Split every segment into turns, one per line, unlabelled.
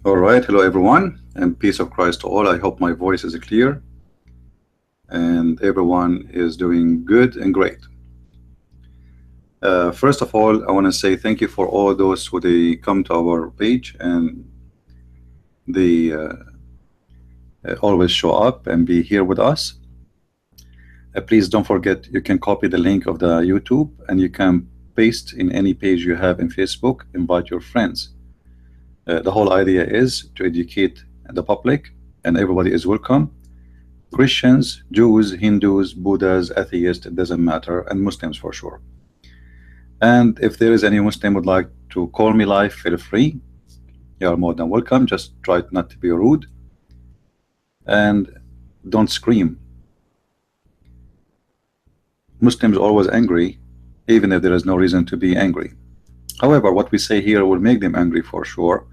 All right, hello everyone, and peace of Christ to all. I hope my voice is clear and everyone is doing good and great. First of all, I want to say thank you for all those who they come to our page and they always show up and be here with us. Please don't forget you can copy the link of the YouTube and you can paste in any page you have in Facebook. Invite your friends. The whole idea is to educate the public, and everybody is welcome. Christians, Jews, Hindus, Buddhas, atheists, it doesn't matter, and Muslims for sure. And if there is any Muslim would like to call me live, feel free. You are more than welcome. Just try not to be rude and don't scream. Muslims are always angry, even if there is no reason to be angry. However, what we say here will make them angry for sure,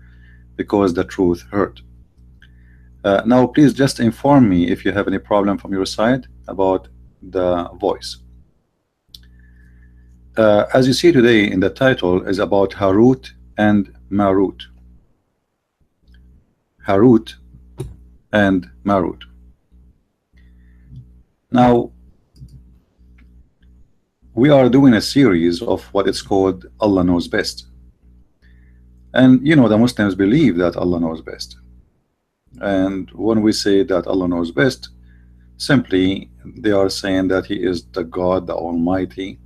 because the truth hurt. Now, please just inform me if you have any problem from your side about the voice. As you see today in the title is about Harut and Marut. Harut and Marut. Now, we are doing a series of what is called Allah knows best. And you know, the Muslims believe that Allah knows best. And when we say that Allah knows best, simply they are saying that He is the God, the Almighty,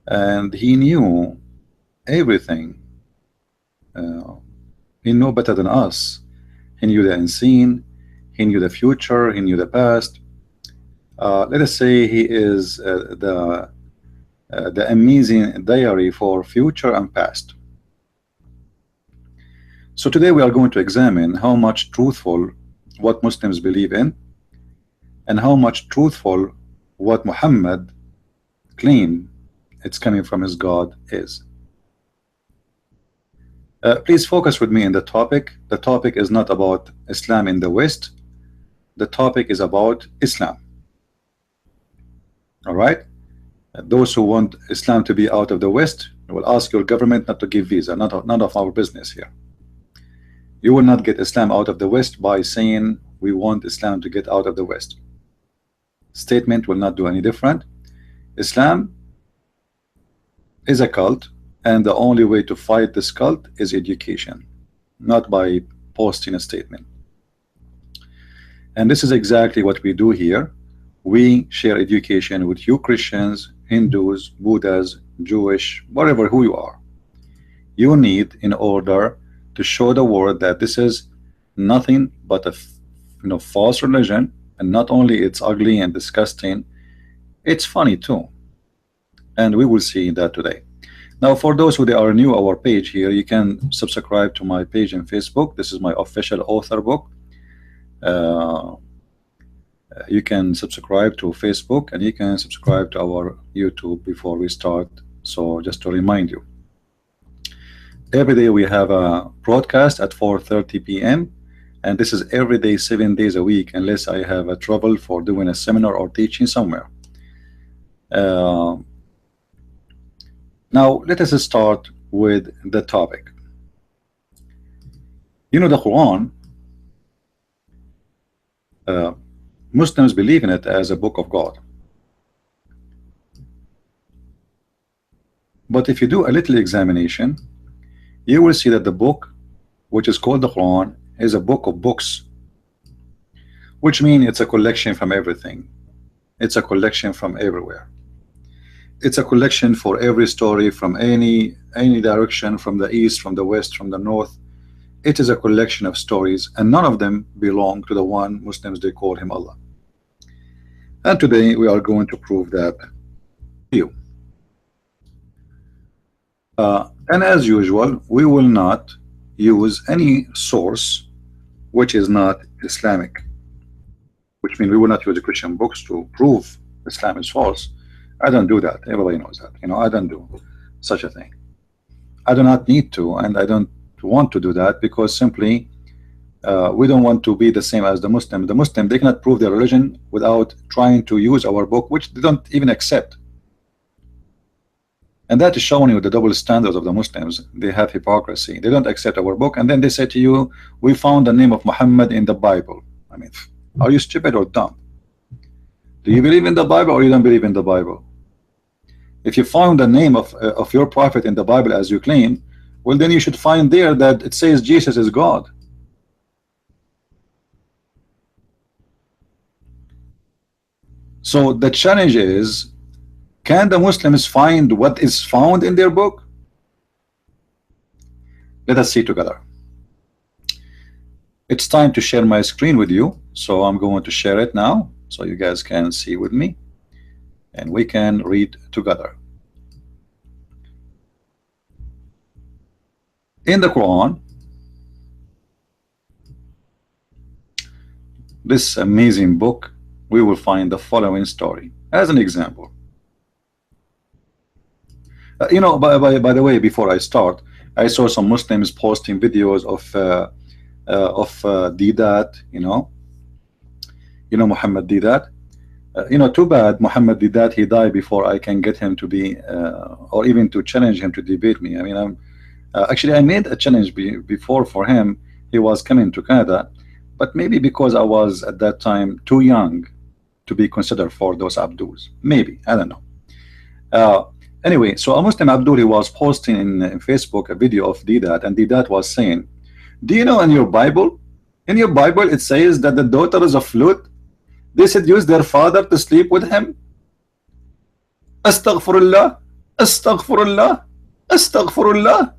and He knew everything. He knew better than us. He knew the unseen, He knew the future, He knew the past. Let us say He is the amazing diary for future and past. So today we are going to examine how much truthful what Muslims believe in and how much truthful what Muhammad claimed it's coming from his God is. Please focus with me in the topic. The topic is not about Islam in the West. The topic is about Islam. All right? Those who want Islam to be out of the West will ask your government not to give visa. None of our business here. You will not get Islam out of the West by saying we want Islam to get out of the West. Statement will not do any different. Islam is a cult, and the only way to fight this cult is education, not by posting a statement. And this is exactly what we do here. We share education with you Christians, Hindus, Buddhas, Jewish, whatever who you are. You need in order to show the world that this is nothing but a false religion, and not only it's ugly and disgusting, it's funny too. And we will see that today. Now, for those who are new our page here, you can subscribe to my page in Facebook. This is my official author book. You can subscribe to Facebook and you can subscribe to our YouTube before we start. So just to remind you, every day we have a broadcast at 4:30 p.m. and this is every day, 7 days a week, unless I have a trouble for doing a seminar or teaching somewhere. Now let us start with the topic. You know, the Quran, Muslims believe in it as a book of God. But if you do a little examination, you will see that the book, which is called the Quran, is a book of books, which means it's a collection from everything. It's a collection from everywhere. It's a collection for every story from any direction, from the east, from the west, from the north. It is a collection of stories, and none of them belong to the one Muslims they call him Allah. And today we are going to prove that to you. And as usual, we will not use any source which is not Islamic, which means we will not use the Christian books to prove Islam is false. I don't do that. Everybody knows that. You know, I don't do such a thing. I do not need to, and I don't want to do that, because simply we don't want to be the same as the Muslim. The Muslim, they cannot prove their religion without trying to use our book, which they don't even accept. And that is showing you the double standards of the Muslims. They have hypocrisy. They don't accept our book, and then they say to you, we found the name of Muhammad in the Bible. I mean, are you stupid or dumb? Do you believe in the Bible or you don't believe in the Bible? If you found the name of your prophet in the Bible as you claim, well, then you should find there that it says Jesus is God. So the challenge is, can the Muslims find what is found in their book? Let us see together. It's time to share my screen with you, so I'm going to share it now so you guys can see with me and we can read together. In the Quran, this amazing book, we will find the following story as an example. You know, by the way, before I start, I saw some Muslims posting videos of Didat, you know Muhammad Didat. You know, too bad Muhammad Didat, he died before I can get him to be or even to challenge him to debate me. I mean, I'm actually, I made a challenge before for him. He was coming to Canada, but maybe because I was at that time too young to be considered for those Abduls. Maybe, I don't know. Anyway, so a Muslim Abdul, he was posting in Facebook a video of Didat, and Didat was saying, do you know in your Bible it says that the daughters of Lut, they seduced their father to sleep with him? Astaghfirullah, astaghfirullah, astaghfirullah.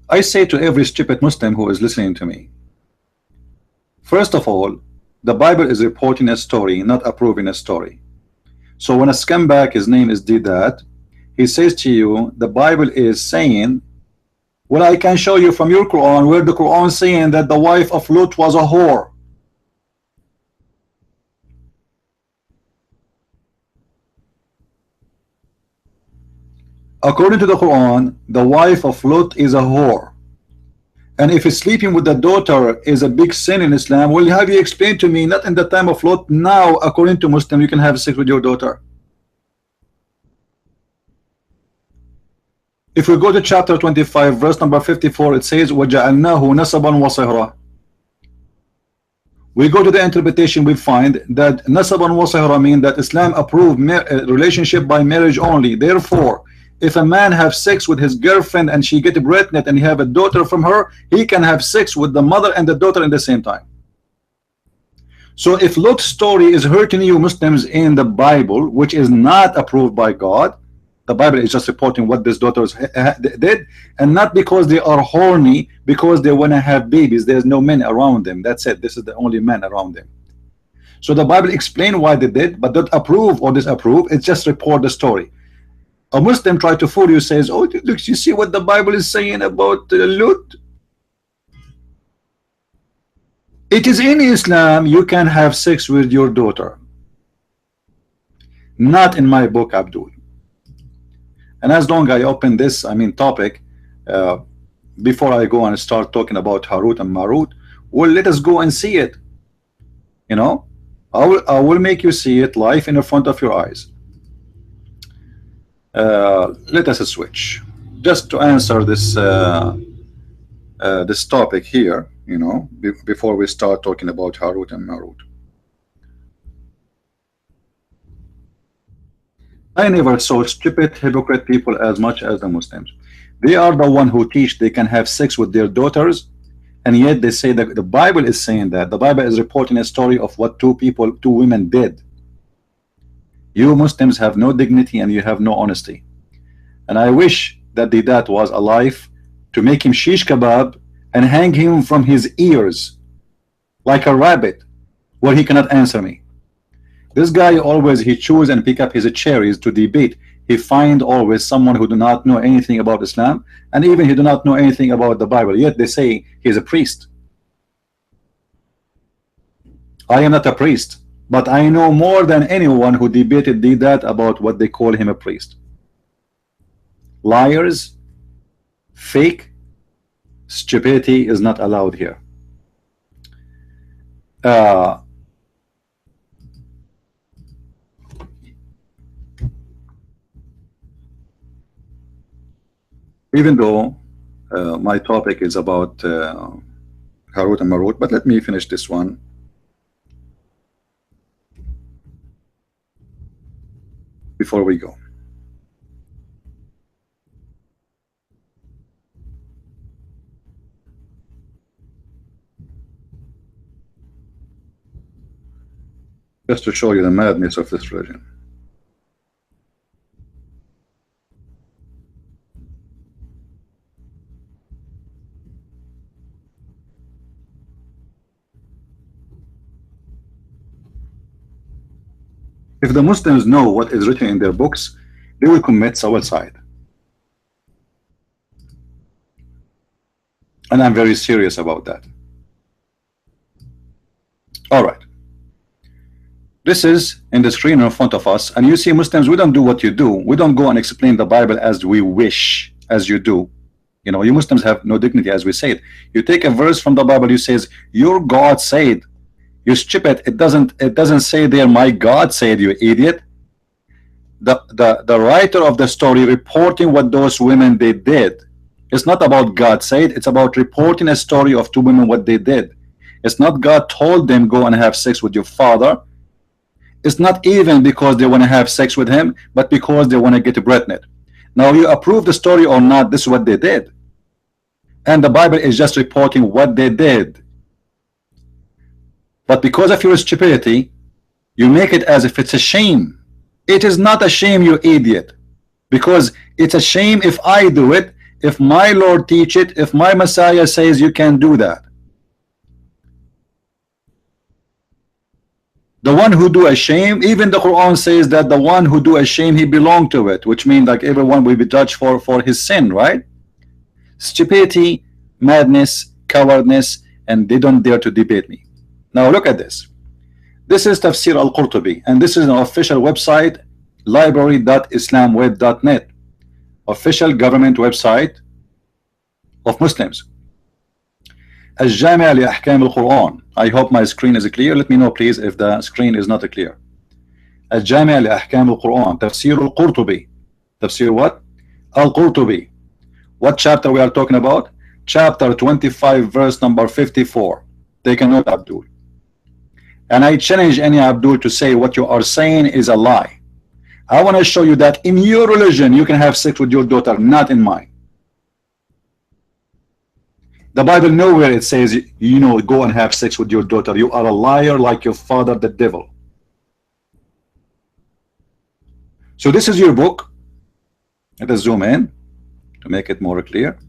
I say to every stupid Muslim who is listening to me, first of all, the Bible is reporting a story, not approving a story. So when a scumbag, his name is Didat, he says to you, the Bible is saying, well, I can show you from your Quran where the Quran is saying that the wife of Lut was a whore. According to the Quran, the wife of Lut is a whore. And if sleeping with the daughter is a big sin in Islam, well, have you explained to me, not in the time of Lot, now, according to Muslim, you can have sex with your daughter. If we go to chapter 25, verse number 54, it says, وَجَعَلْنَاهُ نَسَبًا وَصِهْرًا. We go to the interpretation, we find that nasaban wa sihra mean that Islam approved relationship by marriage only. Therefore, if a man have sex with his girlfriend and she get pregnant and he have a daughter from her, he can have sex with the mother and the daughter in the same time. So if Lot's story is hurting you Muslims in the Bible, which is not approved by God, the Bible is just reporting what these daughters did, and not because they are horny, because they want to have babies. There's no men around them. That's it. This is the only man around them. So the Bible explain why they did, but don't approve or disapprove. It's just report the story. A Muslim try to fool you, says, oh, look, you see what the Bible is saying about Lut? It is in Islam you can have sex with your daughter. Not in my book, Abdul. And as long as I open this, topic, before I go and start talking about Harut and Marut, well, let us go and see it. You know, I will make you see it live in front of your eyes. Let us switch just to answer this this topic here, you know, before we start talking about Harut and Marut. I never saw stupid hypocrite people as much as the Muslims. They are the one who teach they can have sex with their daughters, and yet they say that the Bible is saying that. The Bible is reporting a story of what two women did. You Muslims have no dignity and you have no honesty. And I wish that Didat was alive to make him shish kebab and hang him from his ears like a rabbit where he cannot answer me. This guy always, he choose and pick up his cherries to debate. He find always someone who do not know anything about Islam, and even he do not know anything about the Bible, yet they say he's a priest. I am not a priest, but I know more than anyone who debated Didat about what they call him a priest. Liars, fake, stupidity is not allowed here. even though my topic is about Harut and Marut, but let me finish this one. Before we go, just to show you the madness of this religion. If the Muslims know what is written in their books, they will commit suicide. And I'm very serious about that. All right. This is in the screen in front of us, and you see Muslims, we don't do what you do. We don't go and explain the Bible as we wish, as you do. You know, you Muslims have no dignity, as we say it. You take a verse from the Bible, you says, your God said. You stupid. It doesn't say there, my God said, you idiot. The writer of the story reporting what those women they did. It's not about God said, it's about reporting a story of two women what they did. It's not God told them go and have sex with your father. It's not even because they want to have sex with him, but because they want to get pregnant. Now you approve the story or not, this is what they did. And the Bible is just reporting what they did. But because of your stupidity, you make it as if it's a shame. It is not a shame, you idiot. Because it's a shame if I do it, if my Lord teach it, if my Messiah says you can do that. The one who do a shame, even the Quran says that the one who do a shame, he belong to it, which means like everyone will be judged for his sin, right? Stupidity, madness, cowardness, and they don't dare to debate me. Now look at this. This is Tafsir al-Qurtubi, and this is an official website, library.islamweb.net, official government website of Muslims. الجامع لأحكام القرآن. I hope my screen is clear. Let me know please if the screen is not clear. الجامع لأحكام القرآن. تفسير القرطبي. تفسير what? Al-Qurtubi. What chapter we are talking about? Chapter 25, verse number 54. Take a note, Abdul. And I challenge any Abdul to say what you are saying is a lie. I want to show you that in your religion you can have sex with your daughter, not in mine. The Bible nowhere it says, you know, go and have sex with your daughter. You are a liar like your father, the devil. So this is your book. Let us zoom in to make it more clear.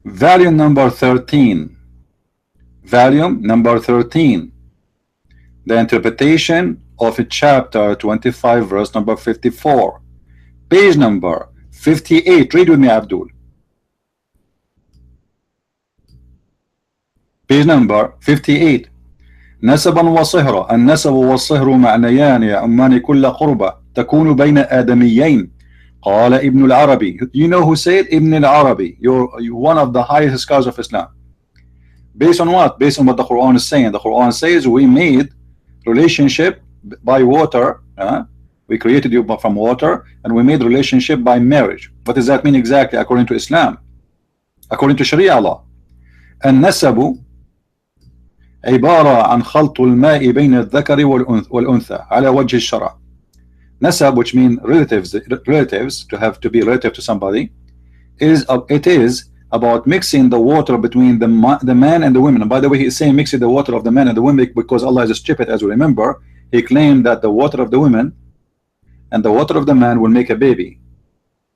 Volume number 13. Volume number 13. The interpretation of chapter 25, verse number 54. Page number 58. Read with me, Abdul. Page number 58. نسبا وصهرا. النسب والصهر معنيان يعمان كل قربة تكون بين آدميين. قال ابن العربي. You know who said? Ibn al-Arabi. You're one of the highest scholars of Islam. Based on what? Based on what the Quran is saying. The Quran says we made relationship by water. We created you from water, and we made relationship by marriage. What does that mean exactly according to Islam? According to Sharia law. النسب عبارة عن خلط الماء بين الذكر والأنثى على وجه الشرع. Nasab, which mean relatives, to be relative to somebody, it is about mixing the water between the man and the women. And by the way, he is saying mixing the water of the man and the women because Allah is stupid, as we remember. He claimed that the water of the women and the water of the man will make a baby.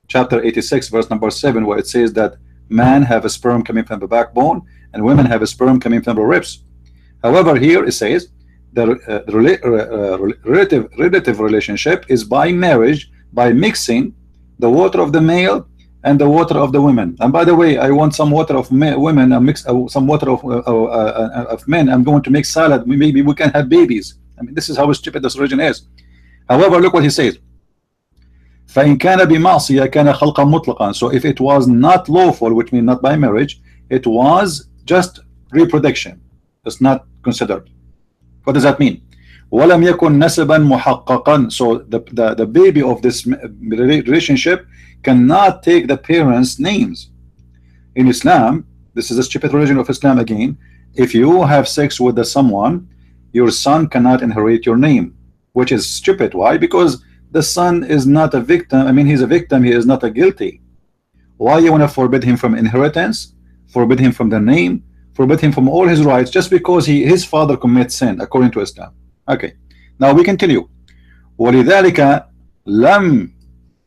Chapter 86, verse number 7, where it says that man have a sperm coming from the backbone and women have a sperm coming from the ribs. However, here it says the relative relationship is by marriage, by mixing the water of the male and the water of the women. And by the way, I want some water of women and mix some water of men. I'm going to make salad. Maybe we can have babies. I mean, this is how stupid this religion is. However, look what he says. فإن كان بمعصية كان خلقا مطلقا. So if it was not lawful, which means not by marriage, it was just reproduction. It's not considered. What does that mean? وَلَمْ يَكُنْ نَسَبًا مُحَقَّقًا. So the baby of this relationship cannot take the parents' names. In Islam, this is a stupid religion of Islam again. If you have sex with someone, your son cannot inherit your name, which is stupid. Why? Because the son is not a victim. I mean, he's a victim, he is not a guilty. Why you want to forbid him from inheritance, forbid him from the name, forbid him from all his rights, just because his father commits sin according to Islam? Okay, now we continue. وَلِذَلِكَ لَمْ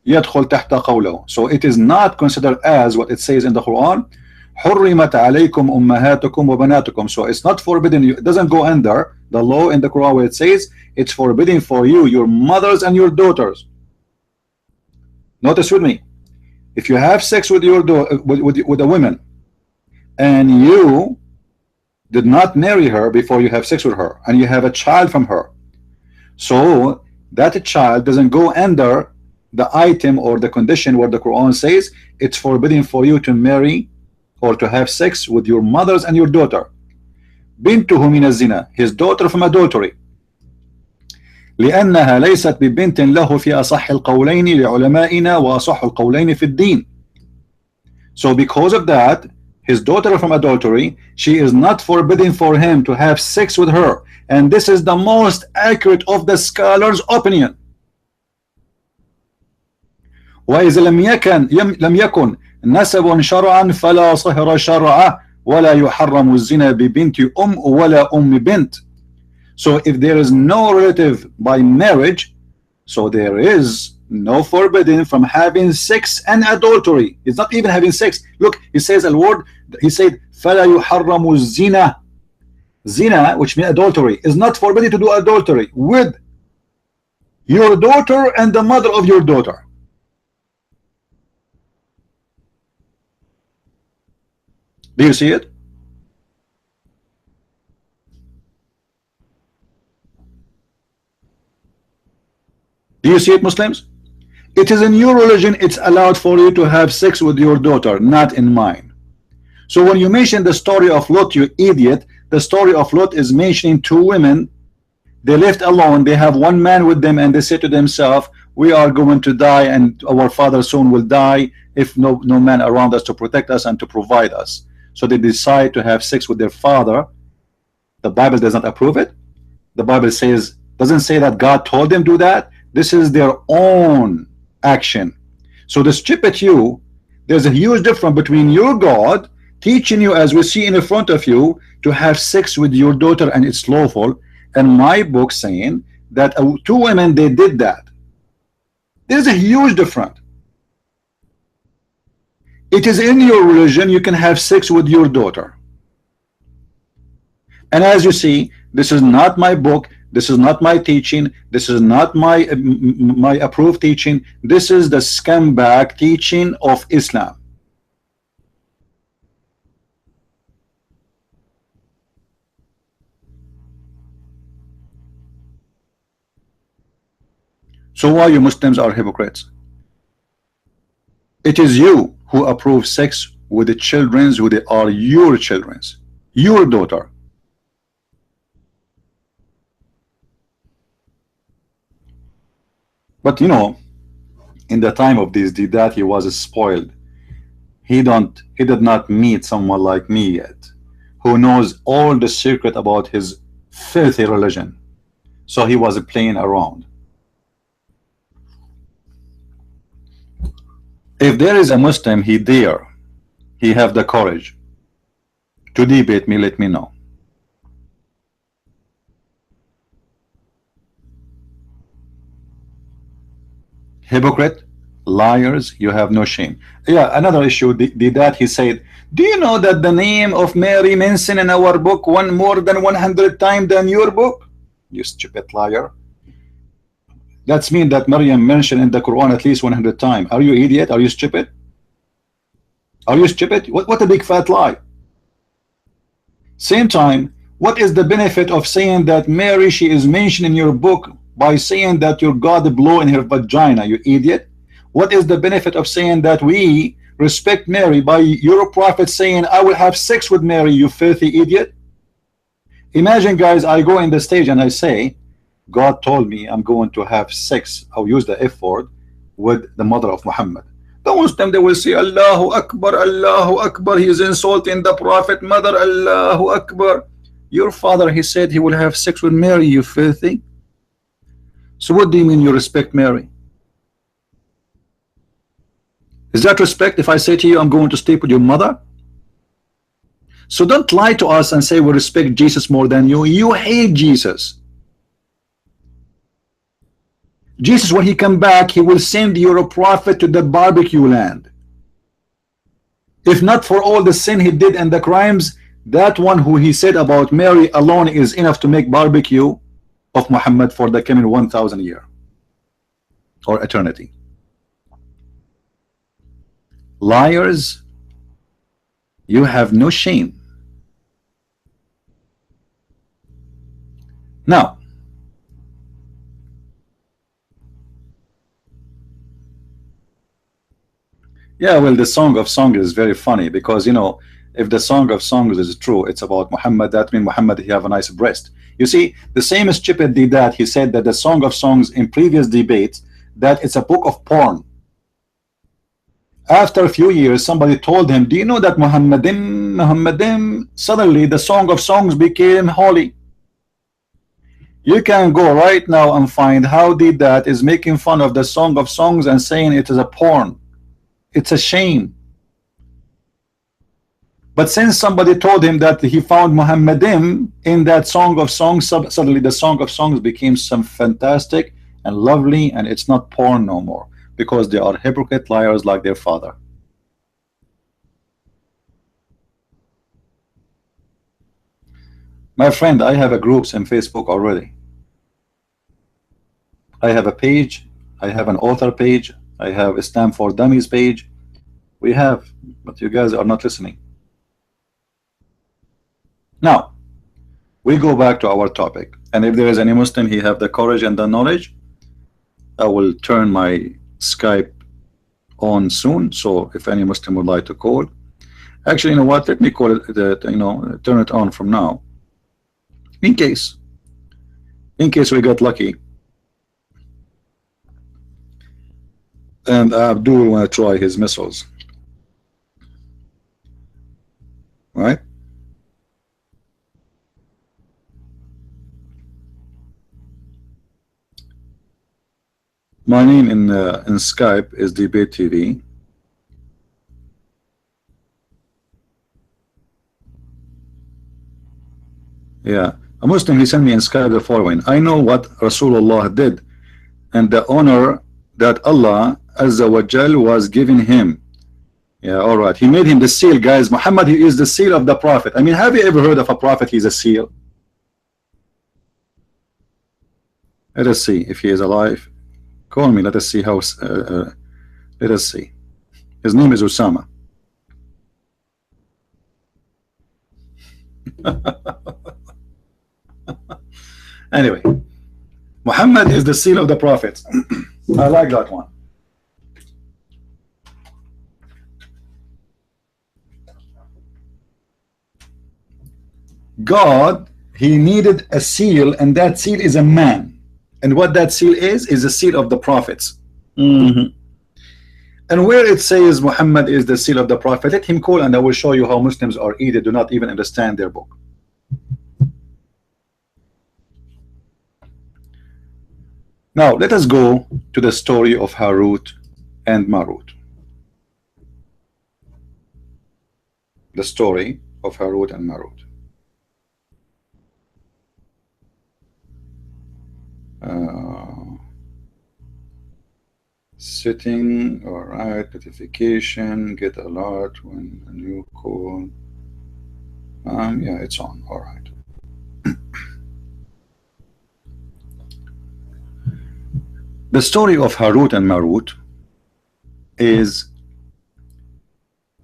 يدخل تحت قوله. So it is not considered as what it says in the Quran, حرمت عليكم أمهاتكم وبناتكم. So it's not forbidden you, it doesn't go under the law in the Quran where it says it's forbidden for you, your mothers and your daughters. Notice with me, if you have sex with your with a woman and you did not marry her before you have sex with her and you have a child from her, so that child doesn't go under the item or the condition where the Quran says it's forbidden for you to marry or to have sex with your mothers and your daughter. بنته من الزنا, his daughter from adultery. لأنها ليست ببنت له في أصح القولين لعلمائنا وأصح القولين في الدين. So because of that, his daughter from adultery, she is not forbidden for him to have sex with her, and this is the most accurate of the scholars' opinion. وإذا لم يكن نسب شرعا فلا صهر شرعا ولا يحرم الزنا ببنت ولا بنت. So if there is no relative by marriage, so there is no forbidden from having sex and adultery. It's not even having sex. Look, he says a word, he said فلا يحرم الزنا. Zina, which means adultery, is not forbidden to do adultery with your daughter and the mother of your daughter. Do you see it? Do you see it, Muslims? It is in your religion, it's allowed for you to have sex with your daughter, not in mine. So when you mention the story of Lot, you idiot, the story of Lot is mentioning two women. They left alone, they have one man with them, and they say to themselves, we are going to die and our father soon will die if no man around us to protect us and to provide us. So they decide to have sex with their father. The Bible does not approve it. The Bible says, doesn't say that God told them to do that. This is their own action. So the stupid you, there's a huge difference between your God teaching you, as we see in the front of you, to have sex with your daughter and it's lawful, and my book saying that two women, they did that. There's a huge difference. It is in your religion you can have sex with your daughter. And as you see, this is not my book, this is not my teaching, this is not my approved teaching, this is the scumbag teaching of Islam. So why you Muslims are hypocrites? It is you who approve sex with the children who they are your children, your daughter. But you know, in the time of this Didat, he was spoiled. He did not meet someone like me yet, who knows all the secret about his filthy religion. So he was playing around. If there is a Muslim, he have the courage to debate me, let me know. Hypocrite, liars, you have no shame. Yeah, another issue, that he said, do you know that the name of Mary mentioned in our book more than 100 times than your book? You stupid liar. That's mean that Maryam mentioned in the Quran at least 100 times. Are you idiot? Are you stupid? Are you stupid? What a big fat lie. Same time, what is the benefit of saying that Mary, she is mentioned in your book by saying that your God blew in her vagina, you idiot? What is the benefit of saying that we respect Mary by your prophet saying I will have sex with Mary, you filthy idiot? Imagine, guys, I go in the stage and I say God told me I'm going to have sex, I'll use the F word, with the mother of Muhammad. The Muslim, they will say, Allahu Akbar, Allahu Akbar, he is insulting the Prophet mother, Allahu Akbar. Your father, he said he will have sex with Mary, you filthy. So what do you mean you respect Mary? Is that respect if I say to you I'm going to sleep with your mother? So don't lie to us and say we respect Jesus more than you. You hate Jesus. Jesus, when he come back, he will send your prophet to the barbecue land. If not for all the sin he did and the crimes, that one who he said about Mary alone is enough to make barbecue of Muhammad for the coming 1,000 year or eternity. Liars, you have no shame. Now, yeah, well, the Song of Songs is very funny because, you know, if the Song of Songs is true, it's about Muhammad, that means Muhammad, he have a nice breast. You see, the same stupid did that. He said that the Song of Songs in previous debates, that it's a book of porn. After a few years, somebody told him, do you know that Muhammadim, suddenly the Song of Songs became holy. You can go right now and find how did that is making fun of the Song of Songs and saying it is a porn. It's a shame. But since somebody told him that he found Muhammadim in that Song of Songs, suddenly the Song of Songs became some fantastic and lovely, and it's not porn no more, because they are hypocrite liars like their father. My friend, I have a groups in Facebook already. I have a page, I have an author page, I have a Islam for Dummies page. We have, but you guys are not listening. Now, we go back to our topic, and if there is any Muslim, he have the courage and the knowledge, I will turn my Skype on soon. So if any Muslim would like to call, actually, you know what? Let me call it. You know, turn it on from now, in case we got lucky. And Abdul want to try his missiles, right? My name in Skype is Debate TV. Yeah, a Muslim, he sent me in Skype the following: I know what Rasulullah did and the honor that Allah Azza wa Jal was giving him. Yeah, all right. He made him the seal, guys. Muhammad, he is the seal of the prophet. I mean, have you ever heard of a prophet he's a seal? Let us see if he is alive. Call me. Let us see how. Let us see. His name is Osama. Anyway, Muhammad is the seal of the prophets. I like that one. God, he needed a seal, and that seal is a man. And what that seal is the seal of the prophets. And where it says Muhammad is the seal of the prophet, let him call and I will show you how Muslims are idiots, do not even understand their book. Now let us go to the story of Harut and Marut. The story of Harut and Marut. Setting, all right, notification, get alert when a new call. Yeah, it's on. All right. The story of Harut and Marut is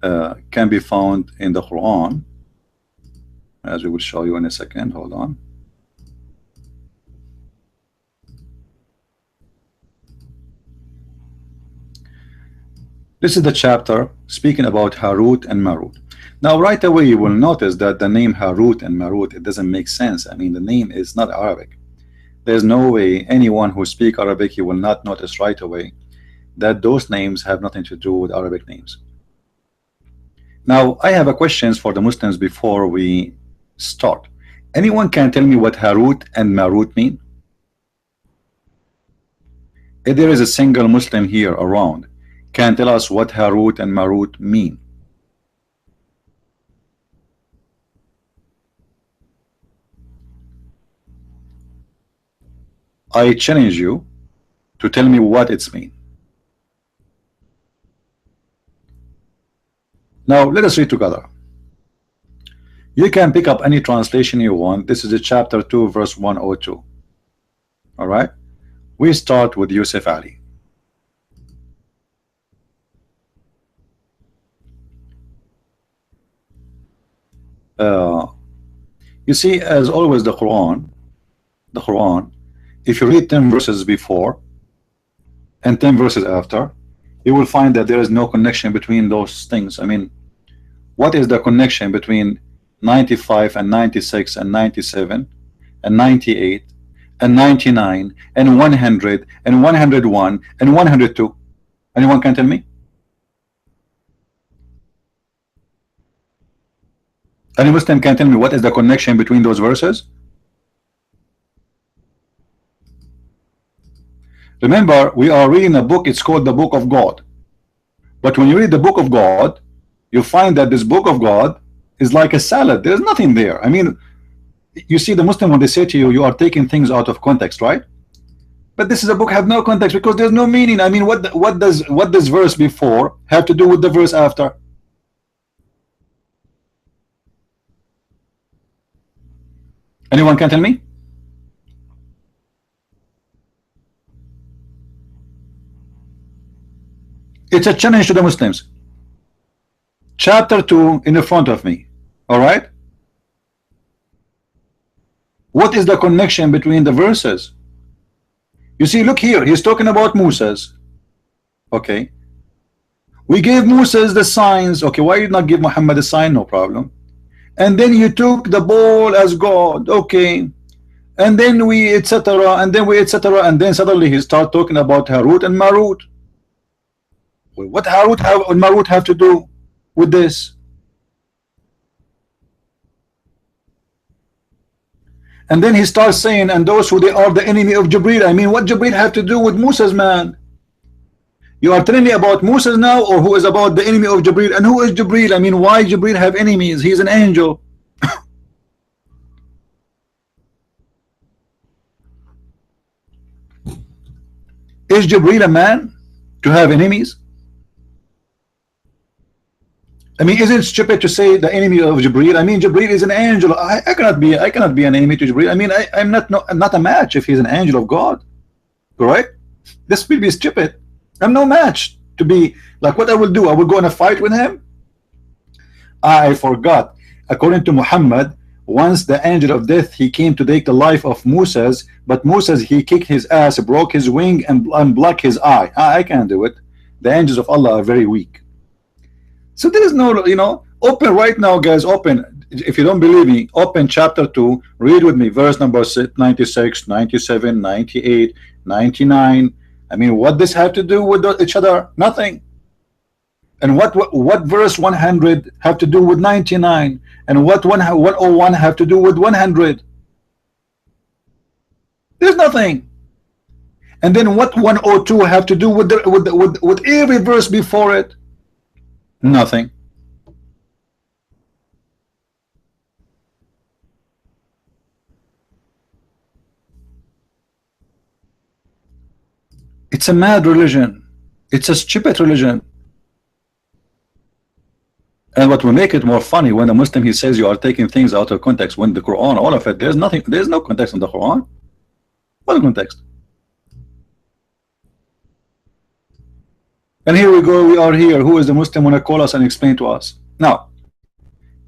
can be found in the Quran, as we will show you in a second. Hold on. This is the chapter speaking about Harut and Marut. Now right away you will notice that the name Harut and Marut, it doesn't make sense. I mean, the name is not Arabic. There's no way anyone who speak Arabic, he will not notice right away that those names have nothing to do with Arabic names. Now, I have a questions for the Muslims before we start. Anyone can tell me what Harut and Marut mean? If there is a single Muslim here around, can tell us what Harut and Marut mean? I challenge you to tell me what it's mean. Now let us read together. You can pick up any translation you want. This is a chapter 2 verse 102. All right, we start with Yusuf Ali. You see, as always, the Quran, if you read 10 verses before and 10 verses after, you will find that there is no connection between those things. I mean, what is the connection between 95 and 96 and 97 and 98 and 99 and 100 and 101 and 102? Anyone can tell me? Any Muslim can tell me what is the connection between those verses? Remember, we are reading a book, it's called the Book of God. But when you read the Book of God, you find that this Book of God is like a salad. There's nothing there. I mean, you see, the Muslim, when they say to you, you are taking things out of context, right? But this is a book have no context because there's no meaning. I mean, what does verse before have to do with the verse after? Anyone can tell me? It's a challenge to the Muslims. Chapter 2 in the front of me. All right, what is the connection between the verses? You see, look here, he's talking about Moses. Okay, we gave Moses the signs. Okay, why did not give Muhammad a sign? No problem. And then you took the ball as God. Okay, and then we etc. and then we etc. and then suddenly he start talking about Harut and Marut. Well, what Harut and Marut have to do with this? And then he starts saying, and those who they are the enemy of Jibril. I mean, what Jibril have to do with Moses, man? You are telling me about Moses now, or who is about the enemy of Jibril? And who is Jibril? I mean, why Jibril have enemies? He's an angel. Is Jibril a man to have enemies? I mean, isn't it stupid to say the enemy of Jibril? I mean, Jibril is an angel. I cannot be an enemy to Jibril. I mean, I'm not a match if he's an angel of God. Correct? This will be stupid. I'm no match to be like, what I will do. I will go in a fight with him. I forgot. According to Muhammad, once the angel of death he came to take the life of Moses, but Moses he kicked his ass, broke his wing, and blocked his eye. I can't do it. The angels of Allah are very weak. So there is no, you know, open right now, guys. Open. If you don't believe me, open chapter 2. Read with me, verse number 96, 97, 98, 99. I mean, what this have to do with each other? Nothing. And what verse 100 have to do with 99? And what 101 have to do with 100? There's nothing. And then what 102 have to do with with every verse before it? Nothing. It's a mad religion. It's a stupid religion. And what will make it more funny, when a Muslim he says you are taking things out of context, when the Quran, all of it, there's nothing, there's no context in the Quran. What context? And here we go, we are here. Who is the Muslim want to call us and explain to us? Now,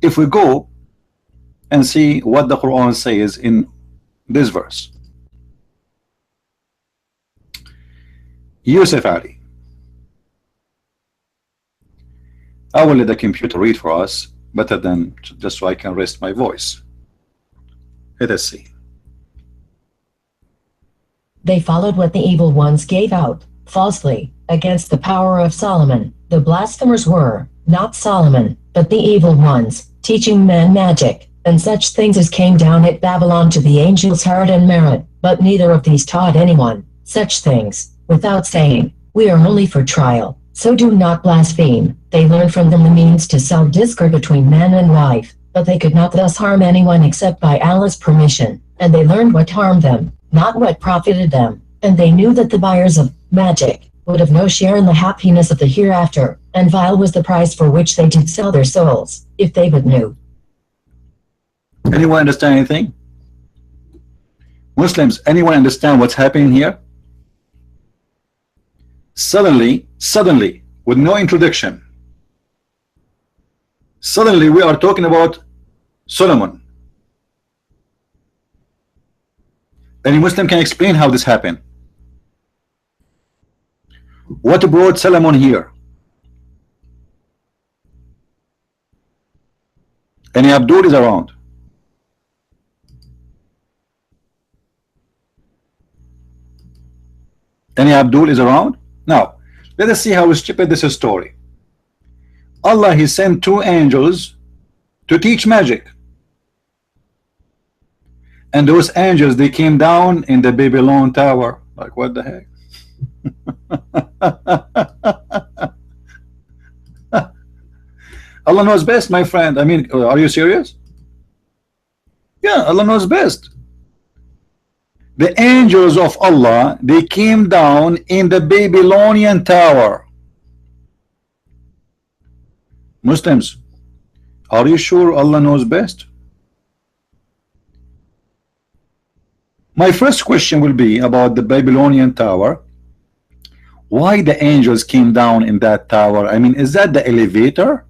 if we go and see what the Quran says in this verse, Yusuf Ali. I will let the computer read for us better than just so I can rest my voice. Let us see.
They followed what the evil ones gave out, falsely, against the power of Solomon. The blasphemers were, not Solomon, but the evil ones, teaching men magic, and such things as came down at Babylon to the angels Harut and Marut, but neither of these taught anyone such things, without saying, we are only for trial, so do not blaspheme. They learned from them the means to sow discord between man and wife, but they could not thus harm anyone except by Allah's permission, and they learned what harmed them, not what profited them, and they knew that the buyers of magic would have no share in the happiness of the hereafter, and vile was the price for which they did sell their souls, if they but knew.
Anyone understand anything? Muslims, anyone understand what's happening here? Suddenly, with no introduction, suddenly we are talking about Solomon. Any Muslim can explain how this happened? What brought Solomon here? Any Abdul is around? Any Abdul is around? Now, let us see how stupid this story. Allah, he sent two angels to teach magic. And those angels, they came down in the Babylon tower. Like, what the heck? Allah knows best, my friend. I mean, are you serious? Yeah, Allah knows best. The angels of Allah, they came down in the Babylonian tower. Muslims, are you sure Allah knows best? My first question will be about the Babylonian tower. Why the angels came down in that tower? I mean, is that the elevator?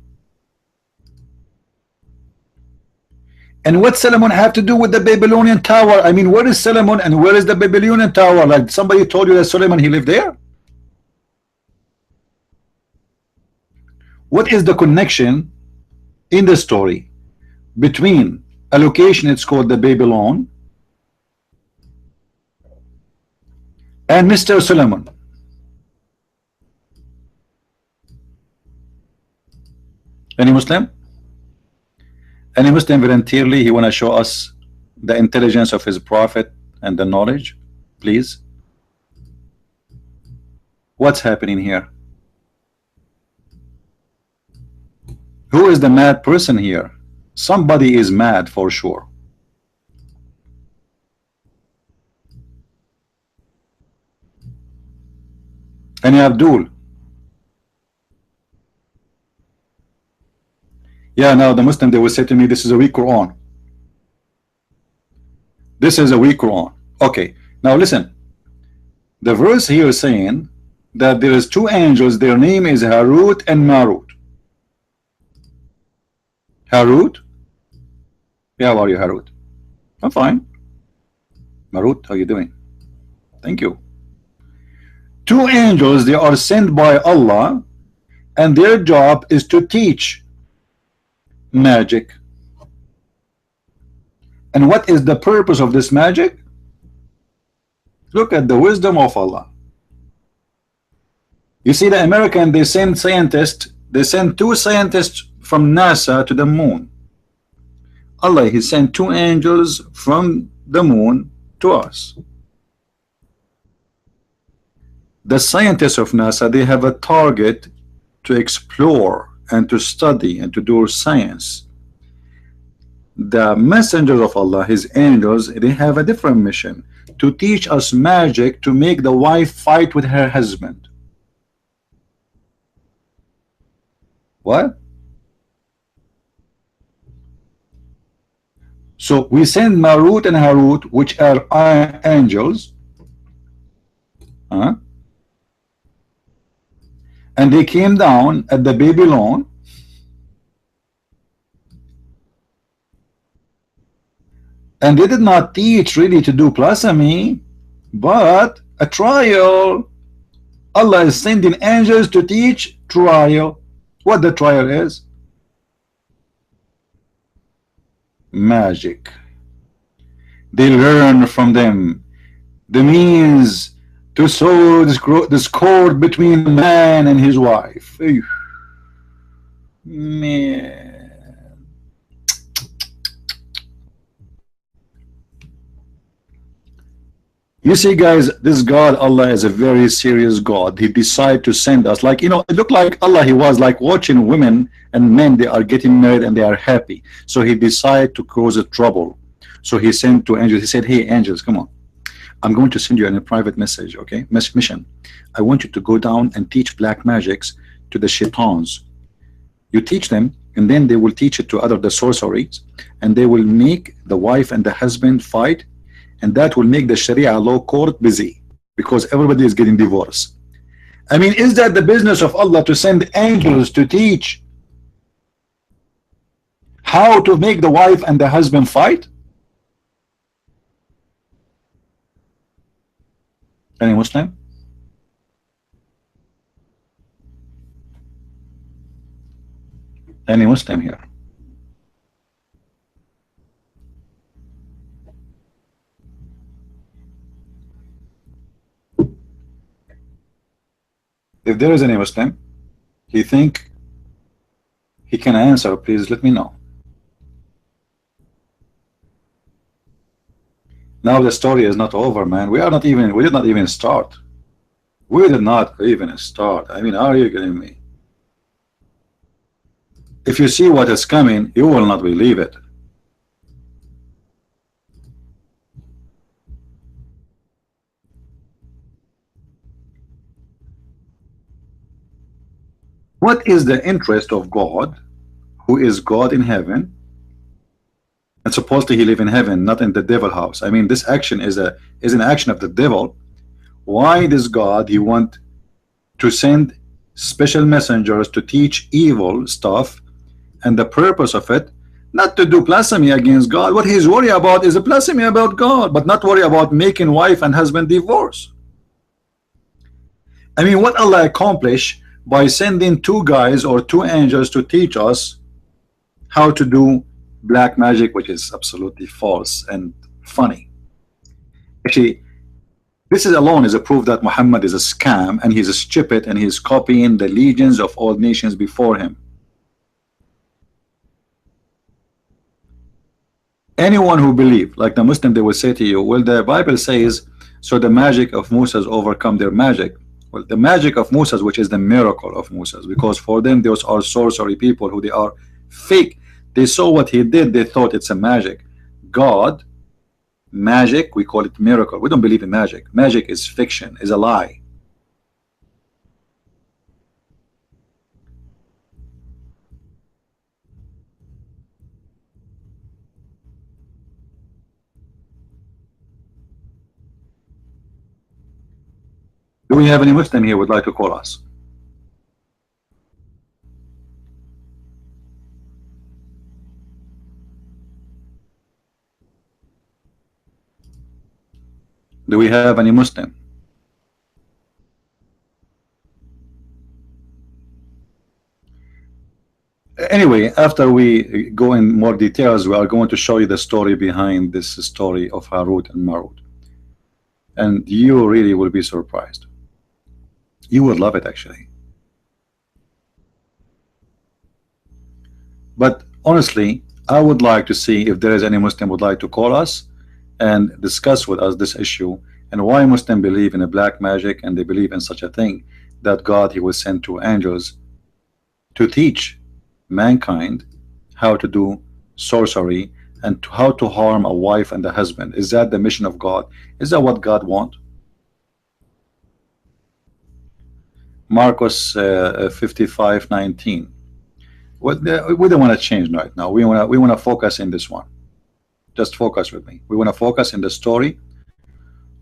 And what Solomon have to do with the Babylonian tower? I mean, where is Solomon and where is the Babylonian tower? Like somebody told you that Solomon, he lived there? What is the connection in the story between a location, it's called the Babylon, and Mr. Solomon? Any Muslim? Any Muslim voluntarily, he want to show us the intelligence of his prophet and the knowledge, please? What's happening here? Who is the mad person here? Somebody is mad for sure. Any Abdul? Yeah, now the Muslim, they will say to me, this is a weak Quran. This is a weak Quran. Okay, now listen. The verse here is saying that there is two angels, their name is Harut and Marut. Harut? Yeah, how are you, Harut? I'm fine. Marut, how you doing? Thank you. Two angels, they are sent by Allah, and their job is to teach magic. And what is the purpose of this magic? Look at the wisdom of Allah. You see, the American, they send scientists, they send two scientists from NASA to the moon. Allah, he sent two angels from the moon to us. The scientists of NASA, they have a target to explore and to study and to do science. The messengers of Allah, his angels, they have a different mission, to teach us magic to make the wife fight with her husband. What? So we send Marut and Harut, which are angels, and they came down at the Babylon, and they did not teach really to do blasphemy, but a trial. Allah is sending angels to teach trial. What the trial is? Magic. They learn from them the means to sow discord between a man and his wife. Eesh, man. You see, guys, this God, Allah, is a very serious God. He decided to send us, like, you know, it looked like Allah, he was like watching women and men, they are getting married and they are happy. So he decided to cause a trouble. So he sent to angels. He said, hey, angels, come on. I'm going to send you a private message, okay? Mission. I want you to go down and teach black magics to the shaitans. You teach them, and then they will teach it to other the sorceries, and they will make the wife and the husband fight, and that will make the Sharia law court busy because everybody is getting divorced. I mean, is that the business of Allah to send angels to teach how to make the wife and the husband fight? Any Muslim? Any Muslim here? If there is any Muslim, he think he can answer, please let me know. Now the story is not over, man. We did not even start. We did not even start. I mean, are you kidding me? If you see what is coming, you will not believe it. What is the interest of God, who is God in heaven, and supposedly he live in heaven, not in the devil house? I mean, this action is an action of the devil. Why does God, he want to send special messengers to teach evil stuff, and the purpose of it not to do blasphemy against God? What he's worried about is a blasphemy about God, but not worry about making wife and husband divorce. I mean, what Allah accomplished by sending two guys or two angels to teach us how to do black magic, which is absolutely false and funny. Actually, this is alone is a proof that Muhammad is a scam and he's a stupid and he's copying the legions of all nations before him. Anyone who believe, like the Muslim, they will say to you, well, the Bible says, so the magic of Moses overcome their magic. Well, the magic of Moses, which is the miracle of Moses, because for them those are sorcery people who they are fake. They saw what he did, they thought it's a magic. God, magic, we call it miracle. We don't believe in magic. Magic is fiction, is a lie. Do we have any Muslim here would like to call us? Do we have any Muslim? Anyway, after we go in more details, we are going to show you the story behind this story of Harut and Marut, and you really will be surprised. You would love it, actually. But honestly, I would like to see if there is any Muslim would like to call us and discuss with us this issue, and why Muslims believe in a black magic, and they believe in such a thing that God, he will send two angels to teach mankind how to do sorcery and how to harm a wife and a husband. Is that the mission of God? Is that what God wants? Marcos 55:19. What we don't want to change right now. We want to focus in this one. Just focus with me. We want to focus in the story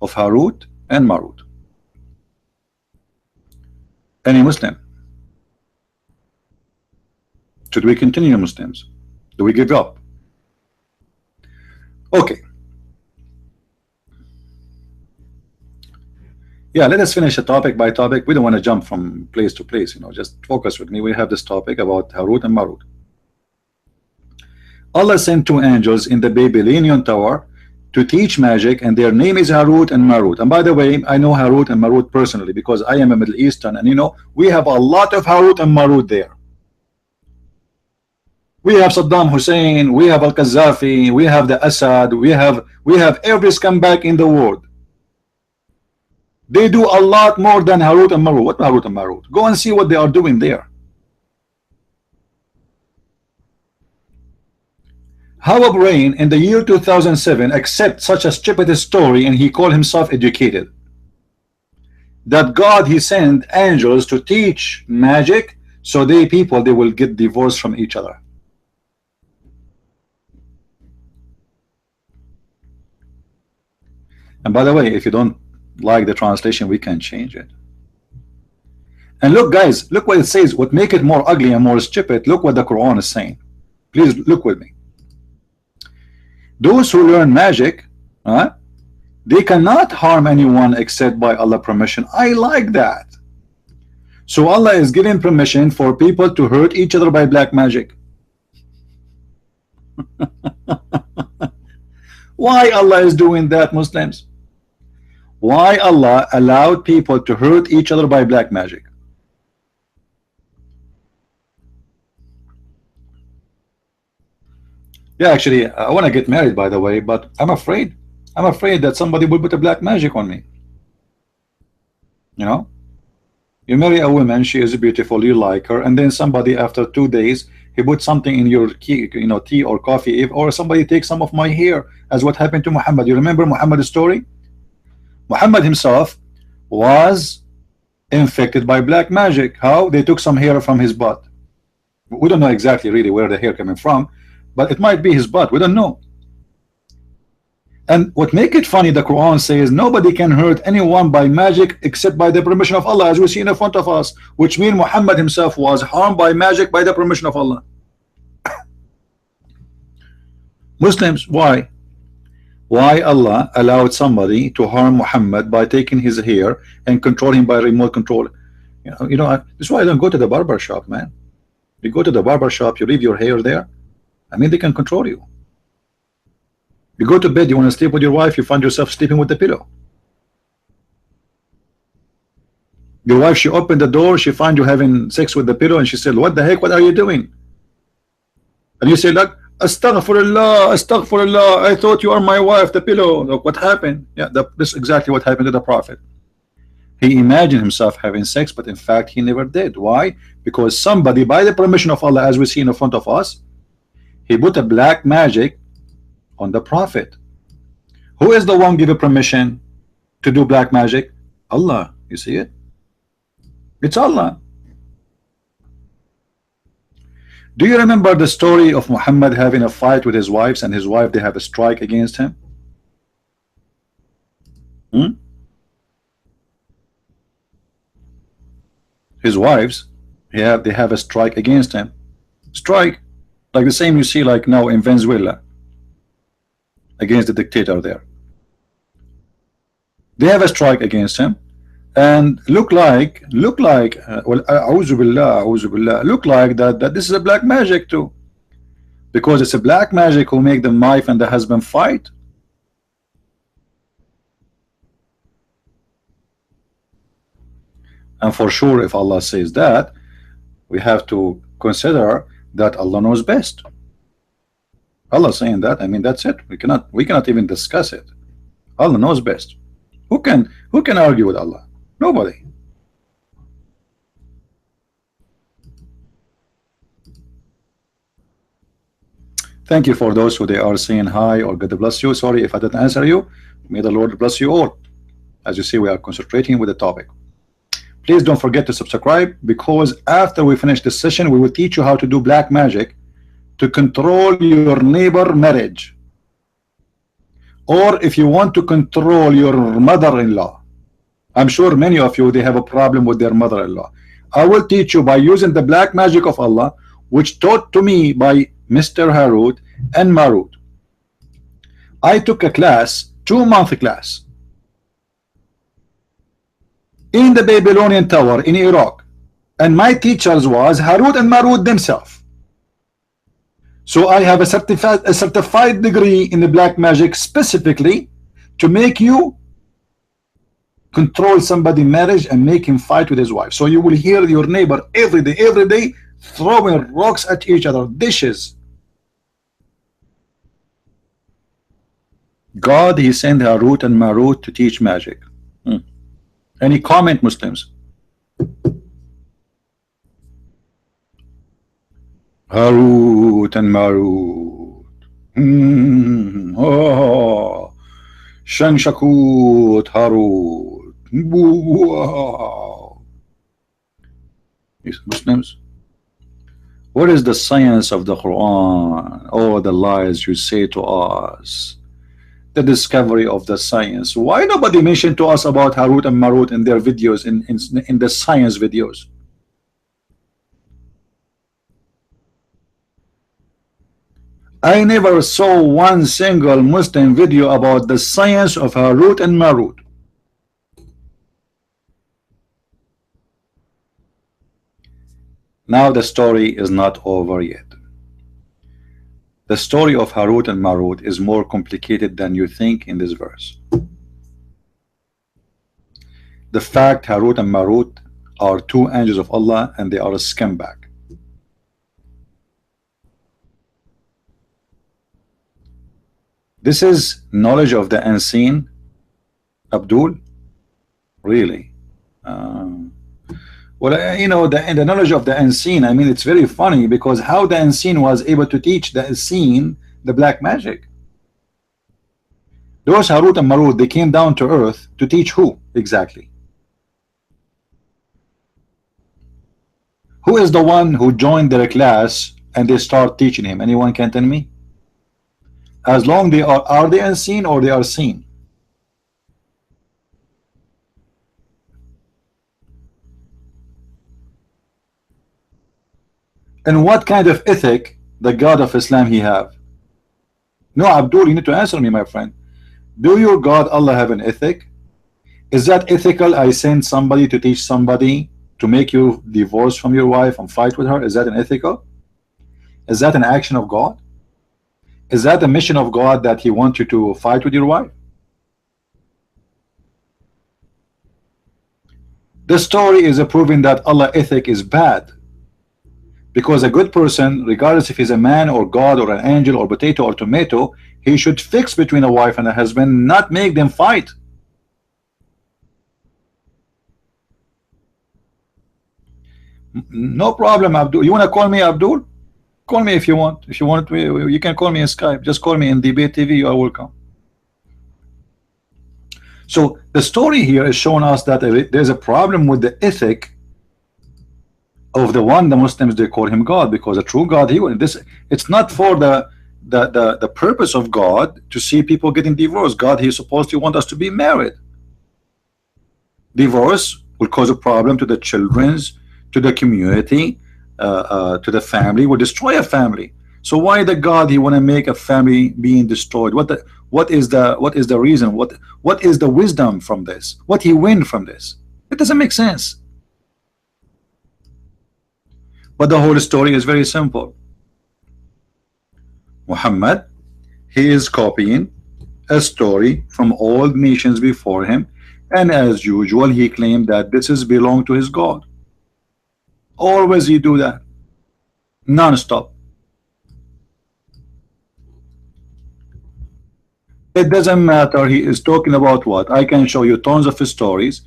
of Harut and Marut. Any Muslim? Should we continue, Muslims? Do we give up? Okay. Yeah, let us finish a topic by topic. We don't want to jump from place to place, you know, just focus with me. We have this topic about Harut and Marut. Allah sent two angels in the Babylonian tower to teach magic, and their name is Harut and Marut. And by the way, I know Harut and Marut personally because I am a Middle Eastern, and you know we have a lot of Harut and Marut there. We have Saddam Hussein, we have Al-Qaddafi, we have the Assad, we have every scumbag in the world. They do a lot more than Harut and Marut. What Harut and Marut? Go and see what they are doing there. How a brain in the year 2007 accept such a stupid story and he called himself educated? That God he sent angels to teach magic so they will get divorced from each other. And by the way, if you don't like the translation, we can change it. And look guys, look what it says. What make it more ugly and more stupid, look what the Quran is saying. Please look with me. Those who learn magic, they cannot harm anyone except by Allah's permission. I like that. So Allah is giving permission for people to hurt each other by black magic. Why Allah is doing that, Muslims? Why Allah allowed people to hurt each other by black magic? Yeah, actually, I want to get married, by the way, but I'm afraid. I'm afraid that somebody will put a black magic on me. You know, you marry a woman, she is beautiful, you like her, and then somebody after 2 days he put something in your tea or coffee, or somebody takes some of my hair, as what happened to Muhammad. You remember Muhammad's story? Muhammad himself was infected by black magic. How? They took some hair from his butt. We don't know exactly really where the hair coming from, but it might be his butt. We don't know. And what make it funny, the Quran says nobody can hurt anyone by magic except by the permission of Allah, as we see in front of us, which means Muhammad himself was harmed by magic by the permission of Allah. Muslims, why? Why Allah allowed somebody to harm Muhammad by taking his hair and control him by remote control? That's why I don't go to the barber shop, man. You go to the barber shop, you leave your hair there. I mean, they can control you. You go to bed, you want to sleep with your wife, you find yourself sleeping with the pillow. Your wife, she opened the door, she find you having sex with the pillow, and she said, what the heck, what are you doing? And you say, like, astaghfirullah, astaghfirullah, I thought you are my wife, the pillow. Look what happened. Yeah, this is exactly what happened to the Prophet. He imagined himself having sex, but in fact he never did. Why? Because somebody, by the permission of Allah, as we see in front of us, he put a black magic on the Prophet. Who is the one given permission to do black magic? Allah. You see it? It's Allah. Do you remember the story of Muhammad having a fight with his wives, and his wife, they have a strike against him? His wives, they have a strike against him. Strike, like the same you see like now in Venezuela against the dictator there. They have a strike against him, and look like well, a'udhu billah, look like that this is a black magic too, because it's a black magic who make the wife and the husband fight. And for sure, if Allah says that, we have to consider that Allah knows best. Allah saying that, I mean, that's it. We cannot even discuss it. Allah knows best. Who can argue with Allah? Nobody. Thank you for those who they are saying hi or God bless you. Sorry if I didn't answer you. May the Lord bless you all. As you see, we are concentrating with the topic. Please don't forget to subscribe, because after we finish this session, we will teach you how to do black magic to control your neighbor marriage, or if you want to control your mother-in-law. I'm sure many of you, they have a problem with their mother-in-law. I will teach you by using the black magic of Allah, which taught to me by Mr. Harut and Marut. I took a class, 2-month class, in the Babylonian Tower in Iraq, and my teachers was Harut and Marut themselves. So I have a certified degree in the black magic specifically to make you control somebody's marriage and make him fight with his wife. So you will hear your neighbor every day throwing rocks at each other, dishes. God, he sent Harut and Marut to teach magic. Any comment, Muslims? Harut and Marut. Oh, Shanshakut Harut. Wow. These Muslims, what is the science of the Quran? Oh, the lies you say to us. The discovery of the science. Why nobody mentioned to us about Harut and Marut in their videos, in the science videos? I never saw one single Muslim video about the science of Harut and Marut. Now the story is not over yet. The story of Harut and Marut is more complicated than you think in this verse. The fact Harut and Marut are two angels of Allah and they are a scumbag. This is knowledge of the unseen, Abdul? Really? Well, you know, the knowledge of the unseen, I mean, it's very funny because how the unseen was able to teach the unseen the black magic. Those Harut and Marut, they came down to earth to teach who exactly? Who is the one who joined their class and they start teaching him? Anyone can tell me? As long they are they unseen or they are seen? And what kind of ethic the God of Islam he have? No, Abdul, you need to answer me, my friend. Do your God Allah have an ethic? Is that ethical? I send somebody to teach somebody to make you divorce from your wife and fight with her. Is that an ethical? Is that an action of God? Is that a mission of God that he wants you to fight with your wife? The story is proving that Allah ethic is bad. Because a good person, regardless if he's a man or God or an angel or potato or tomato, he should fix between a wife and a husband, not make them fight. No problem, Abdul. You want to call me Abdul? Call me if you want. If you want, you can call me in Skype. Just call me in Debate TV. You are welcome. So the story here is showing us that there's a problem with the ethic of the Muslims, they call him God, because a true God, it's not for the purpose of God to see people getting divorced. God, he's supposed to want us to be married. Divorce will cause a problem to the children's, to the community, to the family, will destroy a family. So why the God he want to make a family being destroyed? What is the reason? What is the wisdom from this? What he win from this? It doesn't make sense. But the whole story is very simple. Muhammad, he is copying a story from all nations before him, and as usual he claimed that this is belong to his God. Always he do that, non-stop. It doesn't matter he is talking about what. I can show you tons of stories.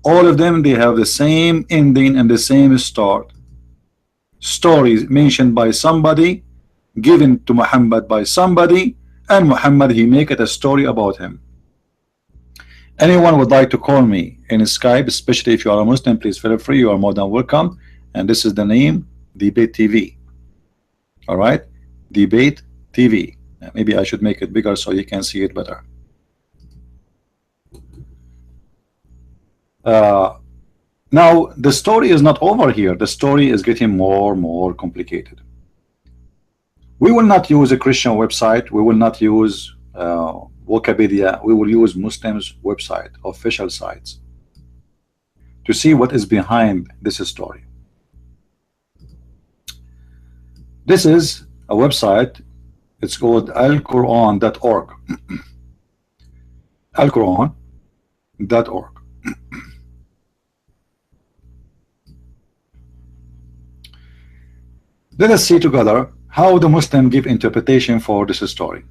All of them, they have the same ending and the same start. Stories mentioned by somebody, given to Muhammad by somebody, and Muhammad he make it a story about him. Anyone would like to call me in Skype, especially if you are a Muslim, please feel free. You are more than welcome. And this is the name, Debate TV. All right, Debate TV. Maybe I should make it bigger so you can see it better. Now the story is not over here. The story is getting more complicated. We will not use a Christian website. We will not use Wikipedia. We will use Muslims website, official sites, to see what is behind this story. This is a website. It's called alquran.org. alquran.org. Let us see together how the Muslim give interpretation for this story.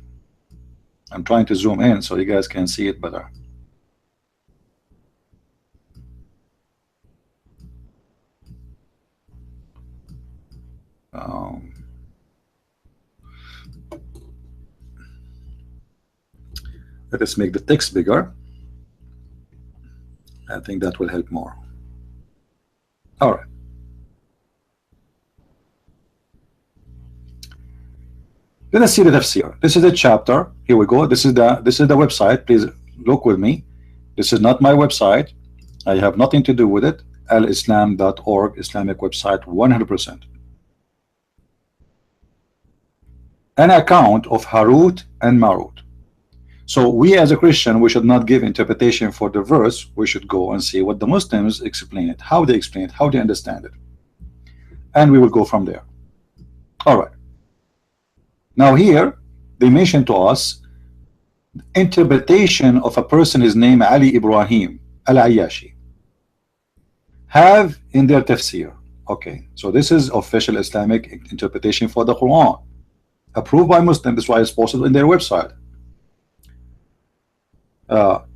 I'm trying to zoom in so you guys can see it better. Let us make the text bigger. I think that will help more. All right. Let us see the tafsir. This is a chapter. Here we go. This is the website. Please look with me. This is not my website. I have nothing to do with it. alislam.org, Islamic website, 100%. An account of Harut and Marut. So we as a Christian, we should not give interpretation for the verse. We should go and see what the Muslims explain it, how they explain it, how they understand it, and we will go from there. All right. Now here they mention to us interpretation of a person is named Ali Ibrahim Al-Ayyashi have in their tafsir. Okay, so this is official Islamic interpretation for the Quran, approved by Muslims. That's why it's posted in their website.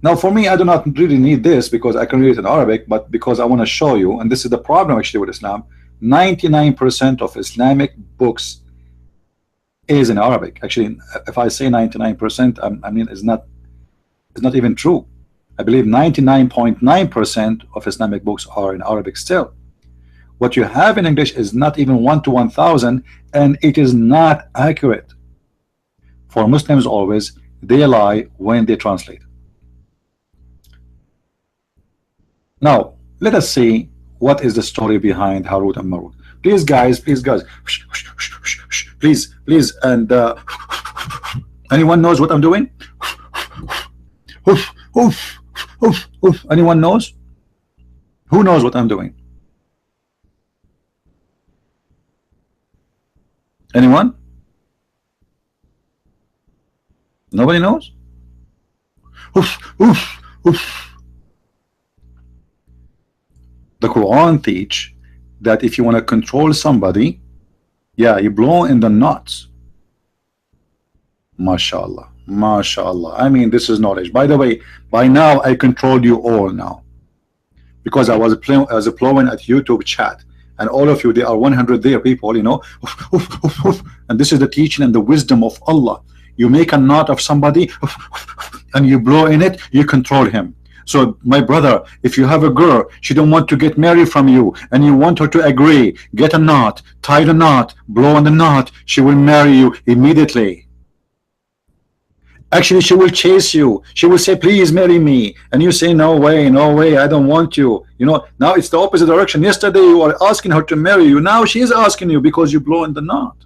Now for me, I do not really need this because I can read it in Arabic, but because I want to show you, and this is the problem actually with Islam, 99% of Islamic books is in Arabic. Actually, if I say 99%, I mean it's not even true. I believe 99.9% of Islamic books are in Arabic still. What you have in English is not even 1 to 1,000, and it is not accurate. For Muslims always, they lie when they translate. Now, let us see what is the story behind Harut and Marut. Please guys, please, and anyone knows what I'm doing? Anyone knows? Who knows what I'm doing? Anyone? Nobody knows? The Quran teach that if you want to control somebody, yeah, you blow in the nuts. MashaAllah, MashaAllah. I mean, this is knowledge. By the way, by now I control you all now, because I was blowing at YouTube chat, and all of you, there are 100 there people, you know, and this is the teaching and the wisdom of Allah. You make a knot of somebody and you blow in it, you control him. So my brother, if you have a girl, she don't want to get married from you, and you want her to agree, get a knot, tie the knot, blow on the knot, she will marry you immediately. Actually, she will chase you. She will say, please marry me. And you say, no way, I don't want you. You know, now it's the opposite direction. Yesterday you were asking her to marry you. Now she is asking you because you blow in the knot.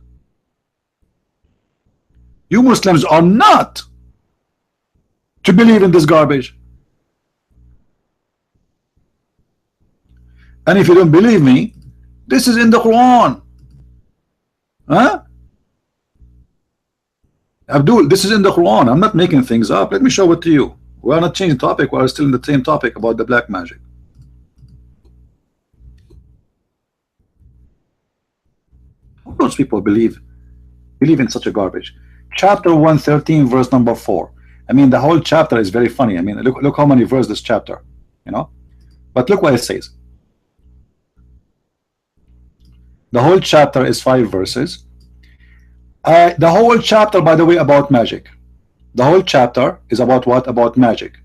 You Muslims are not to believe in this garbage. And if you don't believe me, this is in the Quran. Huh? Abdul, this is in the Quran. I'm not making things up. Let me show it to you. We are not changing topic. We are still in the same topic about the black magic. How those people believe in such a garbage? Chapter 113, verse number 4. I mean, the whole chapter is very funny. I mean, look how many verses this chapter, you know. But look what it says. The whole chapter is 5 verses. The whole chapter, by the way, about magic. The whole chapter is about what? About magic.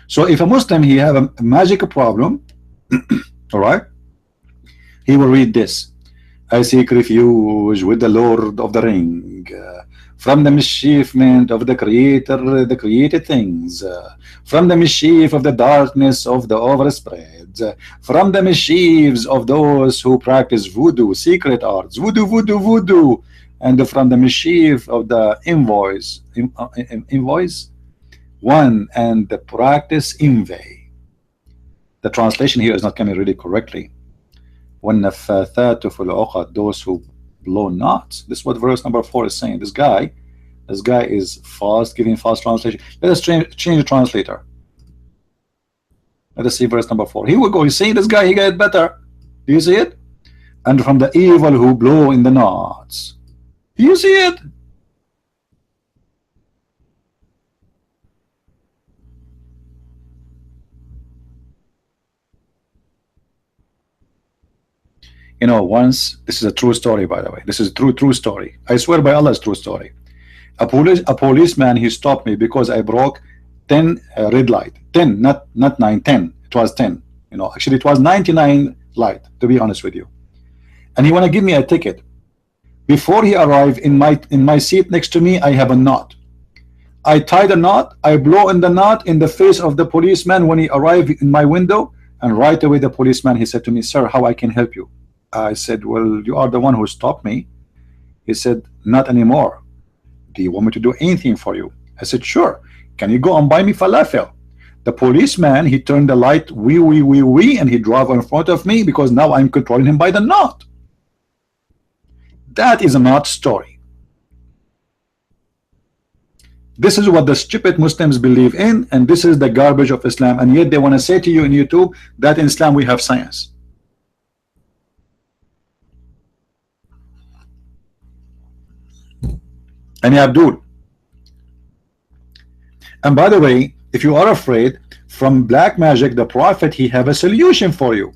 So if a Muslim, he have a magic problem, all right, he will read this. I seek refuge with the Lord of the Ring, from the mischievement of the Creator, the created things, from the mischief of the darkness of the overspread, from the mischiefs of those who practice voodoo, secret arts, voodoo, and from the mischief of the invoice one, and the practice envy. The translation here is not coming really correctly. وَالنَّفَّاثَاتُ فِي الْعُقَدِ, those who blow knots. This is what verse number 4 is saying. This guy is false, giving false translation. Let us change the translator. Let us see verse number 4. Here we go. You see this guy, he got it better. Do you see it? And from the evil who blow in the knots. Do you see it? You know, once, this is a true story, by the way. This is a true story. I swear by Allah's true story. A policeman, he stopped me because I broke 10 red light. 10, not 9, 10. It was 10. You know, actually it was 99 light, to be honest with you. And he want to give me a ticket. Before he arrived in my seat next to me, I have a knot. I tied a knot. I blow in the knot in the face of the policeman when he arrived in my window. And right away the policeman, he said to me, "Sir, how I can help you?" I said, "Well, you are the one who stopped me." He said, "Not anymore. Do you want me to do anything for you?" I said, "Sure. Can you go and buy me falafel?" The policeman, he turned the light wee, and he drove in front of me because now I'm controlling him by the knot. That is a knot story. This is what the stupid Muslims believe in, and this is the garbage of Islam, and yet they want to say to you in YouTube that in Islam we have science. And Abdul. And by the way, if you are afraid from black magic, the Prophet, he have a solution for you.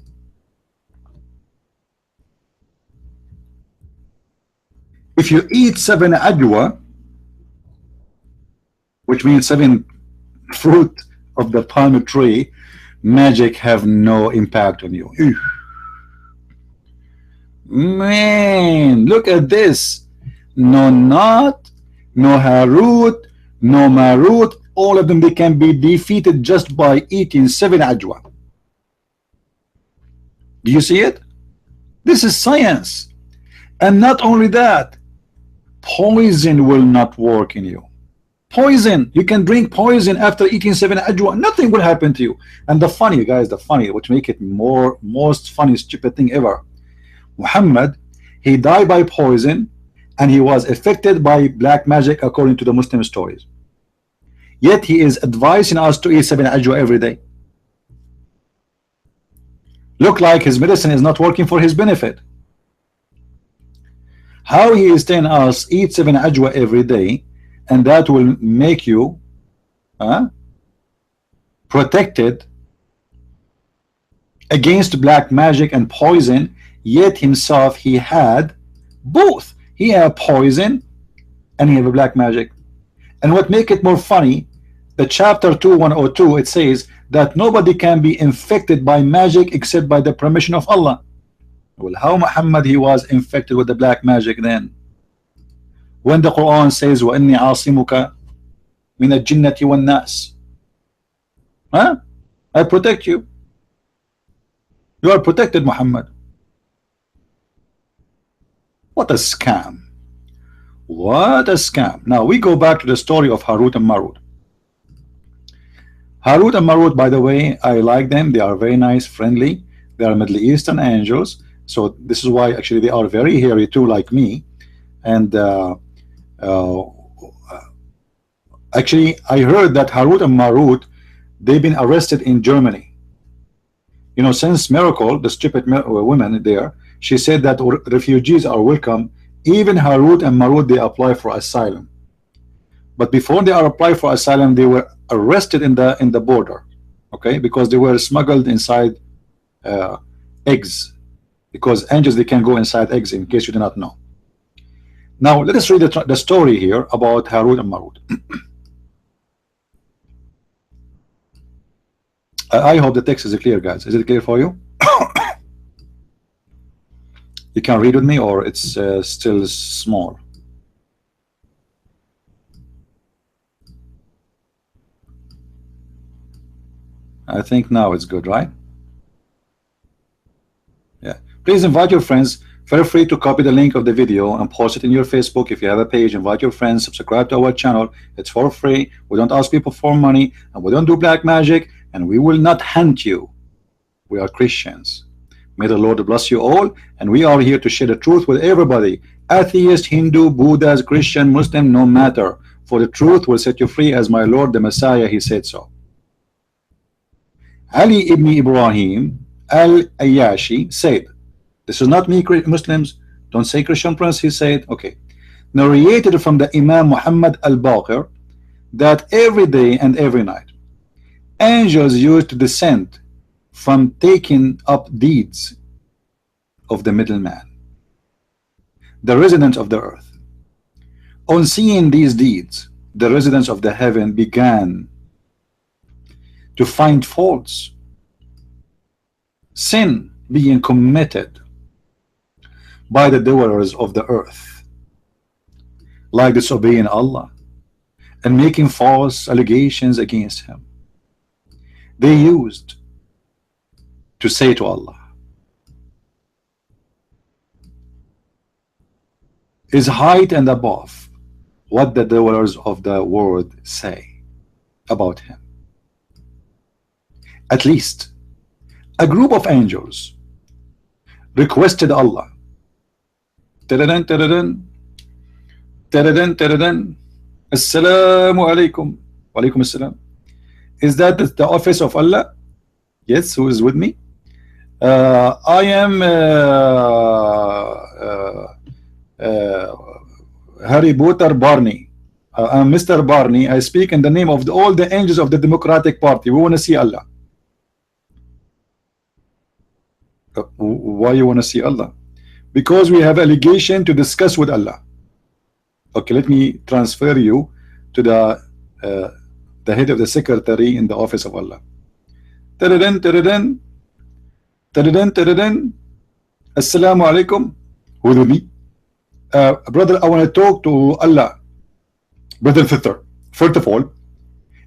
If you eat 7 ajwa, which means 7 fruit of the palm tree, magic have no impact on you. Ew. Man, look at this. No knot, no Harut, no Marut. All of them, they can be defeated just by eating 7 ajwa. Do you see it? This is science. And not only that, poison will not work in you. Poison, you can drink poison after eating 7 ajwa, nothing will happen to you. And the funny, guys, the funny, which make it most funny stupid thing ever, Muhammad, he died by poison and he was affected by black magic according to the Muslim stories. Yet he is advising us to eat 7 ajwa every day. Look like his medicine is not working for his benefit. How he is telling us eat 7 ajwa every day, and that will make you protected against black magic and poison, yet himself he had both. He had poison and he had black magic. And what make it more funny, the chapter 2:102, it says that nobody can be infected by magic except by the permission of Allah. Well, how Muhammad he was infected with the black magic then? When the Quran says وَإِنِّي عَاصِمُكَ مِنَ الْجِنَّةِ وَالنَّاسِ, I protect you. You are protected, Muhammad. What a scam. What a scam. Now we go back to the story of Harut and Marut. Harut and Marut, by the way, I like them. They are very nice, friendly. They are Middle Eastern angels. So this is why actually they are very hairy too, like me. And actually I heard that Harut and Marut, they've been arrested in Germany. You know, since Miracle, the stupid woman there, she said that refugees are welcome. Even Harut and Marut, they apply for asylum. But before they are apply for asylum, they were arrested in the border, okay, because they were smuggled inside eggs, because angels, they can go inside eggs, in case you do not know. Now let us read the story here about Harut and Marut. I hope the text is clear, guys. Is it clear for you? You can read with me, or it's still small? I think now it's good, right? Yeah. Please invite your friends. Feel free to copy the link of the video and post it in your Facebook. If you have a page, invite your friends, subscribe to our channel. It's for free. We don't ask people for money, and we don't do black magic, and we will not hunt you. We are Christians. May the Lord bless you all, and we are here to share the truth with everybody. Atheist, Hindu, Buddhist, Christian, Muslim, no matter. For the truth will set you free, as my Lord the Messiah, he said so. Ali ibn Ibrahim al-Ayyashi said, this is not me, Muslims, don't say Christian Prince, he said, okay, narrated from the Imam Muhammad al-Baqir, that every day and every night angels used to descend from taking up deeds of the middleman, the residents of the earth. On seeing these deeds, the residents of the heaven began to find faults, sin being committed by the dwellers of the earth, like disobeying Allah and making false allegations against him. They used to say to Allah, is height and above what the dwellers of the world say about him. At least a group of angels requested Allah, tadadun, tadadun, tadadun, tadadun, assalamu alaikum, wa alaikum assalam. Is that the office of Allah? Yes, who is with me? I am Harry Potter Barney. I'm Mr. Barney. I speak in the name of all the angels of the Democratic Party. We want to see Allah. Why you want to see Allah? Because we have allegation to discuss with Allah. Okay, let me transfer you to the head of the secretary in the office of Allah. Tadadun, tadadun, tadadun, tadadun. Assalamu alaikum. Who with me? Brother, I want to talk to Allah. Brother Fitter, first of all,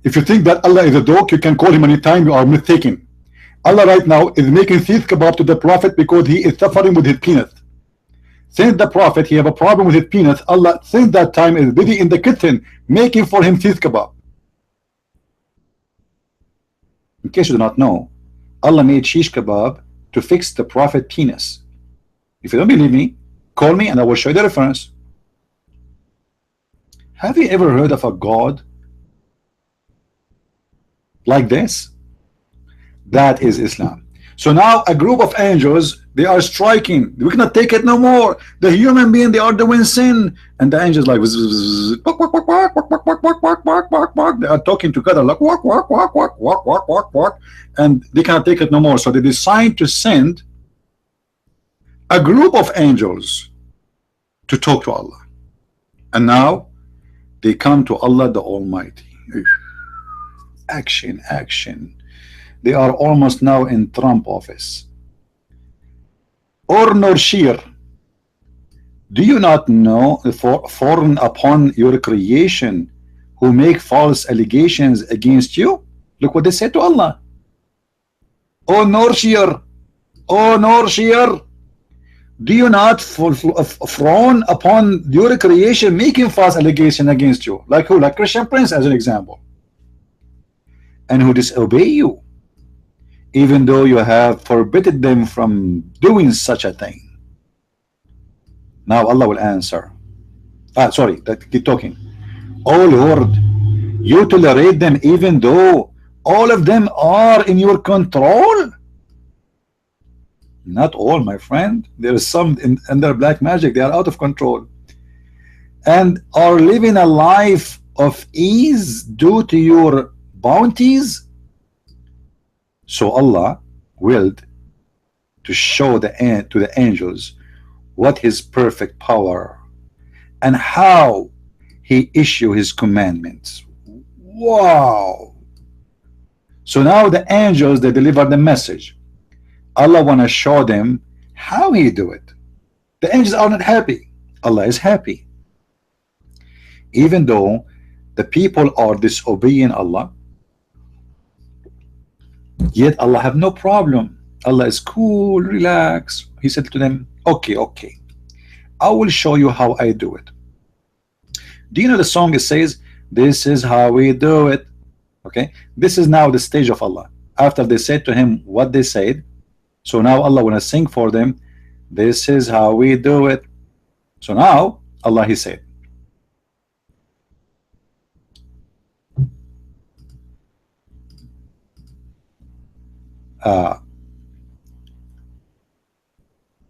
if you think that Allah is a dog, you can call him anytime you are mistaken. Allah right now is making seeth kebab to the Prophet because he is suffering with his penis. Since the Prophet he have a problem with his penis, Allah since that time is busy in the kitchen making for him seeth kebab. In case you do not know, Allah made shish kebab to fix the Prophet penis. If you don't believe me, call me and I will show you the reference. Have you ever heard of a God like this? That is Islam. So now a group of angels, they are striking. We cannot take it no more. The human being, they are doing sin. And the angels like they are talking together like and they cannot take it no more. So they decide to send a group of angels to talk to Allah. And now they come to Allah the Almighty. Action, action. They are almost now in Trump office. Or Norshir, do you not know foreign upon your creation who make false allegations against you? Look what they said to Allah. O Norshir, O Norshir, do you not frown upon your creation making false allegation against you? Like who? Like Christian Prince as an example. And who disobey you, even though you have forbidden them from doing such a thing. Now Allah will answer. Sorry, keep talking. Oh Lord, you tolerate them even though all of them are in your control? Not all, my friend. There is some under black magic. They are out of control and are living a life of ease due to your bounties. So Allah willed to show to the angels what his perfect power and how he issue his commandments. Wow. So now the angels, they deliver the message. Allah want to show them how he do it. The angels are not happy. Allah is happy. Even though the people are disobeying Allah, yet Allah have no problem. Allah is cool, relax. He said to them, okay, okay, I will show you how I do it. Do you know the song? It says, this is how we do it. Okay, this is now the stage of Allah. After they said to him what they said, So now Allah wanna sing for them. This is how we do it. So now Allah He said,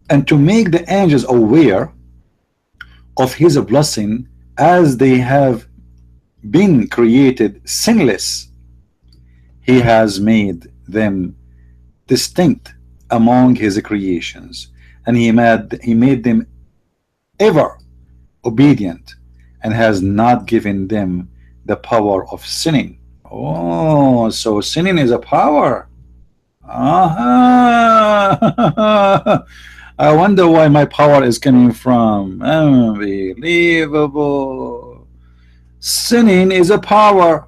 and to make the angels aware of His blessing, as they have been created sinless, He has made them distinct among His creations, and He made them ever obedient, and has not given them the power of sinning. Oh, so sinning is a power. I wonder why my power is coming from. Unbelievable. Sinning is a power.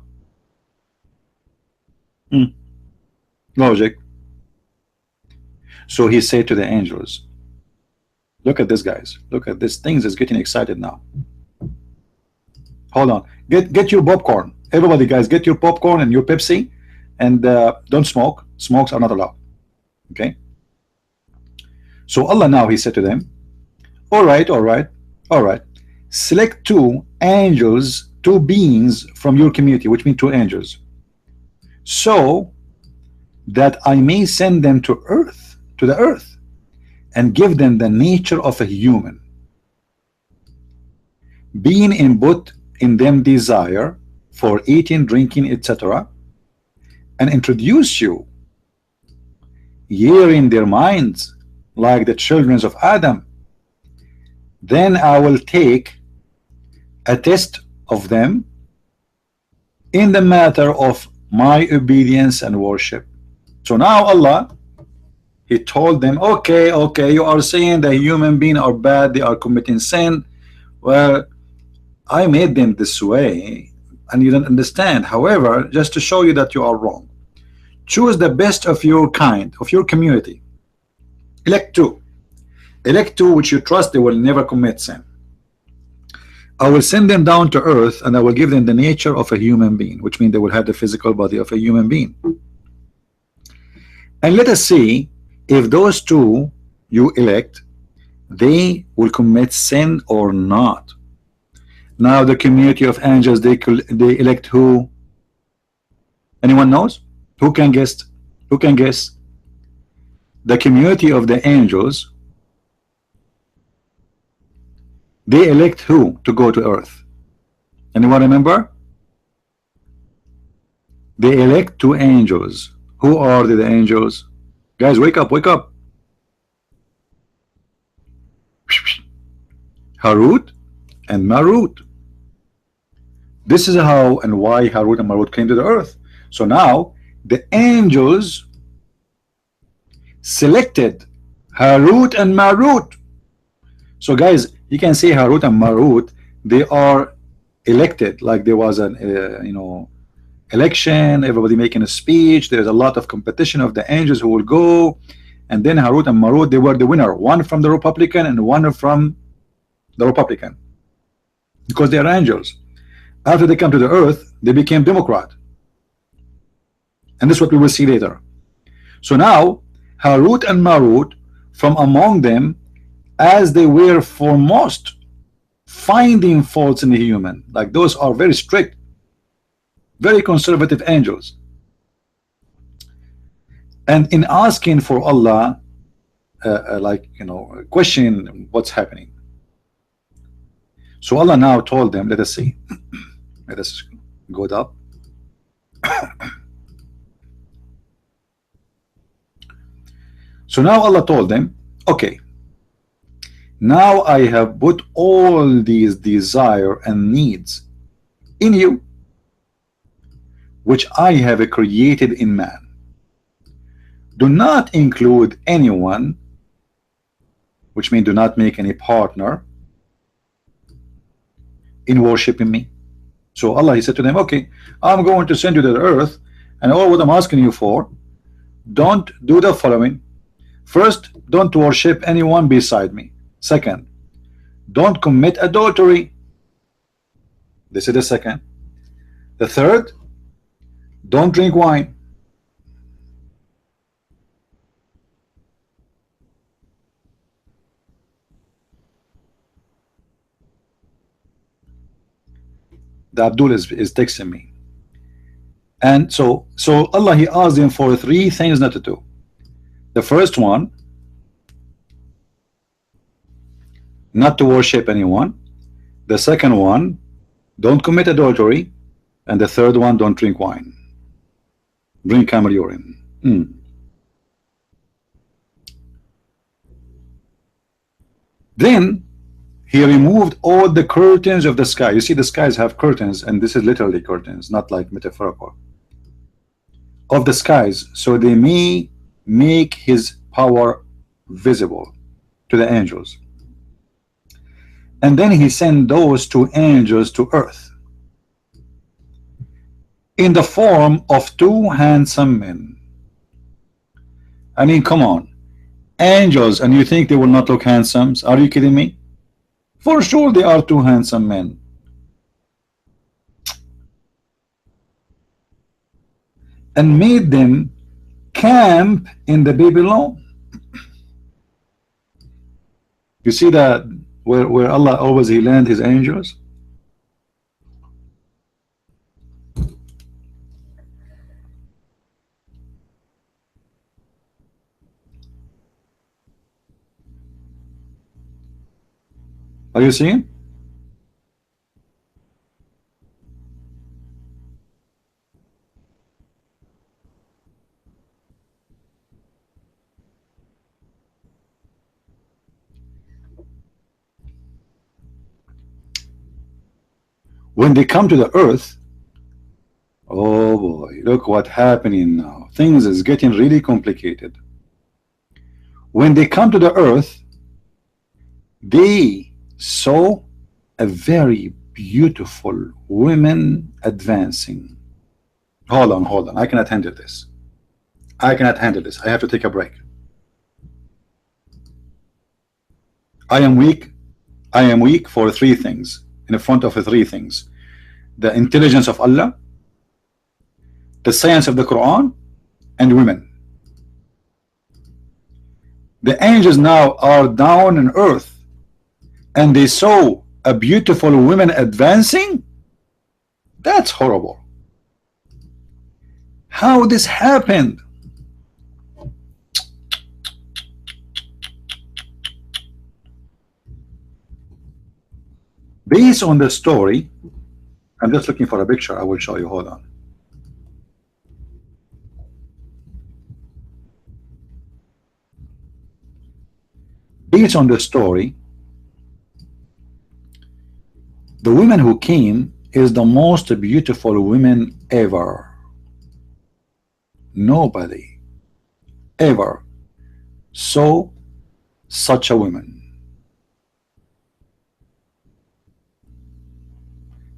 Logic. So He said to the angels, look at this, guys. Look at this. Things is getting excited now. Hold on. Get your popcorn. Everybody, guys, get your popcorn and your Pepsi, and don't smoke. Smokes are not allowed. Okay. So Allah now He said to them, all right, all right, all right. Select two angels, two beings from your community, which means two angels, so that I may send them to the earth, and give them the nature of a human, being input in them desire for eating, drinking, etc., and introduce you, in their minds, like the children of Adam. Then I will take a test of them in the matter of my obedience and worship. So now Allah, He told them, okay, you are saying the human beings are bad, they are committing sin. Well, I made them this way and you don't understand. However, just to show you that you are wrong, choose the best of your kind, of your community. Elect two which you trust they will never commit sin. I will send them down to earth, and I will give them the nature of a human being, which means they will have the physical body of a human being. And let us see if those two you elect, they will commit sin or not. Now the community of angels, they elect who? Anyone knows? Who can guess? Who can guess? The community of the angels, they elect who to go to earth? Anyone remember? They elect two angels. Who are the angels? Guys, wake up, wake up. Harut and Marut. This is how and why Harut and Marut came to the earth. So now the angels selected Harut and Marut. So guys, you can see Harut and Marut, they are elected, like there was an election, everybody making a speech, there's a lot of competition of the angels who will go, and then Harut and Marut, they were the winner, one from the Republican and one from the Republican, because they are angels. After they come to the earth, they became Democrat, and this is what we will see later. So now Harut and Marut, from among them, as they were foremost finding faults in the human, like those are very strict, very conservative angels, and in asking for Allah, question what's happening. So Allah now told them, let us see, let us go up. So now Allah told them, okay, now I have put all these desire and needs in you, which I have created in man. Do not include anyone, which means do not make any partner in worshiping me. So Allah, He said to them, okay, I'm going to send you to the earth, and all what I'm asking you for, don't do the following. First, don't worship anyone beside me. Second, don't commit adultery. This is the second. The third, don't drink wine. The Abdul is texting me. And so Allah, he asked him for three things not to do. The first one, not to worship anyone. The second one, don't commit adultery. And the third one, don't drink wine. Drink camel urine. Then he removed all the curtains of the sky. You see, the skies have curtains, and this is literally curtains, not like metaphorical, of the skies, so they may make his power visible to the angels. And then he sent those two angels to earth in the form of two handsome men. I mean, come on, angels, and you think they will not look handsome? Are you kidding me? For sure they are two handsome men. And made them camp in the Babylon. You see that where Allah always he land his angels? Are you seeing? When they come to the earth, oh boy, look what happening now. Things is getting really complicated. When they come to the earth, they saw a very beautiful woman advancing. Hold on, I cannot handle this. I cannot handle this. I have to take a break. I am weak for three things, in front of three things: the intelligence of Allah, the science of the Quran, and women. The angels now are down on earth, and they saw a beautiful woman advancing. That's horrible. How this happened? Based on the story, I'm just looking for a picture. I will show you. Hold on. Based on the story, the woman who came is the most beautiful woman ever. Nobody ever saw such a woman.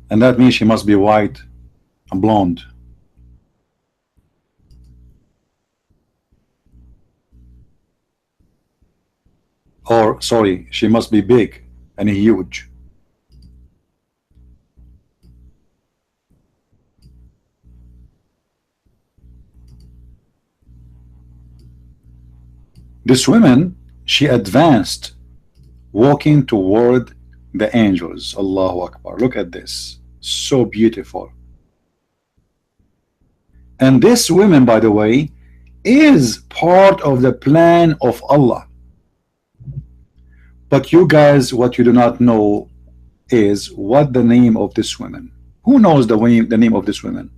And that means she must be white and blonde. Or, sorry, she must be big and huge. This woman, she advanced, walking toward the angels. Allahu Akbar. Look at this. So beautiful. And this woman, by the way, is part of the plan of Allah. But you guys, what you do not know is what the name of this woman. Who knows the name of this woman?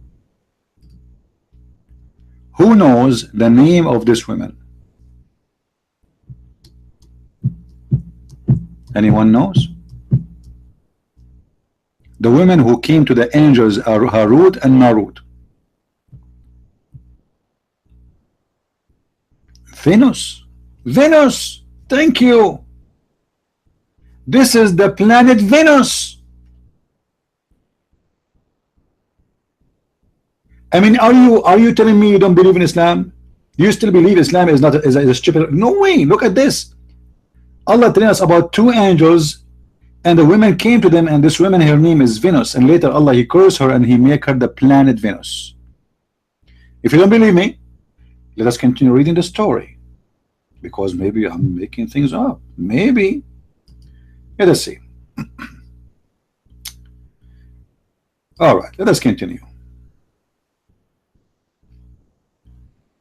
Who knows the name of this woman? Anyone knows? The women who came to the angels are Harut and Marut. Venus. Venus. Thank you. This is the planet Venus. I mean, are you telling me you don't believe in Islam? You still believe Islam is not a stupid? No way. Look at this. Allah telling us about two angels, and the women came to them, and this woman, her name is Venus, and later Allah he cursed her and he make her the planet Venus. If you don't believe me, let us continue reading the story, because maybe I'm making things up. Maybe. Let us see. All right, let us continue.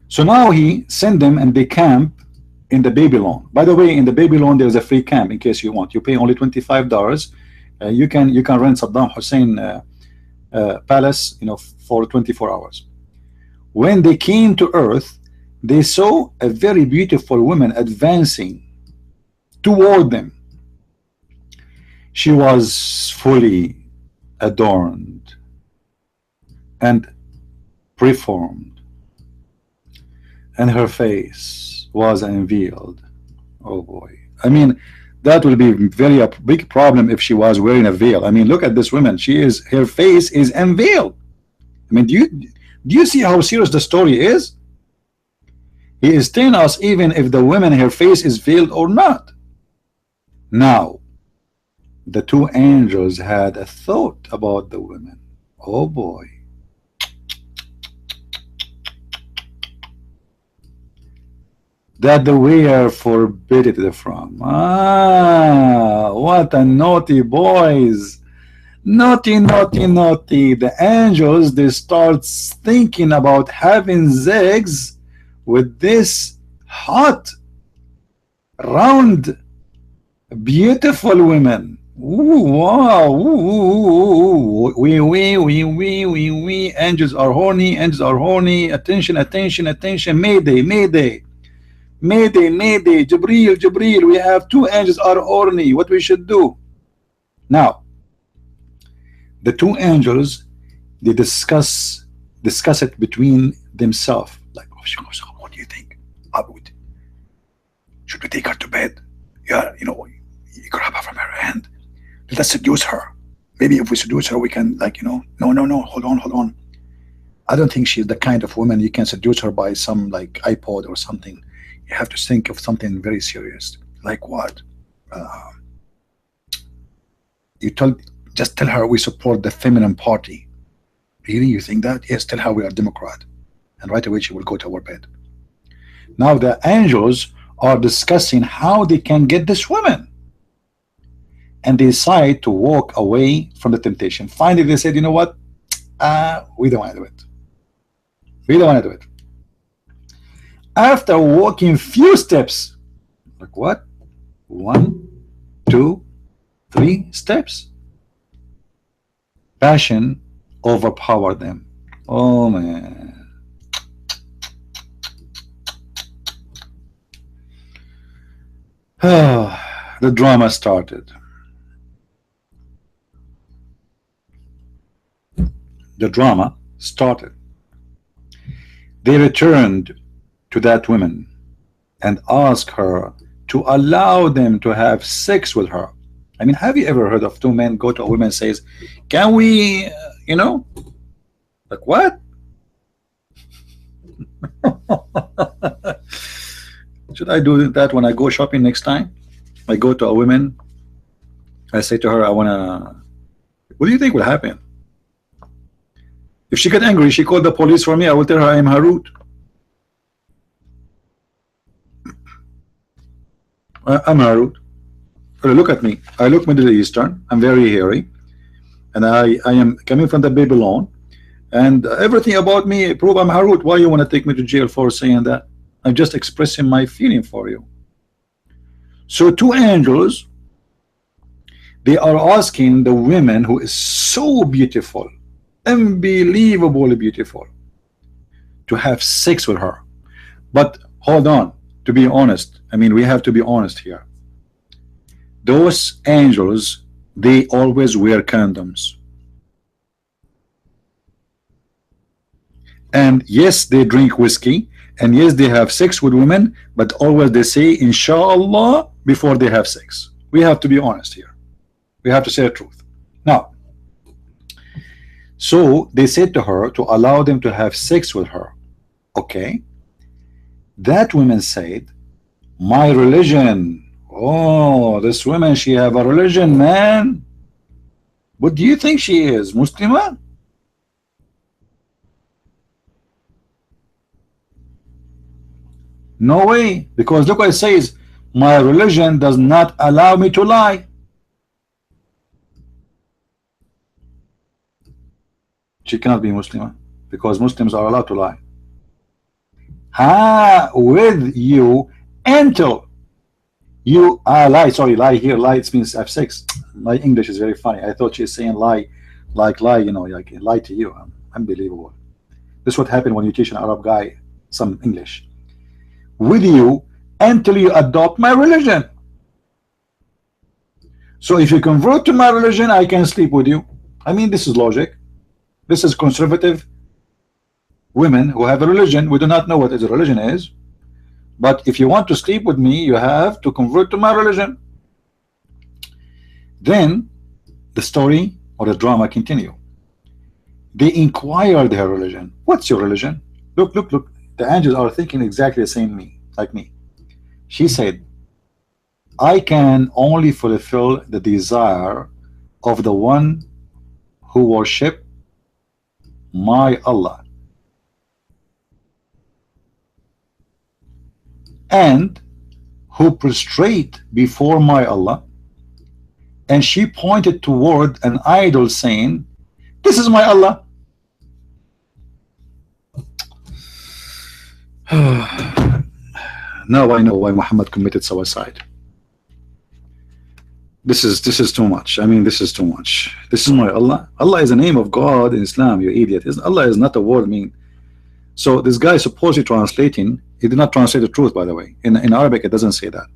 So now he sent them and they camp in the Babylon. By the way, in the Babylon there's a free camp in case you want. You pay only $25. You can rent Saddam Hussein palace, for 24 hours. When they came to earth, they saw a very beautiful woman advancing toward them. She was fully adorned and preformed, and her face was unveiled. Oh boy. I mean, that will be very a big problem if she was wearing a veil. I mean, look at this woman. Her face is unveiled. I mean, do you see how serious the story is? He is telling us even if the woman, her face is veiled or not. Now, the two angels had a thought about the women. Oh boy. That the were forbidden from. What a naughty boys. Naughty, naughty, naughty. The angels, they start thinking about having sex with this hot, round, beautiful women. Ooh, wow. Ooh, we. Angels are horny. Angels are horny. Attention, attention, attention. Mayday, mayday. Mayday, mayday. Jibreel, Jibreel. We have two angels are horny. What we should do? Now, the two angels, they discuss it between themselves. Like, what do you think? Abud, should we take her to bed? Yeah, you grab her from her hand. Let us seduce her. Maybe if we seduce her, we can, no, hold on. I don't think she's the kind of woman you can seduce her by some iPod or something. You have to think of something very serious. Like what? Just tell her we support the feminine party. Really, you think that? Yes, tell her we are Democrat, and right away she will go to our bed. Now the angels are discussing how they can get this woman, and they decide to walk away from the temptation. Finally, they said, you know what? We don't want to do it. We don't want to do it. After walking few steps, like what? 1, 2, 3 steps. Passion overpowered them. Oh man. The drama started. The drama started. They returned to that woman and asked her to allow them to have sex with her. I mean, have you ever heard of two men go to a woman and says, can we, like what? Should I do that when I go shopping next time? I go to a woman, I say to her, I want to, what do you think will happen? If she get angry, she called the police for me, I will tell her I am Harut. I'm Harut. Look at me. I look Middle Eastern. I'm very hairy, and I am coming from the Babylon, and everything about me prove I'm Harut. Why you want to take me to jail for saying that? I'm just expressing my feeling for you. So two angels, they are asking the woman who is so beautiful, unbelievably beautiful, to have sex with her. But hold on, to be honest, I mean, we have to be honest here. Those angels, they always wear condoms. And yes, they drink whiskey, and yes, they have sex with women, but always they say inshallah before they have sex. We have to be honest here. We have to say the truth. Now, so they said to her to allow them to have sex with her. Okay. That woman said, my religion. Oh, this woman, she have a religion, man. What do you think she is? Muslimah? No way, because look what it says, my religion does not allow me to lie. She cannot be Muslim because Muslims are allowed to lie. Ha, with you until you lie. Sorry, lie here. Lie, it means have sex. My English is very funny. I thought she's saying lie, like lie, you know, like lie to you. Unbelievable. This is what happened when you teach an Arab guy some English. With you until you adopt my religion. So if you convert to my religion, I can sleep with you. I mean, this is logic. This is conservative women who have a religion. We do not know what a religion is, but if you want to sleep with me, you have to convert to my religion. Then the story or the drama continue. They inquired her religion. What's your religion? Look, look, look. The angels are thinking exactly the same like me. She said, I can only fulfill the desire of the one who worship my Allah and who prostrate before my Allah. And she pointed toward an idol saying, this is my Allah. Now I know why Muhammad committed suicide. This is too much. I mean, this is too much. This is my Allah. Allah is the name of God in Islam, you idiot. Allah is not a word mean. So this guy supposedly translating, he did not translate the truth, by the way. In Arabic it doesn't say that.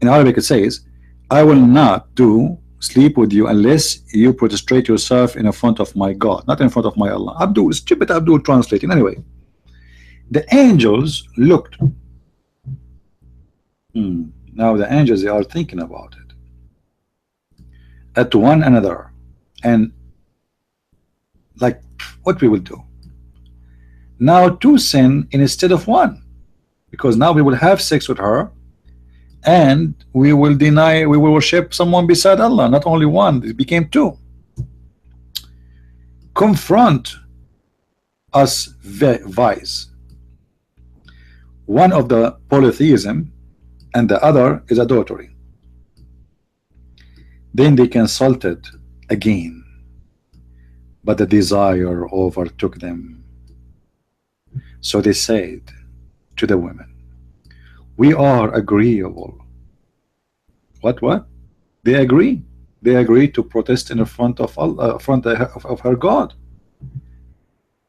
In Arabic it says, I will not sleep with you unless you prostrate yourself in front of my God, not in front of my Allah. Abdul, stupid Abdul translating. Anyway, the angels looked. Now the angels, they are thinking about it at one another, and like, what we will do now, two sin instead of one, because now we will have sex with her and we will worship someone beside Allah, not only one, it became two. Confront us vice. One of the polytheism and the other is adultery. Then they consulted again, but the desire overtook them. So they said to the women, we are agreeable. What? They agree. They agree to protest in front of Allah, front of her God.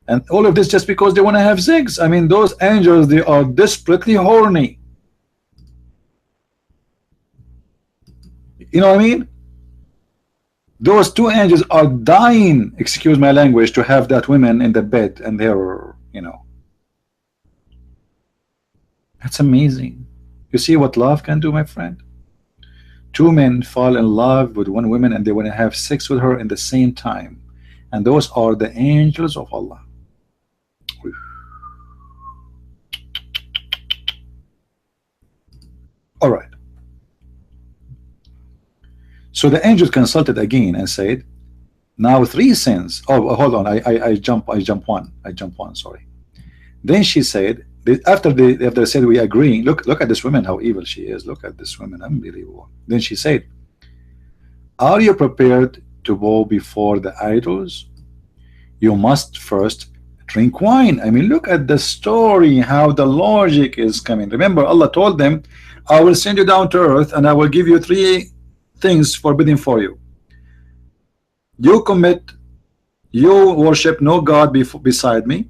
And all of this just because they want to have sex. I mean, those angels, they are desperately horny. You know what I mean? Those two angels are dying, excuse my language, to have that women in the bed, and they're, you know. That's amazing. You see what love can do, my friend? Two men fall in love with one woman and they want to have sex with her in the same time. And those are the angels of Allah. All right. So the angels consulted again and said, now three sins. Oh, hold on. I jump one. Sorry. Then she said, after they said we agree, look at this woman, how evil she is. Look at this woman, unbelievable. Then she said, are you prepared to bow before the idols? You must first drink wine. I mean, look at the story, how the logic is coming. Remember, Allah told them, I will send you down to earth and I will give you three things forbidden for you. You worship no God beside me.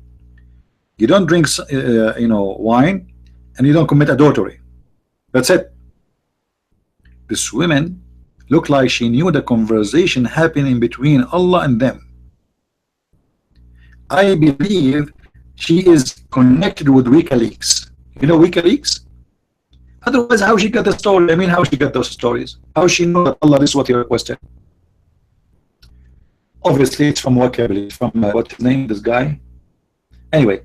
You don't drink wine, and you don't commit adultery. That's it. This woman looked like she knew the conversation happening between Allah and them. I believe she is connected with WikiLeaks. You know WikiLeaks? Otherwise, how she got the story? I mean, how she got those stories? How she know that Allah, this is what he requested? Obviously, it's from vocabulary, from what's his name, this guy. Anyway,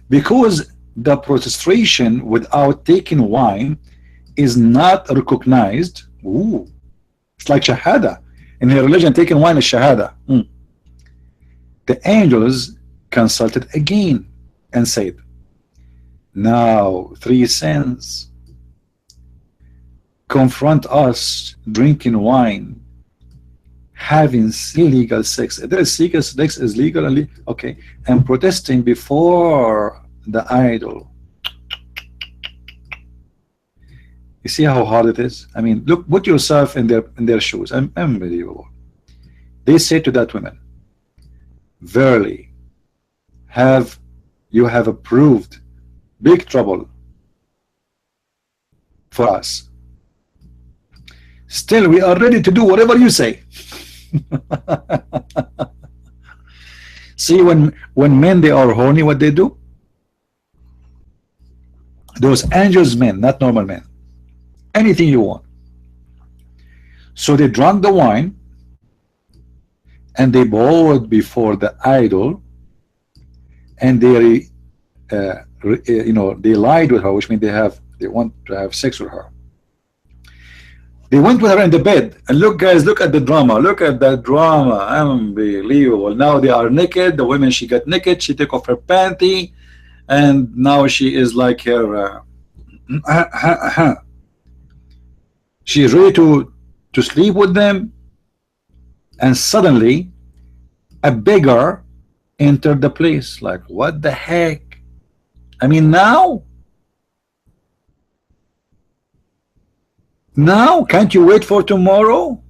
because the prostration without taking wine is not recognized. Ooh, it's like shahada. In her religion, taking wine is shahada. The angels consulted again and said, now three sins confront us drinking wine, having illegal sex. There is illegal sex is legal and okay, and protesting before the idol. You see how hard it is? I mean, look, put yourself in their shoes. Unbelievable. They say to that woman, verily, you have approved big trouble for us. Still, we are ready to do whatever you say. See, when men they are horny, what they do? Those angels men, not normal men. Anything you want. So they drank the wine and they bowed before the idol, and they they lied with her, which means they want to have sex with her. They went with her in the bed, and look, guys, look at the drama. Look at that drama. Unbelievable. Now they are naked. The woman, she got naked. She took off her panty, and now she is like her. She is ready to sleep with them, and suddenly a beggar entered the place. Like, what the heck? I mean, now can't you wait for tomorrow?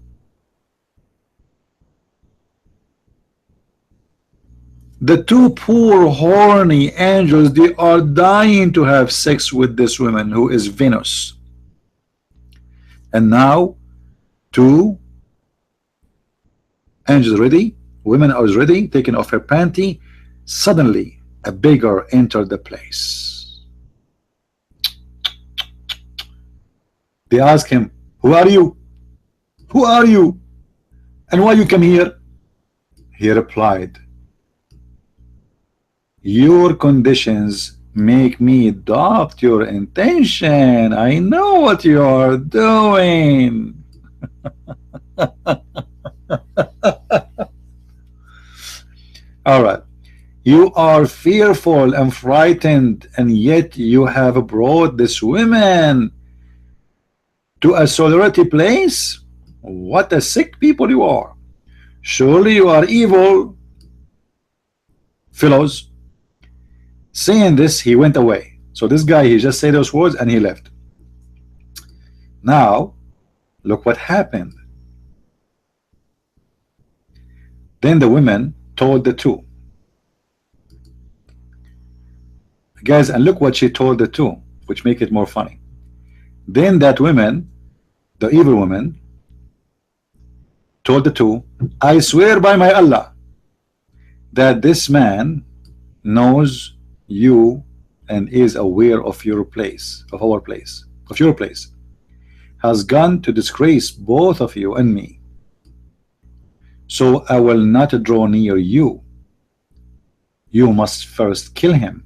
The two poor horny angels, they are dying to have sex with this woman who is Venus. And now two angels ready, women are ready, taking off her panty. Suddenly a beggar entered the place. They ask him, who are you? Who are you? And why you come here? He replied, your conditions make me doubt your intention. I know what you are doing. All right. You are fearful and frightened, and yet you have brought this woman to a solitary place. What a sick people you are. Surely you are evil fellows. Saying this, he went away. So this guy, he just said those words and he left. Now look what happened. Then the women told the two guys, and look what she told the two, which make it more funny. Then that woman, the evil woman, told the two, I swear by my Allah that this man knows you and is aware of your place, of our place, of your place, has gone to disgrace both of you and me. So I will not draw near you. You must first kill him,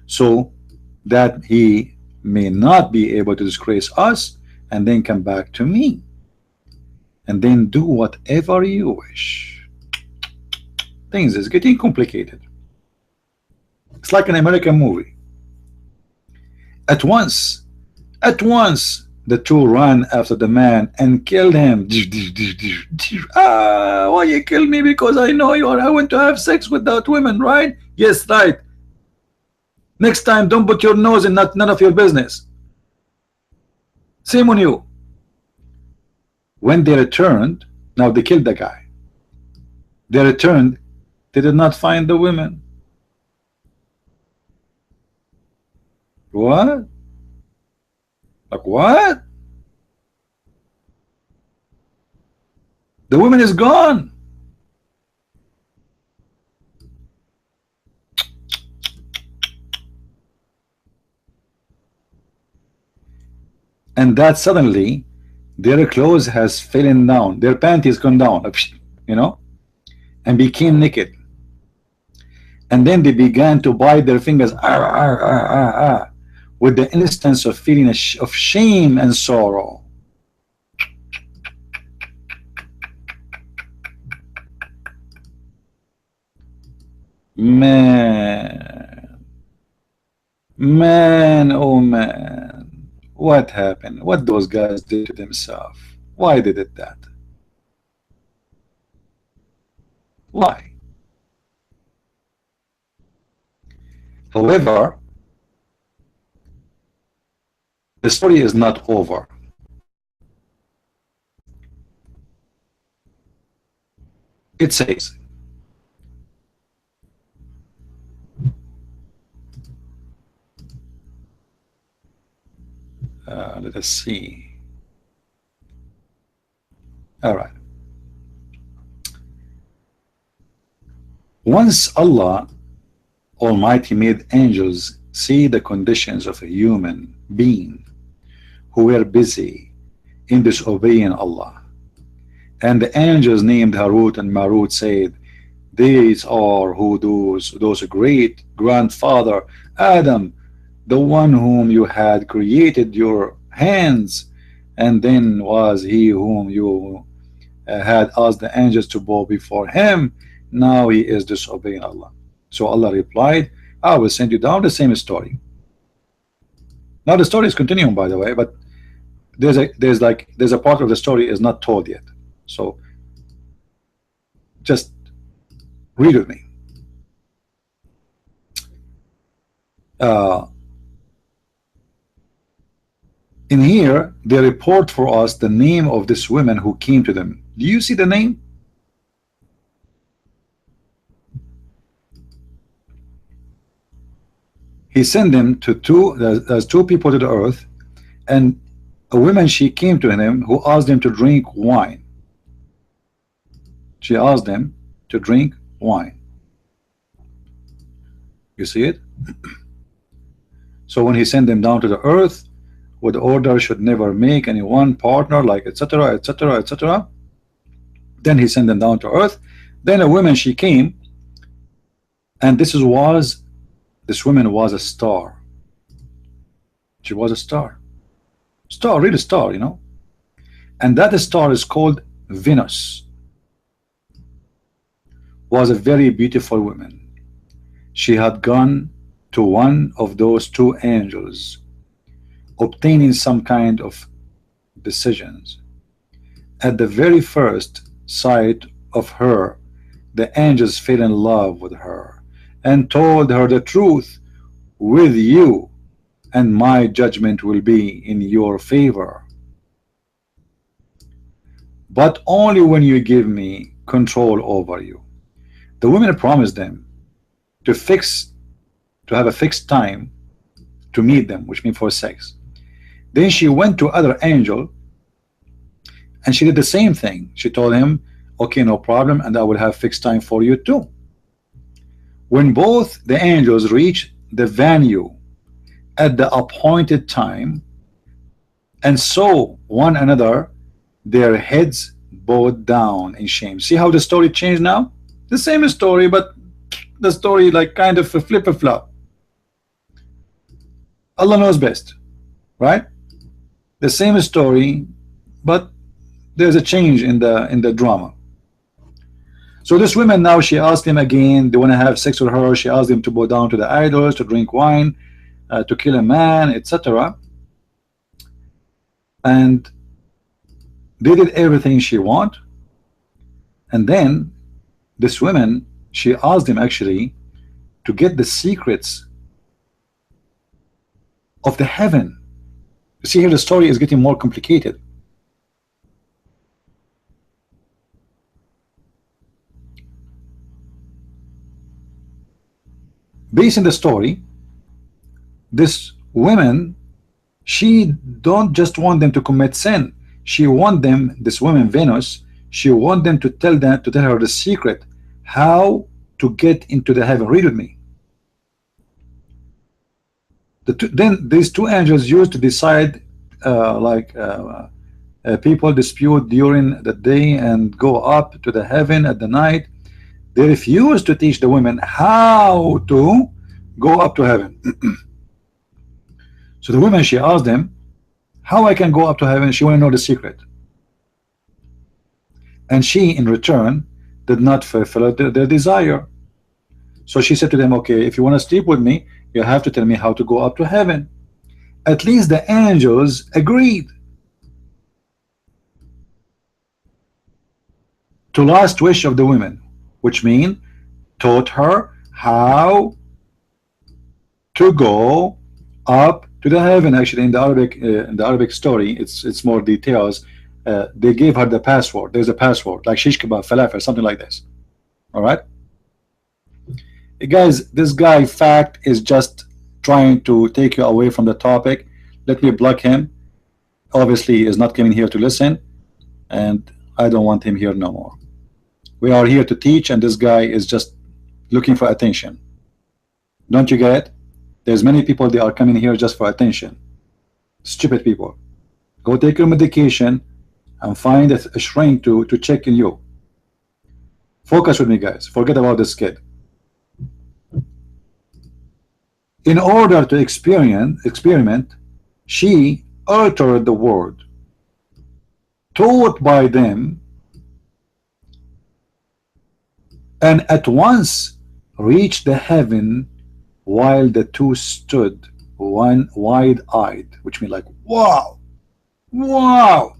so that he may not be able to disgrace us, and then come back to me, and then do whatever you wish. Things is getting complicated. It's like an American movie. At once, the two ran after the man and killed him. Why you killed me? Because I know you are. I want to have sex with that woman, right? Yes, right. Next time, don't put your nose in none of your business. Same on you. When they returned, now they killed the guy. They returned, they did not find the women. What? Like what? The woman is gone. And that suddenly their clothes has fallen down, their panties gone down, you know, and became naked. And then they began to bite their fingers, with the instance of feeling of shame and sorrow. Man, oh man, what happened? What those guys did to themselves? Why they did that? lie. However, the story is not over. It says, let us see. All right. Once Allah Almighty made angels see the conditions of a human being who were busy in disobeying Allah, and the angels named Harut and Marut said, these are who those great grandfather Adam, the one whom you had created your hands, and then was he whom you had asked the angels to bow before him. Now he is disobeying Allah. So Allah replied, I will send you down the same story. Now the story is continuing, by the way, but there's a part of the story is not told yet. So just read with me. In here, they report for us the name of this woman who came to them. Do you see the name? He sent them to there's two people to the earth, and a woman, she came to him who asked them to drink wine. She asked them to drink wine. You see it? So when he sent them down to the earth with order should never make anyone partner, like etc etc etc, then he sent them down to earth. Then a woman, she came, and this woman was a star. She was a star, really star, you know. And that star is called Venus. Was a very beautiful woman. She had gone to one of those two angels, obtaining some kind of decisions. At the very first sight of her, the angels fell in love with her and told her the truth. With you and my judgment will be in your favor, but only when you give me control over you. The women promised them to have a fixed time to meet them, which means for sex. Then she went to other angel and she did the same thing. She told him, okay, no problem, and I will have fixed time for you too. When both the angels reached the venue at the appointed time and saw one another, their heads bowed down in shame. See how the story changed now? The same story, but the story like kind of a flip-a-flop. Allah knows best, right? The same story, but there's a change in the drama. So this woman now, she asked him again, they want to have sex with her. She asked him to bow down to the idols, to drink wine, to kill a man, etc. And they did everything she want. And then this woman, she asked him actually to get the secrets of the heaven. You see here the story is getting more complicated. Based on the story, this woman, she don't just want them to commit sin. She want them, this woman Venus, she want them to tell her the secret how to get into the heaven. Read with me. Then these two angels used to decide people dispute during the day and go up to the heaven at the night. They refused to teach the women how to go up to heaven. So the woman, she asked them, how I can go up to heaven? She want to know the secret. And she in return did not fulfill their desire. So she said to them, okay, if you want to sleep with me, you have to tell me how to go up to heaven. At least the angels agreed to last wish of the women. which means taught her how to go up to the heaven. Actually, in the Arabic story, it's more details. They gave her the password. There's a password like shish kebab, falafel, something like this. All right, guys, this guy fact is just trying to take you away from the topic. Let me block him. Obviously, he is not coming here to listen, and I don't want him here no more. We are here to teach, and this guy is just looking for attention. Don't you get it? There's many people, they are coming here just for attention. Stupid people. Go take your medication and find a shrink to check in you. Focus with me, guys. Forget about this kid. In order to experiment, she uttered the word taught by them, and at once reached the heaven, while the two stood one wide-eyed, which means like, wow, wow.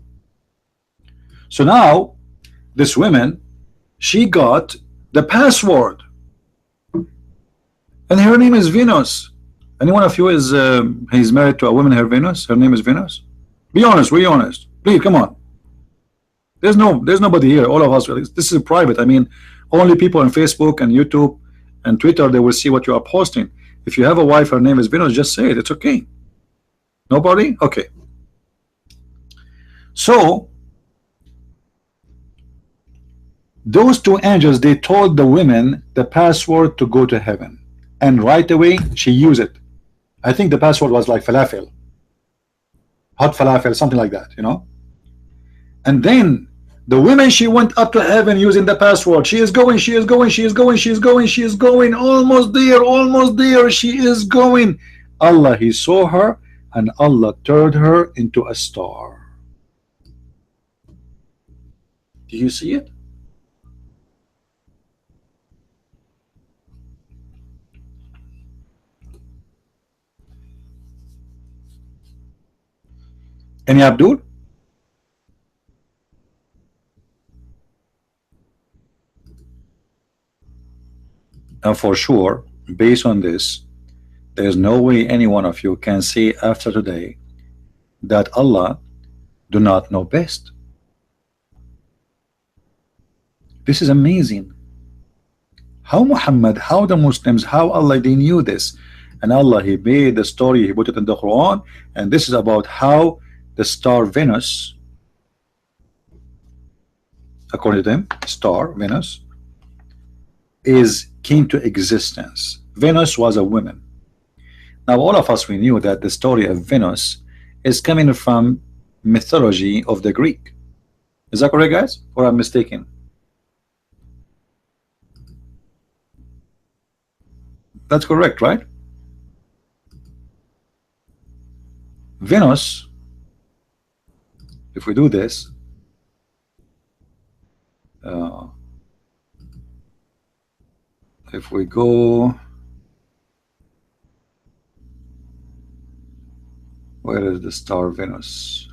So now this woman, she got the password, and her name is Venus. Any one of you is he's married to a woman, her Venus, her name is Venus? Be honest, be honest, please, come on. There's nobody here. All of us, this is private. I mean, only people on Facebook and YouTube and Twitter, they will see what you are posting. If you have a wife, her name is Venus, just say it. It's okay. Nobody? Okay. So those two angels, they told the women the password to go to heaven, and right away she used it. I think the password was like falafel, hot falafel, something like that, you know. And then the woman, she went up to heaven using the password. She is going, she is going, she is going, she is going, she is going, almost there, she is going. Allah, he saw her, and Allah turned her into a star. Do you see it? Any Abdul? And for sure, based on this, there's no way any one of you can say after today that Allah do not know best. This is amazing. How Muhammad, how the Muslims, how Allah, they knew this. And Allah, he made the story, he put it in the Quran, and this is about how the star Venus, according to them, star Venus came to existence. Venus was a woman. Now all of us, we knew that the story of Venus is coming from mythology of the Greek. Is that correct, guys, or I'm mistaken? That's correct, right? Venus, if we do this, if we go, where is the star Venus?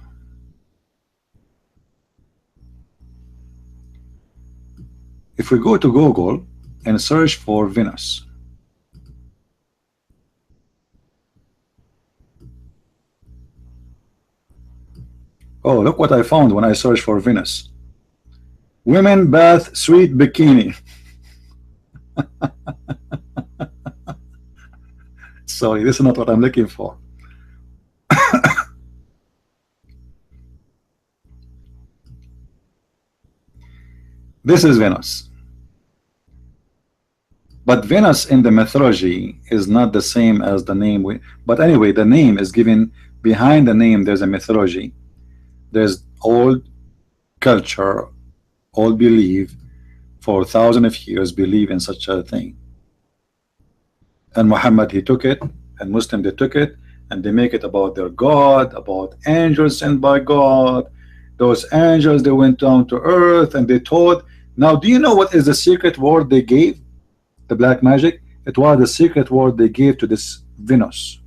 If we go to Google and search for Venus, oh, look what I found when I searched for Venus. Women bath sweet bikini. Sorry, this is not what I'm looking for. This is Venus. But Venus in the mythology is not the same as the name. But anyway, the name is given. Behind the name, there's a mythology. There's old culture, old belief, for thousands of years believe in such a thing. And Muhammad, he took it, and Muslim, they took it, and they make it about their God, about angels sent by God. Those angels, they went down to earth and they taught. Now, do you know what is the secret word they gave? The black magic. It was the secret word they gave to this Venus.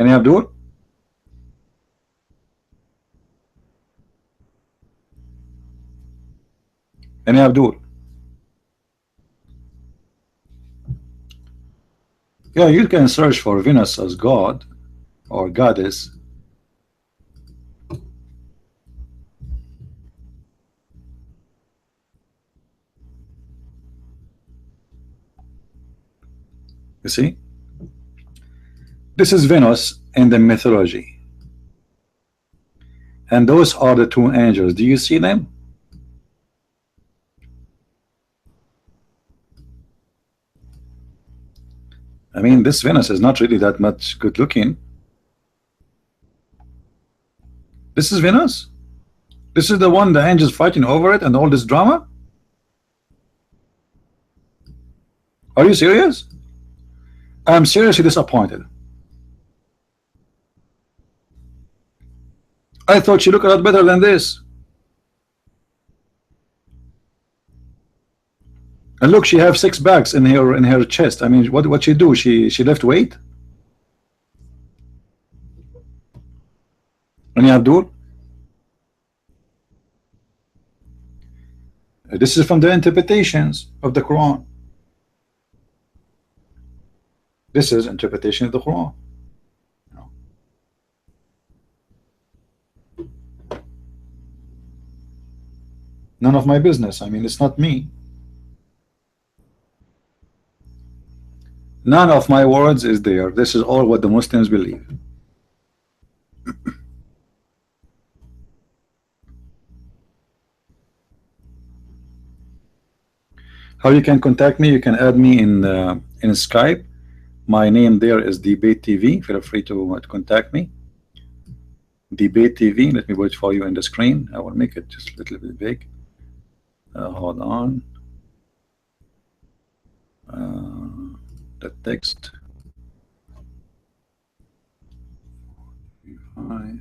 Any Abdul? Any Abdul? Yeah, you can search for Venus as God or goddess. You see, this is Venus in the mythology, and those are the two angels. Do you see them? I mean, this Venus is not really that much good looking. This is Venus. This is the one the angels fighting over it and all this drama. Are you serious? I'm seriously disappointed. I thought she looked a lot better than this. And look, she have 6 bags in her chest. I mean, what she do? She left weight. And Abdul, this is from the interpretations of the Quran. This is interpretation of the Quran. None of my business. I mean, it's not me. None of my words is there. This is all what the Muslims believe. How you can contact me? You can add me in Skype. My name there is Debate TV. Feel free to contact me. Debate TV. Let me put it for you in the screen. I will make it just a little bit big. Hold on. The text. 5.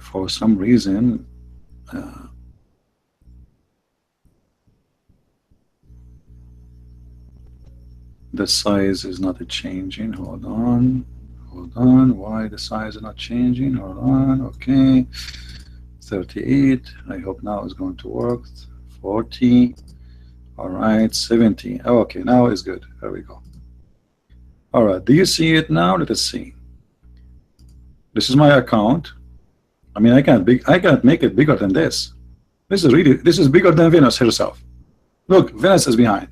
For some reason, the size is not changing. Hold on. Why the size is not changing? Hold on. Okay, 38. I hope now it's going to work. 40. All right, 70. Okay, now it's good. There we go. All right, do you see it now? Let us see. This is my account. I mean, I can't make it bigger than this. This is bigger than Venus herself. Look, Venus is behind.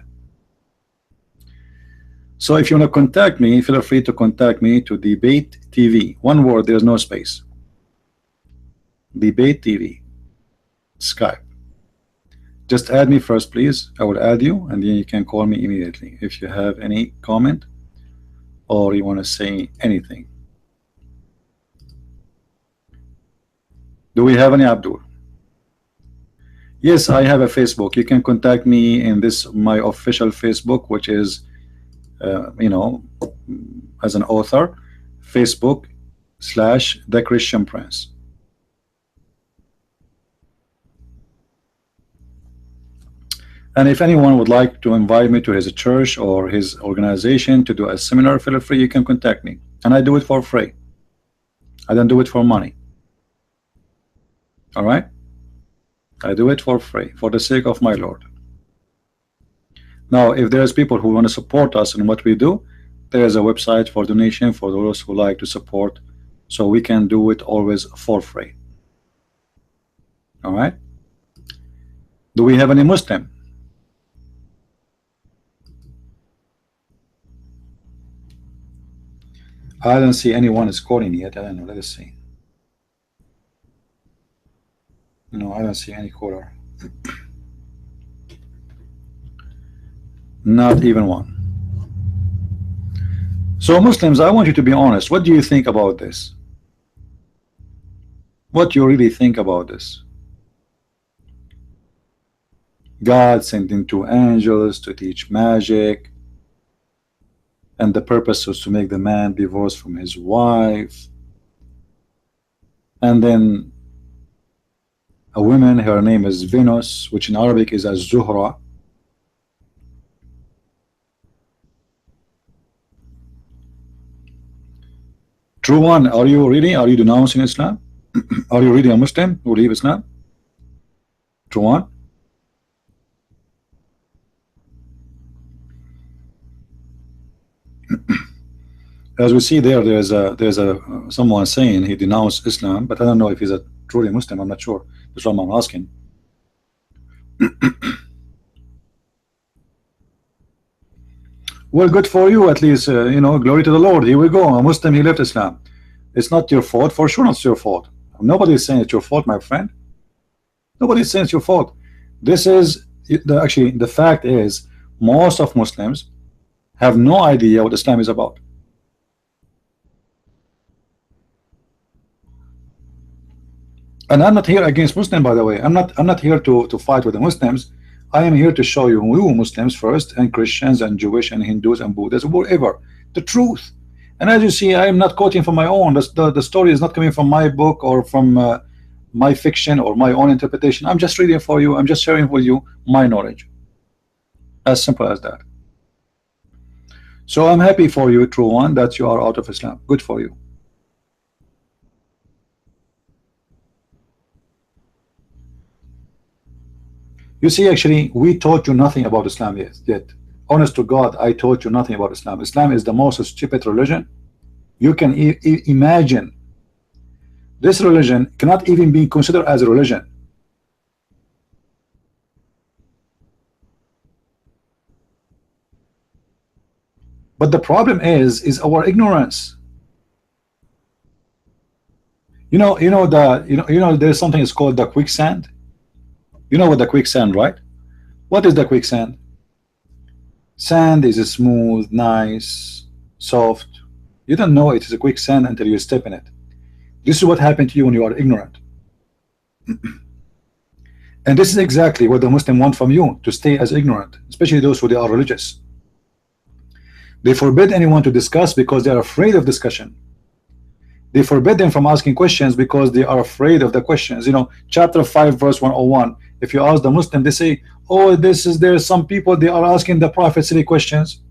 So if you want to contact me, feel free to contact me to Debate TV. One word, there's no space. Debate TV. Skype. Just add me first, please. I will add you, and then you can call me immediately if you have any comment or you want to say anything. Do we have any Abdul? Yes, I have a Facebook. You can contact me in this my official Facebook, which is you know, as an author, Facebook/The Christian Prince. And if anyone would like to invite me to his church or his organization to do a seminar, feel free, you can contact me. And I do it for free. I don't do it for money. All right? I do it for free, for the sake of my Lord. Now, if there's people who want to support us in what we do, there is a website for donation for those who like to support, so we can do it always for free. All right? Do we have any Muslim? I don't see anyone is calling yet. I don't know. Let us see. No, I don't see any caller. Not even one. So Muslims, I want you to be honest. What do you think about this? What do you really think about this? God sending 2 angels to teach magic. and the purpose was to make the man divorce from his wife. And then a woman, her name is Venus, which in Arabic is as Zuhra. True one, are you denouncing Islam? Are you really a Muslim who leave Islam? True one. As we see there, there's a someone saying he denounced Islam, but I don't know if he's a truly Muslim. I'm not sure. That's what I'm asking. Well, good for you, at least. You know, glory to the Lord. Here we go. A Muslim, he left Islam. It's not your fault. For sure, it's your fault. Nobody is saying it's your fault, my friend. Nobody is saying it's your fault. This is actually the fact is most of Muslims have no idea what Islam is about. And I'm not here against Muslim, by the way. I'm not here to fight with the Muslims. I am here to show you Muslims first, and Christians and Jewish and Hindus and Buddhists, whatever, the truth. And as you see, I am not quoting from my own. The story is not coming from my book or from my fiction or my own interpretation. I'm just reading for you. I'm just sharing with you my knowledge. As simple as that. So I'm happy for you, true one, that you are out of Islam. Good for you. You see, actually, we taught you nothing about Islam yet. Honest to God, I taught you nothing about Islam. Islam is the most stupid religion you can imagine. This religion cannot even be considered as a religion. But the problem is our ignorance. You know there's something is called the quicksand. You know what the quicksand, right? What is the quicksand? Sand is smooth, nice, soft. You don't know it is a quicksand until you step in it. This is what happened to you when you are ignorant. And this is exactly what the Muslim want from you, to stay as ignorant, especially those who they are religious. They forbid anyone to discuss because they are afraid of discussion. They forbid them from asking questions because they are afraid of the questions. You know, chapter 5 verse 101, if you ask the Muslim, they say, oh, there's some people, they are asking the Prophet silly questions.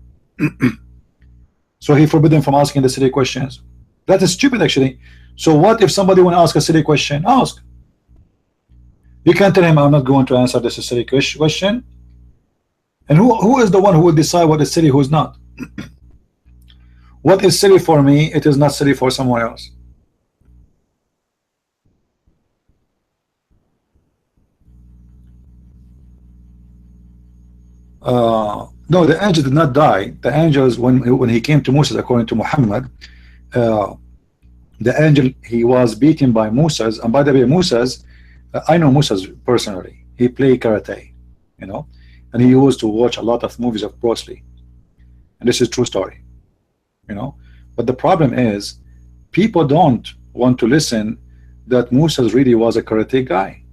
So he forbid them from asking the silly questions. That is stupid, actually. So what if somebody want to ask a silly question? Ask. You can't tell him, I'm not going to answer this silly question. And who is the one who will decide what is silly, who is not? What is silly for me, it is not silly for someone else. No, the angel did not die. The angels, when he came to Moses, according to Muhammad, the angel, he was beaten by Moses. And by the way, Moses, I know Moses personally. He played karate, you know, and he used to watch a lot of movies of Bruce Lee. And this is true story, you know. But the problem is, people don't want to listen that Moses really was a karate guy.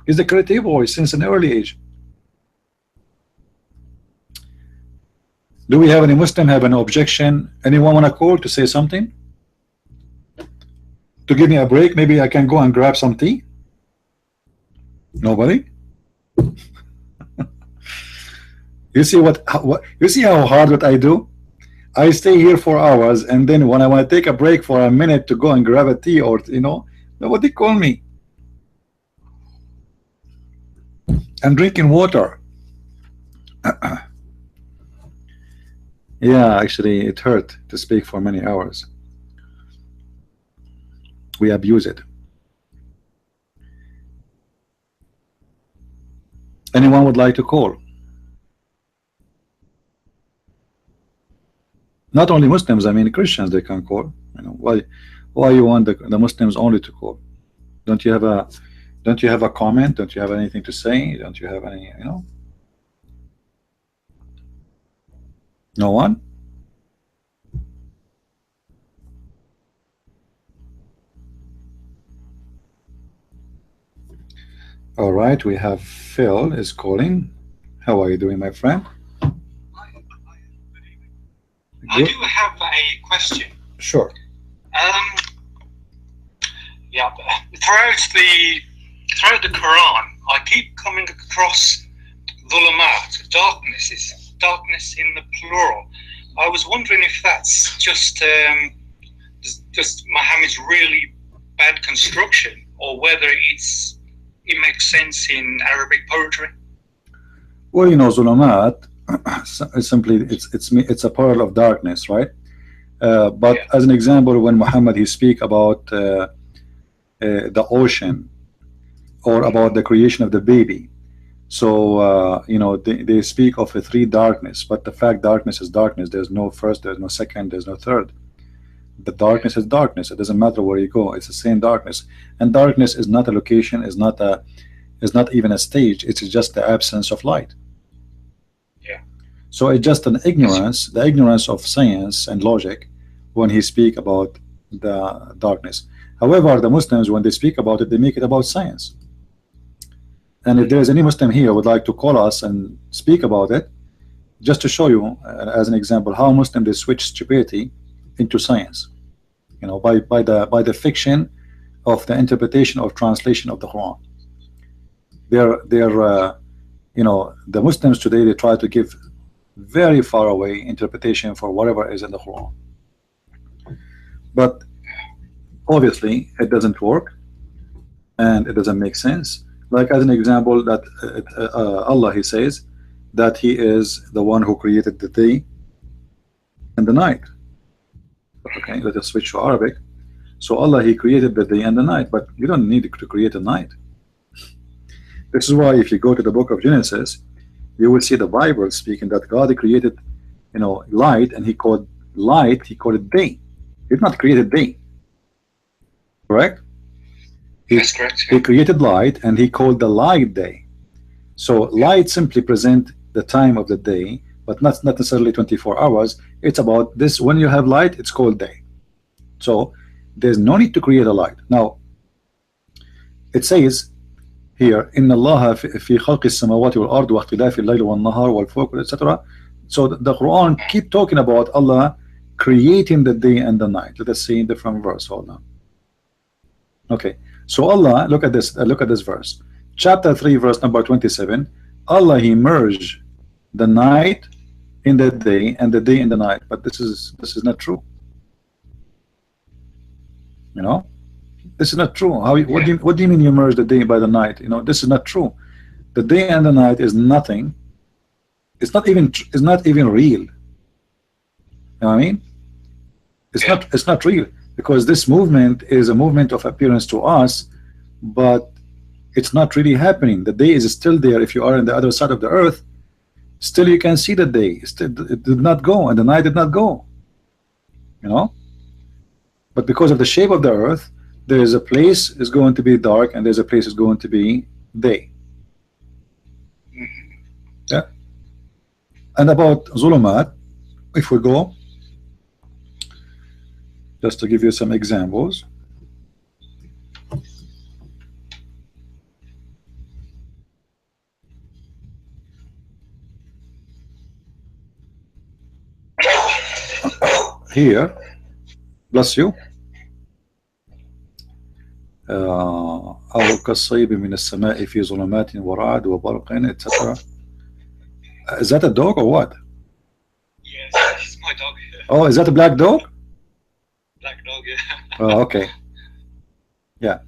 He's a karate boy since an early age. Do we have any Muslim have an objection? Anyone want to call to say something? To give me a break, maybe I can go and grab some tea? Nobody? You see you see how hard what I do? I stay here for hours, and then when I want to take a break for a minute to go and grab a tea, or you know, nobody call me. I'm drinking water. Yeah, actually it hurt to speak for many hours. We abuse it. Anyone would like to call? Not only Muslims, I mean Christians, they can call. You know, why you want the Muslims only to call? Don't you have a comment? Don't you have anything to say? Don't you have any, you know? No one? All right, we have Phil is calling. How are you doing, my friend?
I do have a question.
Sure.
Yeah, throughout the Quran, I keep coming across dhulumat, darkness in the plural. I was wondering if that's just Muhammad's really bad construction, or whether it makes sense in Arabic poetry.
Well, you know, zulumat simply it's a pearl of darkness, right? But as an example, when Muhammad he speak about the ocean or about the creation of the baby, so you know, they speak of a three darkness, but the fact darkness is darkness. There's no first, there's no second, there's no third. The darkness is darkness. It doesn't matter where you go, it's the same darkness. And darkness is not a location, is not even a stage, it's just the absence of light. So it's just an ignorance, the ignorance of science and logic when he speak about the darkness. However, the Muslims, when they speak about it, they make it about science. And if there is any Muslim here who would like to call us and speak about it, just to show you as an example how Muslims they switch stupidity into science, you know, by the fiction of the interpretation or translation of the Quran. They're you know, the Muslims today, they try to give very far away interpretation for whatever is in the Quran, but obviously it doesn't work and it doesn't make sense. Like as an example, that Allah he says that he is the one who created the day and the night. Okay, let us switch to Arabic. So Allah he created the day and the night, but you don't need to create a night. This is why if you go to the book of Genesis, you will see the Bible speaking that God created, you know, light, and he called it day. He did not create day. Correct?
That's correct.
He created light and he called the light day. So light simply present the time of the day, but not necessarily 24 hours. It's about this, when you have light, it's called day. So there's no need to create a light. Now it says here, إن الله في خلق السماوات والأرض واختلاف الليل والنهار والفلك, etc. So the Quran keep talking about Allah creating the day and the night. Let us see in different verse. Hold on. Okay, so Allah, look at this verse, chapter 3, verse number 27. Allah he merged the night in the day and the day in the night, but this is not true. You know, this is not true. What do you mean you merge the day by the night? You know, this is not true. The day and the night is nothing. It's not even real. You know what I mean? It's not real, because this movement is a movement of appearance to us, but it's not really happening. The day is still there. If you are on the other side of the earth, still you can see the day. It did not go, and the night did not go. You know, but because of the shape of the earth, there is a place is going to be dark, and there's a place is going to be day. Yeah. And about zulumat, if we go, just to give you some examples. Here, bless you. أو كالصيب من السماء في ظلمات ورعد وبرق, etc. Is that a dog or what?
Yes, it's my dog.
Oh, is that a black dog?
Black dog, yeah.
Oh, okay. Yeah.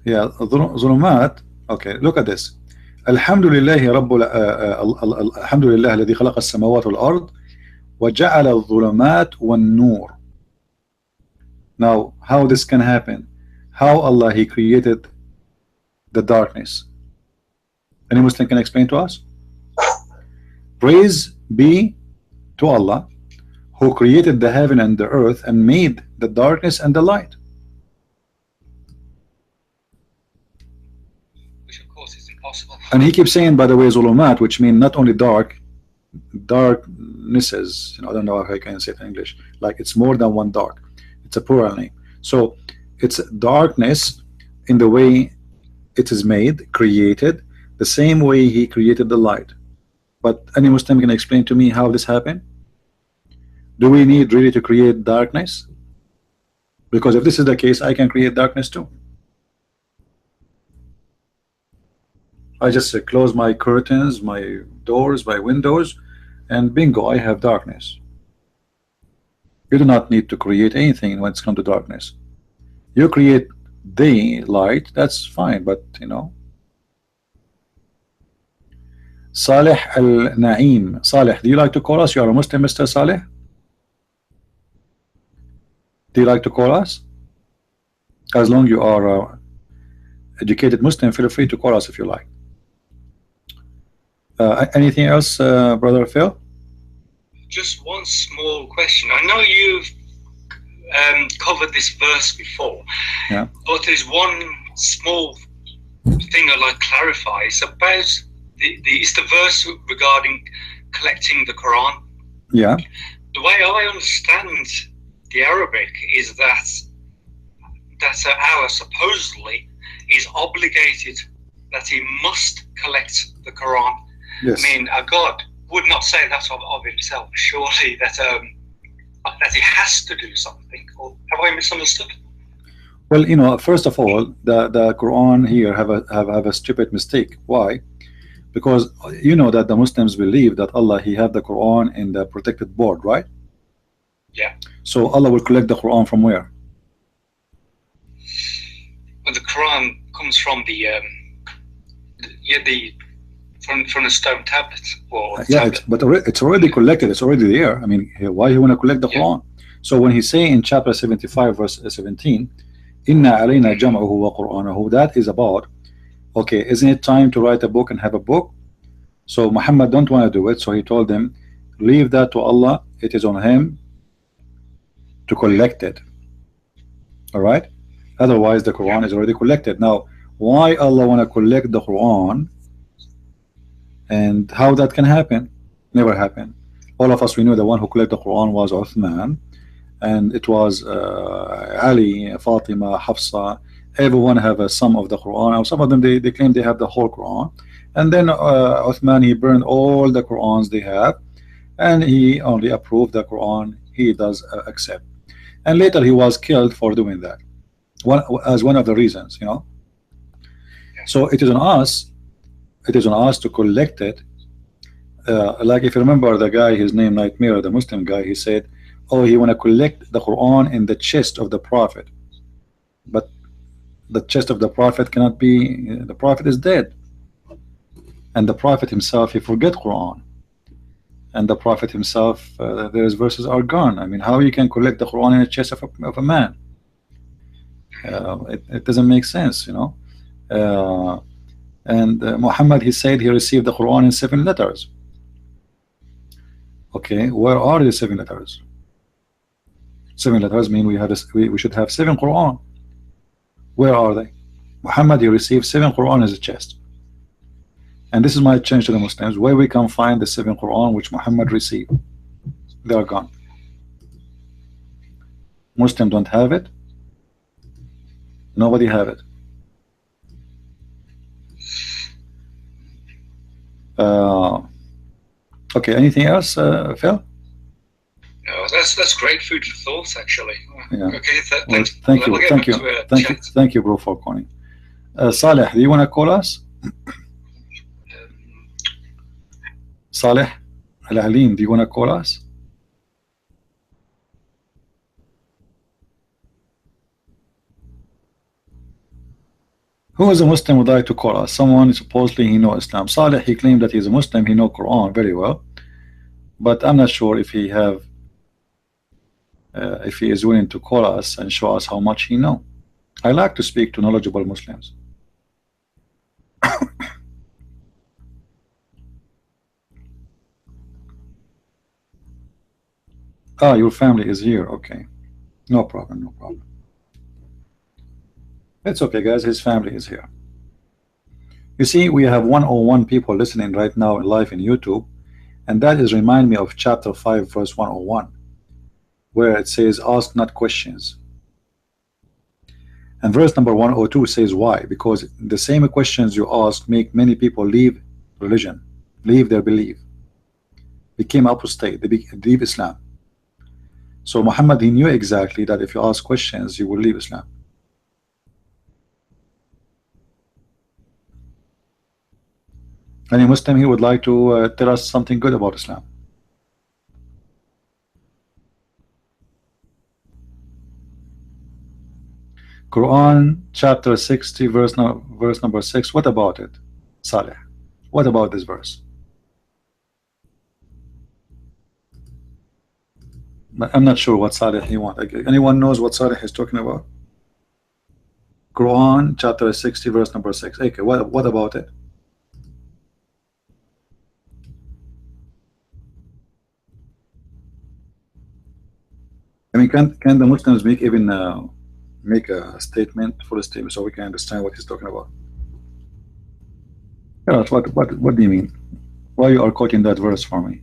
Yeah, ظلمات. Okay, look at this. الحمد لله الحمد لله الذي خلق السماوات والأرض وجعل الظلمات والنور. Now, how this can happen? How Allah he created the darkness? Any Muslim can explain to us? Praise be to Allah who created the heaven and the earth and made the darkness and the light.
Which of course is impossible.
And he keeps saying, by the way, zulumat, which mean not only darknesses. You know, I don't know how I can say it in English. Like it's more than one dark. It's a plural name. So it's darkness in the way it is made, created, the same way he created the light. But any Muslim can explain to me how this happened? Do we need really to create darkness? Because if this is the case, I can create darkness too. I just close my curtains, my doors, my windows, and bingo, I have darkness. You do not need to create anything when it's come to darkness. You create daylight, that's fine, but you know. Saleh Al-Naim. Saleh, do you like to call us? You are a Muslim, Mr. Saleh? Do you like to call us? As long you are educated Muslim, feel free to call us if you like. Anything else, Brother Phil?
Just one small question. I know you've covered this verse before,
yeah,
but there's one small thing I'd like to clarify. It's about it's the verse regarding collecting the Quran.
Yeah.
The way I understand the Arabic is that Allah supposedly is obligated, that he must collect the Quran.
Yes.
I mean, a God would not say that of himself, surely, that he has to do something. Or have I misunderstood?
Well, you know, first of all, the Quran here have a stupid mistake. Why? Because you know that the Muslims believe that Allah, he have the Quran in the protected board, right?
Yeah.
So Allah will collect the Quran from where?
Well, the Quran comes from from the stone tablet. Or
yeah,
tablet.
It's already collected. It's already there. I mean, why you want to collect the Quran? So when he say in chapter 75, verse 17, "Inna alayna jam'uhu wa Qur'anahu," that is about, okay, isn't it time to write a book and have a book? So Muhammad don't want to do it. So he told them, leave that to Allah. It is on him to collect it. All right. Otherwise, the Quran is already collected. Now, why Allah want to collect the Quran? And how that can happen? Never happened. All of us, we know the one who collected the Quran was Uthman, and it was Ali, Fatima, Hafsa. Everyone have a some of the Quran, or some of them they claim they have the whole Quran. And then Uthman, he burned all the Qurans they have, and he only approved the Quran he does accept. And later he was killed for doing that, as one of the reasons, you know. So it is on us. It is on us to collect it. Like if you remember the guy, his name Nightmare, the Muslim guy, he said, oh, he want to collect the Quran in the chest of the Prophet. But the chest of the Prophet cannot be, the Prophet is dead. And the Prophet himself, he forget Quran. And the Prophet himself, those verses are gone. I mean, how you can collect the Quran in the chest of a man? It doesn't make sense, you know. And Muhammad, he said he received the Quran in 7 letters. Okay, where are the 7 letters? 7 letters mean we should have 7 Quran. Where are they? Muhammad, he received 7 Quran in his chest. And this is my challenge to the Muslims, where we can find the 7 Quran which Muhammad received. They are gone. Muslims don't have it. Nobody have it. Okay, anything else, Phil?
No, that's great food for thought, actually.
Yeah.
Okay,
well, thank you, bro, for calling. Saleh, do you want to call us? Saleh Al-Alim, do you want to call us? Who is a Muslim would like to call us? Someone supposedly he knows Islam. Saleh, he claimed that he's a Muslim, he knows Quran very well, but I'm not sure if he have if he is willing to call us and show us how much he know. I like to speak to knowledgeable Muslims. Ah, your family is here. Okay, no problem, no problem. It's okay, guys. His family is here. You see, we have 101 people listening right now live in YouTube, and that is remind me of chapter 5, verse 101, where it says, "Ask not questions." And verse number 102 says, why? Because the same questions you ask make many people leave religion, leave their belief. became apostate. They leave Islam. So Muhammad, he knew exactly that if you ask questions, you will leave Islam. Any Muslim here would like to tell us something good about Islam? Quran chapter 60 verse number 6. What about it, Saleh? What about this verse? I'm not sure what Saleh he want. Anyone knows what Saleh is talking about? Quran chapter 60 verse number 6. Okay, what about it? I mean, can the Muslims make even make a statement, full statement, so we can understand what he's talking about? Yes, what do you mean? Why you are quoting that verse for me?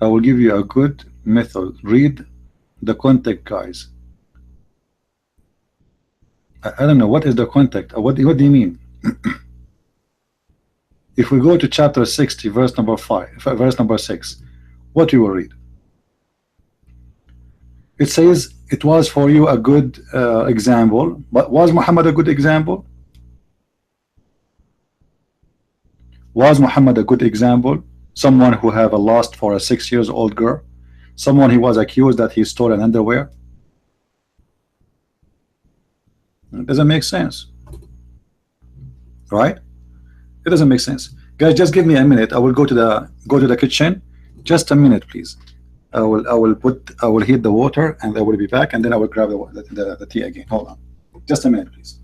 I will give you a good method. Read the context, guys. I don't know what is the context. What do you mean? If we go to chapter 60, verse number 6, what you will read? It says it was for you a good example, but was Muhammad a good example? Was Muhammad a good example? Someone who have a lust for a 6-year-old girl? Someone he was accused that he stole an underwear? It doesn't make sense, right? It doesn't make sense. Guys, just give me a minute. I will go to the kitchen. Just a minute, please. I will heat the water and I will be back, and then I will grab the tea again. Hold on. Just a minute, please.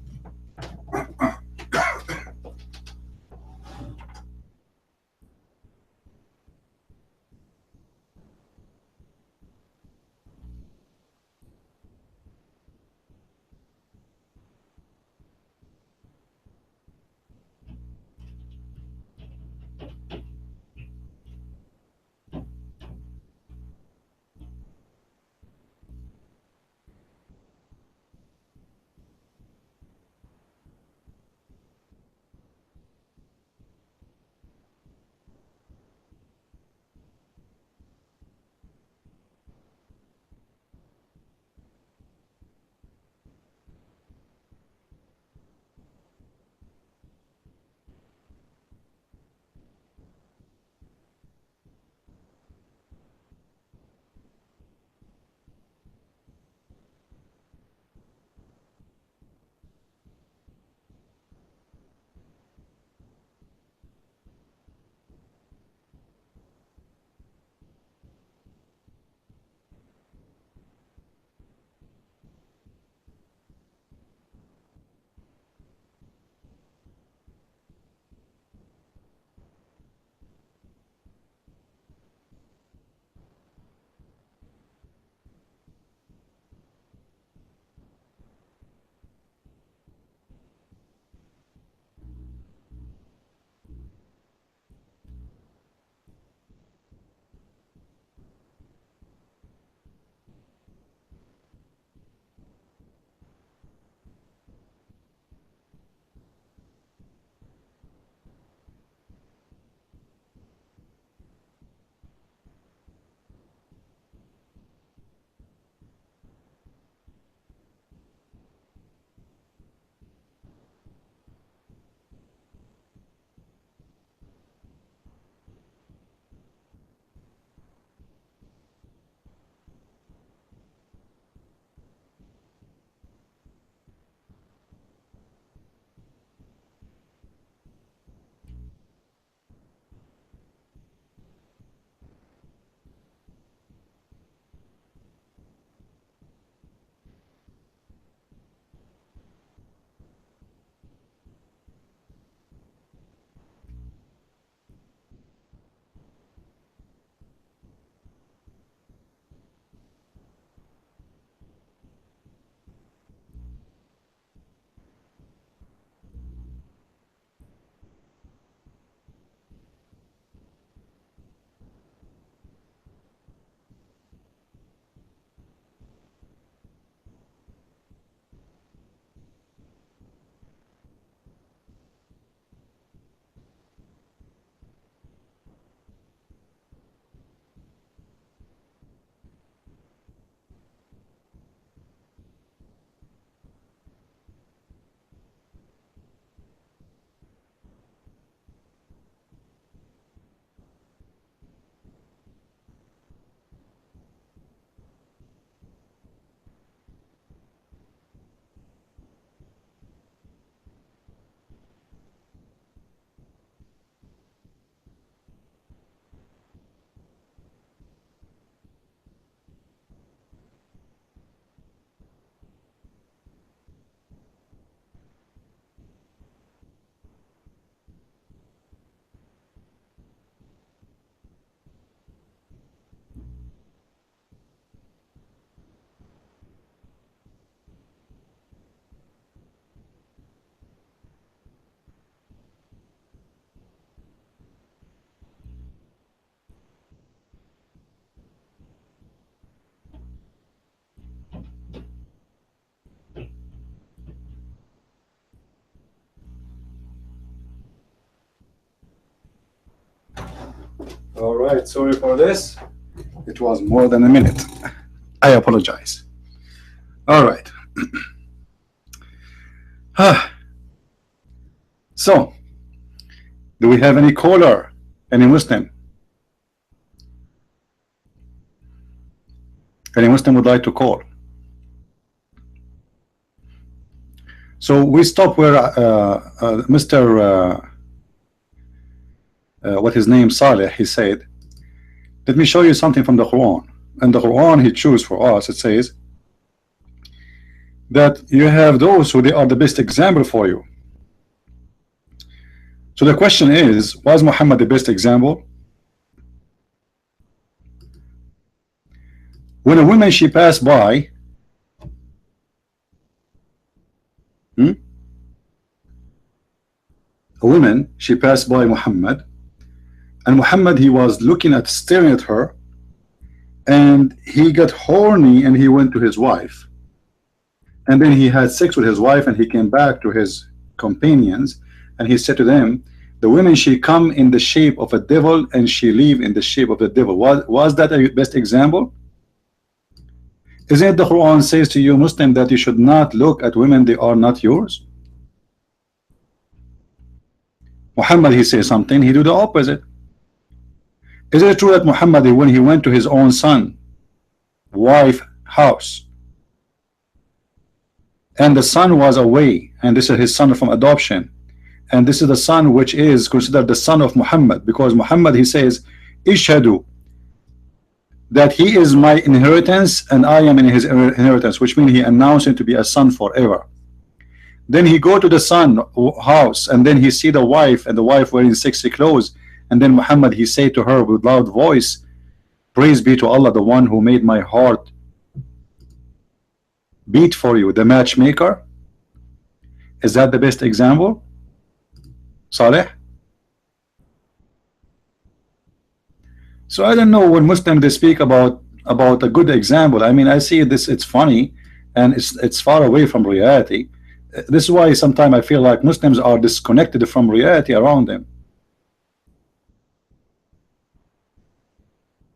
All right, sorry for this. It was more than a minute. I apologize. All right. So, do we have any caller? Any Muslim? Any Muslim would like to call? So we stop where Mr. What his name, Saleh, he said, let me show you something from the Quran. And the Quran he chose for us, it says that you have those who they are the best example for you. So the question is, was Muhammad the best example? When a woman she passed by, a woman she passed by Muhammad, and Muhammad he was looking at staring at her, and he got horny and he went to his wife, and then he had sex with his wife, and he came back to his companions and he said to them, the women she come in the shape of a devil and she leave in the shape of the devil. Was that a best example? Isn't it the Quran says to you Muslim that you should not look at women, they are not yours? Muhammad he says something, he do the opposite. Is it true that Muhammad when he went to his own son wife house and the son was away, and this is his son from adoption, and this is the son which is considered the son of Muhammad, because Muhammad he says Ishhadu that he is my inheritance and I am in his inheritance, which means he announced him to be a son forever. Then he go to the son house and then he see the wife, and the wife wearing sexy clothes, and then Muhammad he say to her with loud voice, praise be to Allah, the one who made my heart beat for you, the matchmaker. Is that the best example, Saleh? So I don't know, when Muslims they speak about a good example, I mean, I see this, it's funny and it's far away from reality. This is why sometimes I feel like Muslims are disconnected from reality around them.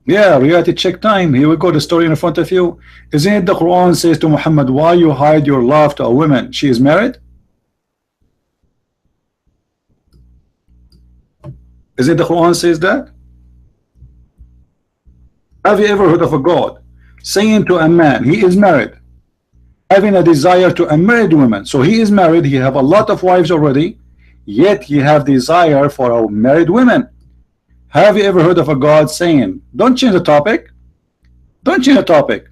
Yeah, reality check time. Here we go, the story in front of you. Isn't it the Quran says to Muhammad, why you hide your love to a woman? She is married? Isn't the Quran says that? Have you ever heard of a God saying to a man, he is married, having a desire to a married woman? So he is married, he have a lot of wives already, yet he have desire for a married woman. Have you ever heard of a God saying, don't change the topic, don't change the topic,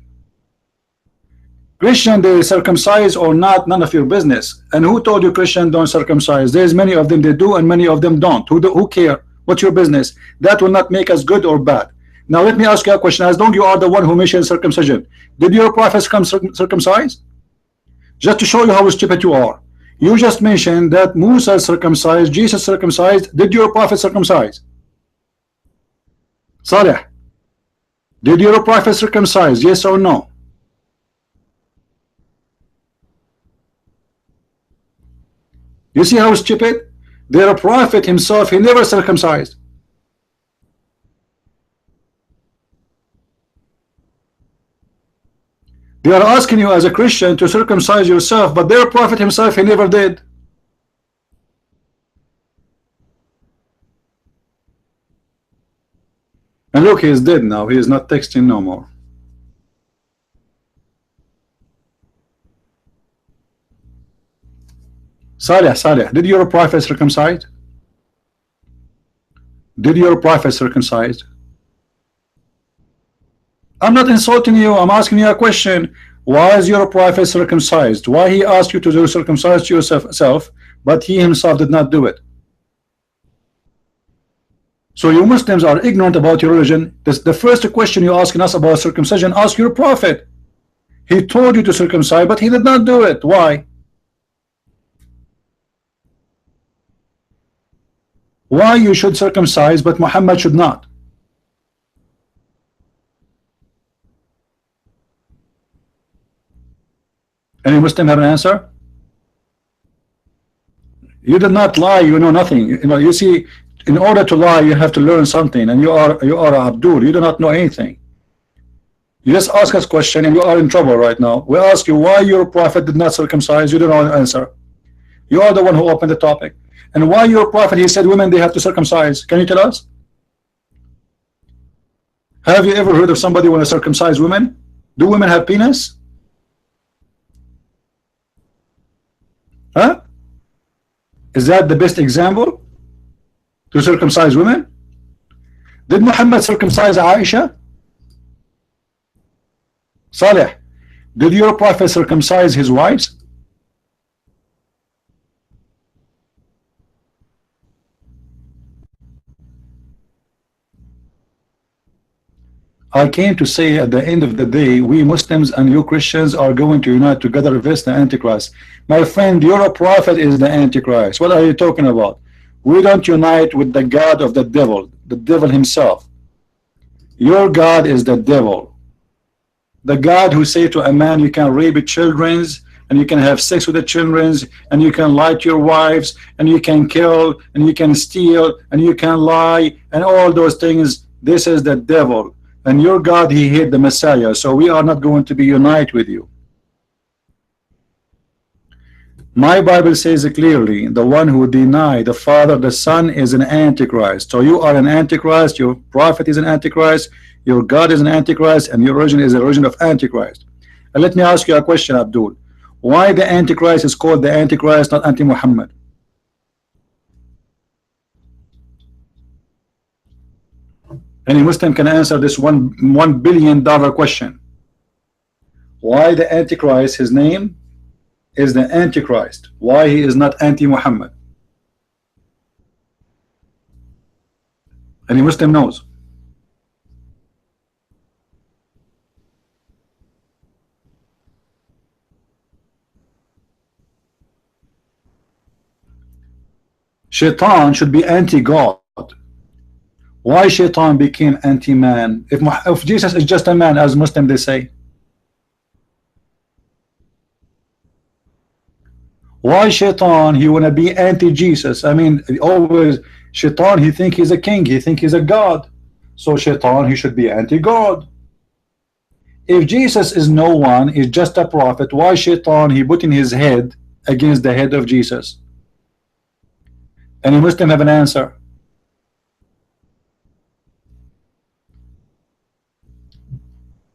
Christian they circumcise or not, none of your business. And who told you Christian don't circumcise? There's many of them they do and many of them don't. Who care? What's your business? That will not make us good or bad. Now let me ask you a question. As long as you are the one who mentioned circumcision, did your prophets come circumcised? Just to show you how stupid you are. You just mentioned that Musa circumcised, Jesus circumcised. Did your prophet circumcise? Saleh, did your prophet circumcise? Yes or no? You see how stupid? Their prophet himself, he never circumcised. They are asking you as a Christian to circumcise yourself, but their prophet himself, he never did. And look, he is dead now. He is not texting no more. Saleh, did your prophet circumcise? Did your prophet circumcise? I'm not insulting you, I'm asking you a question. Why is your prophet circumcised? Why he asked you to do circumcise yourself, but he himself did not do it? So you Muslims are ignorant about your religion. This, the first question you're asking us about circumcision, ask your prophet. He told you to circumcise, but he did not do it. Why? Why you should circumcise, but Muhammad should not? Any Muslim have an answer? You did not lie, you know nothing. You know, you see In order to lie, you have to learn something, and you are Abdul. You do not know anything. You just ask us question, and you are in trouble right now. We ask you why your prophet did not circumcise. You don't know the answer. You are the one who opened the topic. And why your prophet, he said women they have to circumcise. Can you tell us? Have you ever heard of somebody want to circumcise women? Do women have penis? Huh? Is that the best example to circumcise women? Did Muhammad circumcise Aisha? Saleh, did your prophet circumcise his wives? I came to say at the end of the day, we Muslims and you Christians are going to unite together against the Antichrist. My friend, your prophet is the Antichrist. What are you talking about? We don't unite with the God of the devil himself. Your God is the devil. The God who say to a man, you can rape children, and you can have sex with the children, and you can lie to your wives, and you can kill, and you can steal, and you can lie, and all those things. This is the devil. And your God, he hate the Messiah. So we are not going to be united with you. My Bible says clearly, the one who deny the Father, the Son is an Antichrist. So you are an Antichrist, your prophet is an Antichrist, your God is an Antichrist, and your religion is a religion of Antichrist. And let me ask you a question, Abdul. Why the Antichrist is called the Antichrist, not Anti-Muhammad? Any Muslim can answer this $1 billion question. Why the Antichrist, his name is the Antichrist. Why he is not anti-Muhammad? Any Muslim knows? Shaitan should be anti-God. Why Shaitan became anti-man? If Jesus is just a man, as Muslim they say. Why Shaitan, he wanna be anti-Jesus? I mean, always Shaitan, he think he's a king, he think he's a God. So Shaitan, he should be anti-God. If Jesus is no one, he's just a prophet, why Shaitan, he putting his head against the head of Jesus? Any Muslim have an answer?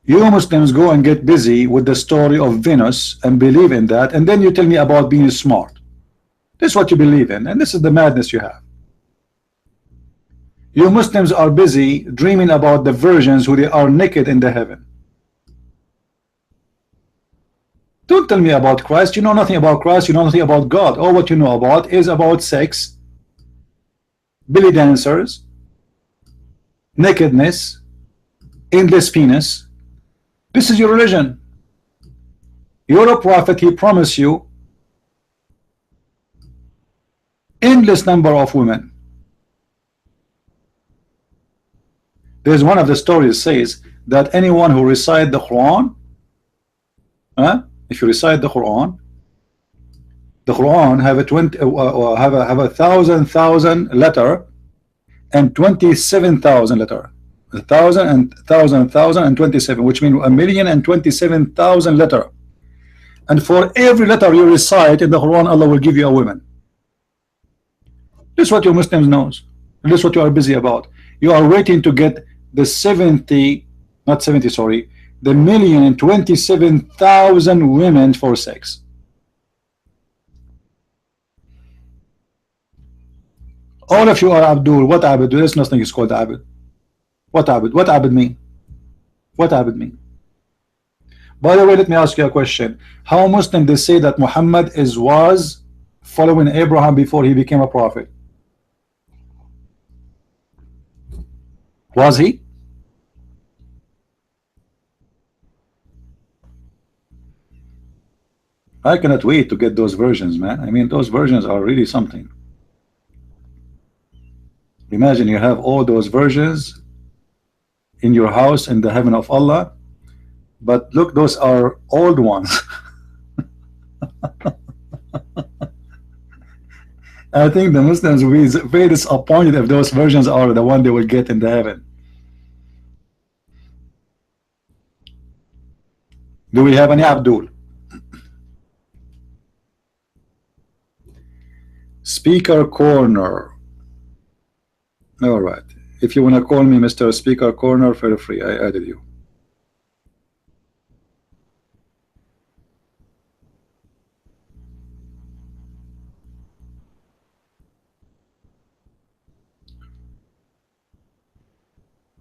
You Muslims go and get busy with the story of Venus and believe in that, and then you tell me about being smart. This is what you believe in, and this is the madness you have. You Muslims are busy dreaming about the virgins who they are naked in the heaven. Don't tell me about Christ. You know nothing about Christ. You know nothing about God. All what you know about is about sex, belly dancers, nakedness, endless penis. This is your religion. You're a prophet, he promised you endless number of women. There's one of the stories says that anyone who recite the Quran, if you recite the Quran have a 20 have a thousand letter and 27,000 letter. 1,000 and 1,000 and 27, which means 1,027,000 letter. And for every letter you recite in the Quran, Allah will give you a woman. This is what your Muslims knows. This is what you are busy about. You are waiting to get the 1,027,000 women for sex. All of you are Abdul. What Abd? There's nothing is called Abd. What Abd? What Abd mean? What Abd mean? By the way, let me ask you a question. How Muslim they say that Muhammad was following Abraham before he became a prophet? Was he? I cannot wait to get those versions, man. I mean, those versions are really something. Imagine you have all those versions in your house in the heaven of Allah, but look, those are old ones. I think the Muslims will be very disappointed if those versions are the one they will get in the heaven. Do we have any Abdul? Speaker Corner. All right. If you want to call me Mr. Speaker Corner, feel free. I added you.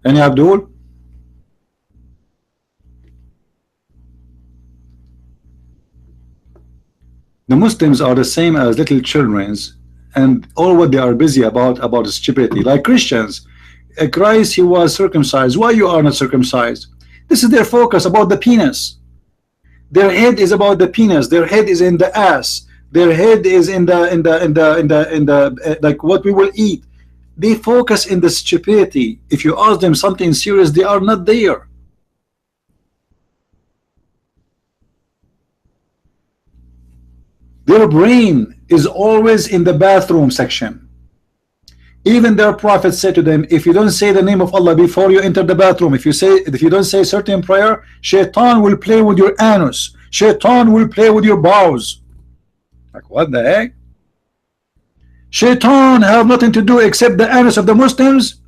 Any Abdul? The Muslims are the same as little children's, and all what they are busy about is stupidity. Like Christians, Christ, he was circumcised. Why you are not circumcised? This is their focus about the penis. Their head is about the penis. Their head is in the ass. Their head is in the like what we will eat. They focus in the stupidity. If you ask them something serious, they are not there. Their brain is always in the bathroom section. Even their prophet said to them, if you don't say the name of Allah before you enter the bathroom, if you don't say certain prayer, shaitan will play with your anus. Shaitan will play with your bowels. Like what the heck? Shaitan have nothing to do except the anus of the Muslims.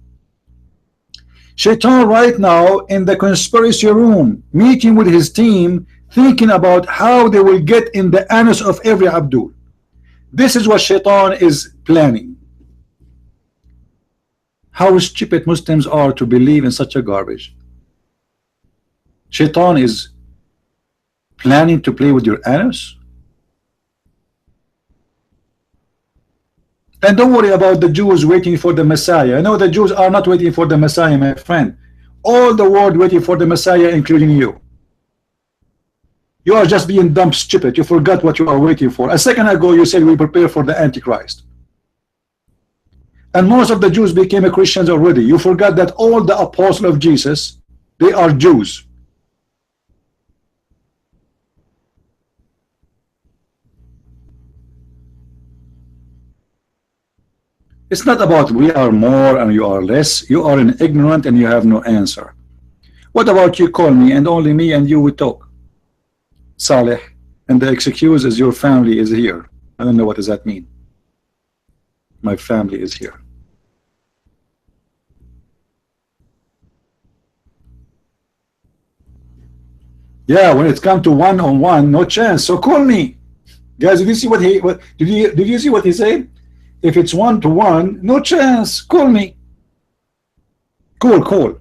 Shaitan right now in the conspiracy room, meeting with his team, thinking about how they will get in the anus of every Abdul. This is what Shaitan is planning. How stupid Muslims are to believe in such a garbage. Shaitan is planning to play with your anus. And don't worry about the Jews waiting for the Messiah. I know the Jews are not waiting for the Messiah, my friend. All the world waiting for the Messiah, including you. You are just being dumb stupid. You forgot what you are waiting for. A second ago you said we prepare for the Antichrist. And most of the Jews became Christians already. You forgot that all the apostles of Jesus, they are Jews. It's not about we are more and you are less. You are an ignorant and you have no answer. What about you call me and only me and you would talk? Saleh, and the excuse is your family is here. I don't know what does that mean. My family is here. Yeah, when it's come to one-on-one, no chance. So call me, guys. Did you see what he? Did you see what he said? If it's one-to-one, no chance. Call me. Call.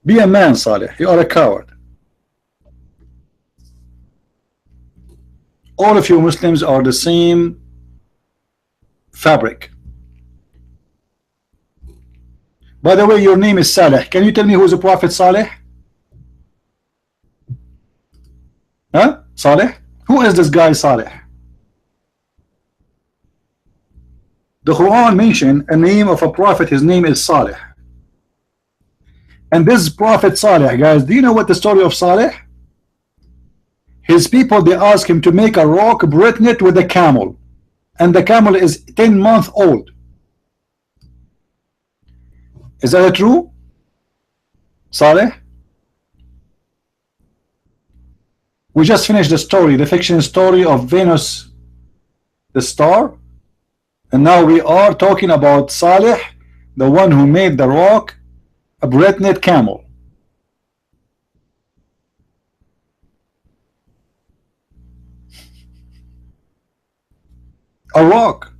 Be a man, Saleh. You are a coward. All of you Muslims are the same fabric. By the way, your name is Saleh. Can you tell me who is the Prophet Saleh? Huh? Saleh? Who is this guy Saleh? The Quran mentioned a name of a prophet. His name is Saleh. And this Prophet Saleh, guys, do you know what the story of Saleh? His people, they ask him to make a rock pregnant with a camel. And the camel is 10 months old. Is that true? Saleh? We just finished the story, the fiction story of Venus, the star. And now we are talking about Saleh, the one who made the rock a pregnant camel. A rock.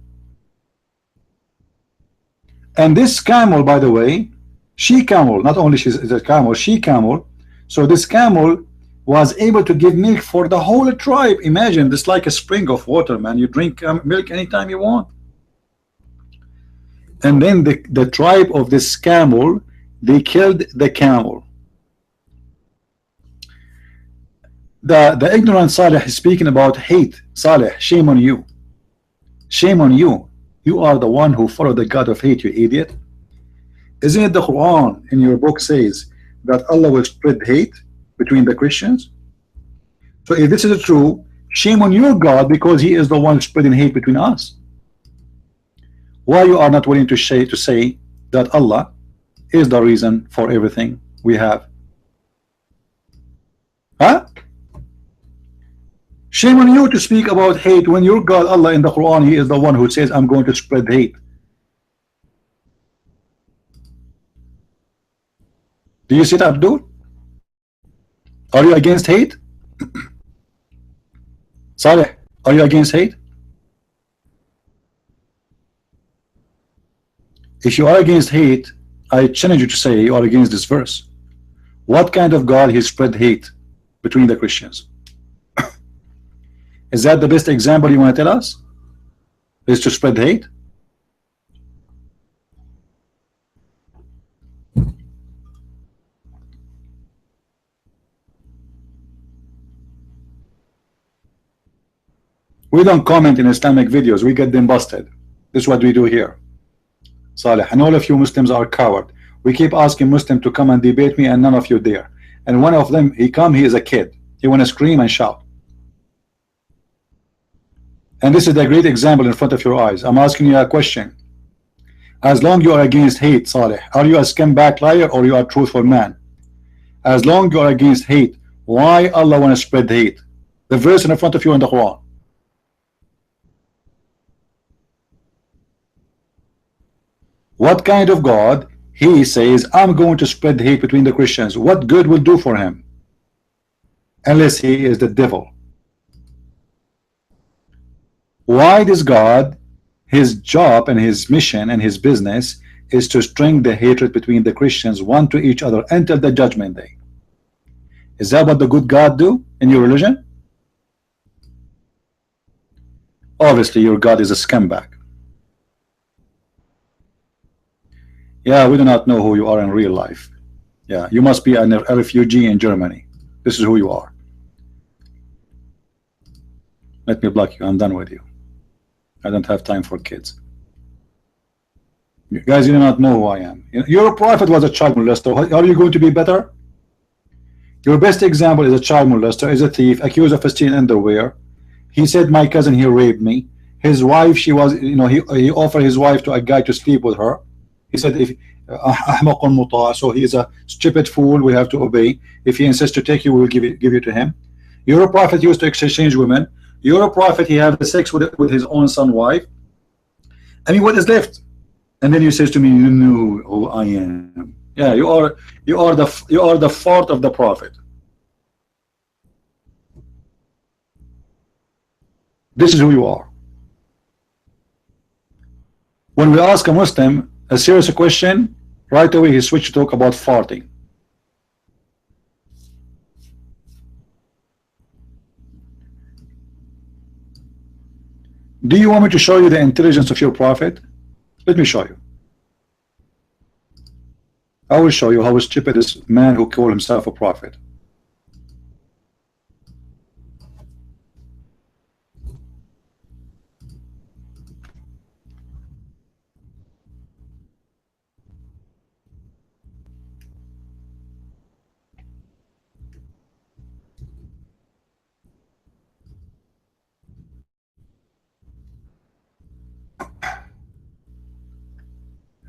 And this camel, by the way, she camel, not only she's a camel, she camel. So this camel was able to give milk for the whole tribe. Imagine this, like a spring of water, man. You drink milk anytime you want. And then the tribe of this camel, they killed the camel. The ignorant Saleh is speaking about hate. Saleh, shame on you. Shame on you. You are the one who followed the God of hate, you idiot. Isn't it the Quran in your book says that Allah will spread hate between the Christians? So if this is true, shame on your God, because he is the one spreading hate between us. Why you are not willing to say that Allah is the reason for everything we have? Huh? Shame on you to speak about hate when your God Allah in the Quran, He is the one who says, I'm going to spread hate. Do you see that, Abdul? Are you against hate? Saleh, are you against hate? If you are against hate, I challenge you to say you are against this verse. What kind of God He spread hate between the Christians? Is that the best example you want to tell us? Is to spread hate? We don't comment in Islamic videos. We get them busted. This is what we do here. Saleh, and all of you Muslims are coward. We keep asking Muslims to come and debate me, and none of you dare. And one of them, he is a kid. He want to scream and shout. And this is a great example in front of your eyes. I'm asking you a question. As long you are against hate, Saleh, are you a scumbag liar or you are a truthful man? As long you are against hate, why Allah want to spread hate? The verse in front of you in the Quran. What kind of God He says, I'm going to spread hate between the Christians? What good will do for Him? Unless He is the devil. Why does God, His job and His mission and His business is to string the hatred between the Christians one to each other until the judgment day? Is that what the good God do in your religion? Obviously your God is a scumbag. Yeah, we do not know who you are in real life. Yeah, you must be a refugee in Germany. This is who you are. Let me block you. I'm done with you. I don't have time for kids. You guys, you do not know who I am. Your prophet was a child molester. Are you going to be better? Your best example is a child molester, is a thief, accused of stealing underwear. He said, my cousin, he raped me. His wife, she was, he offered his wife to a guy to sleep with her. He said, if so he is a stupid fool, we have to obey. If he insists to take you, we will give you to him. Your prophet used to exchange women. Your prophet, he had sex with his own son wife. I mean, what is left? And then you says to me, you know who I am. Yeah, you are the fault of the prophet. This is who you are. When we ask a Muslim a serious question, right away he switched to talk about farting. Do you want me to show you the intelligence of your prophet? Let me show you. I will show you how stupid this man who called himself a prophet.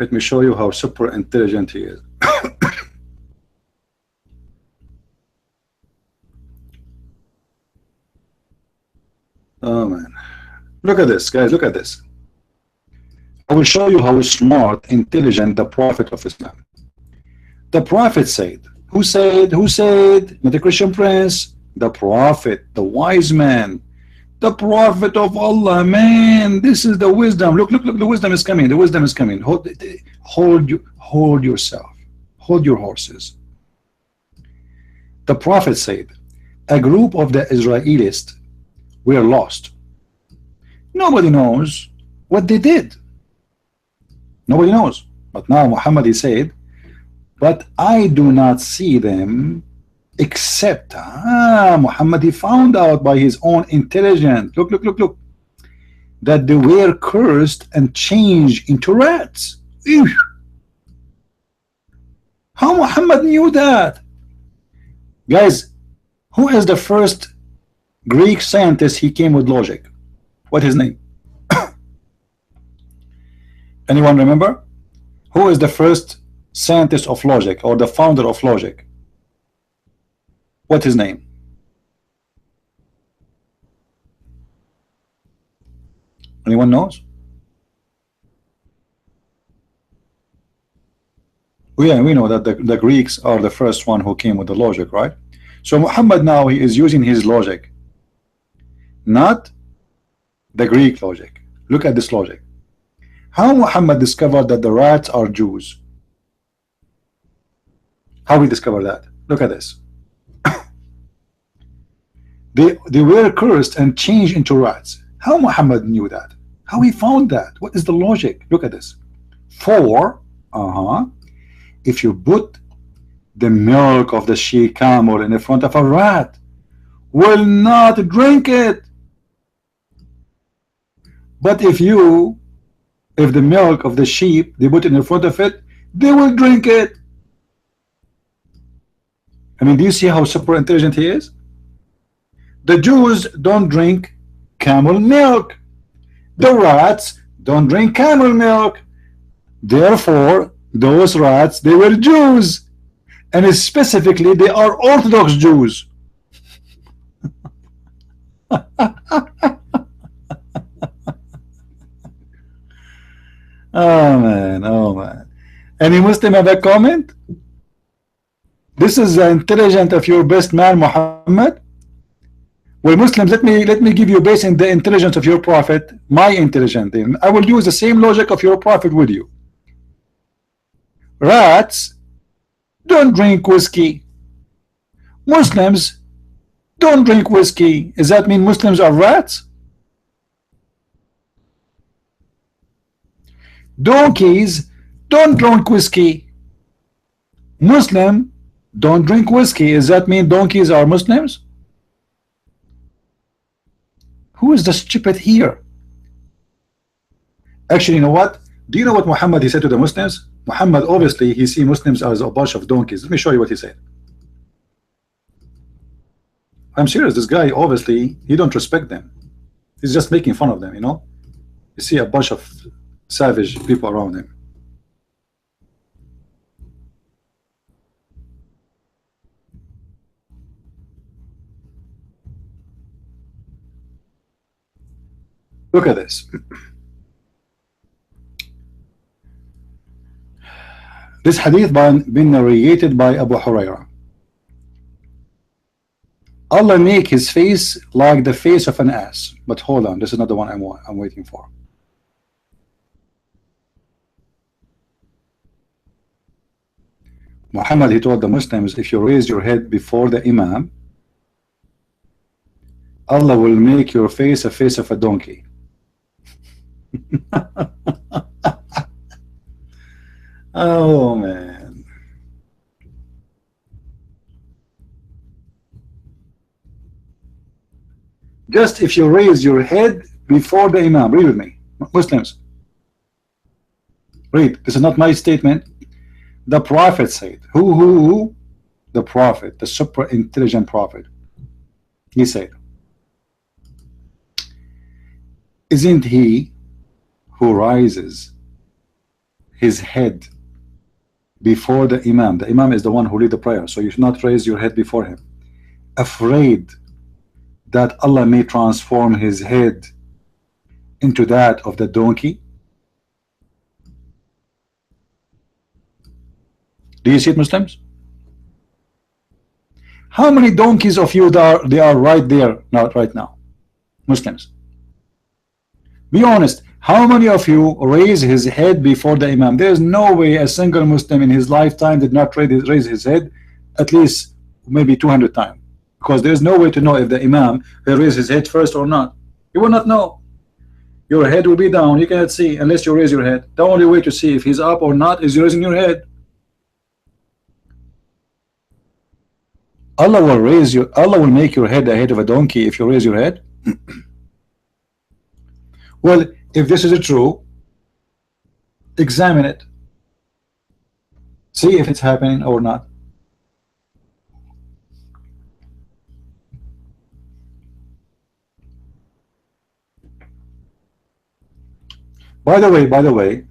Let me show you how super intelligent he is. Oh man, look at this, guys, look at this. I will show you how smart, intelligent the prophet of Islam. The prophet said, who said, not the Christian prince, the prophet, the wise man, the prophet of Allah. Man, this is the wisdom. Look, the wisdom is coming. The wisdom is coming. Hold yourself. Hold your horses. The prophet said, a group of the Israelites were lost. Nobody knows what they did. Nobody knows. But now Muhammad, he said, but I do not see them except Muhammad, he found out by his own intelligence, look, that they were cursed and changed into rats. Ew. How Muhammad knew that? Guys, who is the first Greek scientist he came with logic? What his name? Anyone remember? Who is the first scientist of logic or the founder of logic? What's his name? Anyone knows? Yeah, we know that the Greeks are the first one who came with the logic, right? So Muhammad now he is using his logic, not the Greek logic. Look at this logic. How Muhammad discovered that the rats are Jews? How we discover that? Look at this. They were cursed and changed into rats. How Muhammad knew that? How he found that? What is the logic? Look at this. For if you put the milk of the she camel in the front of a rat, will not drink it. But if the milk of the sheep they put it in front of it, they will drink it. I mean, do you see how super intelligent he is? The Jews don't drink camel milk. The rats don't drink camel milk. Therefore, those rats, they were Jews. And specifically, they are Orthodox Jews. Oh man, oh man. Any Muslim have a comment? This is the intelligence of your best man, Muhammad. Well, Muslims, let me give you based on the intelligence of your prophet, my intelligence. I will use the same logic of your prophet with you. Rats don't drink whiskey. Muslims don't drink whiskey. Does that mean Muslims are rats? Donkeys don't drink whiskey. Muslim don't drink whiskey. Does that mean donkeys are Muslims? Who is the stupid here? Actually, you know what? Do you know what Muhammad he said to the Muslims? Muhammad, obviously, he see Muslims as a bunch of donkeys. Let me show you what he said. I'm serious. This guy, obviously, he don't respect them. He's just making fun of them, you know? You see a bunch of savage people around him. Look at this. This hadith been narrated by Abu Huraira. Allah make his face like the face of an ass. But hold on, this is not the one I'm waiting for. Muhammad, he told the Muslims, if you raise your head before the Imam, Allah will make your face a face of a donkey. Oh man. Just if you raise your head before the Imam, read with me, Muslims. Read. This is not my statement. The Prophet said, who? The Prophet, the super intelligent Prophet. He said, isn't he who rises his head before the Imam? The Imam is the one who lead the prayer, so you should not raise your head before him, afraid that Allah may transform his head into that of the donkey. Do you see it, Muslims? How many donkeys of you they are right there, not right now? Muslims, be honest. How many of you raise his head before the Imam? There is no way a single Muslim in his lifetime did not raise his head at least maybe 200 times, because there is no way to know if the Imam will raise his head first or not. You will not know. Your head will be down. You cannot see unless you raise your head. The only way to see if he's up or not is raising your head. Allah will make your head the head of a donkey if you raise your head. Well, if this is true, examine it. See if it's happening or not. By the way,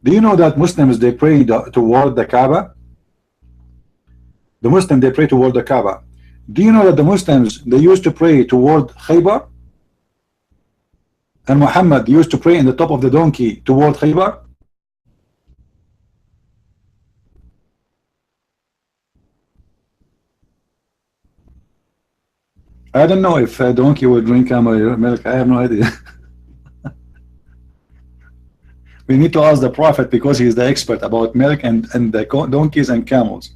Do you know that Muslims, they pray toward the Kaaba? The Muslims, they pray toward the Kaaba. Do you know that the Muslims, they used to pray toward Khaybar? And Muhammad used to pray in the top of the donkey toward Khaybar? I don't know if a donkey will drink camel milk. I have no idea. We need to ask the Prophet because he is the expert about milk and the donkeys and camels.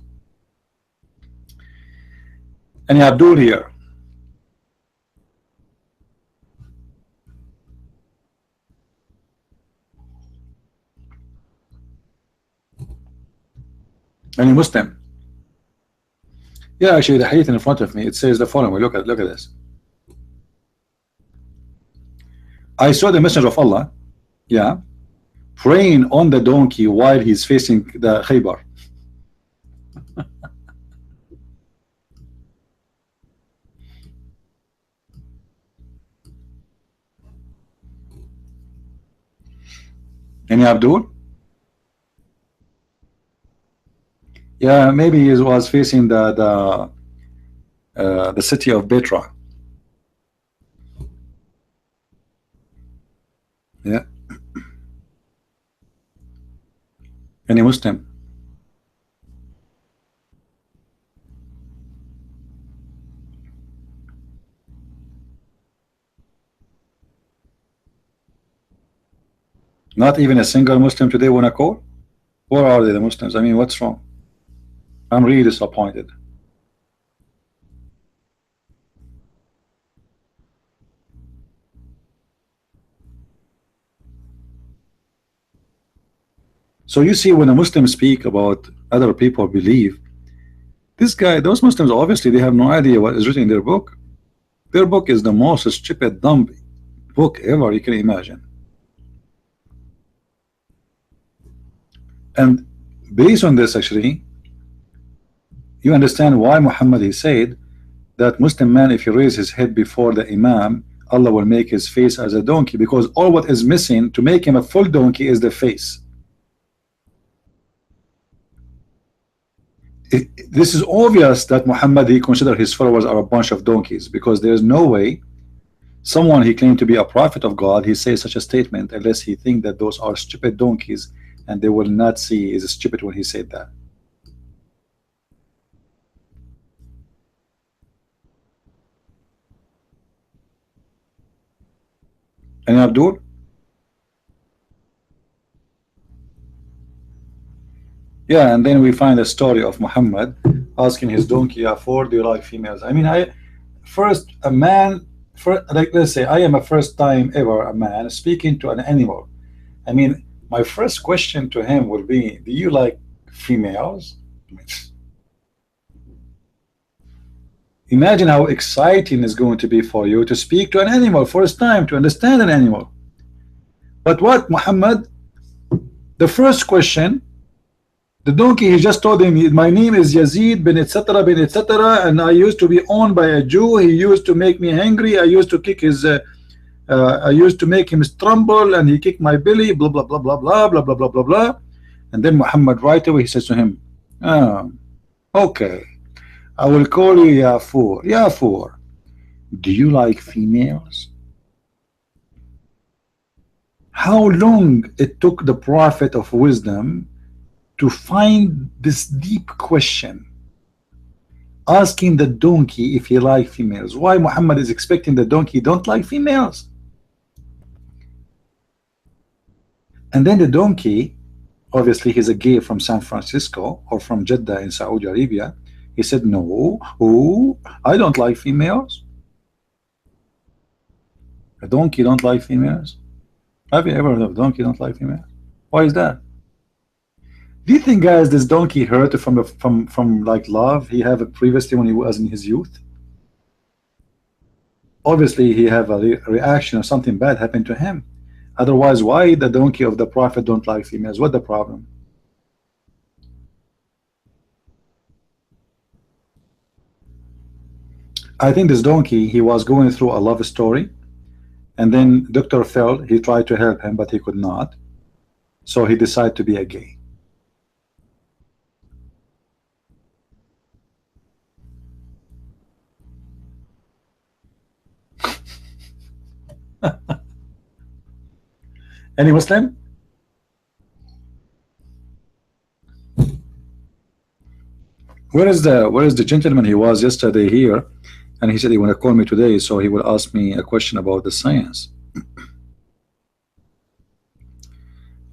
And Abdul here. Any Muslim? Yeah, actually the hadith in front of me, it says the following. Look at this. I saw the Messenger of Allah, yeah, praying on the donkey while he's facing the Khaybar. Any Abdul? Yeah, maybe he was facing the city of Petra. Yeah. Any Muslim? Not even a single Muslim today want to call? Where are they, the Muslims? I mean, what's wrong? I'm really disappointed. So you see, when a Muslim speak about other people believe, this guy, those Muslims, obviously they have no idea what is written in their book. Their book is the most stupid, dumb book ever you can imagine. And based on this, actually, you understand why Muhammad, he said that Muslim man, if he raise his head before the Imam, Allah will make his face as a donkey, because all what is missing to make him a full donkey is the face. This is obvious that Muhammad, he considered his followers are a bunch of donkeys, because there is no way someone he claimed to be a prophet of God, he says such a statement unless he think that those are stupid donkeys, and they will not see is stupid when he said that. And Abdul? Yeah, and then we find a story of Muhammad asking his donkey, "For do you like females?" I mean, a man, like let's say I am a first time ever a man speaking to an animal. I mean, my first question to him would be, "Do you like females?" Imagine how exciting it's going to be for you to speak to an animal first time, to understand an animal. But what Muhammad, the first question, the donkey, he just told him, "My name is Yazid bin etc. bin etc. and I used to be owned by a Jew. He used to make me angry. I used to kick his, I used to make him stumble, and he kicked my belly. Blah blah blah blah blah blah blah blah blah blah." And then Muhammad right away he says to him, "Okay, I will call you Yafur. Yafur, do you like females?" How long it took the prophet of wisdom to find this deep question, asking the donkey if he liked females. Why Muhammad is expecting the donkey don't like females? And then the donkey, obviously he's a gay from San Francisco or from Jeddah in Saudi Arabia, he said, "No, oh, I don't like females." A donkey don't like females? Have you ever heard of a donkey don't like females? Why is that? Do you think, guys, this donkey heard from like love he had previously when he was in his youth? Obviously he have a reaction or something bad happened to him. Otherwise, why the donkey of the prophet don't like females? What the problem? I think this donkey, he was going through a love story, and then Dr. Phil, he tried to help him, but he could not. So he decided to be a gay. Any Muslim? Where is the gentleman? He was yesterday here, and he said he want to call me today, so he will ask me a question about the science.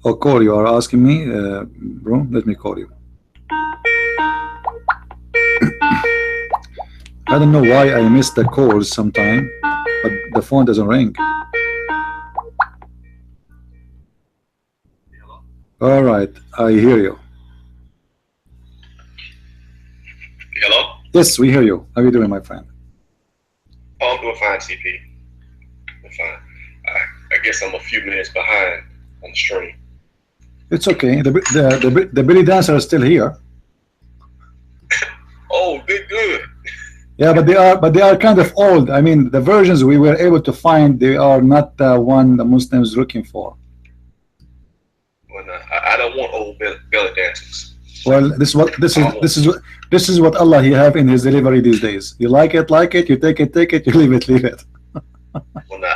Oh, call you are asking me, bro? Let me call you. I don't know why I miss the calls sometime, but the phone doesn't ring. All right, I hear you.
Hello?
Yes, we hear you. How are you doing, my friend?
Oh, I'm doing fine, CP. I'm fine. I guess I'm a few minutes behind on the stream.
It's okay. The belly dancer is still here.
Oh, good.
Yeah, but they are kind of old. I mean, the versions we were able to find, they are not the one the Muslims looking for.
Well, I don't want old belly dancers.
Well, this is what Allah He have in His delivery these days. You like it, you take it, you leave it.
Well, now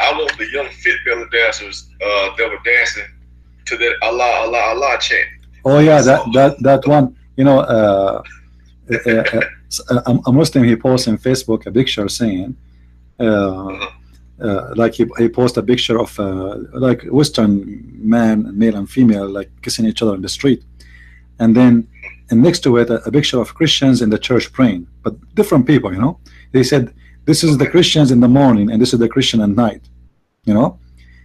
I want the young fit belly dancers that were dancing to that Allah Allah Allah chant.
Oh yeah, that one. You know, a Muslim, he posts in Facebook a picture saying, like he posts a picture of like Western man, male and female, like kissing each other in the street, and then next to it a picture of Christians in the church praying, but different people. You know, they said this is the Christians in the morning and this is the Christian at night. You know,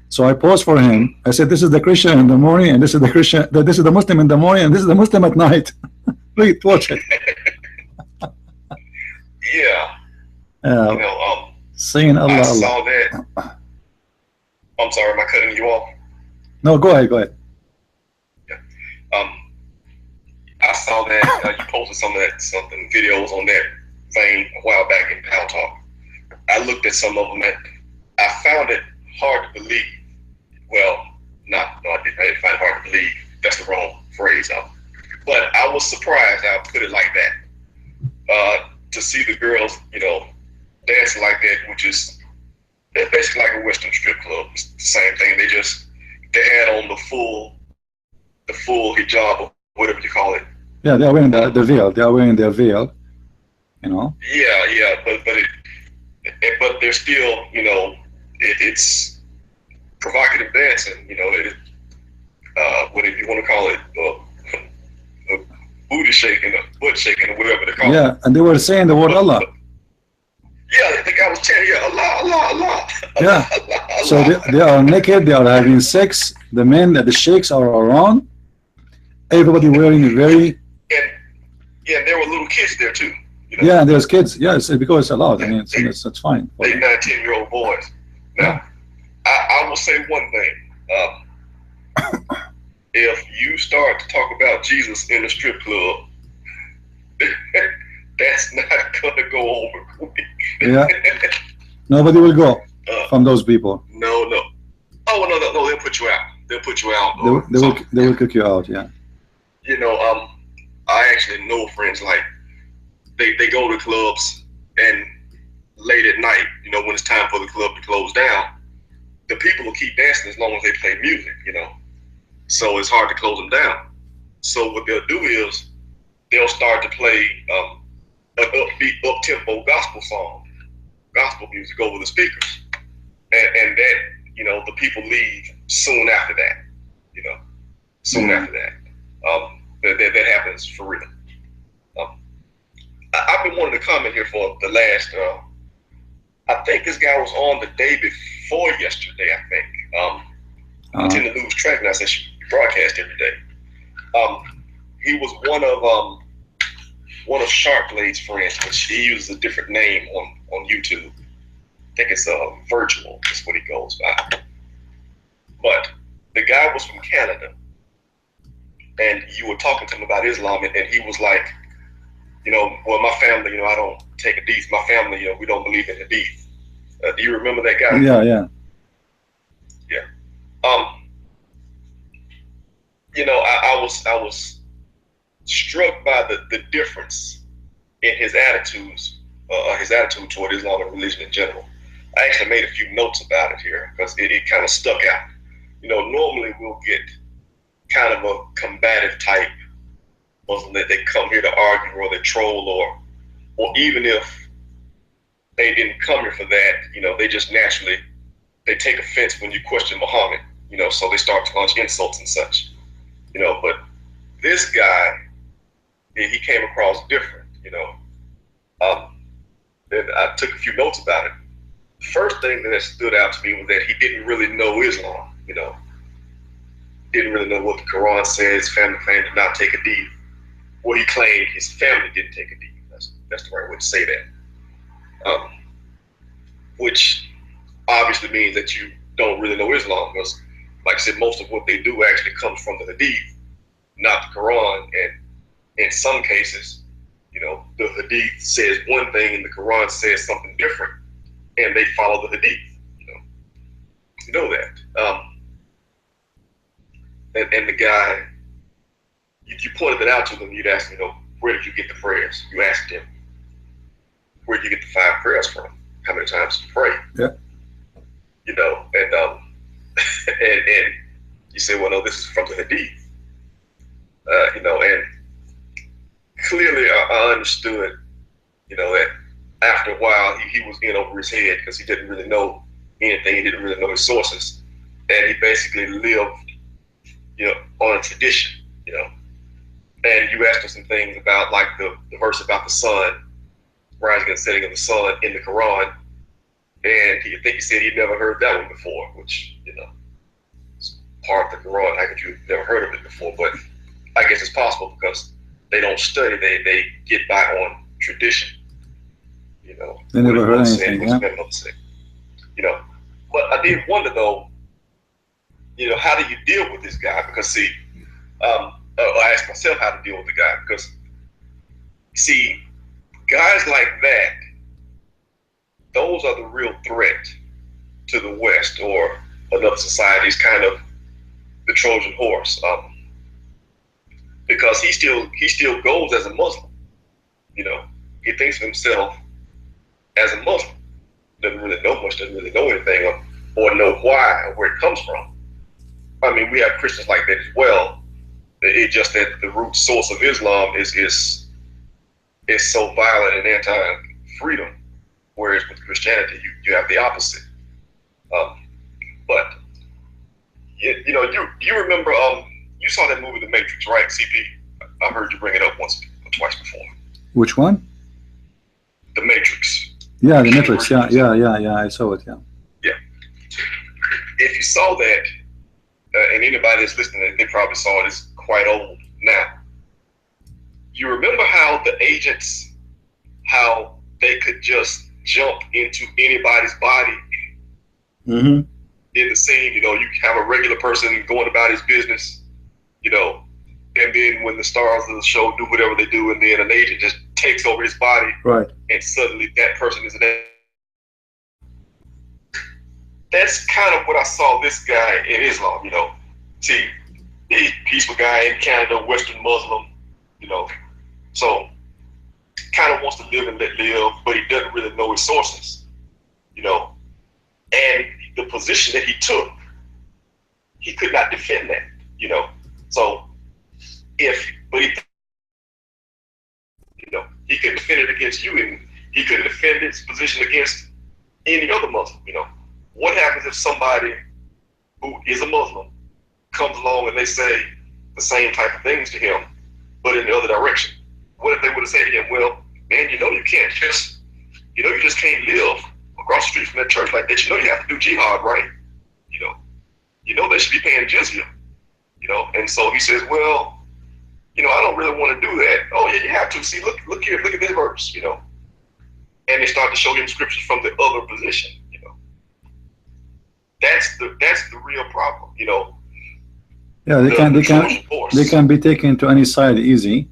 so I posed for him. I said this is the Christian in the morning and this is the Christian. This is the Muslim in the morning and this is the Muslim at night. Please watch it.
Yeah. You know,
saying Allah,
I
Allah.
saw that. I'm sorry, am I cutting you off?
No, go ahead.
Yeah. I saw that you posted some videos on that vein a while back in Pal Talk. I looked at some of them and I found it hard to believe. Well, no, I didn't find it hard to believe. That's the wrong phrase. But I was surprised. I'll put it like that. To see the girls, you know, dancing like that, which is basically like a Western strip club. It's the same thing. They had on the full hijab or whatever you call it.
Yeah, they are wearing the veil. They are wearing their veil. You know.
Yeah, but they're still, you know, it's provocative dancing. You know, whatever you want to call it, booty shaking, or butt shaking, or whatever they call it.
Yeah, and they were saying the word Allah.
Yeah, the guy was chanting, Allah, Allah, Allah.
Yeah.
Allah, Allah.
So they are naked, they are having sex, the men, the sheikhs are around, everybody wearing very...
And there were little kids there too. You know?
Yeah, and there's kids. Yes, because it's allowed. I mean, it's fine.
8, 9, 10-year-old boys. Now, I will say one thing. If you start to talk about Jesus in a strip club, that's not gonna go over.
Yeah. Nobody will go from those people.
No. Oh no, they'll put you out. They'll put you out.
They will kick you out. Yeah.
You know, I actually know friends like they go to clubs and late at night, you know, when it's time for the club to close down, the people will keep dancing as long as they play music, you know. So it's hard to close them down. So what they'll do is they'll start to play an upbeat, up-tempo gospel song, gospel music over the speakers. And that, you know, the people leave soon after that, you know, soon after that. That happens for real. I've been wanting to comment here for the last, I think this guy was on the day before yesterday, I think. I tend to lose track now since you broadcast every day. He was one of Sharpblade's friends, which he uses a different name on YouTube. I think it's Virtual, is what he goes by. But the guy was from Canada, and you were talking to him about Islam, and he was like, you know, well, my family, you know, I don't take hadith. My family, you know, we don't believe in hadith. Do you remember that guy?
Yeah.
I was struck by the difference in his attitude toward Islam and religion in general. I actually made a few notes about it here because it kind of stuck out. Normally we'll get kind of a combative type Muslim that they come here to argue or they troll, or even if they didn't come here for that, they just naturally they take offense when you question Muhammad, so they start to launch insults and such, but this guy, he came across different, and I took a few notes about it. First thing that stood out to me was that he didn't really know Islam, didn't really know what the Quran says. Family claimed to not take a deed. Well, he claimed his family didn't take a deed. That's the right way to say that. Which obviously means that you don't really know Islam, because, like I said, most of what they do actually comes from the Hadith, not the Quran. And in some cases, the Hadith says one thing and the Quran says something different, and they follow the Hadith. You know that. And the guy, you pointed it out to them. You'd ask him, where did you get the prayers? You asked him, where did you get the 5 prayers from? How many times did you pray?
Yeah.
And and you say, well, no, this is from the Hadith. And clearly I understood, that after a while he was in over his head because he didn't really know anything. He didn't really know his sources, and he basically lived, on a tradition, And you asked him some things about, like the verse about the sun, rising and setting of the sun in the Quran, and I think he said he'd never heard that one before, which, is part of the Quran. How could you have never heard of it before? But I guess it's possible because they don't study. They get by on tradition.
They never heard anything.
Yeah. But I did wonder though, how do you deal with this guy? Because see, I asked myself how to deal with the guy, because see, guys like that, those are the real threat to the West or another society's kind of the Trojan horse. Because he still goes as a Muslim. He thinks of himself as a Muslim. Doesn't really know much, doesn't really know anything or know why or where it comes from. I mean, we have Christians like that as well. It's just that the root source of Islam is so violent and anti-freedom, whereas with Christianity you have the opposite. But you remember you saw that movie The Matrix, right, CP? I heard you bring it up once or twice before.
Which one?
The Matrix.
Yeah, The Matrix. Yeah. I saw it. Yeah.
Yeah. If you saw that, and anybody that's listening, they probably saw it. It's quite old now. You remember how the agents, how they could just jump into anybody's body
Mm-hmm.
in the scene? You have a regular person going about his business, and then when the stars of the show do whatever they do, and then an agent just takes over his body,
Right.
and suddenly that person is an agent. That's kind of what I saw this guy in Islam, See, he's a peaceful guy in Canada, Western Muslim, so kind of wants to live and let live, but he doesn't really know his sources, and the position that he took, he could not defend that, so he could defend it against you, and he couldn't defend his position against any other Muslim, What happens if somebody who is a Muslim comes along and they say the same type of things to him, but in the other direction? What if they would have said to him, well, man, you can't just, you just can't live across the street from that church like that. You have to do jihad, right? They should be paying jizya, And so he says, well, I don't really want to do that. Oh yeah, you have to. See, look here, look at this verse, And they start to show him scriptures from the other position, That's the real problem,
Yeah, they can be taken to any side easy,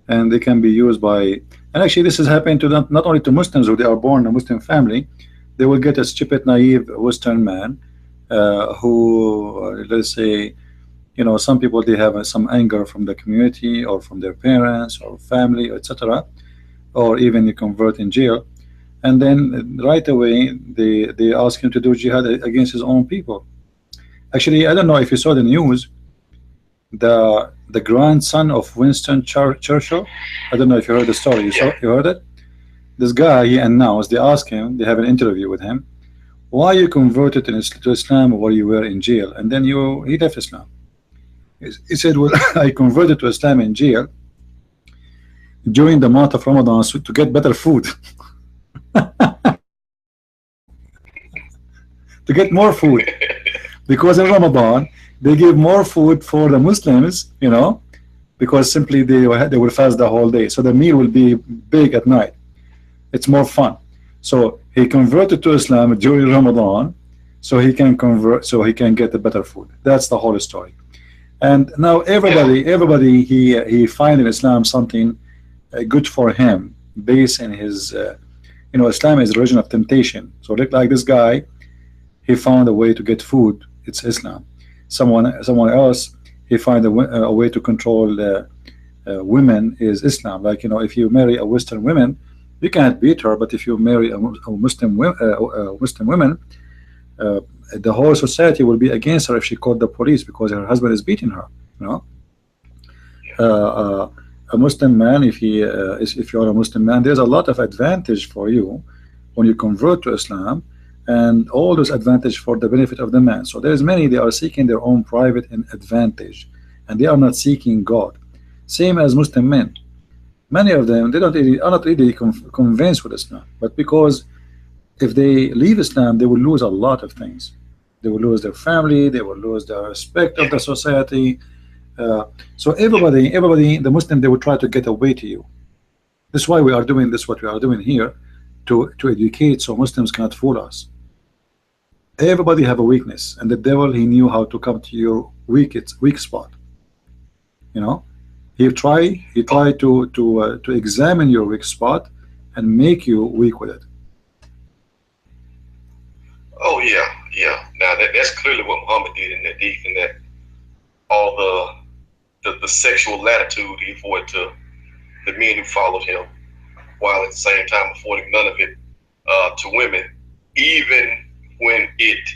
and they can be used by. And actually, this is happening to them, not only to Muslims who they are born in a Muslim family. They will get a stupid, naive Western man who, let's say, some people, they have some anger from the community or from their parents or family, etc., or even you convert in jail, and then right away they ask him to do jihad against his own people. Actually, I don't know if you saw the news. The grandson of Winston Churchill. I don't know if you heard the story. You heard it? This guy, he announced. They asked him. They have an interview with him. Why you converted to Islam while you were in jail, and then he left Islam. He said, "Well, I converted to Islam in jail during the month of Ramadan to get better food, to get more food, because in Ramadan they give more food for the Muslims, because simply they will fast the whole day, so the meal will be big at night. It's more fun. So he converted to Islam during Ramadan, so he can get the better food. That's the whole story. And now everybody he find in Islam something good for him, based in his Islam is a religion of temptation. So look like this guy, he found a way to get food. It's Islam. Someone else, he find a way to control women is Islam. Like, if you marry a Western woman, you can't beat her, but if you marry a Muslim woman, the whole society will be against her if she called the police because her husband is beating her. A Muslim man, if you're a Muslim man, there's a lot of advantage for you when you convert to Islam, and all those advantage for the benefit of the man. So there's many, they are seeking their own private advantage, and they are not seeking God. Same as Muslim men. Many of them, they are not really convinced with Islam, but because if they leave Islam, they will lose a lot of things. They will lose their family, they will lose the respect of the society. So everybody, the Muslim, they will try to get away to you. That's why we are doing this, what we are doing here, to educate, so Muslims cannot fool us. Everybody have a weakness, and the devil, he knew how to come to your weak spot. He tried to examine your weak spot and make you weak with it.
Oh yeah. Now that's clearly what Muhammad did in that deed, and that all the sexual latitude he afforded to the men who followed him, while at the same time affording none of it to women, even when it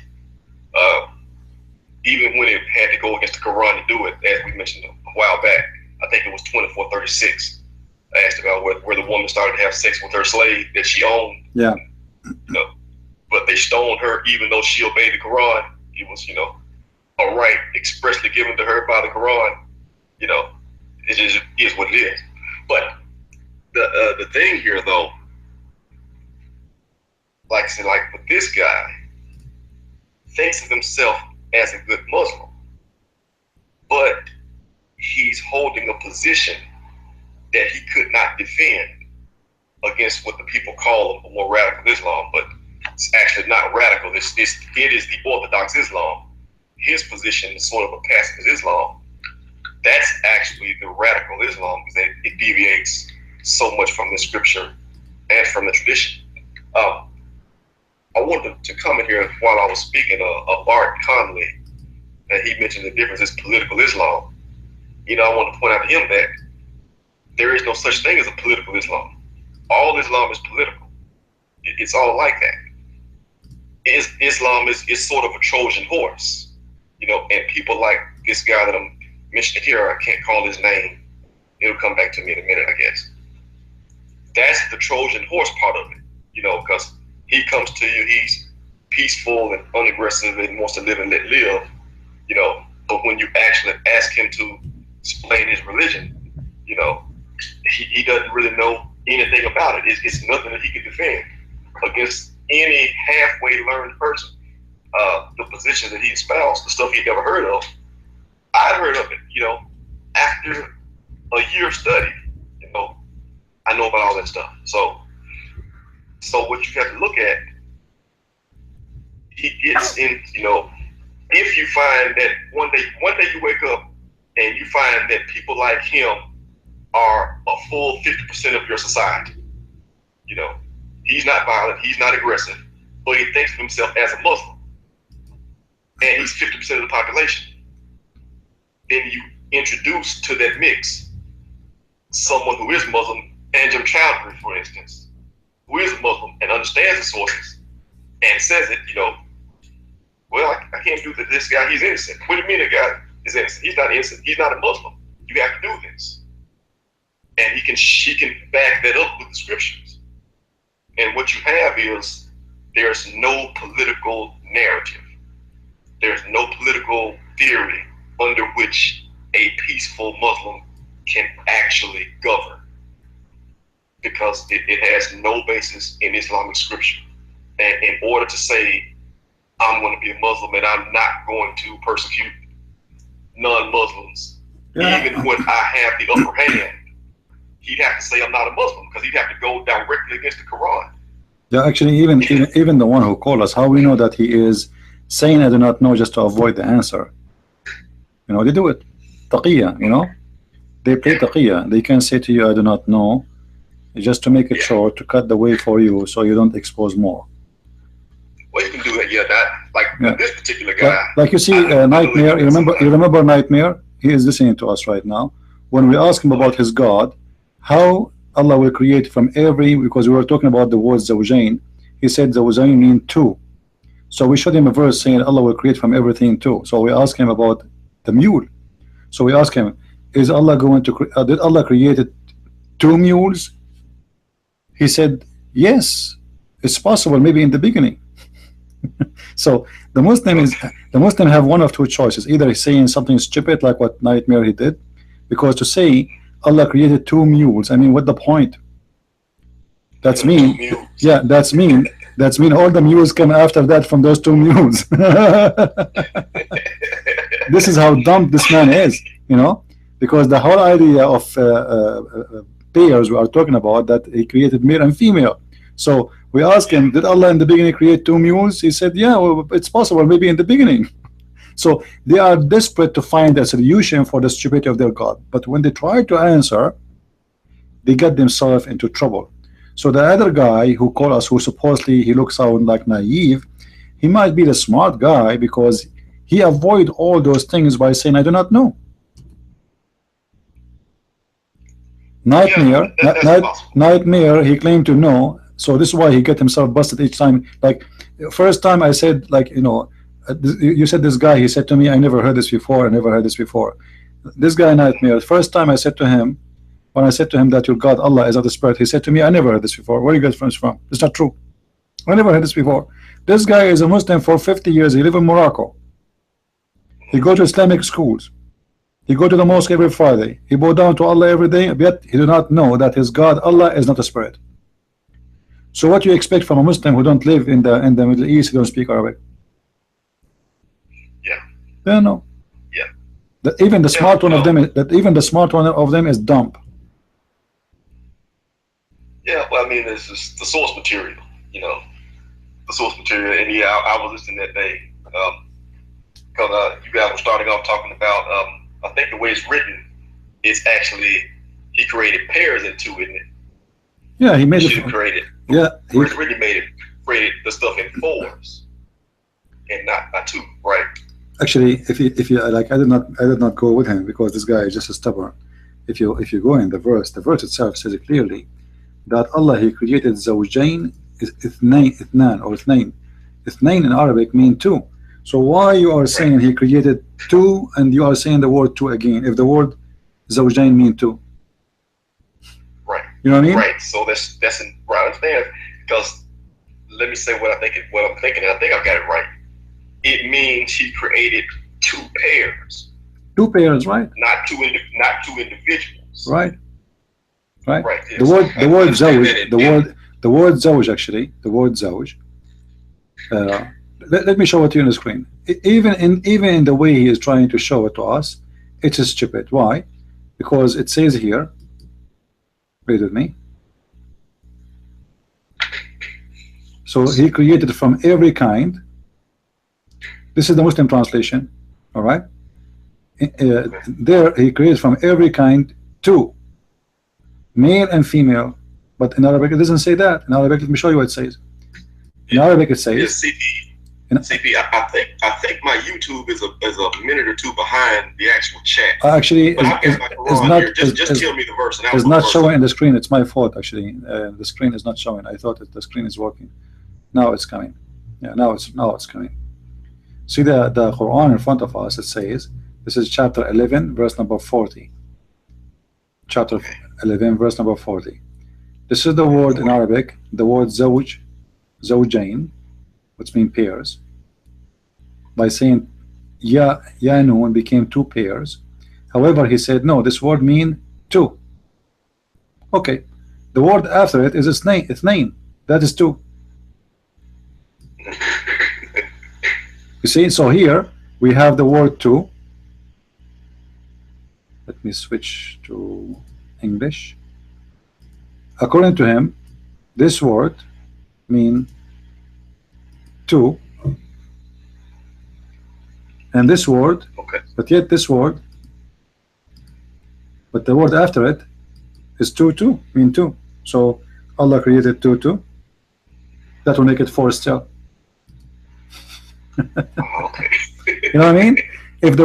had to go against the Quran to do it, as we mentioned a while back. I think it was 2436. I asked about where the woman started to have sex with her slave that she owned.
Yeah.
But they stoned her even though she obeyed the Quran. It was, a right expressly given to her by the Quran. It just is what it is. But the thing here, though, like I said, like with this guy, thinks of himself as a good Muslim, but he's holding a position that he could not defend against what the people call a more radical Islam, but it's actually not radical. It is the Orthodox Islam. His position is sort of a pacifist Islam. That's actually the radical Islam, because it deviates so much from the scripture and from the tradition. I wanted to comment here while I was speaking of Bart Conley, and he mentioned the difference is political Islam. I want to point out to him that there is no such thing as a political Islam. All Islam is political. It's all like that. Islam is sort of a Trojan horse, and people like this guy that I'm mentioning here, I can't call his name. It'll come back to me in a minute, I guess. That's the Trojan horse part of it, because he comes to you, he's peaceful and unaggressive and wants to live and let live, but when you actually ask him to explain his religion, he doesn't really know anything about it. It's nothing that he can defend against any halfway learned person. The position that he espoused, the stuff he'd never heard of, I'd heard of it, after a year of study, I know about all that stuff. So what you have to look at, he gets in, if you find that one day you wake up and you find that people like him are a full 50% of your society, he's not violent, he's not aggressive, but he thinks of himself as a Muslim, and he's 50% of the population. then you introduce to that mix someone who is Muslim, Anjem Chowdhury, for instance, who is Muslim and understands the sources and says it, well, I can't do that. This guy, he's innocent. What do you mean the guy is innocent? He's not innocent. He's not a Muslim. You have to do this. And she can back that up with the scriptures. And what you have is there's no political narrative. There's no political theory under which a peaceful Muslim can actually govern, because it has no basis in Islamic scripture. And in order to say, I'm going to be a Muslim and I'm not going to persecute non-Muslims, even when I have the upper hand, he'd have to say I'm not a Muslim, because he'd have to go directly against the Quran.
Yeah, actually, even the one who called us, how we know that he is saying I do not know just to avoid the answer? They do it. Taqiyya, they play taqiyya. They can say to you, I do not know, just to make it short, to cut the way for you so you don't expose more.
Well, you can do that, this particular guy.
Like you see, Nightmare, you remember Nightmare? He is listening to us right now. When we ask him about his God, how Allah will create from every, because we were talking about the word zawjain, he said zawjain mean two. So we showed him a verse saying Allah will create from everything two. So we asked him about the mule. So we asked him, is Allah going to did Allah created two mules? He said yes, it's possible, maybe in the beginning. So the Muslim have one of two choices: either he's saying something stupid like what Nightmare he did, because to say Allah created two mules, I mean, what the point? That's mean. Yeah, that's mean all the mules come after that from those two mules. This is how dumb this man is, because the whole idea of pairs we are talking about, that he created male and female. So we asked him, did Allah in the beginning create two mules? He said, yeah, well, it's possible, maybe in the beginning. So they are desperate to find a solution for the stupidity of their God. But when they try to answer, they get themselves into trouble. So the other guy who called us, who supposedly he looks out like naive, he might be the smart guy, because he avoid all those things by saying, I do not know. Nightmare, Nightmare, he claimed to know. So this is why he get himself busted each time. Like first time I said, like, you said this guy, he said to me, I never heard this before, I never heard this before. This guy Nightmare, first time I said to him, when I said to him that your God Allah is not the spirit, he said to me, I never heard this before. Where you get this from? It's not true. I never heard this before. This guy is a Muslim for 50 years. He live in Morocco. He go to Islamic schools. He go to the mosque every Friday. He bow down to Allah every day, yet he do not know that his God Allah is not a spirit. So what you expect from a Muslim who don't live in the Middle East, who don't speak Arabic? Yeah, no.
Yeah.
That even the smart one of them is dumb.
Yeah, well, I mean, it's just the source material, the source material. And yeah, I was listening that day, because you guys were starting off talking about, I think the way it's written, it's actually, he created pairs in two, isn't it?
Yeah, he made
it. Created.
Yeah,
he really created the stuff in fours and not two, right?
Actually, if you like, I did not go with him, because this guy is just a stubborn. If you go in the verse itself says it clearly that Allah, he created zawjain is ithnan or ithnain. Ithnain in Arabic mean two. So why you are saying he created two and you are saying the word two again, if the word zawjain mean two?
Right.
You know what I mean?
Right. So that's right. I understand, because let me say what I'm thinking. And I think I've got it right. It means he created two pairs.
Two pairs, right?
Not two individuals.
Right. Right.
Yes.
The word zawj, actually, the word zawj. Let me show it to you on the screen. Even in the way he is trying to show it to us, it is stupid. Why? Because it says here, wait with me. So he created from every kind. This is the Muslim translation. All right. There he created from every kind two, male and female. But in Arabic it doesn't say that. In Arabic, let me show you what it says. In Arabic it says,
CP, I think my YouTube is a minute or two behind the actual chat.
Actually,
but I've got my Quran here. Just tell me the verse.
It's not showing in the screen. It's my fault, actually. The screen is not showing. I thought that the screen is working. Now it's coming. Yeah, now it's coming. See the Quran in front of us. It says, this is chapter 11, verse number 40. Chapter 11, verse number 40. This is the word in Arabic, the word zawj, zawjain, which means pairs. By saying ya nun became two pairs. However, he said no, this word means two. Okay, the word after it is ithnain. That is two. You see, so here we have the word two. Let me switch to English. According to him, this word means two, and this word, but yet this word, but the word after it is two, mean two. So Allah created two. That will make it four still. You know what I mean? If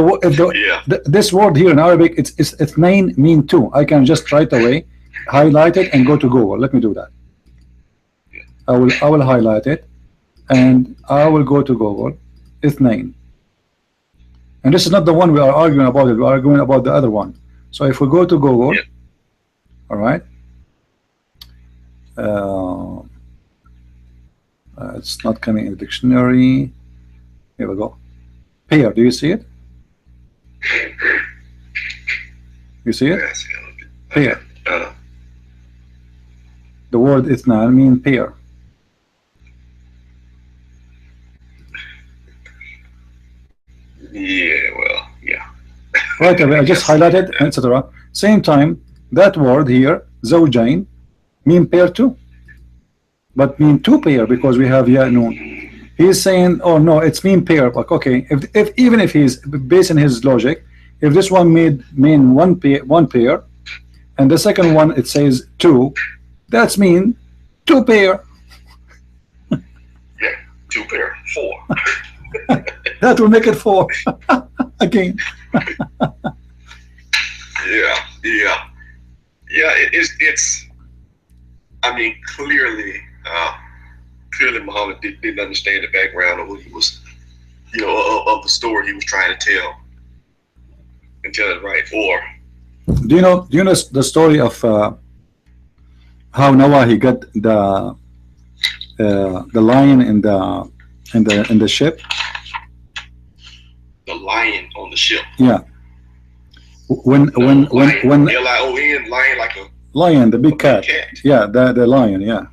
this word here in Arabic, it's ithnain mean two. I can just right away highlight it and go to Google. Let me do that. I will highlight it and I will go to Google ithnain. And this is not the one we are arguing about. We are arguing about the other one. So if we go to Google, all right, it's not coming in the dictionary. Here we go. Pair. Do you see it? You see it? Pair. The word ithnan means pair.
Yeah, well, yeah.
Right away, I just highlighted, etc. Same time, that word here, zawjain, mean pair too, but mean two pair because we have ya nun. He's saying, oh no, it's mean pair. Like, okay, if even if he's based on his logic, if this one mean one pair, and the second one it says two, that's mean two pair.
Yeah, two pair, four.
That will make it four again.
Yeah. It's. I mean, clearly Muhammad didn't understand the background of what he was, of the story he was trying to tell, and tell it right. Or
do you know the story of how Noah he got the lion in the ship?
The lion on the ship.
Yeah. When
Lion, lion like a
lion, the big cat. Yeah, the lion. Yeah.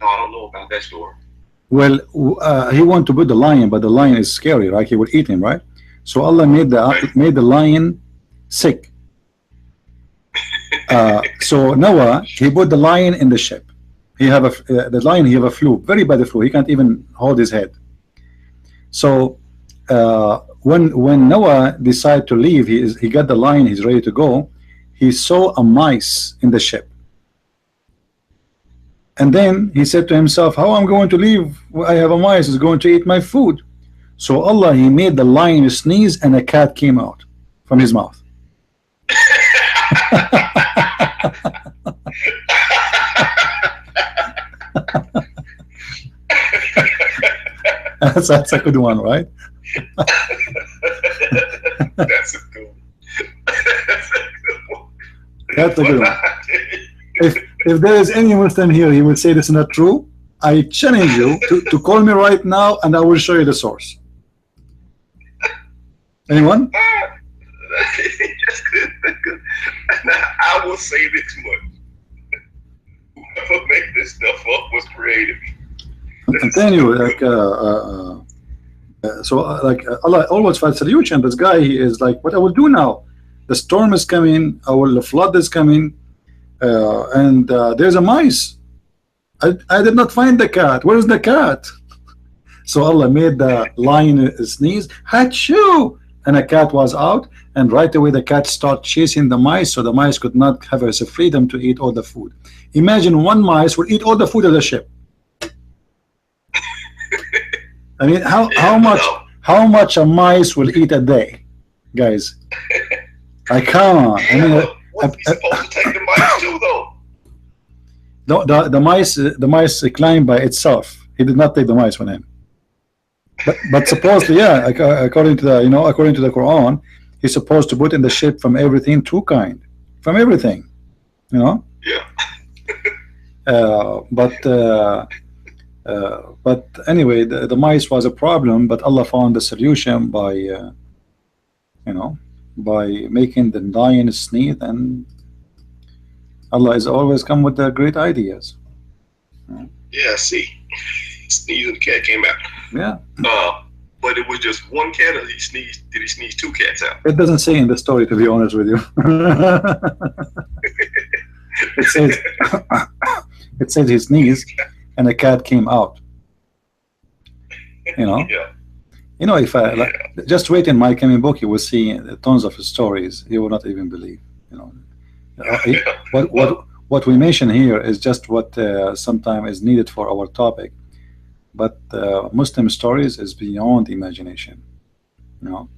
No, I don't know about that story.
Well, he wanted to put the lion, but the lion is scary, right? He would eat him, right? So Allah made the lion sick. So Noah, he put the lion in the ship. He have the lion. He have a flu, very bad flu. He can't even hold his head. So when Noah decided to leave, he got the lion. He's ready to go. He saw a mice in the ship. And then he said to himself, how I'm going to leave? I have a mice is going to eat my food. So Allah, he made the lion sneeze and a cat came out from his mouth. That's a good one, right?
That's a good one.
That's a good one. If there is any Muslim here, he will say this is not true. I challenge you to call me right now and I will show you the source. Anyone?
I will say this much. Whoever made this stuff up was creative.
I'm telling you, like, Allah always finds a solution. This guy, he is like, what I will do now? The storm is coming, the flood is coming, and there's a mice. I did not find the cat. Where is the cat? So Allah made the lion sneeze, Achoo! And a cat was out, and right away the cat started chasing the mice, so the mice could not have a freedom to eat all the food. Imagine one mice would eat all the food of the ship. I mean,
Yeah,
how much a mice will eat a day, guys? Like, come on. I
yeah,
mean,
but what's he supposed to take the mice to though?
the mice climbed by itself. He did not take the mice with him. But supposedly, yeah, according to the according to the Quran, he's supposed to put in the ship from everything two kind, from everything, you know.
Yeah.
But anyway, the mice was a problem, but Allah found the solution by you know by making the lion sneeze, and Allah is always come with the great ideas.
Yeah, see. Sneeze and the cat came out.
Yeah.
But it was just one cat, or did he sneeze two cats out?
It doesn't say in the story, to be honest with you. It says it says he sneezed and a cat came out. You know.
Yeah.
You know, if just wait in my coming book, you will see tons of stories you will not even believe. You know, what we mention here is just what sometimes is needed for our topic, but Muslim stories is beyond imagination. You know.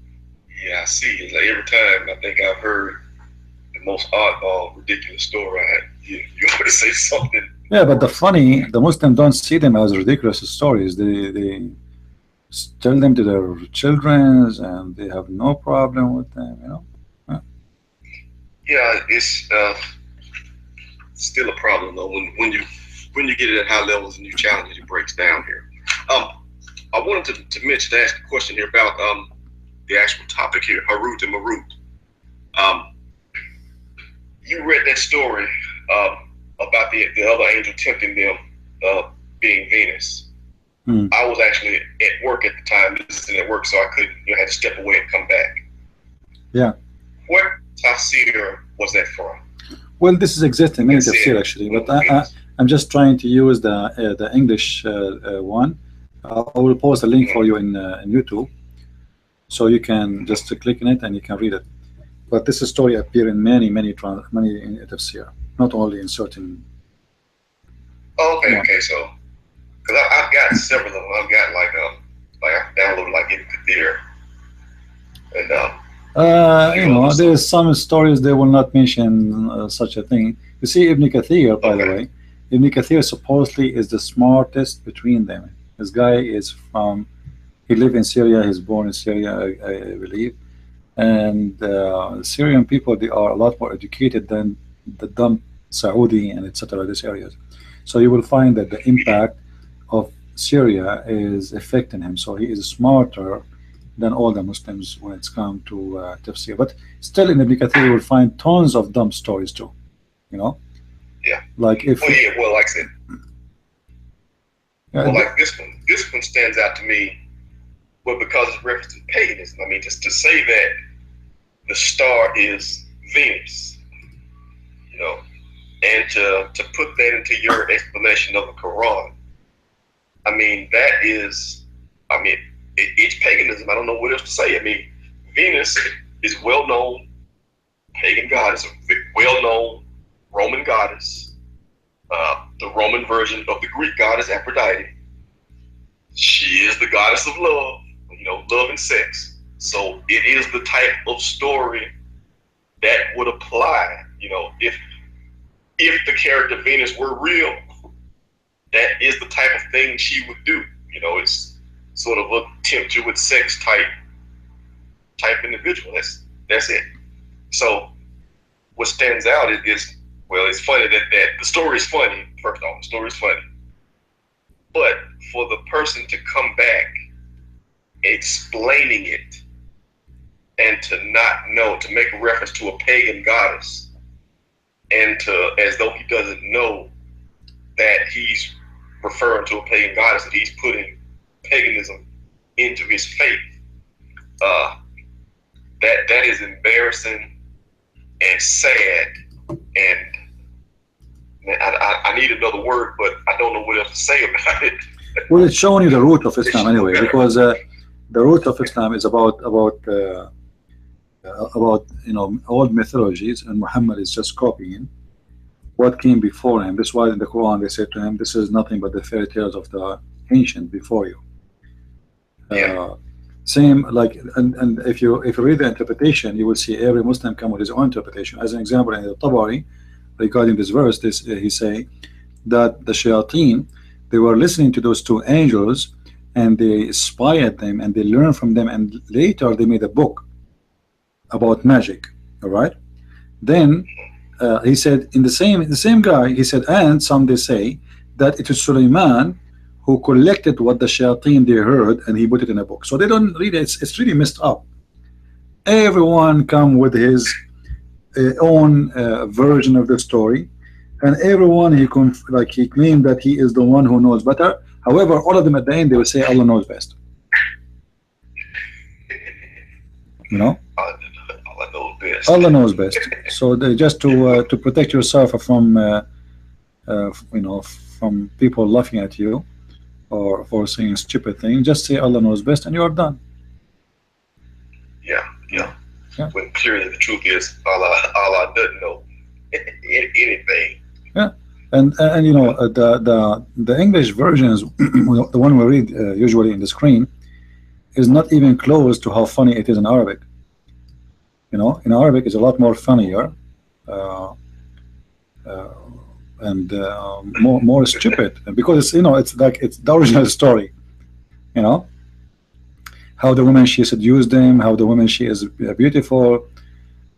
Yeah, I see. It's like every time I think I've heard the most oddball, ridiculous story, you always say something.
Yeah, but the Muslims don't see them as ridiculous stories. They tell them to their children, and they have no problem with them. You know.
Yeah, it's still a problem though when you get it at high levels and you challenge it, it breaks down here. I wanted to mention, to ask a question here about the actual topic here, Harut and Marut. You read that story about the other angel tempting them, being Venus. I was actually at work at the time, listening at work, so I couldn't. I had to step away and come back.
Yeah.
Where tafsir was that from?
Well, this is existing many tafsir actually, but I'm just trying to use the English one. I will post a link for you in YouTube, so you can just click on it and you can read it. But this story appear in many tafsir, not only in certain.
Oh, okay, so because I've got several of them. I've got like I downloaded like Ibn Kathir, and
there's some stories they will not mention such a thing. You see, Ibn Kathir, by the way, Ibn Kathir supposedly is the smartest between them. This guy is he lived in Syria, he's born in Syria, I believe. And Syrian people, they are a lot more educated than the dumb Saudi and etc. these areas. So you will find that the impact of Syria is affecting him. So he is smarter than all the Muslims when it's come to tafsir. But still in Ibn Kathir you will find tons of dumb stories too. You know?
Yeah.
Like if
well, like I said. Well, like this one stands out to me, well, because it's reference to paganism. I mean, just to say that the star is Venus, and to put that into your explanation of the Quran, I mean, that is, it's paganism. I don't know what else to say. I mean, Venus is well-known pagan goddess, a well-known Roman goddess. The Roman version of the Greek goddess Aphrodite. She is the goddess of love, love and sex. So it is the type of story that would apply, if the character Venus were real, that is the type of thing she would do. It's sort of a tempt you with sex type individual. That's it. So what stands out is well, it's funny that the story is funny. First off, the story is funny. But for the person to come back explaining it and to not know, to make a reference to a pagan goddess, and to, as though he doesn't know that he's referring to a pagan goddess, that he's putting paganism into his faith, that is embarrassing and sad, and I need another word, but I don't know what else to say about it.
Well, it's showing you the root of Islam anyway, because the root of Islam is about old mythologies, and Muhammad is just copying what came before him. That's why in the Quran they said to him, "This is nothing but the fairy tales of the ancient before you." Uh, Same like, and if you read the interpretation, you will see every Muslim come with his own interpretation. As an example, in the Tabari, regarding this verse, this he say that the shayateen, they were listening to those two angels, and they spy at them, and they learn from them, and later they made a book about magic. All right. Then he said, in the same guy, he said, and some they say that it is Suleiman who collected what the shayateen they heard, and he put it in a book. So they don't read it. It's really messed up. Everyone come with his own version of the story, and everyone he claimed that he is the one who knows better. However, all of them at the end they will say Allah knows best. You know,
Allah knows best.
Allah knows best. So they just to protect yourself from you know, from people laughing at you or for saying stupid thing, just say Allah knows best, and you are done.
Yeah.
Yeah.
When clearly the truth is Allah doesn't know anything.
Yeah, and you know, the English versions, the one we read usually in the screen, is not even close to how funny it is in Arabic. You know, in Arabic it's a lot more funnier, and more stupid, because it's, you know, it's like it's the original story. You know, how the woman she seduced them, how the woman she is beautiful.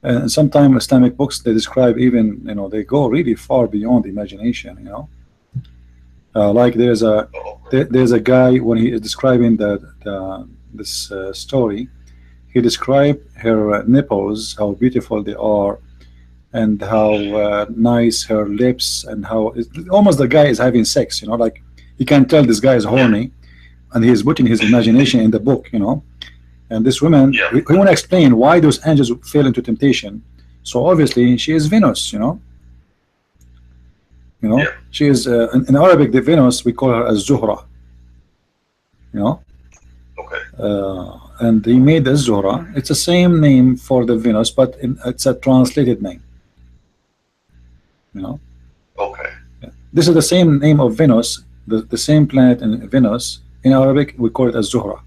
And sometimes Islamic books, they describe even, you know, they go really far beyond imagination. You know, like there's a guy, when he is describing this story, he described her nipples, how beautiful they are, and how nice her lips, and how almost the guy is having sex. You know, like you can tell this guy is horny, and he is putting his imagination in the book. You know. And this woman, we want to explain why those angels fell into temptation. So obviously she is Venus, you know. She is in Arabic, the Venus, we call her as Zuhra. You know.
Okay.
And he made as Zuhra. It's the same name for the Venus, but it's a translated name. You know.
Okay.
Yeah. This is the same name of Venus, the same planet in Venus. In Arabic, we call it as Zuhra.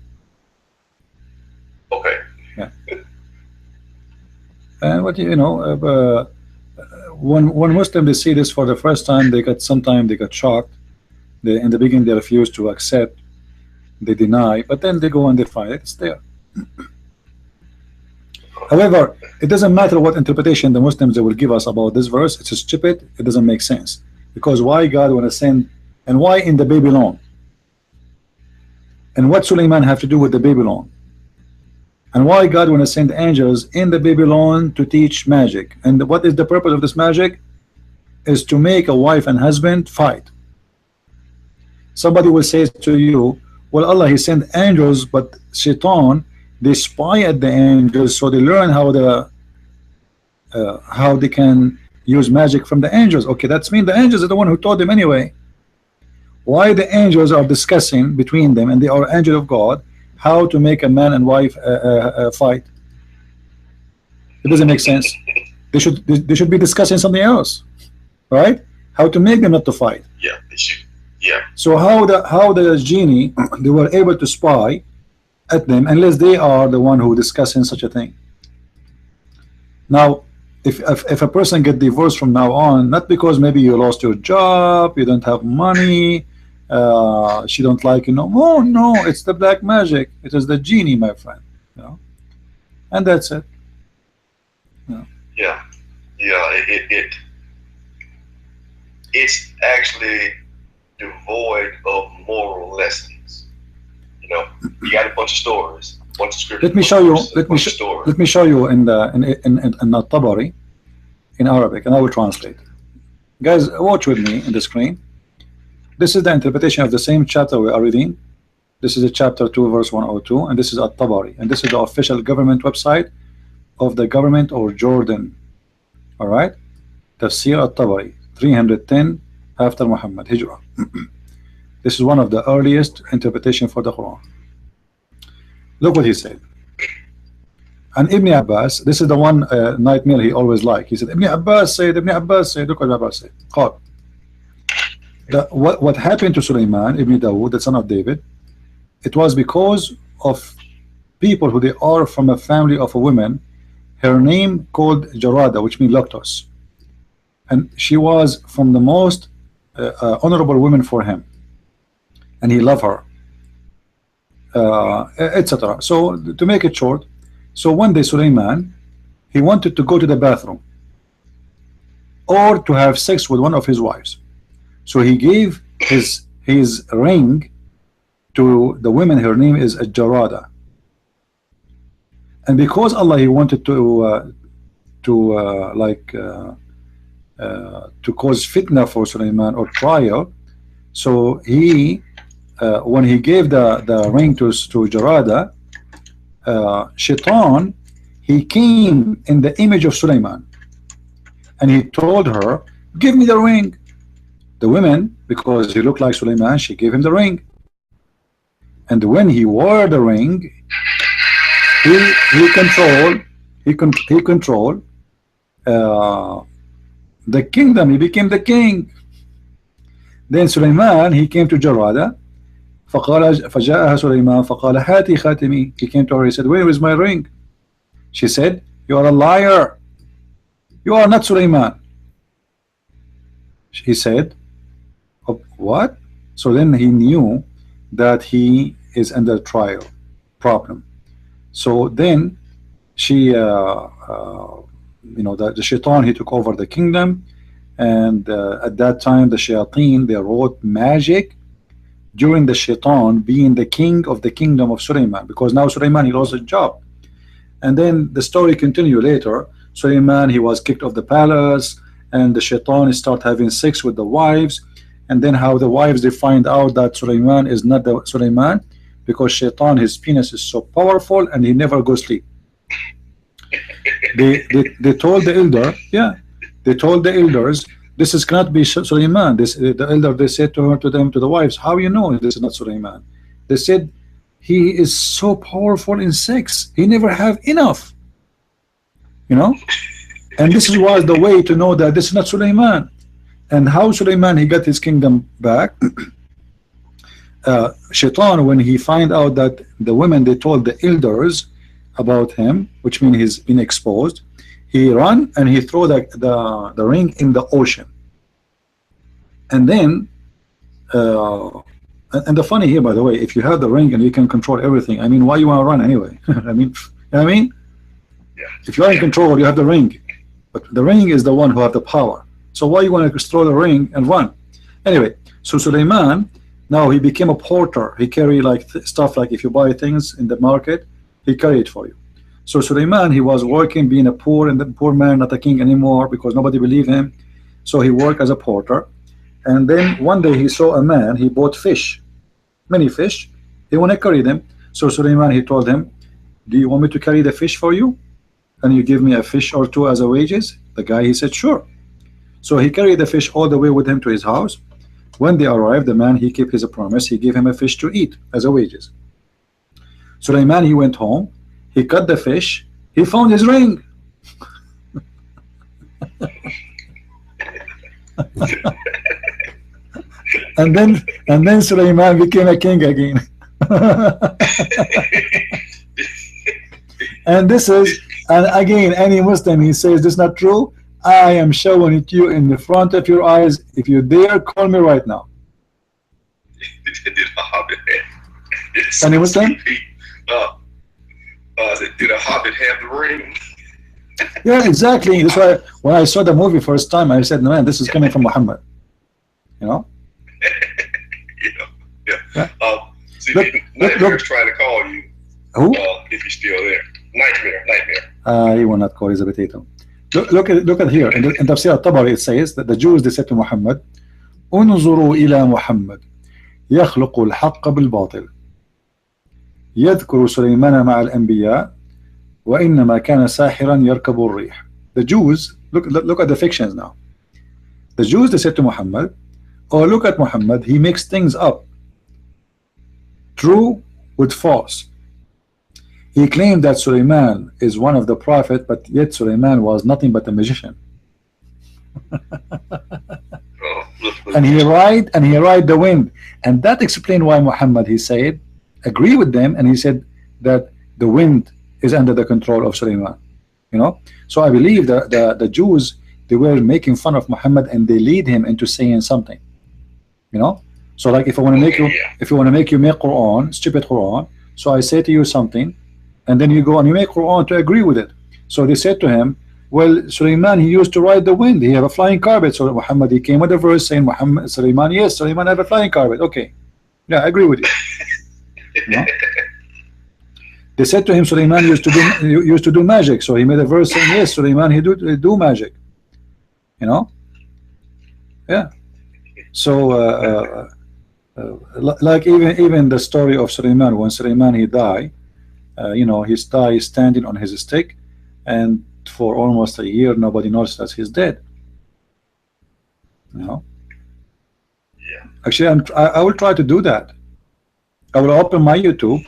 Okay.
Yeah. And what you know, when Muslims they see this for the first time, sometimes they get shocked. In the beginning they refuse to accept, they deny, but then they go and they find it. It's there. However, it doesn't matter what interpretation the Muslims they will give us about this verse. It's stupid. It doesn't make sense, because why God want to send, and why in the Babylon, and what Suleiman have to do with the Babylon? And why God want to send angels in the Babylon to teach magic? And what is the purpose of this magic? Is to make a wife and husband fight. Somebody will say to you, well, Allah, he sent angels, but Shaitan, they spy at the angels, so they learn how they can use magic from the angels. Okay, that's mean the angels are the one who taught them anyway. Why the angels are discussing between them, and they are angel of God, how to make a man and wife fight? It doesn't make sense. They should be discussing something else, right? How to make them not to fight.
Yeah, they should. Yeah.
So how the genie they were able to spy at them unless they are the one who discussing such a thing? Now, if a person get divorced from now on, not because maybe you lost your job, you don't have money, she don't like you, oh no, it's the black magic, it is the genie, my friend, you know, and that's it.
Yeah, it's actually devoid of moral lessons. You know, you got a bunch of stories, a bunch of scriptures.
Let me show you in the Tabari in Arabic, and I will translate. Guys, watch with me in the screen. This is the interpretation of the same chapter we are reading. This is a chapter 2 verse 102, and this is At-Tabari, and this is the official government website of the government of Jordan. All right, Tafsir At-Tabari, 310 after Muhammad Hijrah. This is one of the earliest interpretation for the Quran. Look what he said. And Ibn Abbas, this is the one nightmare he always liked. He said, Ibn Abbas said, Ibn Abbas said, look what Ibn Abbas said. What happened to Sulaiman Ibn Dawood, the son of David, it was because of people who they are from a family of a woman. Her name called Jarada, which means lotus, and she was from the most honorable women for him, and he loved her, etc. So to make it short, so one day Suleiman, he wanted to go to the bathroom or to have sex with one of his wives. So he gave his ring to the woman. Her name is Jarada, and because Allah, he wanted to cause fitna for Suleiman or trial. So he when he gave the ring to Jarada, Shaitan, he came in the image of Suleiman, and he told her, give me the ring. The woman, because he looked like Suleiman, she gave him the ring, and when he wore the ring, he controlled the kingdom. He became the king. Then Suleiman, he came to Jarada, فجاءها سليمان فقال هاتي خاتمي. He came to her, he said, where is my ring? She said, you are a liar, you are not Suleiman. He said, oh, what? So then he knew that he is under trial problem. So then she the shaitan, he took over the kingdom, and at that time the shayateen, they wrote magic during the shaitan being the king of the kingdom of Suleiman, because now Suleiman, he lost his job. And then the story continued later. Suleiman, he was kicked off the palace, and the shaitan start having sex with the wives, and then how the wives, they find out that Suleiman is not the Suleiman, because shaitan, his penis is so powerful and he never goes sleep. They told the elder, yeah, they told the elders, this is cannot be Suleiman. The elder, they said to the wives, how you know this is not Suleiman? They said, he is so powerful in sex, he never have enough, and this was the way to know that this is not Suleiman. And how Suleiman, he got his kingdom back. Shaitan, when he find out that the women, they told the elders about him, which means he's been exposed, he run and he throw the ring in the ocean. And then and the funny here, by the way, if you have the ring and you can control everything, I mean, why you want to run anyway? I mean,
yeah.
If you are in control, you have the ring, but the ring is the one who have the power. So why you want to throw the ring and run? Anyway, so Suleiman, now he became a porter. He carry like stuff, like if you buy things in the market, he carry it for you. So Suleiman, he was working, being a poor and the poor man, not a king anymore, because nobody believed him. So he worked as a porter. And then one day he saw a man, he bought fish, many fish, he want to carry them. So Suleiman, he told him, do you want me to carry the fish for you, and you give me a fish or two as a wages? The guy, he said, sure. So he carried the fish all the way with him to his house. When they arrived, the man, he kept his promise, he gave him a fish to eat as a wages. Suleiman, he went home, he cut the fish, he found his ring. and then Suleiman became a king again. And this is, and again, any Muslim, he says this is not true, I am showing it to you in the front of your eyes. If you dare, call me right now. Any Muslim?
Did a hobbit have the ring?
Yeah, exactly. That's why when I saw the movie first time, I said, man, this is coming from Muhammad.
Yeah. Nightmare's trying to call you.
Who?
If you're still there. Nightmare.
He will not call, he's a potato. Look at here. In Tafsir al-Tabari, it says that the Jews, they said to Muhammad, انظروا إلى محمد يخلق الحق بالباطل يذكر سليمان مع الأنبياء وإنما كان ساحرا يركب الريح. The Jews, look at the fictions now. The Jews, they said to Muhammad, oh, look at Muhammad, he makes things up, true with false. He claimed that Suleiman is one of the prophet, but yet Suleiman was nothing but a magician. And he ride the wind, and that explained why Muhammad, he said, agree with them, and he said that the wind is under the control of Sulaiman. You know, so I believe that the Jews, they were making fun of Muhammad and they lead him into saying something. You know, so like if I want to make you, if you want to make you make Quran, stupid Quran, so I say to you something, and then you go and you make Quran to agree with it. So they said to him, well, Sulaiman, he used to ride the wind. He had a flying carpet. So Muhammad, he came with a verse saying, Muhammad, Sulaiman, yes, Sulaiman had a flying carpet. Okay, yeah, I agree with you. You know? They said to him, Sulaiman used to do magic. So he made a verse saying, yes, Sulaiman, he do magic. You know, yeah. So like even the story of Sulaiman, when Sulaiman he died, you know, he died standing on his stick, and for almost a year nobody knows that he's dead. You know.
Yeah.
Actually, I will try to do that. I will open my YouTube,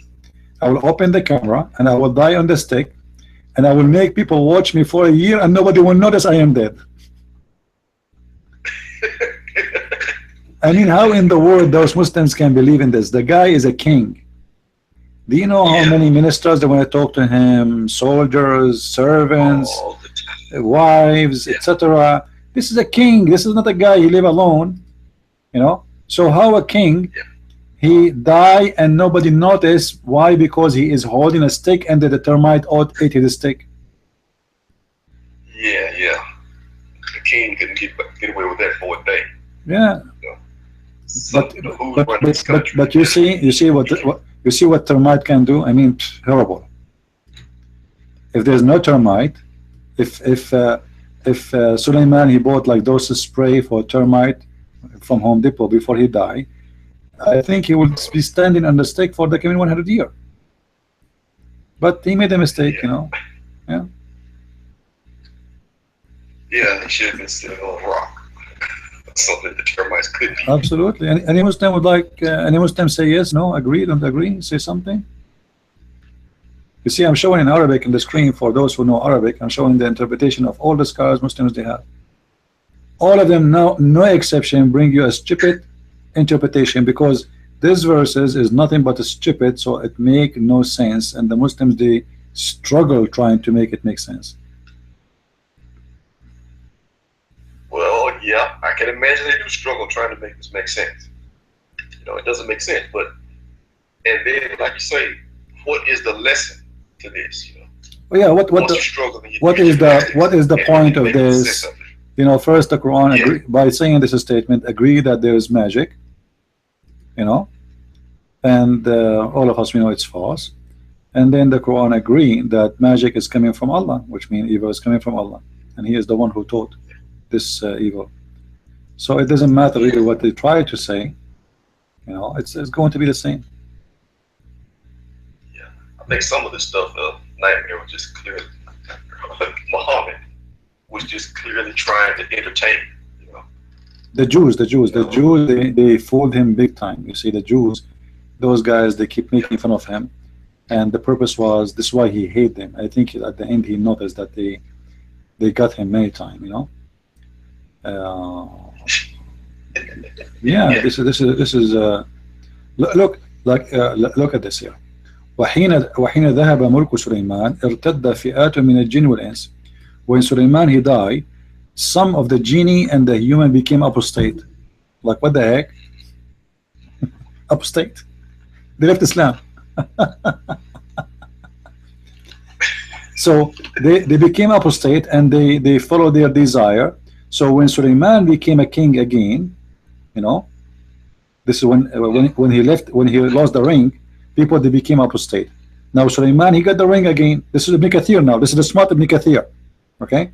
I will open the camera, and I will die on the stick, and I will make people watch me for a year, and nobody will notice I am dead. I mean, how in the world those Muslims can believe in this? The guy is a king. Do you know how many ministers they want to talk to him? Soldiers, servants, wives, etc. This is a king. This is not a guy he live alone. You know. So how a king he die and nobody notice? Why? Because he is holding a stick and the termite ate his stick.
Yeah, yeah. The king couldn't get away with that for a day.
Yeah.
So,
but you see what termite can do. I mean, horrible. If there's no termite, if Sulaiman he bought like those spray for termite from Home Depot before he died, I think he would be standing on the stake for the coming 100 years. But he made a mistake, you know. Yeah.
Yeah, he should have been sitting on a rock. Something the termites could be.
Absolutely. Any Muslim would like, any Muslim say yes, no, agree, don't agree, say something? You see, I'm showing in Arabic in the screen for those who know Arabic. I'm showing the interpretation of all the scholars Muslims they have. All of them, now, no exception, bring you a stupid interpretation, because this verses is nothing but a stupid, so it make no sense, and the Muslims they struggle trying to make it make sense.
Well, yeah, I can imagine they do struggle trying to make this make sense. You know, it doesn't make sense, but and then, like you say, what is the lesson to this? You know,
well, yeah, what is the point of this? You know, first the Quran agree, by saying this statement, agree that there is magic. You know, and all of us we know it's false. And then the Quran agree that magic is coming from Allah, which means evil is coming from Allah, and He is the one who taught this evil. So it doesn't matter really what they try to say. You know, it's going to be the same.
Yeah, I think some of this stuff, Nightmare was just clearly Muhammad was just clearly trying to entertain. You know,
the Jews, they fooled him big time. You see, the Jews, those guys, they keep making fun of him, and the purpose was this is why he hated them. I think at the end he noticed that they got him many times. You know. Yeah, this is look at this here. وحين ذهب ملك سليمان ارتد فئات من الجن والإنس. When Sulaiman he died, some of the genie and the human became apostate. Like what the heck? Apostate. They left Islam. So they became apostate and they followed their desire. So when Sulaiman became a king again, you know, this is when he lost the ring, people they became apostate. Now Sulaiman he got the ring again. This is Ibn Kathir now. This is the smart Ibn Kathir. Okay.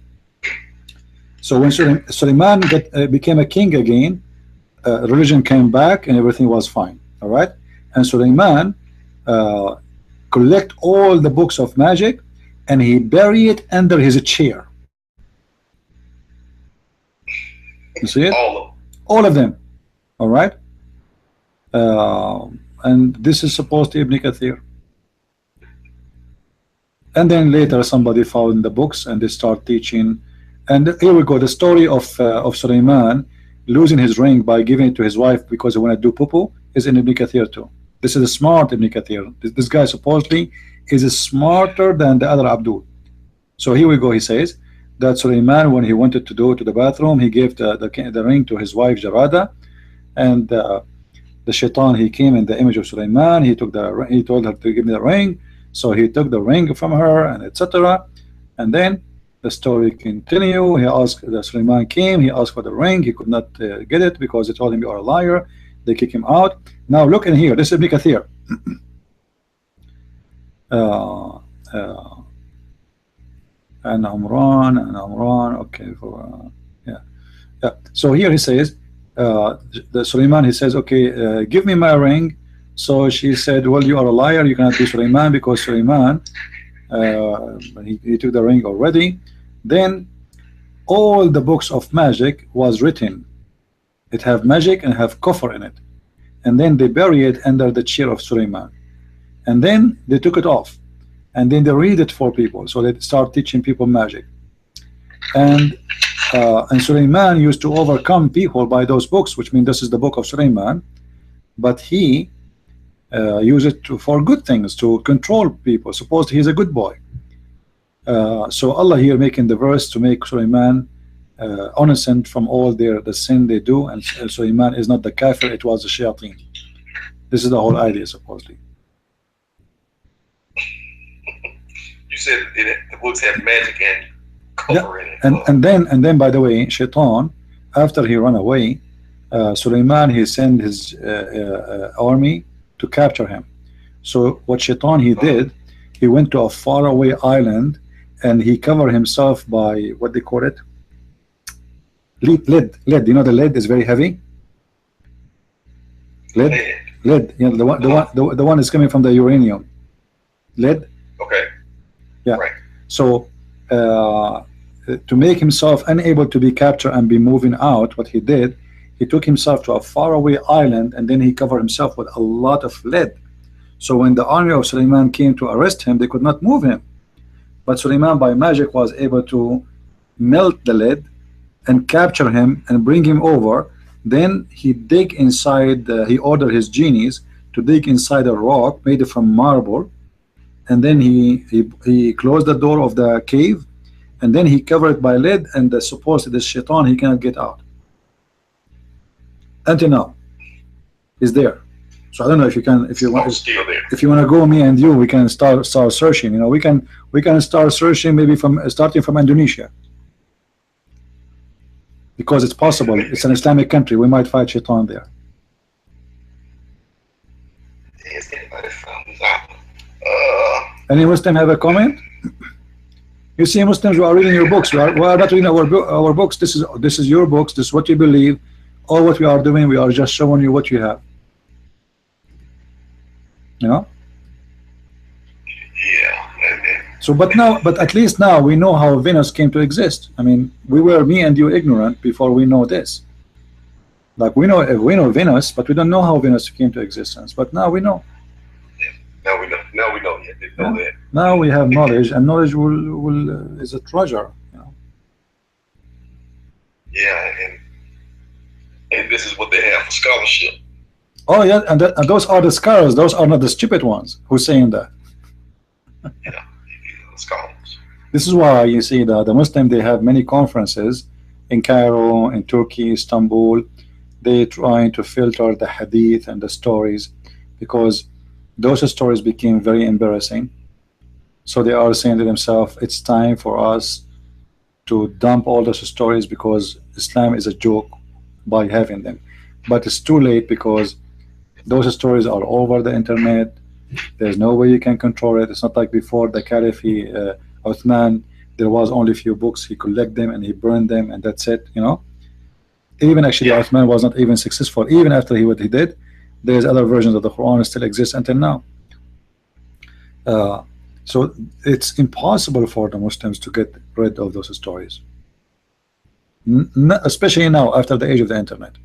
So when Sulaiman became a king again, religion came back and everything was fine. All right. And Sulaiman collect all the books of magic and he buried it under his chair. You see it? All of them. All right. And this is supposed to be Ibn Kathir. And then later somebody found the books and they start teaching. And here we go. The story of Sulaiman losing his ring by giving it to his wife because he wanted to do poo-poo is in Ibn Kathir too. This is smart Ibn Kathir. This guy supposedly is smarter than the other Abdul. So here we go. He says that Sulaiman, when he wanted to go to the bathroom, he gave the ring to his wife Jarada, and the shaitan, he came in the image of Sulaiman. He told her to give me the ring, so he took the ring from her, and etc. And then the story continue. He asked, the Sulaiman came, he asked for the ring, he could not get it because they told him you are a liar. They kick him out. Now look in here, this is Ibn Kathir. And Amran, okay, for yeah. So here he says, the Sulaiman, he says, okay, give me my ring. So she said, well, you are a liar, you cannot be Sulaiman, because Sulaiman, he took the ring already. Then all the books of magic was written. It have magic and have kufr in it. And then they bury it under the chair of Sulaiman. And then they took it off. And then they read it for people. So they start teaching people magic. And Sulaiman used to overcome people by those books, which means this is the book of Sulaiman. But he used it for good things, to control people. Suppose he's a good boy. So Allah here making the verse to make Sulaiman innocent from all the sin they do, and Sulaiman is not the kafir, it was the shayateen. This is the whole idea, supposedly.
You said the books have magic and cover in it.
And then by the way, shaitan, after he ran away, Sulaiman, he sent his army to capture him. So what shaitan he did, he went to a faraway island and he covered himself by, what they call it, lead. You know the lead is very heavy. Lead. You know, the one is coming from the uranium. Lead.
Okay.
Yeah.
Right.
So to make himself unable to be captured and be moving out, what he did, he took himself to a faraway island and then he covered himself with a lot of lead. So when the army of Sulaiman came to arrest him, they could not move him. But Sulaiman by magic was able to melt the lead and capture him and bring him over. Then he dig inside, he ordered his genies to dig inside a rock made from marble, and then he closed the door of the cave, and then he covered it by lead, and the supposed this shaitan, he cannot get out until now. Is there. So I don't know if you can, if you want to go, me and you, we can start searching. You know, we can start searching, maybe starting from Indonesia, because it's possible. It's an Islamic country. We might fight shaitan there. Any Muslim have a comment? You see, Muslims, we are reading your books. We are not reading our books. This is your books. This is what you believe. All what we are doing, we are just showing you what you have. You know?
Yeah.
So, but at least now we know how Venus came to exist. I mean, me and you, ignorant before we know this. Like we know Venus, but we don't know how Venus came to existence. But now we know.
Now we know. Yeah, didn't know that.
Now we have knowledge, and knowledge is a treasure. You know?
Yeah, and this is what they have for scholarship.
Oh yeah, and those are the scholars. Those are not the stupid ones who's saying that.
Yeah, scholars.
This is why you see that the Muslim, they have many conferences in Cairo, in Turkey, Istanbul. They trying to filter the hadith and the stories, because those stories became very embarrassing. So they are saying to themselves, it's time for us to dump all those stories, because Islam is a joke by having them. But it's too late, because those stories are over the internet. There's no way you can control it. It's not like before the Caliph, Uthman, there was only a few books. He collect them and he burned them, and that's it. You know, even actually Uthman was not even successful. Even after what he did, there's other versions of the Quran still exist until now. So it's impossible for the Muslims to get rid of those stories, especially now after the age of the internet.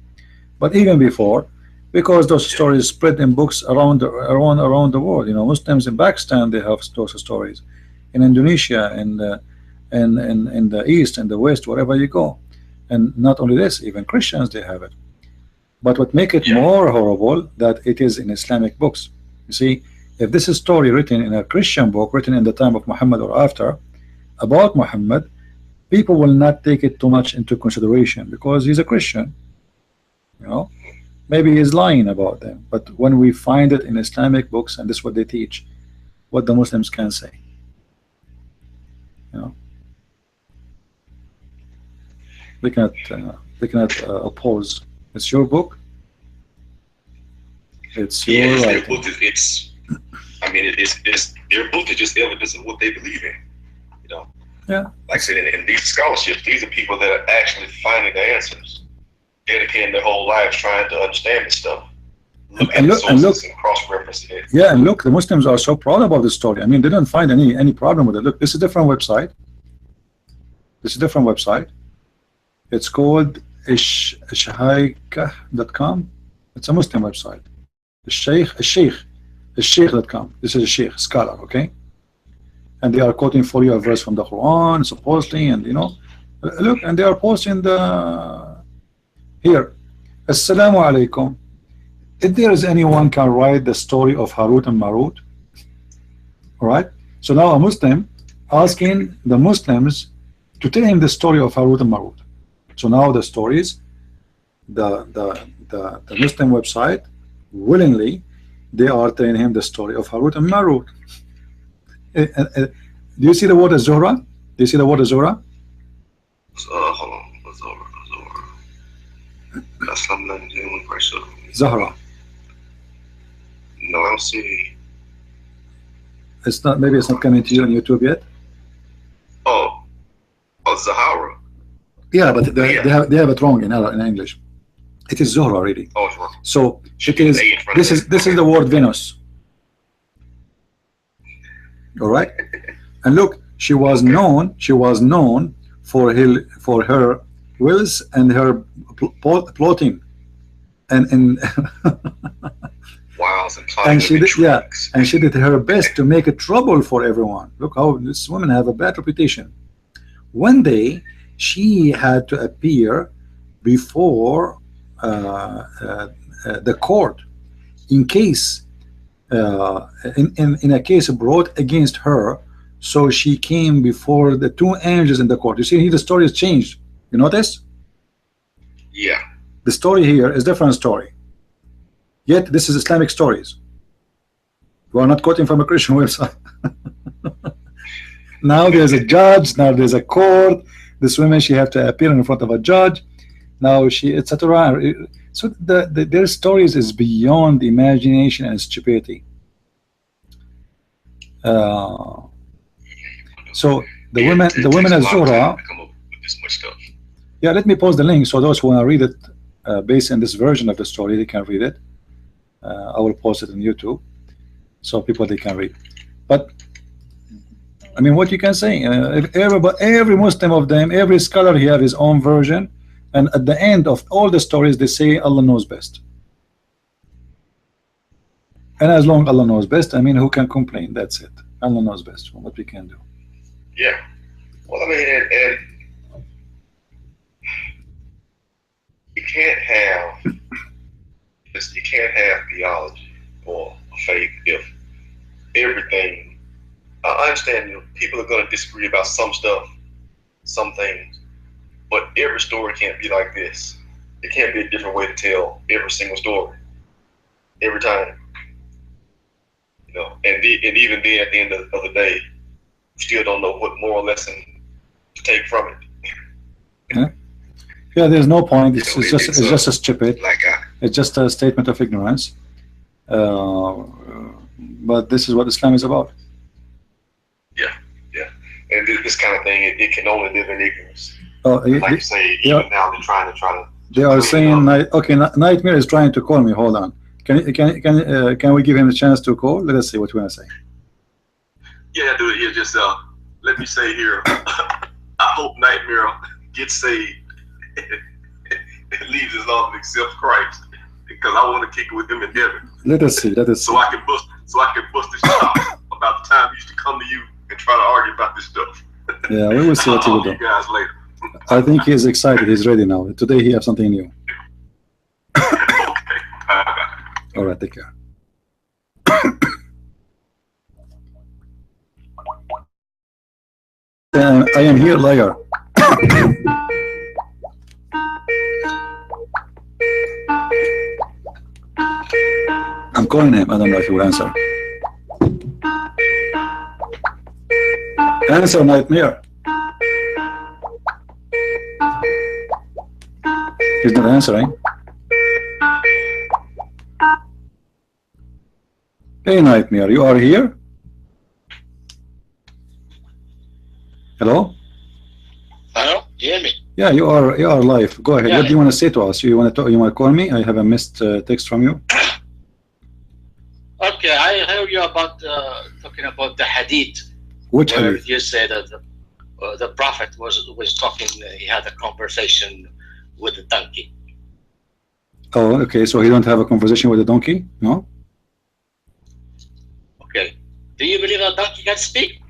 But even before, because those stories spread in books around the world. You know, Muslims in Pakistan, they have those stories. In Indonesia, in the East and the West, wherever you go. And not only this, even Christians, they have it. But what make it more horrible that it is in Islamic books. You see, if this is story written in a Christian book, written in the time of Muhammad or after, about Muhammad, people will not take it too much into consideration because he's a Christian. You know, maybe he's lying about them. But when we find it in Islamic books, and this is what they teach, what the Muslims can say. You know, they cannot oppose. It's your book. It's your
it's
writing.
their book. It's their book is just evidence of what they believe in. You know.
Yeah.
Like I said, in these scholarships, these are people that are actually finding the answers, dedicating their whole lives trying to understand this stuff. Look at the sources and cross-reference it.
Yeah, and look, the Muslims are so proud about this story. I mean, they don't find any problem with it. Look, this is a different website. This is a different website. It's called ishhaika.com. It's a Muslim website. Sheikh.com. This is a Sheikh scholar, okay? And they are quoting for you a verse from the Quran, supposedly, and you know, look, and they are posting the here. Assalamu alaikum. If there is anyone can write the story of Harut and Marut, all right? So now a Muslim asking the Muslims to tell him the story of Harut and Marut. So now the stories, the Muslim website willingly they are telling him the story of Harut and Marut. Do you see the word Zora? Do you see the word Zora?
Hold on, Zora.
Zahra.
No, I don't see.
It's not. Maybe it's not coming to you on YouTube yet.
Oh, Zahara.
Yeah, but they have it wrong in English. It is Zohra really.
Oh, it's wrong.
So it is. This is the word Venus. All right, and look, she was known for her wills and her plotting, and
wiles and
and she did, and she did her best to make it trouble for everyone. Look how these women have a bad reputation. One day she had to appear before the court in case in a case brought against her. So she came before the two angels in the court. You see here the story has changed. You notice?
Yeah.
The story here is a different story. Yet this is Islamic stories. We are not quoting from a Christian website. Now there's a judge. Now there's a court. This woman, she have to appear in front of a judge. Now she, etc. So their stories is beyond imagination and stupidity. So the women of Zora. Yeah, let me post the link so those who want to read it based on this version of the story, they can read it. I will post it on YouTube so people they can read. But I mean, what you can say? Every Muslim of them, every scholar, he have his own version, and at the end of all the stories, they say Allah knows best. And as long as Allah knows best, I mean, who can complain? That's it. Allah knows best. What we can do.
Yeah. Well, I mean, and you can't have theology or faith if everything. I understand people are going to disagree about some stuff, some things, but every story can't be like this. It can't be a different way to tell every single story every time. You know, and even then, at the end of the day, we still don't know what moral lesson to take from it.
Yeah, there's no point. It's just a stupid.
Like
it's just a statement of ignorance. But this is what Islam is about.
Yeah. And this kind of thing, it can only live in ignorance.
Like
you say, even now they're trying to.
They are saying, okay, Nightmare is trying to call me. Hold on. Can we give him a chance to call? Let us see what you want to say.
Yeah, dude. Yeah, just let me say here. I hope Nightmare gets saved and leaves his life and accepts Christ, because I want to kick it with him in heaven.
Let us see.
So I can bust this out about the time he used to come to you and try to argue about this stuff.
Yeah, we will see what he will do.
You guys later.
I think he is excited. He's ready now. Today he has something new. All right, take care. I am here, liar. I'm calling him. I don't know if he will answer. Answer, nightmare. He's not answering. Hey, nightmare, you are here? Hello?
Hello? You hear me?
Yeah, you are live. Go ahead.
Yeah.
What do you want to say to us? You want to call me? I have a missed text from you.
Okay, I heard you about talking about the hadith.
Which
where
hadith?
you said that the prophet was talking. He had a conversation with the donkey.
Oh, okay. So he don't have a conversation with a donkey? No.
Okay. Do you believe a donkey can speak?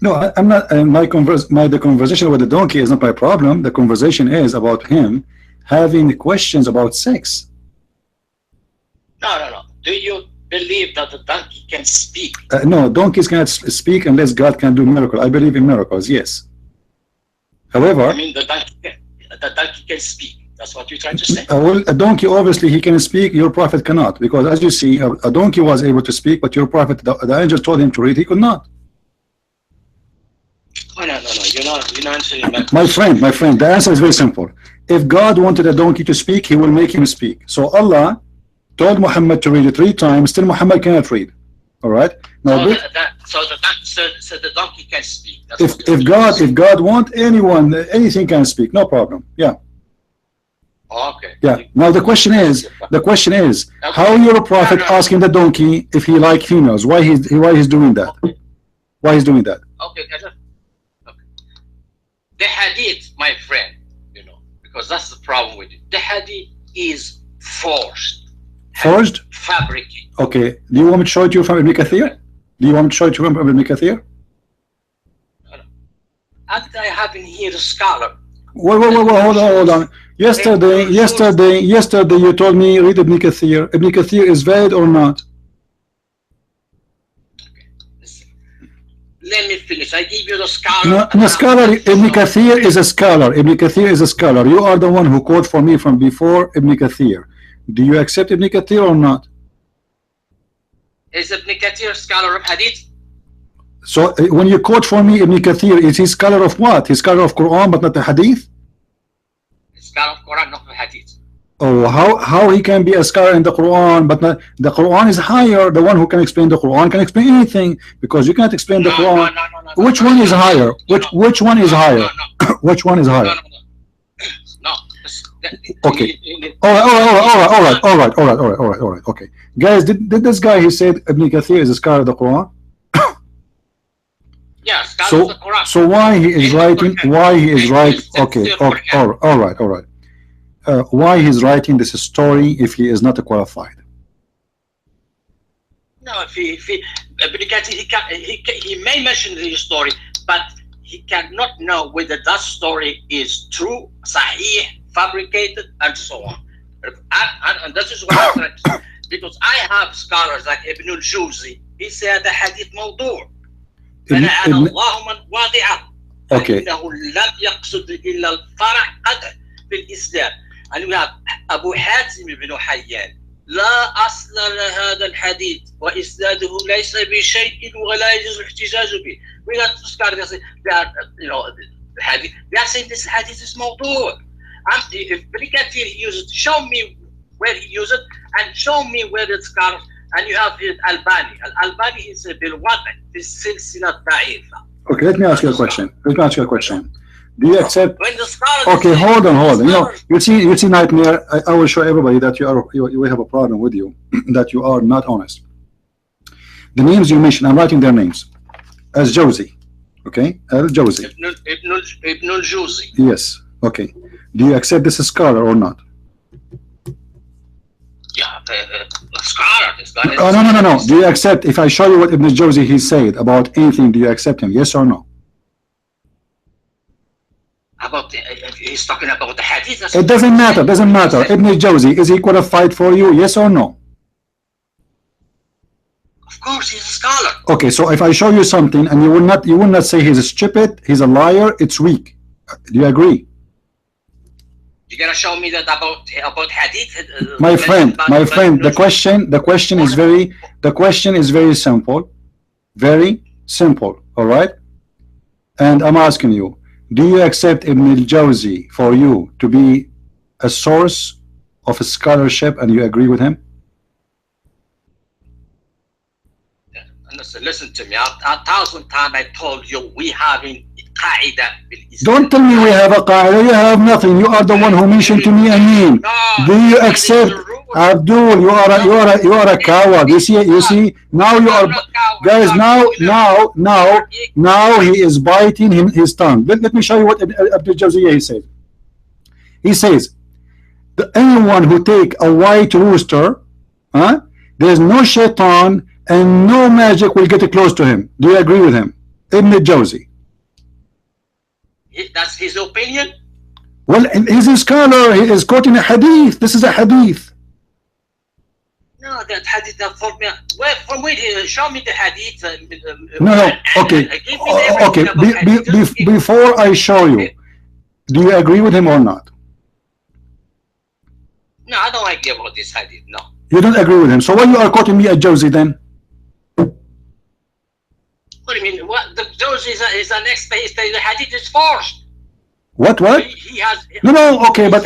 No, I'm not. The conversation with the donkey is not my problem. The conversation is about him having questions about sex.
No. Do you believe that the donkey can speak?
No, donkeys cannot speak unless God can do miracle. I believe in miracles. Yes. However,
I mean, the donkey can speak. That's what you're trying to say.
well, a donkey obviously he can speak. Your prophet cannot, because as you see, a donkey was able to speak, but your prophet, the angel told him to read. He could not.
Oh, no. You're not answering
My friend, the answer is very simple. If God wanted a donkey to speak, he will make him speak. So Allah told Muhammad to read it 3 times, still Muhammad cannot read. All right. Now,
so the donkey can speak. That's
if God want anything can speak, no problem. Yeah.
Oh, okay.
Yeah. Now the question is, how your prophet asking the donkey if he like females? Why he's doing that? Why he's doing that?
Okay. The hadith, my friend, because that's the problem with it. The hadith is forged.
Forged?
Fabricated.
Okay. Do you want me to show it to you from Ibn Kathir? Do you want me to show it to you from Ibn Kathir?
And I have in here a scholar.
Hold on. Yesterday you told me read Ibn Kathir. Ibn Kathir is valid or not?
Okay. Listen. Let me finish. I give you the scholar.
No, scholar. Ibn Kathir is a scholar. Ibn Kathir is a scholar. You are the one who quote for me from before Ibn Kathir. Do you accept Ibn Kathir or not?
Is Ibn Kathir a scholar of hadith?
So when you quote for me Ibn Kathir, is he scholar of what? He's scholar of Quran but not the hadith?
Scholar of Quran, not the hadith.
Oh, how he can be a scholar in the Quran, but not, the Quran is higher. The one who can explain the Quran can explain anything, because you can't explain the Quran. Which one is higher? Which one is higher? Which one is higher?
No.
Okay. All right. Okay, guys, did this guy, he said Ibn Kathir is a scholar of the Quran?
Yeah, scholar of the Quran.
So why he is writing? Why he is writing? Okay. All right. Why he's writing this story if he is not qualified?
No, if he Ibn Kathir, he may mention the story, but he cannot know whether that story is true, sahih, fabricated, and so on. And this is what I'm trying to say. Because I have scholars like Ibn al-Jawzi, he said the hadith موضوع. فلعن الله من وضعه. فإنه لم يقصد إلا الفرح قدر في الإسلام. And we have Abu Hatim ibn Hayyan. لا أصل لهذا الحديث وإسناده ليس بشيء ولا يجوز الاحتجاج به. We got scholars that they are, the hadith. They are saying this hadith is موضوع. If Ibn Kathir used it, show me where he used it, and show me where it's scholars. And you have Al-Albani. Al-Albani is بالوضع في السلسلة الضعيفة.
Okay, let me ask you a question. Do you accept?
When the scholars
Okay, hold on. You see, nightmare. I will show everybody that you have a problem with you, that you are not honest. The names you mentioned, I'm writing their names as Jawzi. Okay, Al-Jawzi.
Ibn al-Jawzi.
Yes. Okay. Do you accept this as scholar or not?
Yeah, scholar.
Oh, no. Do you accept, if I show you what Ibn al-Jawzi he said about anything, do you accept him? Yes or no?
About he's talking about the hadith.
It doesn't matter. Doesn't matter. Ibn al-Jawzi, is he qualified for you? Yes or no?
Of course, he's a scholar.
Okay, so if I show you something and you will not say he's stupid, he's a liar, it's weak. Do you agree?
You're gonna show me that about hadith?
My friend, the question is very simple. Very simple, all right? And I'm asking you, do you accept Ibn al-Jawzi for you to be a source of scholarship and you agree with him?
Listen to me. 1,000 times I told you we having qaida.
Don't tell me we have a qaida. You have nothing. You are the one who mentioned to me a name. Do you accept, Abdul? You are a coward. You see. Now you are, guys. Now he is biting his tongue. Let me show you what Abdul Jawziyah says. He says, anyone who take a white rooster, there is no shaitan and no magic will get close to him. Do you agree with him? Ibn al-Jawzi.
That's his opinion?
Well, he's a scholar. He is quoting a hadith. This is a hadith.
No, that hadith for me. Well, from where? Show me the hadith.
No. Okay. Before I show you, do you agree with him or not?
No, I don't agree about this hadith. No.
You don't agree with him. So why you are quoting me at Jawzi then?
What do you mean? What the Jawzi is an expert? The hadith is forced.
What?
He has.
No. Okay, but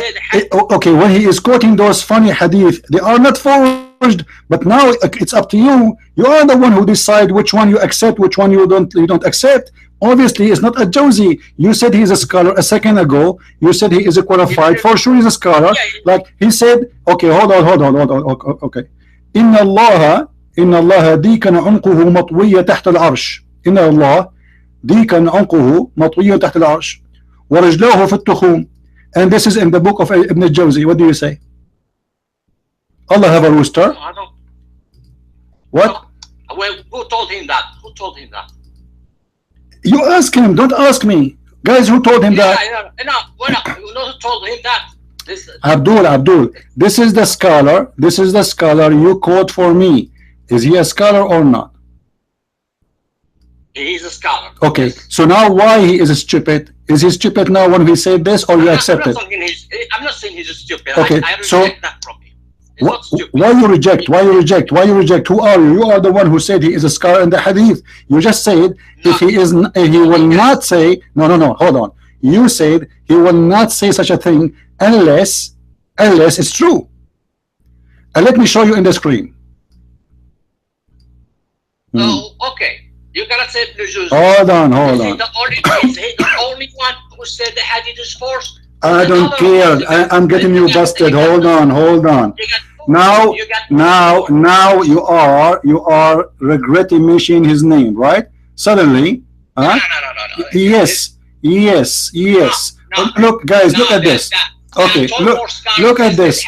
okay. When he is quoting those funny hadith, they are not forged. But now it's up to you. You are the one who decide which one you accept, which one you don't accept. Obviously, it's not a Jawzi. You said he's a scholar a second ago. You said he is a qualified. For sure, he's a scholar. Like he said. Okay, hold on. Okay. إن الله ديكن عنقه مطوية تحت العرش. إن الله ديكن عنقه مطوية تحت العرش ورجلاه في التخوم. And this is in the book of Ibn al-Jawzi. What do you say? Allah have a rooster?
I don't.
What?
Well, who told him that? Who told him that?
You ask him. Don't ask me. Guys, who told him that?
Who told him that?
Abdul. This is the scholar. You quote for me. Is he a scholar or not?
He's a scholar.
Okay. So now why he is stupid? Is he stupid now when he said this, or you accept it?
I'm not saying he's stupid.
Okay.
I reject that from him.
Why you reject? Why you reject? Who are you? You are the one who said he is a scholar in the hadith. You just said if he is, he will not say. No. Hold on. You said he will not say such a thing unless it's true. And let me show you in the screen.
Oh, okay. You gotta say
Hold on.
Is he the only one who said the hadith is forced?
I don't care. I'm getting you busted. Hold on. Now you are regretting mentioning his name, right? Suddenly,
No.
Yes. Look, guys, look at this. Okay, look at this.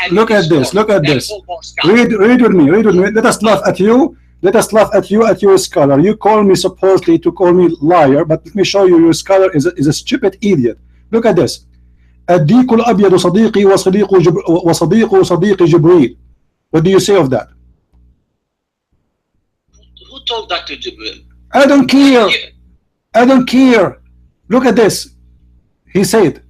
Read with me. Let us laugh at you. At your scholar. You call me supposedly to call me liar, but let me show you your scholar is a stupid idiot. Look at this. الديك الأبيض صديقي وصديق جبريل. What do you say of that?
Who told that to Jibril?
I don't care. Look at this. He said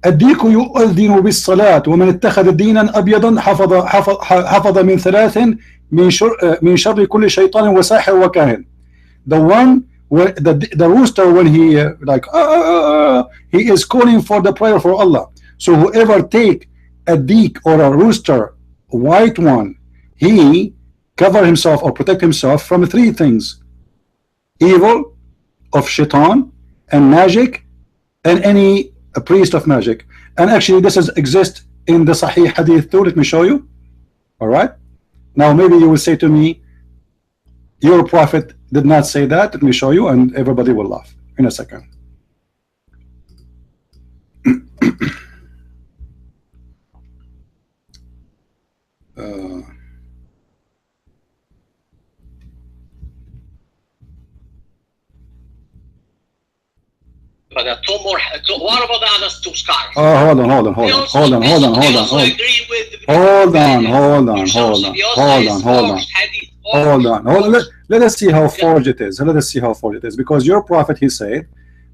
الديك يؤذن بالصلاة ومن اتخذ دينا أبيضا حفظ من ثلاث من شر كل شيطان وساحر وكاهن. The one where the rooster, when he he is calling for the prayer for Allah. So whoever take a deek or a rooster, white one, he cover himself or protect himself from three things: evil of shaitan and magic and any priest of magic. And actually this exists in the Sahih Hadith too. Let me show you. All right, now maybe you will say to me, your prophet did not say that. Let me show you, and everybody will laugh in a second.
there are two more. What about the other two scholars?
Oh, hold on. Let us see how forged it is. Let us see how forged it is. Because your prophet, he said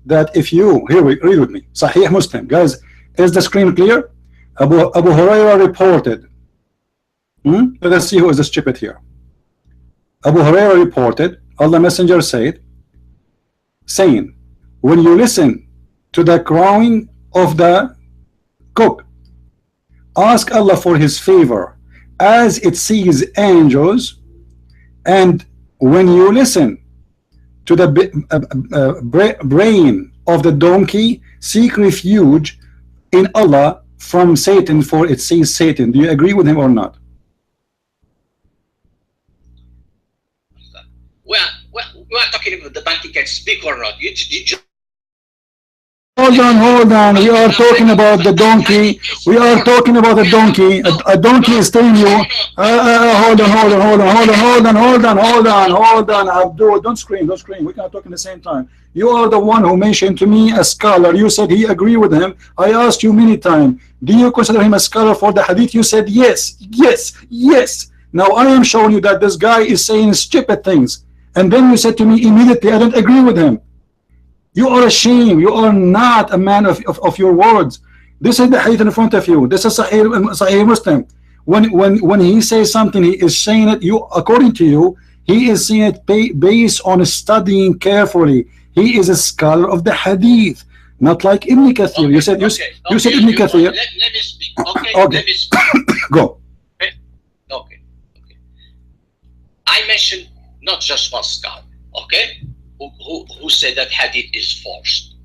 that if you, here we read with me, Sahih Muslim, guys, is the screen clear? Abu Hurairah reported. Let us see who is the stupid here. Abu Hurairah reported, Allah Messenger said, saying, when you listen to the crowing of the cock, ask Allah for his favor as it sees angels, and when you listen to the brain of the donkey, seek refuge in Allah from Satan, for it sees Satan. Do you agree with him or not?
Well, we are talking about the donkey can speak or not. You just
Hold on. We are talking about the donkey. We are talking about a donkey. A donkey is telling you. Hold on. Abdul, don't scream. We cannot talk at the same time. You are the one who mentioned to me a scholar. You said he agreed with him. I asked you many times, do you consider him a scholar for the hadith? You said yes. Now I am showing you that this guy is saying stupid things. And then you said to me immediately, I don't agree with him. You are ashamed. You are not a man of your words. This is the hadith in front of you. This is Sahih Muslim. When he says something, he is saying it. According to you, he is saying it based on studying carefully. He is a scholar of the hadith, not like Ibn Kathir.
Okay,
you said Ibn Kathir.
Let me speak. Okay.
Okay.
Let me speak.
Go.
Okay. I mentioned not just one scholar. Okay. Who said that hadith is forced?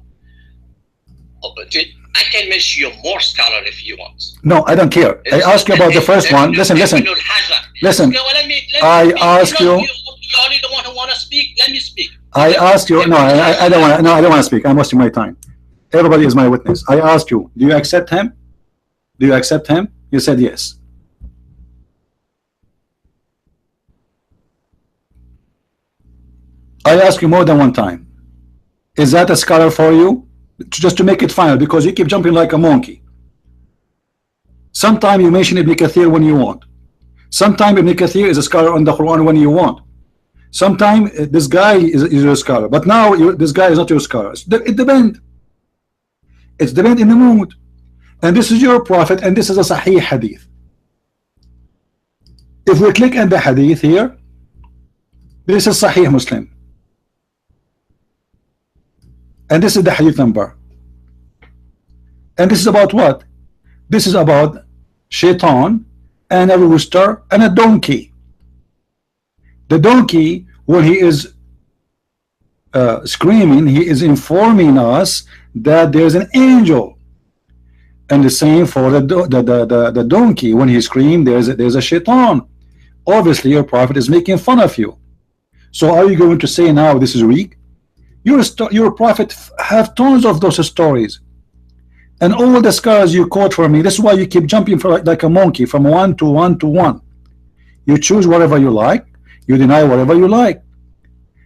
But I can mention you more scholar if you want.
No, I don't care. I asked you about the first one. Listen. I ask you.
You're only the one who want to speak. Let me speak.
I ask you. No, I don't want. No, I don't want to speak. I'm wasting my time. Everybody is my witness. I ask you. Do you accept him? Do you accept him? You said yes. I ask you more than one time. Is that a scholar for you? Just to make it final, because you keep jumping like a monkey. Sometimes you mention Ibn Kathir when you want. Sometimes Ibn Kathir is a scholar on the Quran when you want. Sometimes this guy is your scholar, but now this guy is not your scholar. It depends. It depends in the mood. And this is your prophet, and this is a Sahih hadith. If we click on the hadith here, this is Sahih Muslim. And this is the hadith number. And this is about what? This is about shaitan and a rooster and a donkey. The donkey, when he is screaming, he is informing us that there's an angel. And the same for the donkey. When he screams, there's a shaitan. Obviously, your prophet is making fun of you. So are you going to say now this is weak? Your prophet have tons of those stories, and all the scholars you quote for me. This is why you keep jumping like a monkey from one to one to one. You choose whatever you like, you deny whatever you like.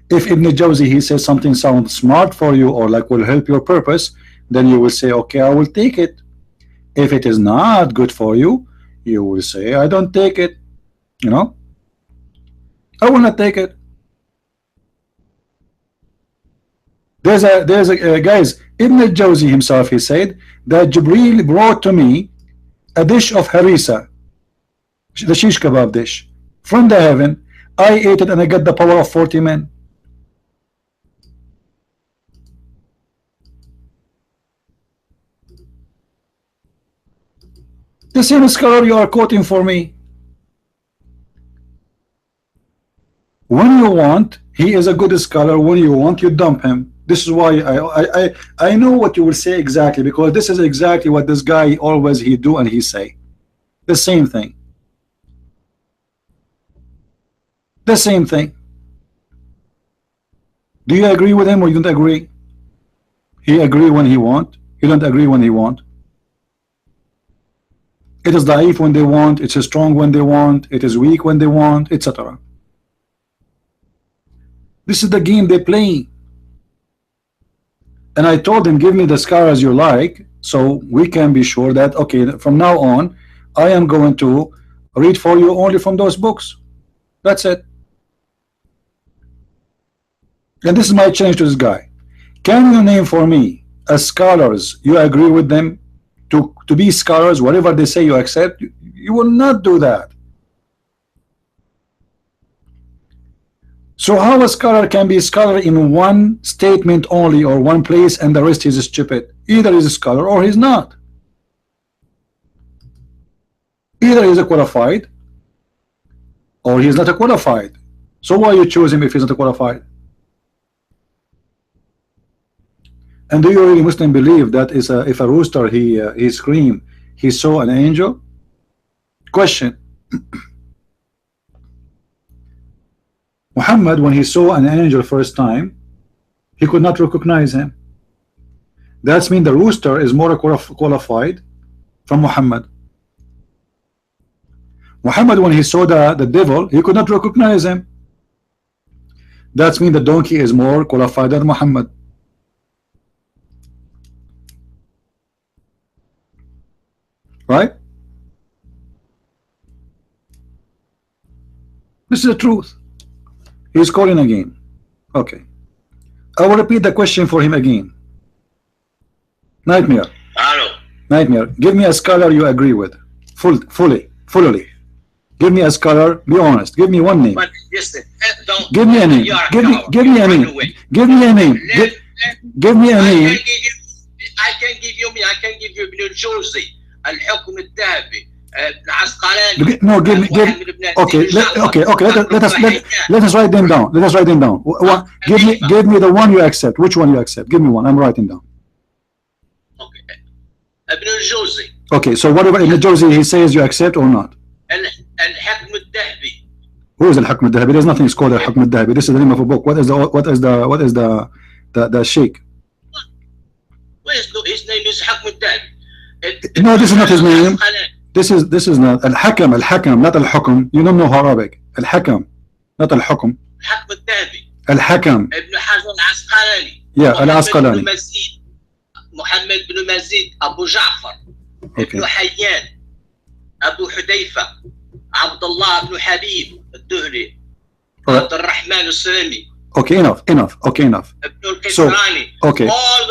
If Ibn Jawzi he says something sounds smart for you or like will help your purpose, then you will say, okay, I will take it. If it is not good for you, you will say, I don't take it. You know, I will not take it. There's a guys, Ibn Jawzi himself, he said that Jibreel brought to me a dish of harissa, the shish kebab dish, from the heaven. I ate it and I got the power of 40 men. The same scholar you are quoting for me. When you want, he is a good scholar. When you want, you dump him. This is why I know what you will say exactly, because this is exactly what this guy always he do and he say. The same thing. The same thing. Do you agree with him or you don't agree? He agree when he want. You don't agree when he want. It is daif when they want. It's strong when they want. It is weak when they want, etc. This is the game they play. And I told him, give me the scholars you like, so we can be sure that, okay, from now on, I am going to read for you only from those books. That's it. And this is my challenge to this guy. Can you name for me as scholars you agree with them to be scholars, whatever they say you accept? You will not do that. So how a scholar can be a scholar in one statement only or one place and the rest is stupid? Either he's a scholar or he's not. Either he's a qualified or he's not a qualified. So why you choose him if he's not a qualified? And do you really Muslim believe that is if a rooster he scream he saw an angel? Question. Muhammad, when he saw an angel first time, he could not recognize him. That's mean the rooster is more qualified from Muhammad. Muhammad, when he saw the devil, he could not recognize him. That's mean the donkey is more qualified than Muhammad. Right? This is the truth. He's calling again. Okay. I will repeat the question for him again. Nightmare.
Hello.
Nightmare. Give me a scholar you agree with. Fully. Give me a scholar. Be honest. Give me one name.
But listen, don't.
Give me a name. Give me a name. Give me a name. Give me a name.
I can give you Ibn al-Jawzi, الحكم الذهبي.
No, give me. Okay, let us write them down. Let us write them down. Give me the one you accept. Which one you accept? Give me one. I'm writing down.
Okay, Ibn al-Jawzi.
Okay, so whatever Ibn al-Jawzi he says, you accept or not?
الحكم الذهبي.
Who is al-Hukm al-Dhahabi? There's nothing called al-Hukm al-Dhahabi. This is the name of a book. What is the sheikh?
His name is Hukm al-Dhahabi.
No, this is not his name. This is not al-Hakam, not al-Hukm. You don't know Arabic. Al-Hakam, not al-Hukm.
الحكم الذهبي.
Al-Hakam.
ابن حجر العسقلاني.
Yeah, al-Asqalani.
محمد بن مزيد أبو جعفر. ابن حيان. أبو حذيفة. عبد الله بن حبيب الدهري. عبد الرحمن السلمي.
Okay, enough. Okay, enough. So, okay.
All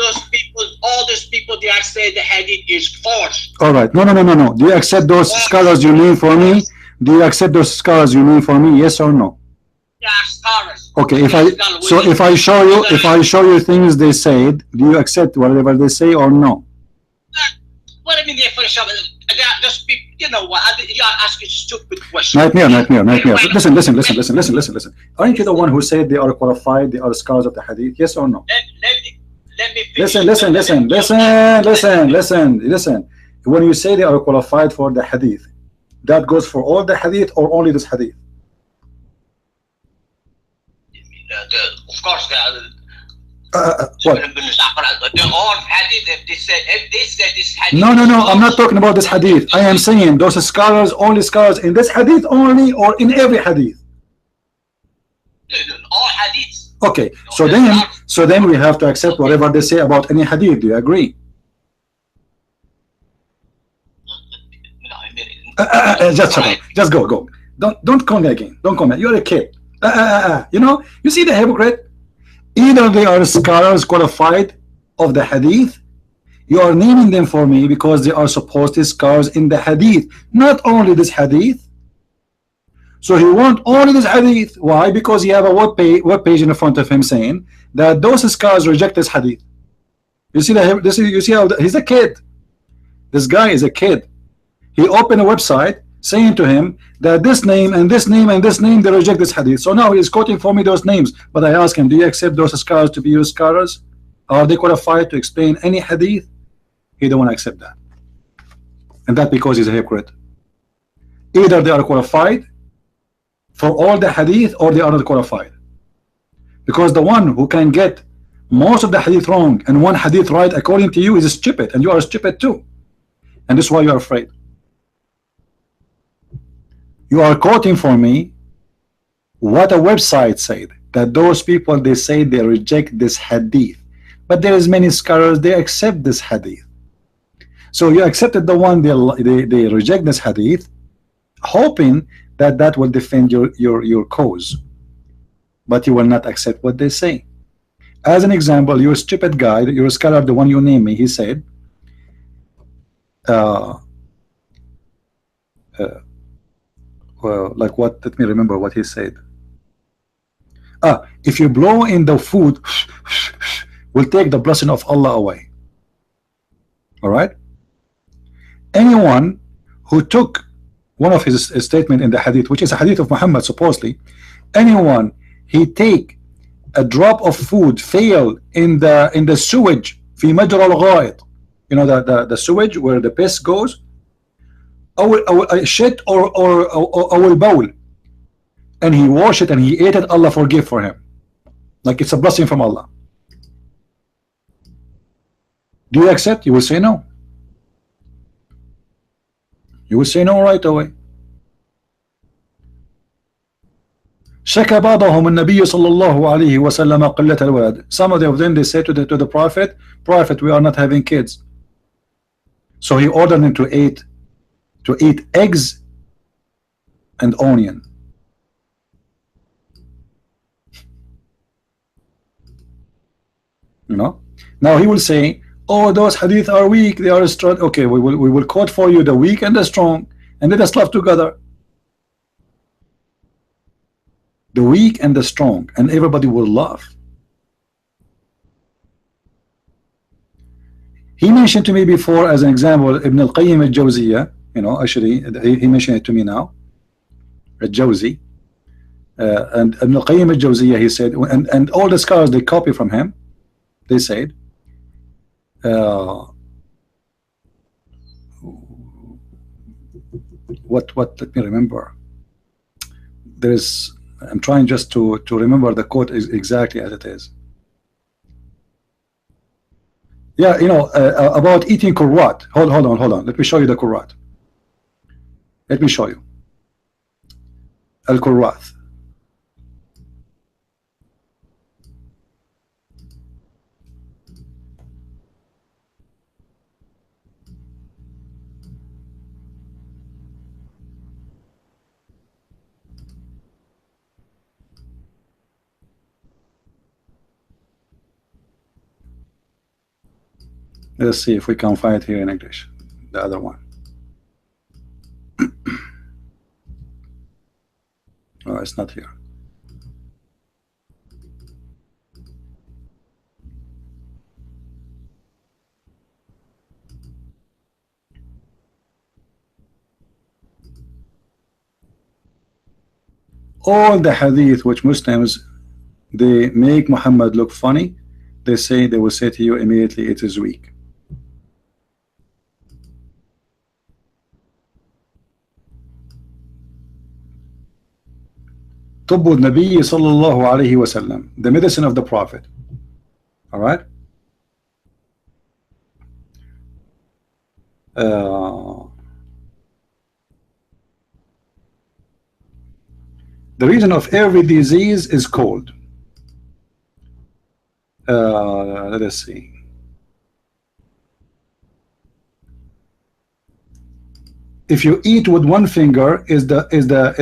those people they are saying the hadith is false.
All right. No. Do you accept those scholars you name for me? Do you accept those scholars you name for me? Yes or no?
They are scholars.
Okay. If I show you things they said, do you accept whatever they say or no?
What I mean, they are just people. You know what? You are asking stupid questions.
Nightmare. Listen. Aren't you the one who said they are qualified? They are scholars of the hadith? Yes or no?
Let me finish.
Listen. When you say they are qualified for the hadith, that goes for all the hadith or only this hadith?
Of course, they are.
What?
If they said this hadith.
No. I'm not talking about this hadith. I am saying those scholars, only scholars in this hadith only, or in every hadith.
All hadiths.
Okay. So then we have to accept whatever they say about any hadith. Do you agree? Just shut up. Just go. Don't call me again. Don't call me. You're a kid. You know. You see the hypocrite. Either they are scholars qualified of the hadith, you are naming them for me because they are supposed to be scholars in the hadith, not only this hadith. So he want only this hadith. Why? Because he have a web page in front of him saying that those scholars reject this hadith. You see you see how he's a kid. This guy is a kid. He opened a website saying to him that this name and this name and this name they reject this hadith. So now he is quoting for me those names. But I ask him, do you accept those scholars to be your scholars? Are they qualified to explain any hadith? He don't want to accept that. And that because he's a hypocrite. Either they are qualified for all the hadith or they are not qualified. Because the one who can get most of the hadith wrong and one hadith right according to you is stupid, and you are stupid too. And this is why you are afraid. You are quoting for me what a website said, that those people, they say they reject this hadith. but there is many scholars they accept this hadith. So you accepted the one they reject this hadith, hoping that that will defend your cause, but you will not accept what they say. As an example, you're a stupid guy, you're a scholar, the one you name me, he said, well, like what? Let me remember what he said. If you blow in the food, will take the blessing of Allah away. All right. Anyone who took one of his statement in the hadith, which is a hadith of Muhammad supposedly, anyone he take a drop of food fail in the sewage, في مجرى الغائط, you know, the sewage where the piss goes, or shit or bowl, and he wash it and he ate it, Allah forgive for him, like it's a blessing from Allah. Do you accept? You will say no. You will say no right away. شكى بعضهم النبي صلى الله عليه وسلم قلة الولد. Some of them they say to the prophet, we are not having kids. So he ordered him to eat eggs and onion. You know. Now he will say, oh, those hadith are weak, they are strong. Okay, we will quote for you the weak and the strong, and let us laugh together. The weak and the strong, and everybody will laugh. He mentioned to me before, as an example, Ibn al-Qayyim al-Jawziyah, you know, actually he mentioned it to me now, al-Jawzi, and Ibn al-Qayyim al-Jawziyah, he said, and all the scholars they copy from him, they said, what let me remember. I'm trying just to remember the quote exactly as it is. Yeah, you know, about eating Qurrat. Hold on. Let me show you the Qurrat. Let me show you. Al-Qurrat. Let's see if we can find it here in English. The other one. Oh, it's not here. All the hadith which Muslims they make Muhammad look funny, they will say to you immediately it is weak. طب النبي صلى الله عليه وسلم, the medicine of the Prophet. All right. The reason of every disease is cold. Let us see. If you eat with one finger, this is the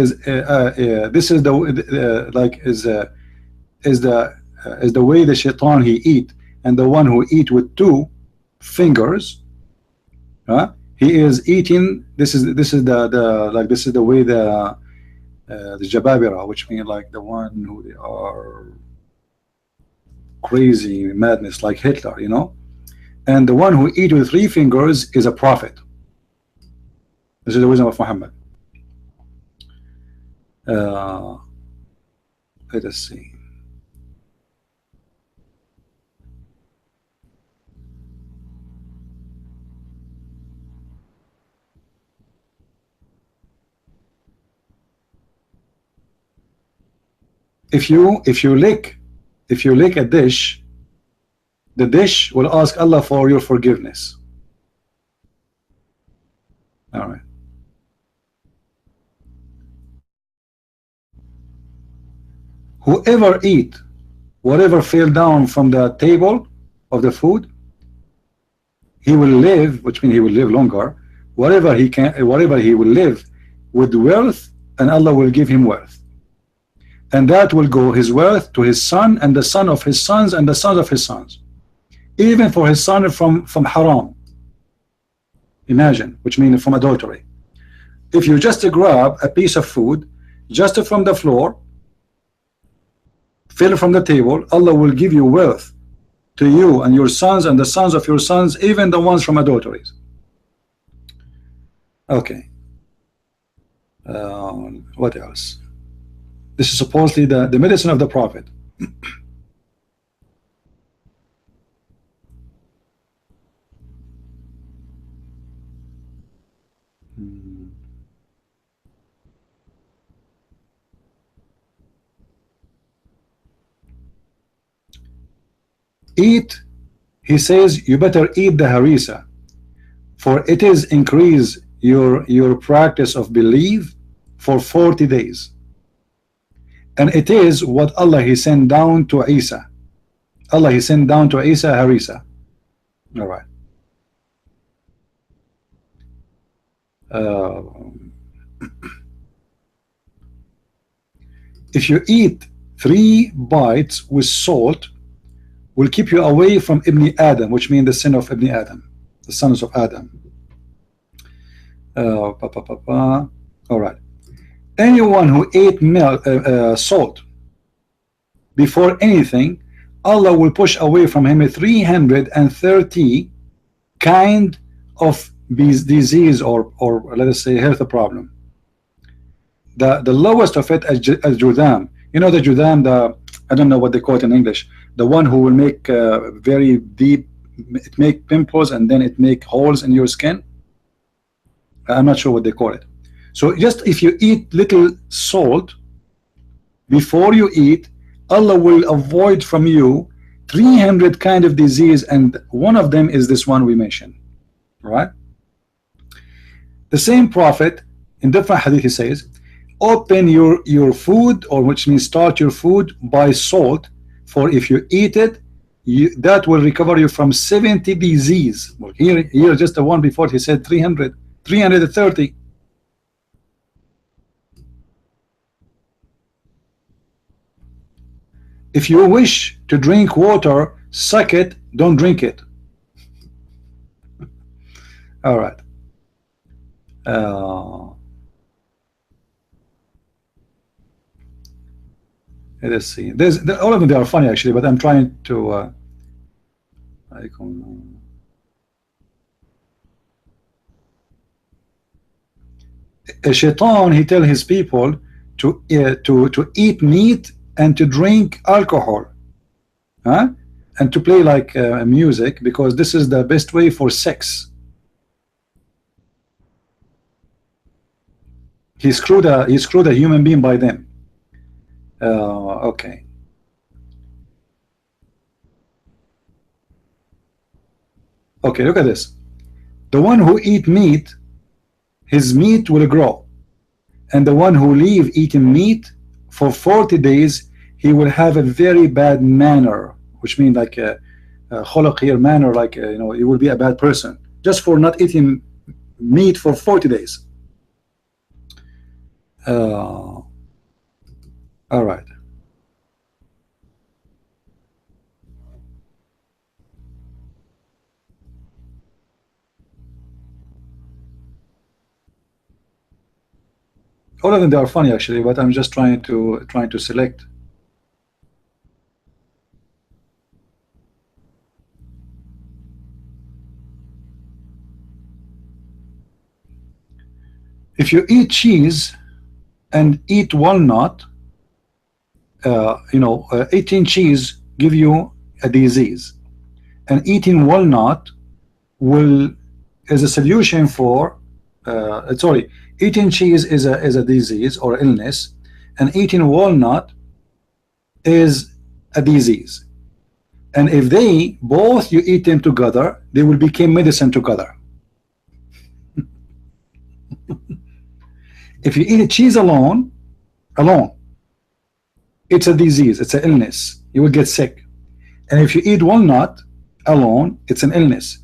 way the shaitan he eat, and the one who eat with two fingers, he is eating. This is the way the Jababira, which mean like the one who they are crazy madness like Hitler, you know, and the one who eat with three fingers is a prophet. This is the wisdom of Muhammad. Let us see. If you lick a dish, the dish will ask Allah for your forgiveness. All right. Whoever eat whatever fell down from the table, of the food, he will live, which means he will live longer, whatever he will live with wealth, and Allah will give him wealth, and that will go his wealth to his son and the son of his sons and the sons of his sons, even for his son from haram. Imagine, which means from adultery. If you just grab a piece of food just from the floor, fill from the table, Allah will give you wealth to you and your sons and the sons of your sons, even the ones from adulteries. Okay. What else? This is supposedly the medicine of the Prophet. Eat, he says, you better eat the harisa, for it is increase your practice of belief for 40 days, and it is what Allah he sent down to Isa. Allah he sent down to Isa harisa. All right. If you eat 3 bites with salt, will keep you away from Ibn Adam, which means the sin of Ibn Adam, the sons of Adam. All right. Anyone who ate salt before anything, Allah will push away from him 330 kind of disease or let us say health problem. The lowest of it is judam. You know the judam, I don't know what they call it in English. The one who will make very deep, it make pimples and then it make holes in your skin. I'm not sure what they call it. So just if you eat little salt before you eat, Allah will avoid from you 300 kind of disease, and one of them is this one we mentioned, right? The same Prophet in different hadith he says, open your food, or which means start your food by salt, for if you eat it, that will recover you from 70 disease. Well, here just the one before he said 330. If you wish to drink water, suck it, don't drink it. All right. Let's see. All of them, they are funny actually, but I'm trying to a shaitan, he tell his people to eat meat and to drink alcohol, huh? And to play like music, because this is the best way for sex. He screwed a human being by them. Okay. Okay, look at this. The one who eat meat, his meat will grow, and the one who leave eating meat for 40 days, he will have a very bad manner, which means like a khuluq here, manner, like you know, he will be a bad person just for not eating meat for 40 days. All right. All of them, they are funny actually, but I'm just trying to select. If you eat cheese and eat walnut, eating cheese give you a disease, and eating walnut is a solution for eating cheese is a disease or illness, and eating walnut is a disease. And if they both you eat them together, they will become medicine together. If you eat cheese alone, it's a disease, it's an illness. You will get sick. And if you eat walnut alone, it's an illness.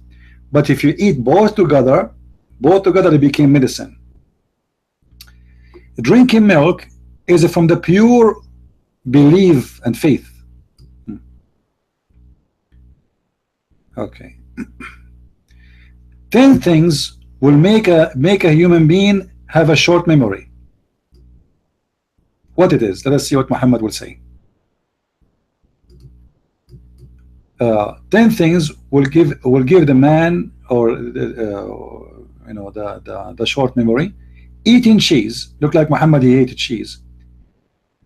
But if you eat both together they became medicine. Drinking milk is from the pure belief and faith. Okay. 10 things will make a human being have a short memory. What it is? Let us see what Muhammad will say. 10 things will give the man, or the short memory. Eating cheese. Look like Muhammad, he hated cheese.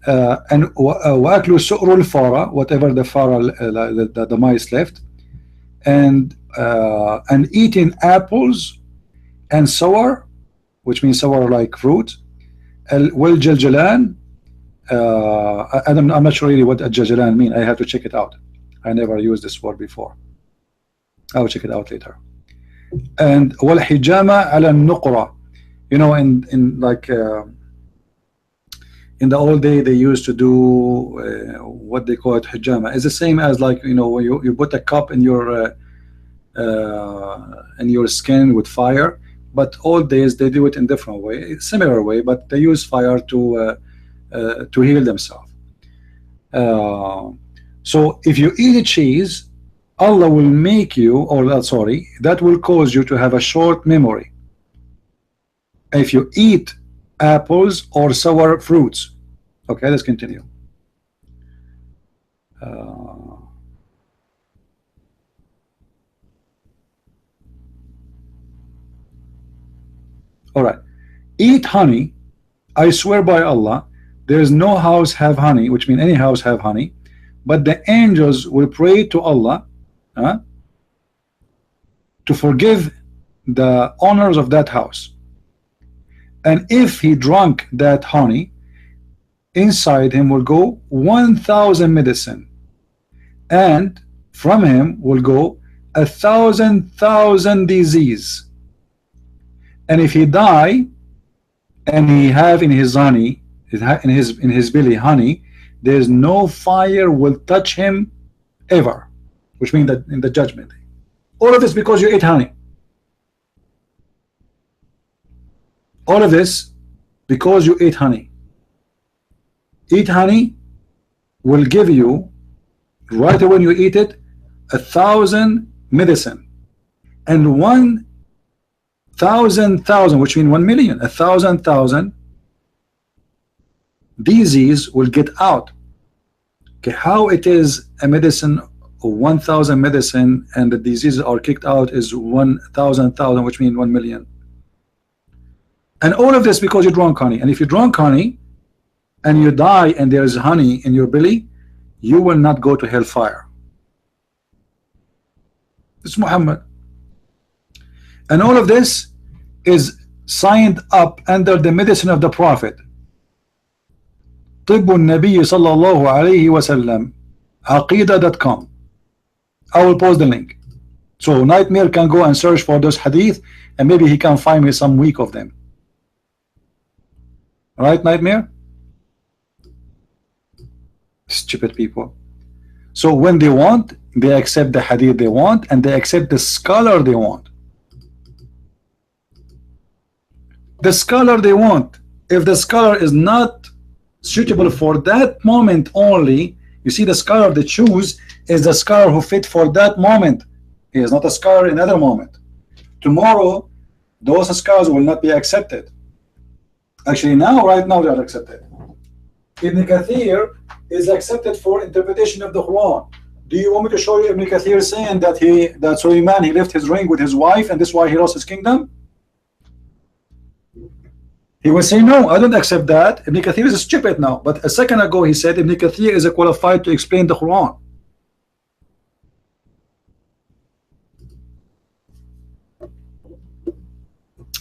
And وأكل سؤر الفارة, whatever the fara, the mice left, and eating apples and sour, which means sour like fruit. والجلجلان, I'm not sure really what الجلجلان mean. I have to check it out. I never used this word before. I'll check it out later. And والحجامة على النقرة, in like in the old day they used to do what they call it hijama. It's the same as like you put a cup in your skin with fire, but old days they do it in different way, similar way, but they use fire to heal themselves. So if you eat a cheese, Allah will make you, or sorry, that will cause you to have a short memory. If you eat apples or sour fruits. Okay, let's continue. All right. Eat honey. I swear by Allah, there is no house have honey, which means any house have honey, but the angels will pray to Allah to forgive the owners of that house. And if he drank that honey, inside him will go 1,000 medicine, and from him will go 1,000 disease. And if he die and he have in his honey, in his belly honey, there is no fire will touch him ever, which means that in the judgment. All of this because you ate honey. All of this because you ate honey. Eat honey will give you, right when you eat it, 1,000 medicine, and 1,000, which means 1 million, 1,000 disease will get out. Okay, how it is a medicine, 1,000 medicine, and the diseases are kicked out is 1,000, which means 1 million. And all of this because you drank honey. And if you drank honey and you die and there is honey in your belly, you will not go to hellfire. It's Muhammad. And all of this is signed up under the medicine of the Prophet. طب النبي صلى الله عليه وسلم عقيدة.com. I will post the link. So Nightmare can go and search for those hadith, and maybe he can find me some week of them. Right, Nightmare? Stupid people. So when they want, they accept the hadith they want, and they accept the scholar they want. The scholar they want. If the scholar is not suitable for that moment only, you see, the scholar they choose is the scholar who fit for that moment. He is not a scholar in other moment. Tomorrow, those scholars will not be accepted. Actually, right now they are accepted. Ibn Kathir is accepted for interpretation of the Quran. Do you want me to show you Ibn Kathir saying that Sulaiman, he left his ring with his wife and this is why he lost his kingdom? He will say, no, I don't accept that. Ibn Kathir is stupid now. But a second ago he said Ibn Kathir is qualified to explain the Quran.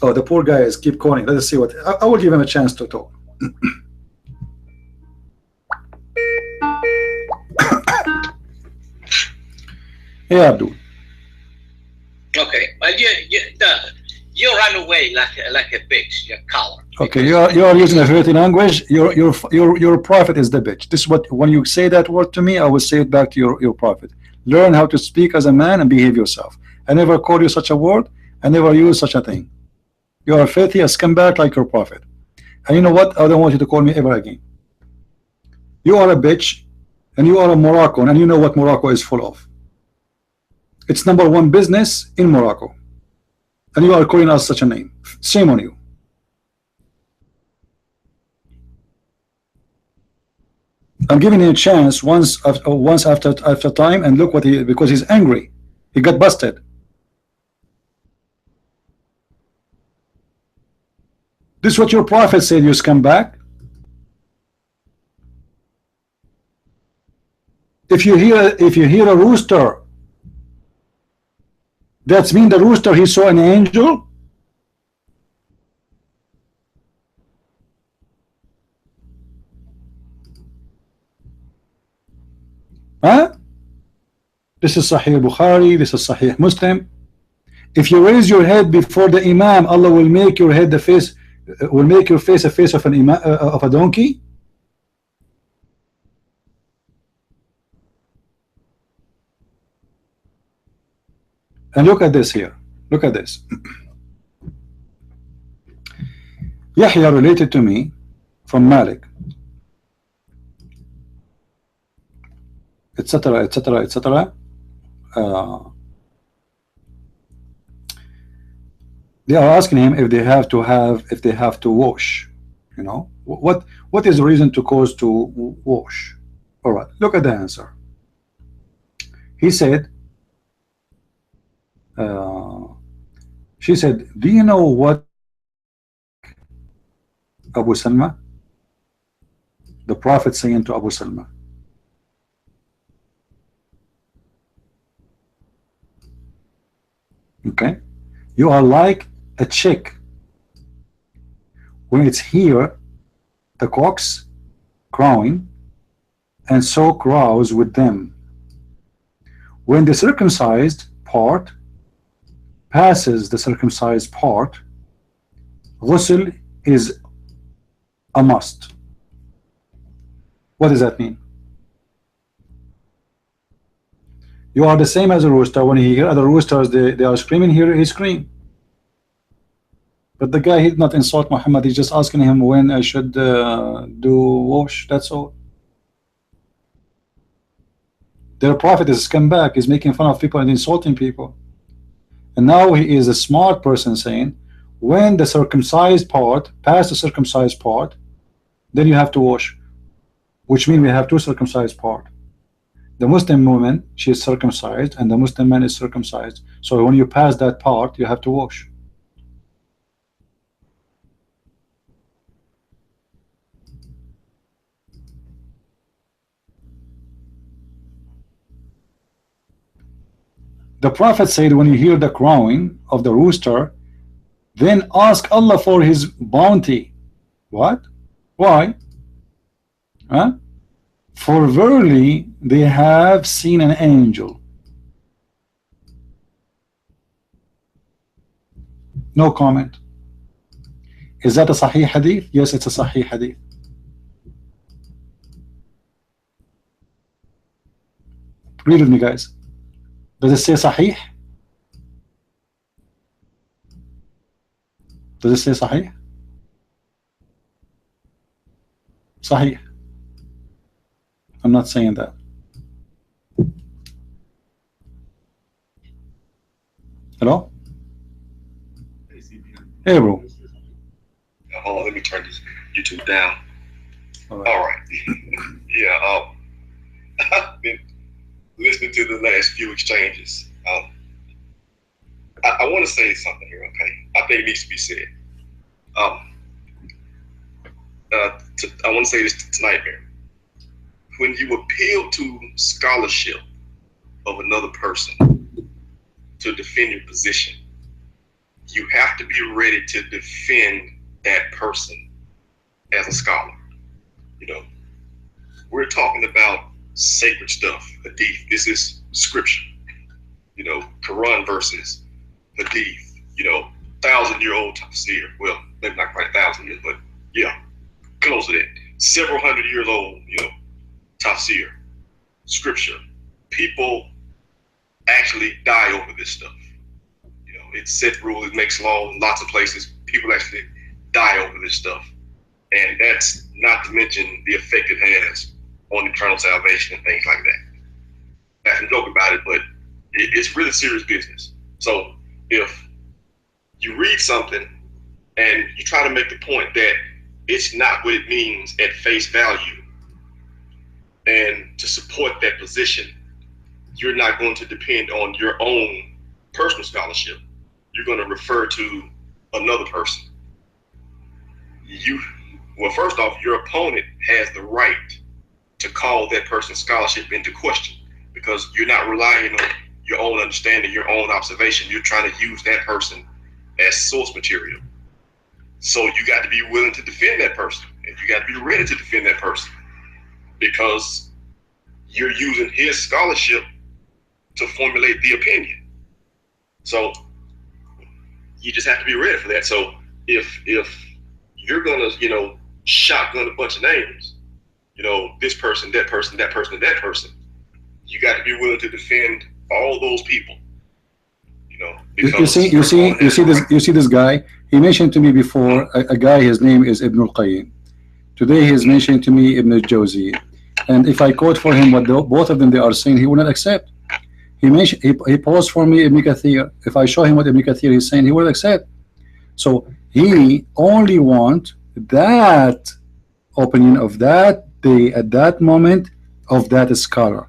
Oh, the poor guy is keep calling. Let us see what I will give him a chance to talk. Yeah, Abdul.
Okay, well, you run away like a bitch, you coward.
Okay, you are using a dirty language. Your prophet is the bitch. This is what, when you say that word to me, I will say it back to your prophet. Learn how to speak as a man and behave yourself. I never call you such a word. I never use such a thing. You are filthy, a scumbag like your prophet. And you know what? I don't want you to call me ever again. You are a bitch, and you are a Moroccan, and you know what Morocco is full of. It's #1 business in Morocco. And you are calling us such a name. Shame on you. I'm giving him a chance once after time, and look what because he's angry. He got busted. This is what your prophet said, you scumbag. If you hear a rooster, that's mean the rooster he saw an angel. Huh? This is Sahih Bukhari, this is Sahih Muslim. If you raise your head before the Imam, Allah will make your head will make your face a face of a donkey. And look at this here. Look at this. Yahya related to me from Malik, etc., etc., etc. They are asking him if they have to wash. You know what is the reason to cause to wash? All right, look at the answer. He said, she said, do you know what Abu Salma, the Prophet saying to Abu Salma? Okay, you are like a chick. When it's here, the cocks crowing, and so crows with them. When the circumcised part passes the circumcised part, ghusl is a must. What does that mean? You are the same as a rooster. When you hear other roosters, they are screaming, here he scream. But the guy, he did not insult Muhammad. He's just asking him when I should do wash. That's all. Their prophet is a scumbag. He's making fun of people and insulting people. And now he is a smart person saying, when the circumcised part past the circumcised part, then you have to wash. Which means we have two circumcised parts. The Muslim woman, she is circumcised, and the Muslim man is circumcised. So when you pass that part, you have to wash. The Prophet said, when you hear the crowing of the rooster, then ask Allah for his bounty. What? Why? Huh? For verily they have seen an angel. No comment. Is that a Sahih hadith? Yes, it's a Sahih hadith. Read with me, guys. Does it say Sahih? Does it say Sahih? Sahih. I'm not saying that. Hello? Hey, bro.
Hold on, let me turn this YouTube down.
All right.
All right. Yeah, I've been listening to the last few exchanges. I want to say something here, okay? I think it needs to be said. I want to say this tonight, man. When you appeal to scholarship of another person to defend your position, you have to be ready to defend that person as a scholar. You know, we're talking about sacred stuff, hadith. This is scripture. You know, Quran verses, hadith. You know, 1,000-year-old tafsir. Well, maybe not quite 1,000 years, but yeah, close to that. Several hundred years old. You know, tafsir, scripture. People actually die over this stuff. You know, it's set rule, it makes law in lots of places. People actually die over this stuff. And that's not to mention the effect it has on eternal salvation and things like that. I can joke about it, but it's really serious business. So if you read something and you try to make the point that it's not what it means at face value, and to support that position, you're not going to depend on your own personal scholarship. You're going to refer to another person. Well, first off, your opponent has the right to call that person's scholarship into question, because you're not relying on your own understanding, your own observation. You're trying to use that person as source material. So you got to be willing to defend that person, and you got to be ready to defend that person, because you're using his scholarship to formulate the opinion. So you just have to be ready for that. So if you're gonna, shotgun a bunch of names, this person, that person, that person, and that person, you got to be willing to defend all those people.
You see this guy. He mentioned to me before a guy. His name is Ibn al-Qayyim. Today he is mentioning to me Ibn al-Jawzi. And if I quote for him what both of them they are saying, he will not accept. He paused for me Ibn Kathir. If I show him what Ibn Kathir is saying, he will accept. So he only wants that opinion of that day at that moment of that scholar.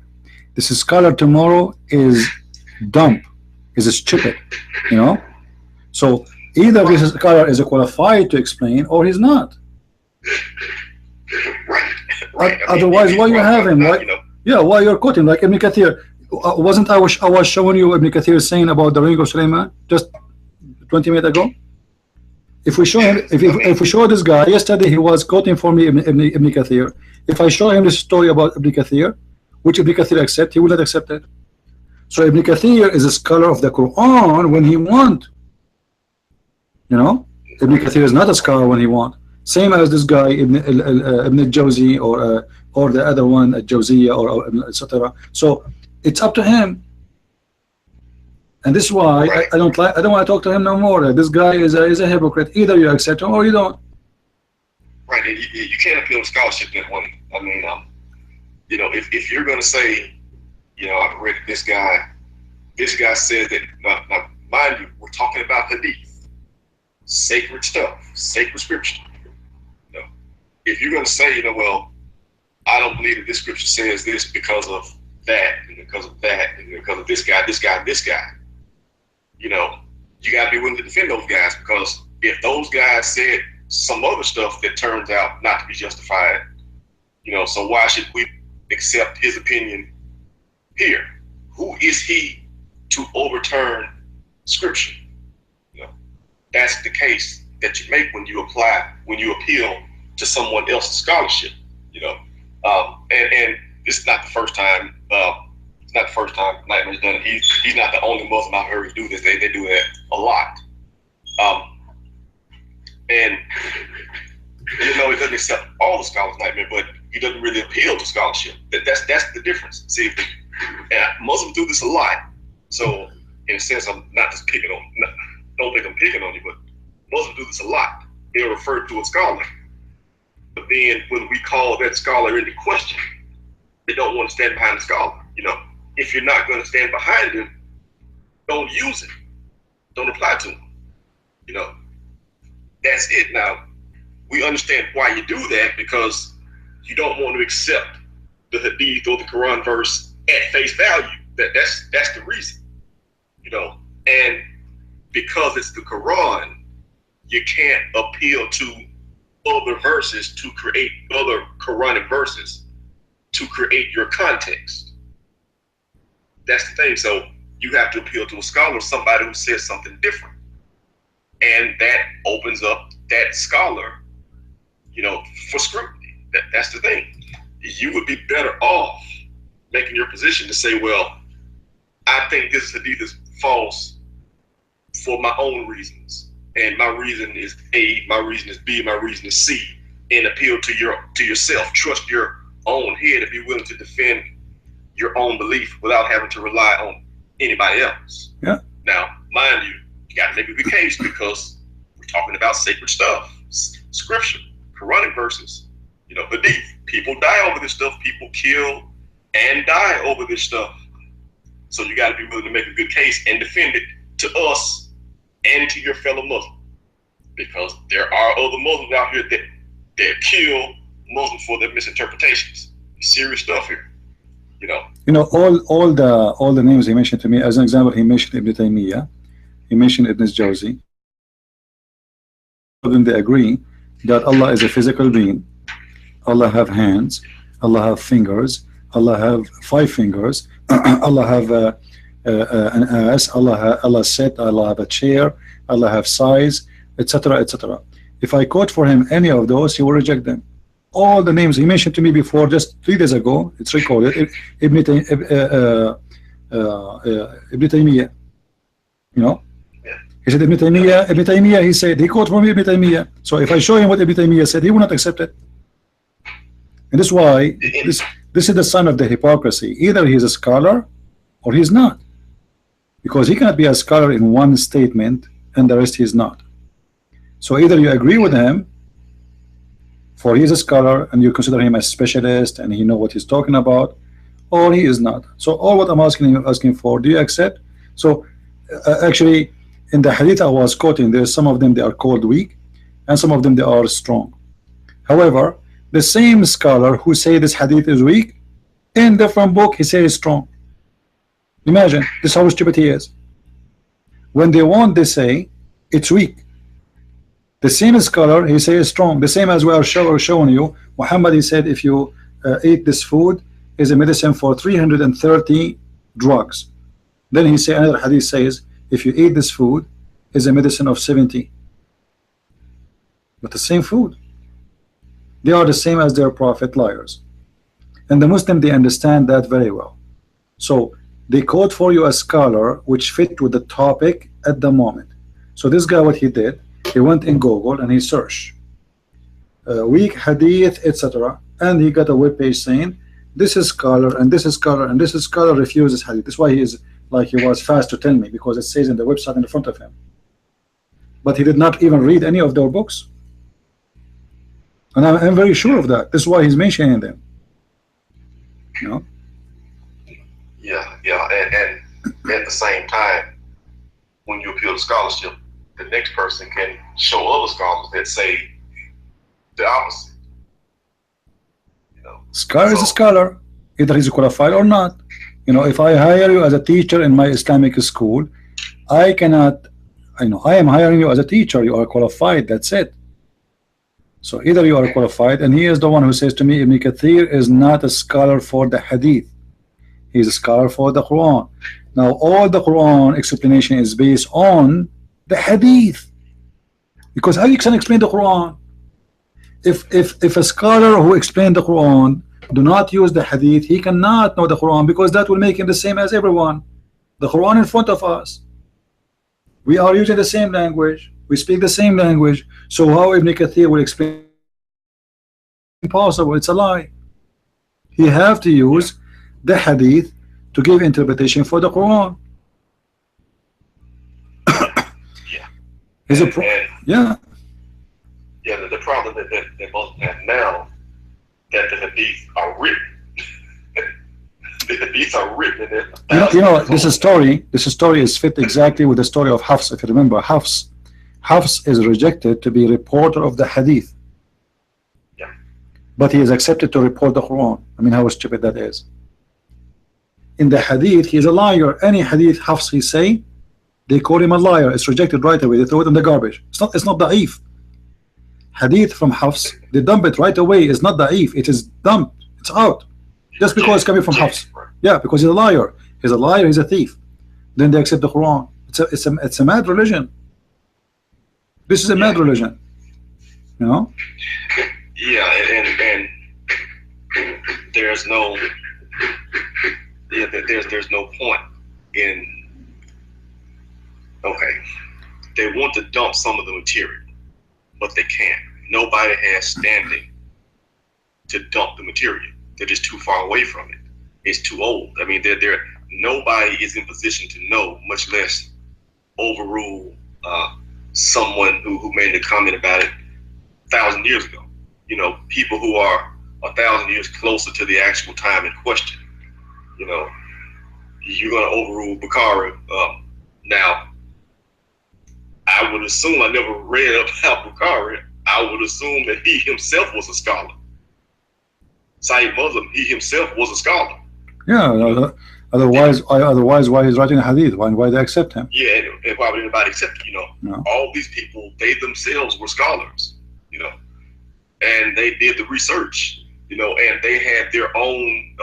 This scholar tomorrow is dumb, is stupid, So either this scholar is qualified to explain or he's not.
Right.
Otherwise, why you have him? Why you're quoting like Ibn Kathir? I was showing you Ibn Kathir saying about the ring of Sulaiman just 20 minutes ago. If we show him, if we show this guy yesterday, he was quoting for me Ibn Kathir. If I show him this story about Ibn Kathir, which Ibn Kathir accept, he will not accept it. So Ibn Kathir is a scholar of the Quran when he want. Ibn Kathir is not a scholar when he want. Same as this guy Ibn al-Jawzi or the other one al-Jawziyya or etc. So it's up to him. And this is why I don't want to talk to him no more. This guy is a hypocrite. Either you accept him or you don't.
Right. You can't appeal to scholarship that one. I mean, if you're going to say, I've read this guy said that, now mind you, we're talking about hadith, sacred stuff, sacred scripture. If you're going to say, well, I don't believe that this scripture says this because of that, and because of that, and because of this guy, and this guy, you got to be willing to defend those guys, because if those guys said some other stuff that turns out not to be justified, so why should we accept his opinion here? Who is he to overturn scripture? That's the case that you make when you appeal to someone else's scholarship, and this is not the first time. It's not the first time Nightmare's done it. He's not the only Muslim I've heard do this. They do that a lot. And he doesn't accept all the scholars Nightmare, but he doesn't really appeal to scholarship. That's the difference. See, Muslims do this a lot. So in a sense, I'm not just picking on. Don't think I'm picking on you, but Muslims do this a lot. They'll refer to a scholar, but then when we call that scholar into question, they don't want to stand behind the scholar. If you're not going to stand behind him, don't use it. Don't apply to him. That's it. Now, we understand why you do that, because you don't want to accept the hadith or the Quran verse at face value. That's the reason. And because it's the Quran, you can't appeal to other verses to create other Quranic verses to create your context. That's the thing. So you have to appeal to a scholar, somebody who says something different. And that opens up that scholar, for scrutiny. That's the thing. You would be better off making your position to say, well, I think this hadith is false for my own reasons. And my reason is A, my reason is B, my reason is C. And appeal to yourself. Trust your own head and be willing to defend your own belief without having to rely on anybody else.
Yeah.
Now, mind you, you got to make a good case because we're talking about sacred stuff, scripture, Quranic verses. You know, hadith. People die over this stuff. People kill and die over this stuff. So you got to be willing to make a good case and defend it to us and to your fellow Muslims, because there are other Muslims out here that kill Muslims for their misinterpretations. It's serious stuff here. You know,
all the names he mentioned to me. As an example, he mentioned Ibn Taymiyyah, he mentioned Ibn Jawzi. Then they agree that Allah is a physical being. Allah have hands, Allah have fingers, Allah have 5 fingers, Allah have an ass, Allah sit, Allah have a chair, Allah have size, etc., etc. If I quote for him any of those, he will reject them. All the names he mentioned to me before, just 3 days ago, it's recorded. Ibn Taymiyyah, you know, he said Ibn Taymiyyah, he said, he quoted from Ibn Taymiyyah. So if I show him what Ibn Taymiyyah said, he will not accept it. And this is why this is the sign of the hypocrisy. Either he is a scholar or he's not, because he cannot be a scholar in one statement and the rest he is not. So either you agree with him, for he is a scholar and you consider him a specialist and he know what he's talking about, or he is not. So all what I'm asking for, do you accept? So actually, in the hadith I was quoting, there's some of them they are called weak and some of them they are strong. However, the same scholar who say this hadith is weak, in different book he says strong. Imagine this, how stupid he is. When they want, they say it's weak. The same scholar, he says strong. The same as we are showing you. Muhammad, he said if you eat this food is a medicine for 330 drugs. Then he say another hadith says if you eat this food is a medicine of 70. But the same food. They are the same as their prophet, liars. And the Muslim, they understand that very well. So they quote for you a scholar which fit with the topic at the moment. So this guy, what he did, he went in Google and he searched weak hadith, etc. And he got a web page saying this is scholar and this is scholar and this is scholar refuses hadith. That's why he is like he was fast to tell me, because it says in the website in the front of him. But he did not even read any of their books. And I'm very sure of that. This is why he's mentioning them. You know?
Yeah, and at the same time, when you appeal to scholarship, the next person can show other scholars that say the opposite. You know,
scholar is a scholar, either he's qualified or not. You know, if I hire you as a teacher in my Islamic school, I cannot. I am hiring you as a teacher. You are qualified. That's it. So either you are qualified, and he is the one who says to me, Ibn Kathir is not a scholar for the hadith. He is a scholar for the Quran. Now all the Quran explanation is based on the hadith, because how you can explain the Quran if a scholar who explained the Quran do not use the hadith, he cannot know the Quran, because that will make him the same as everyone. The Quran in front of us, we are using the same language, we speak the same language. So how Ibn Kathir will explain? Impossible. It's a lie. He have to use the hadith to give interpretation for the Quran. Is it yeah.
Yeah, the problem that Muslims have now, that the hadith are written. The hadiths are written.
You know, this story is fit exactly with the story of Hafs. If you remember, Hafs is rejected to be reporter of the hadith.
Yeah.
But he is accepted to report the Quran. I mean, how stupid that is. In the hadith, he is a liar. Any hadith Hafs he say, they call him a liar. It's rejected right away. They throw it in the garbage. It's not da'if. Hadith from Hafs, they dump it right away. It's not da'if. It is dumped. It's out. Just because it's coming from Hafs. Yeah, because he's a liar. He's a liar. He's a thief. Then they accept the Quran. It's a mad religion. This is a mad religion. You know?
Yeah, and there's no point in. Okay, they want to dump some of the material, but they can't. Nobody has standing to dump the material. They're just too far away from it. It's too old. I mean, nobody is in position to know, much less overrule someone who made a comment about it 1,000 years ago. You know, people who are 1,000 years closer to the actual time in question. You know, you're going to overrule Bukhari. Now, I would assume, I never read about Bukhari, I would assume that he himself was a scholar. Sahih Muslim, he himself was a scholar.
Yeah, otherwise why he's writing a hadith? Why they accept him?
Yeah, and why would anybody accept him? You know,
No.
all these people, they themselves were scholars, you know, and they did the research, you know, and they had their own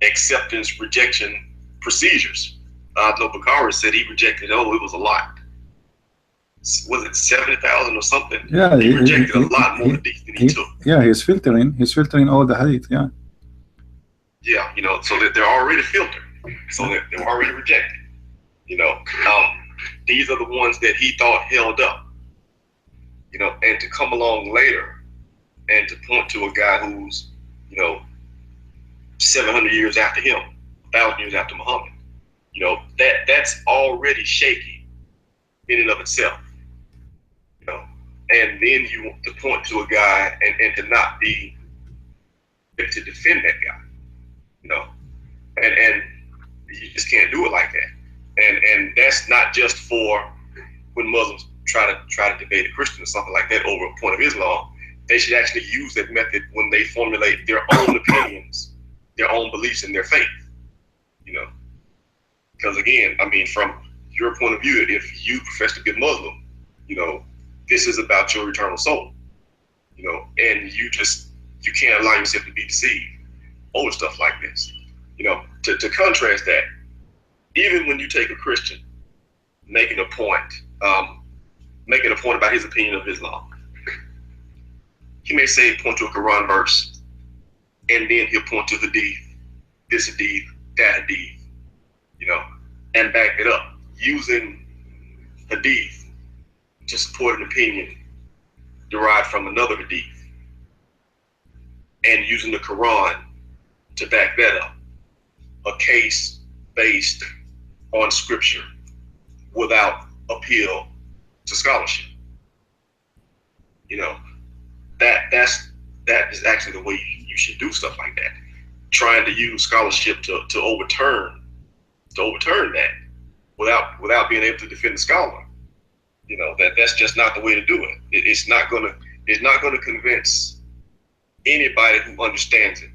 acceptance, rejection procedures. No, Bukhari said he rejected, it was a lot. Was it 70,000 or something?
Yeah,
he rejected a lot more hadith than he took.
Yeah, he's filtering all the hadith. Yeah.
Yeah, you know, so that they're already filtered, so that they're already rejected. You know, these are the ones that he thought held up. You know, and to come along later and to point to a guy who's, you know, 700 years after him, 1,000 years after Muhammad, you know, that's already shaky in and of itself. You know, and then you want to point to a guy and to not be able to defend that guy. You know, and you just can't do it like that. And that's not just for when Muslims try to debate a Christian or something like that over a point of Islam. They should actually use that method when they formulate their own opinions, their own beliefs in their faith. You know, because again, I mean, from your point of view, if you profess to be a Muslim, you know, this is about your eternal soul. You know, and you can't allow yourself to be deceived over stuff like this. You know, to contrast that, even when you take a Christian making a point about his opinion of Islam, he may say, point to a Quran verse, and then he'll point to hadith, this hadith, that hadith, you know, and back it up using hadith to support an opinion derived from another hadith, and using the Quran to back that up, a case based on scripture without appeal to scholarship. You know, that is actually the way you should do stuff like that. Trying to use scholarship to overturn that without being able to defend the scholar. You know, that's just not the way to do it. It's not gonna convince anybody who understands it.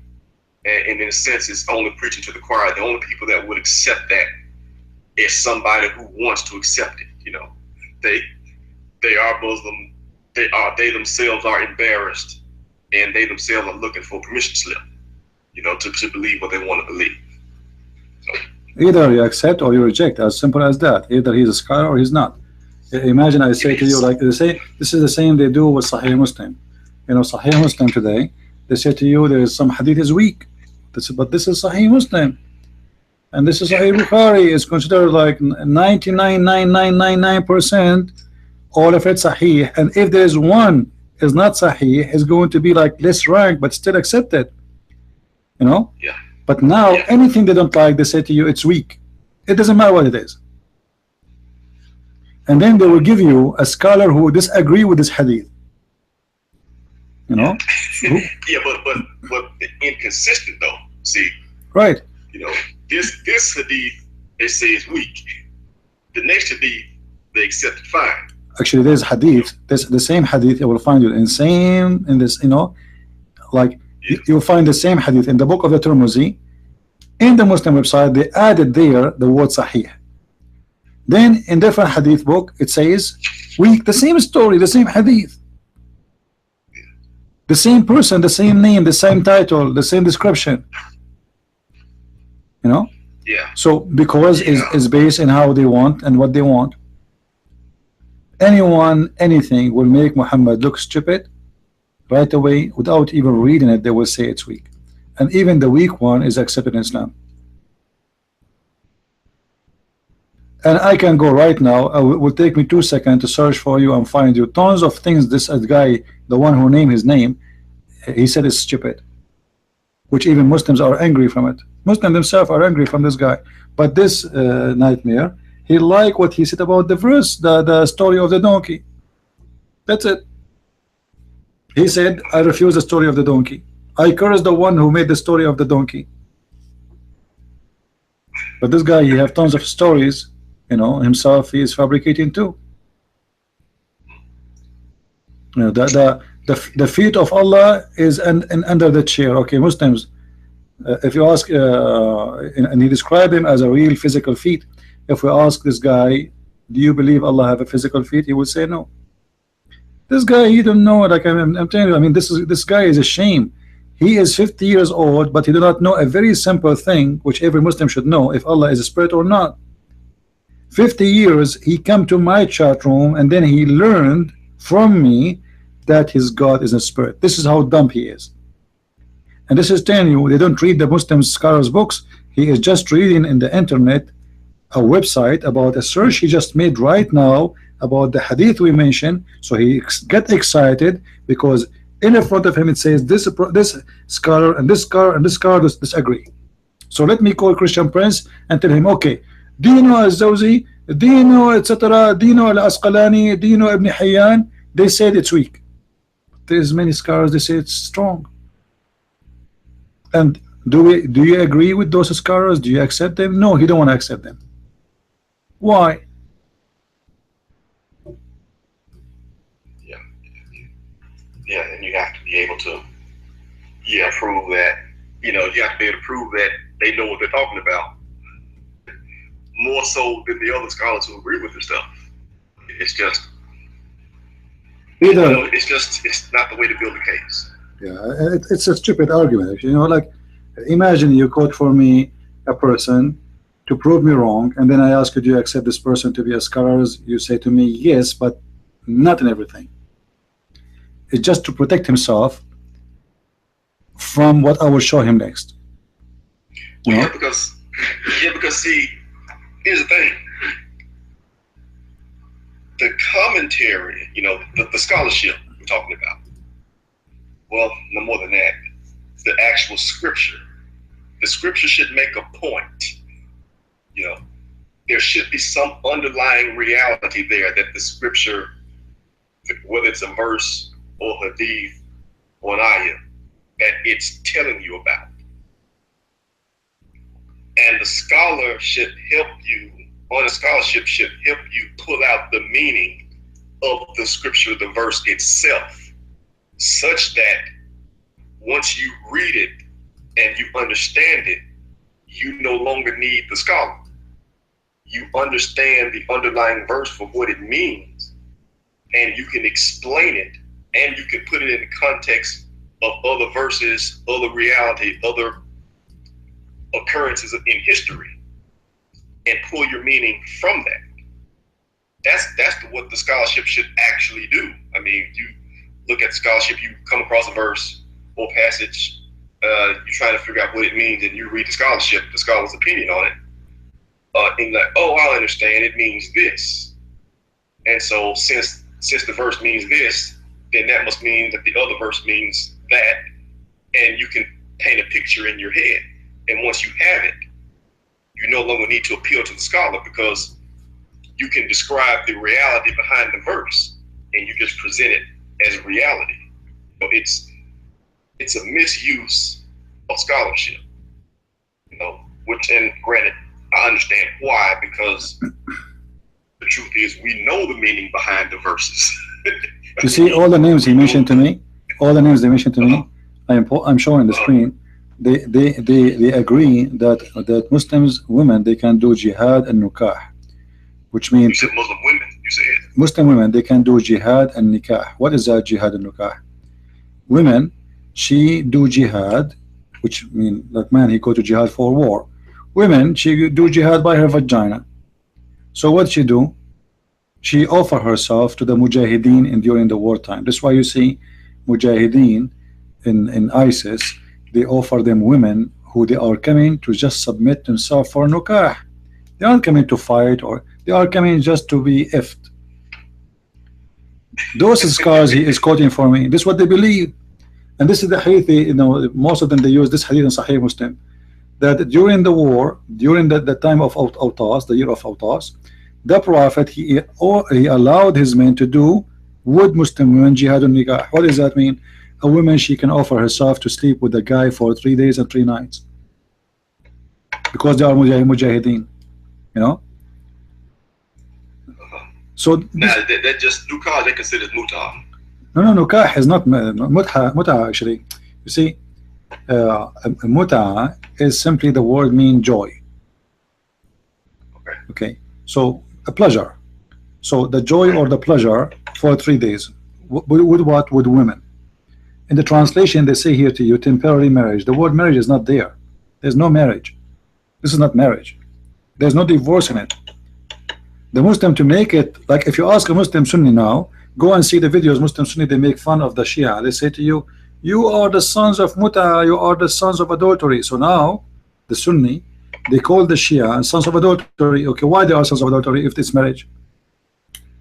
And in a sense, it's only preaching to the choir. The only people that would accept that is somebody who wants to accept it. You know, they are Muslim. They themselves are embarrassed, and they themselves are looking for a permission slip. You know, to believe what they want to believe. So.
Either you accept or you reject. As simple as that. Either he's a scholar or he's not. Imagine I say to you, like they say, this is the same they do with Sahih Muslim. You know, Sahih Muslim today, they say to you there is some hadith is weak. But this is Sahih Muslim, and this is Sahih Bukhari is considered like 99.9999% all of it Sahih, and if there is one is not Sahih, is going to be like less ranked but still accepted. You know.
Yeah.
But now anything they don't like, they say to you it's weak. It doesn't matter what it is. And then they will give you a scholar who disagree with this hadith. You know.
Yeah, but inconsistent though. See,
right?
You know, this hadith they say is weak. The next hadith they accept it fine.
Actually, there's hadith. There's the same hadith. You will find it in this. You know, like you'll find the same hadith in the book of the Tirmidhi. In the Muslim website, they added there the word Sahih. Then in different hadith book, it says weak. The same story, the same hadith. The same person, the same name, the same title, the same description. You know?
Yeah.
So because it's based on how they want and what they want. Anyone, anything will make Muhammad look stupid right away without even reading it. They will say it's weak. And even the weak one is accepted in Islam. And I can go right now. It will take me 2 seconds to search for you and find you tons of things. This guy, the one who named his name, he said is stupid. which even Muslims are angry from it. Muslims themselves are angry from this guy. But this nightmare, he liked what he said about the verse, the story of the donkey. That's it. He said, I refuse the story of the donkey. I curse the one who made the story of the donkey. But this guy, he have tons of stories, you know, himself, he is fabricating too. You know, the feet of Allah is under the chair. Okay, Muslims, if you ask, and he described him as a real physical feet. If we ask this guy, do you believe Allah have a physical feet? He would say no. This guy, he don't know. Like I'm telling you, I mean, this guy is a shame. He is 50 years old, but he do not know a very simple thing, which every Muslim should know, if Allah is a spirit or not. 50 years, he come to my chat room, and then he learned from me that his God is a spirit. This is how dumb he is. And this is telling you, they don't read the Muslim scholars' books. He is just reading in the internet a website about a search he just made right now about the hadith we mentioned. So he get excited because in the front of him it says this scholar and this scholar and this scholar disagree. So let me call Christian Prince and tell him, okay, do you know Al-Zawzi? Do you know etc.? Do you know Al-Asqalani? Do you know Ibn Hayyan? They said it's weak. There's many scholars, they say it's strong. And do you agree with those scholars? Do you accept them? No, he don't want to accept them. Why?
Yeah, and you have to be able to, prove that, you have to be able to prove that they know what they're talking about, more so than the other scholars who agree with this stuff. It's just, it's not the way to build a case.
Yeah, it's a stupid argument. You know, like, imagine you quote for me a person to prove me wrong, and then I ask you, do you accept this person to be a scholar? You say to me, yes, but not in everything. It's just to protect himself from what I will show him next.
Well, yeah, because see, here's the thing. The commentary, the scholarship we're talking about. Well, no more than that. The actual scripture. The scripture should make a point. There should be some underlying reality there that the scripture, whether it's a verse or hadith or an ayah, that it's telling you about. And the scholar should help you, or the scholarship should help you pull out the meaning of the scripture, the verse itself, such that once you read it and you understand it, you no longer need the scholar. You understand the underlying verse for what it means, and you can explain it, and you can put it in the context of other verses, other reality, other occurrences in history, and pull your meaning from that. That's what the scholarship should actually do. I mean, you look at the scholarship, you come across a verse or passage, you're trying to figure out what it means, and you read the scholarship, the scholar's opinion on it, and like, oh, I understand, it means this. And so since the verse means this, then that must mean that the other verse means that, and you can paint a picture in your head. And once you have it, you no longer need to appeal to the scholar, because you can describe the reality behind the verse, and you just present it as reality. So it's a misuse of scholarship, which, and granted, I understand why, because the truth is we know the meaning behind the verses.
You see, all the names he mentioned to me, I'm showing the screen. They agree that Muslims women, they can do jihad and nikah, which means
you said Muslim women. You said
Muslim women, they can do jihad and nikah. What is that, jihad and nikah? Women, she do jihad, which means like man, he go to jihad for war. Women, she do jihad by her vagina. So what she do? She offer herself to the mujahideen during the wartime. That's why you see mujahideen in ISIS, they offer them women who they are coming to just submit themselves for nikah. They aren't coming to fight, or they are coming just to be effed. Those scars he is quoting for me, this is what they believe. And this is the hadith, most of them they use this hadith in Sahih Muslim, that during the war, during the time of Autas, the year of Autas, the Prophet he allowed his men to do with Muslim women jihad and nikah. What does that mean? A woman, she can offer herself to sleep with a guy for 3 days and 3 nights because they are mujahideen, you know. So
now that just nikah they consider muta.
No, nikah is not mut'a actually. You see, mut'a is simply the word mean joy. Okay, so a pleasure. So the joy or the pleasure for 3 days. With what? With women. In the translation, they say here to you temporary marriage. The word marriage is not there. There's no marriage. This is not marriage. There's no divorce in it. The Muslim, to make it, like if you ask a Muslim Sunni now, go and see the videos Muslim Sunni, they make fun of the Shia. They say to you, you are the sons of muta, you are the sons of adultery. So now the Sunni, they call the Shia sons of adultery. Okay, why they are sons of adultery if it's marriage?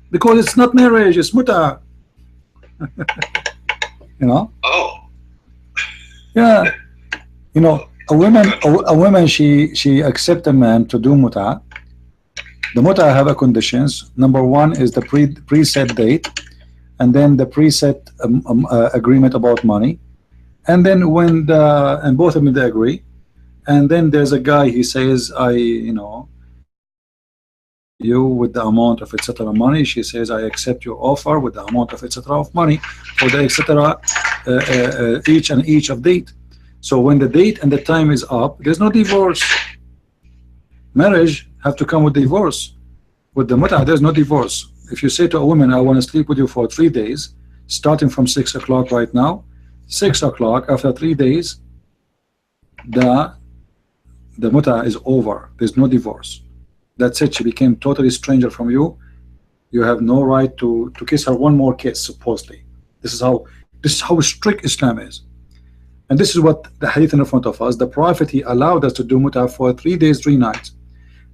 Because it's not marriage, it's muta. You know?
Oh.
Yeah. You know, a woman she accept a man to do muta. The muta have a conditions. Number one is the preset date, and then the preset agreement about money, and then when and both of them they agree, and then there's a guy, he says, you with the amount of etc. money. She says, I accept your offer with the amount of etc. of money for the etc. each of date. So when the date and the time is up, there's no divorce. Marriage have to come with divorce. With the muta, there's no divorce. If you say to a woman, I want to sleep with you for 3 days, starting from 6 o'clock right now, 6 o'clock after 3 days, the muta is over. There's no divorce. That's it. She became totally stranger from you. You have no right to kiss her one more kiss, supposedly. This is how strict Islam is. And this is what the hadith in front of us. The Prophet, he allowed us to do muta for 3 days, 3 nights.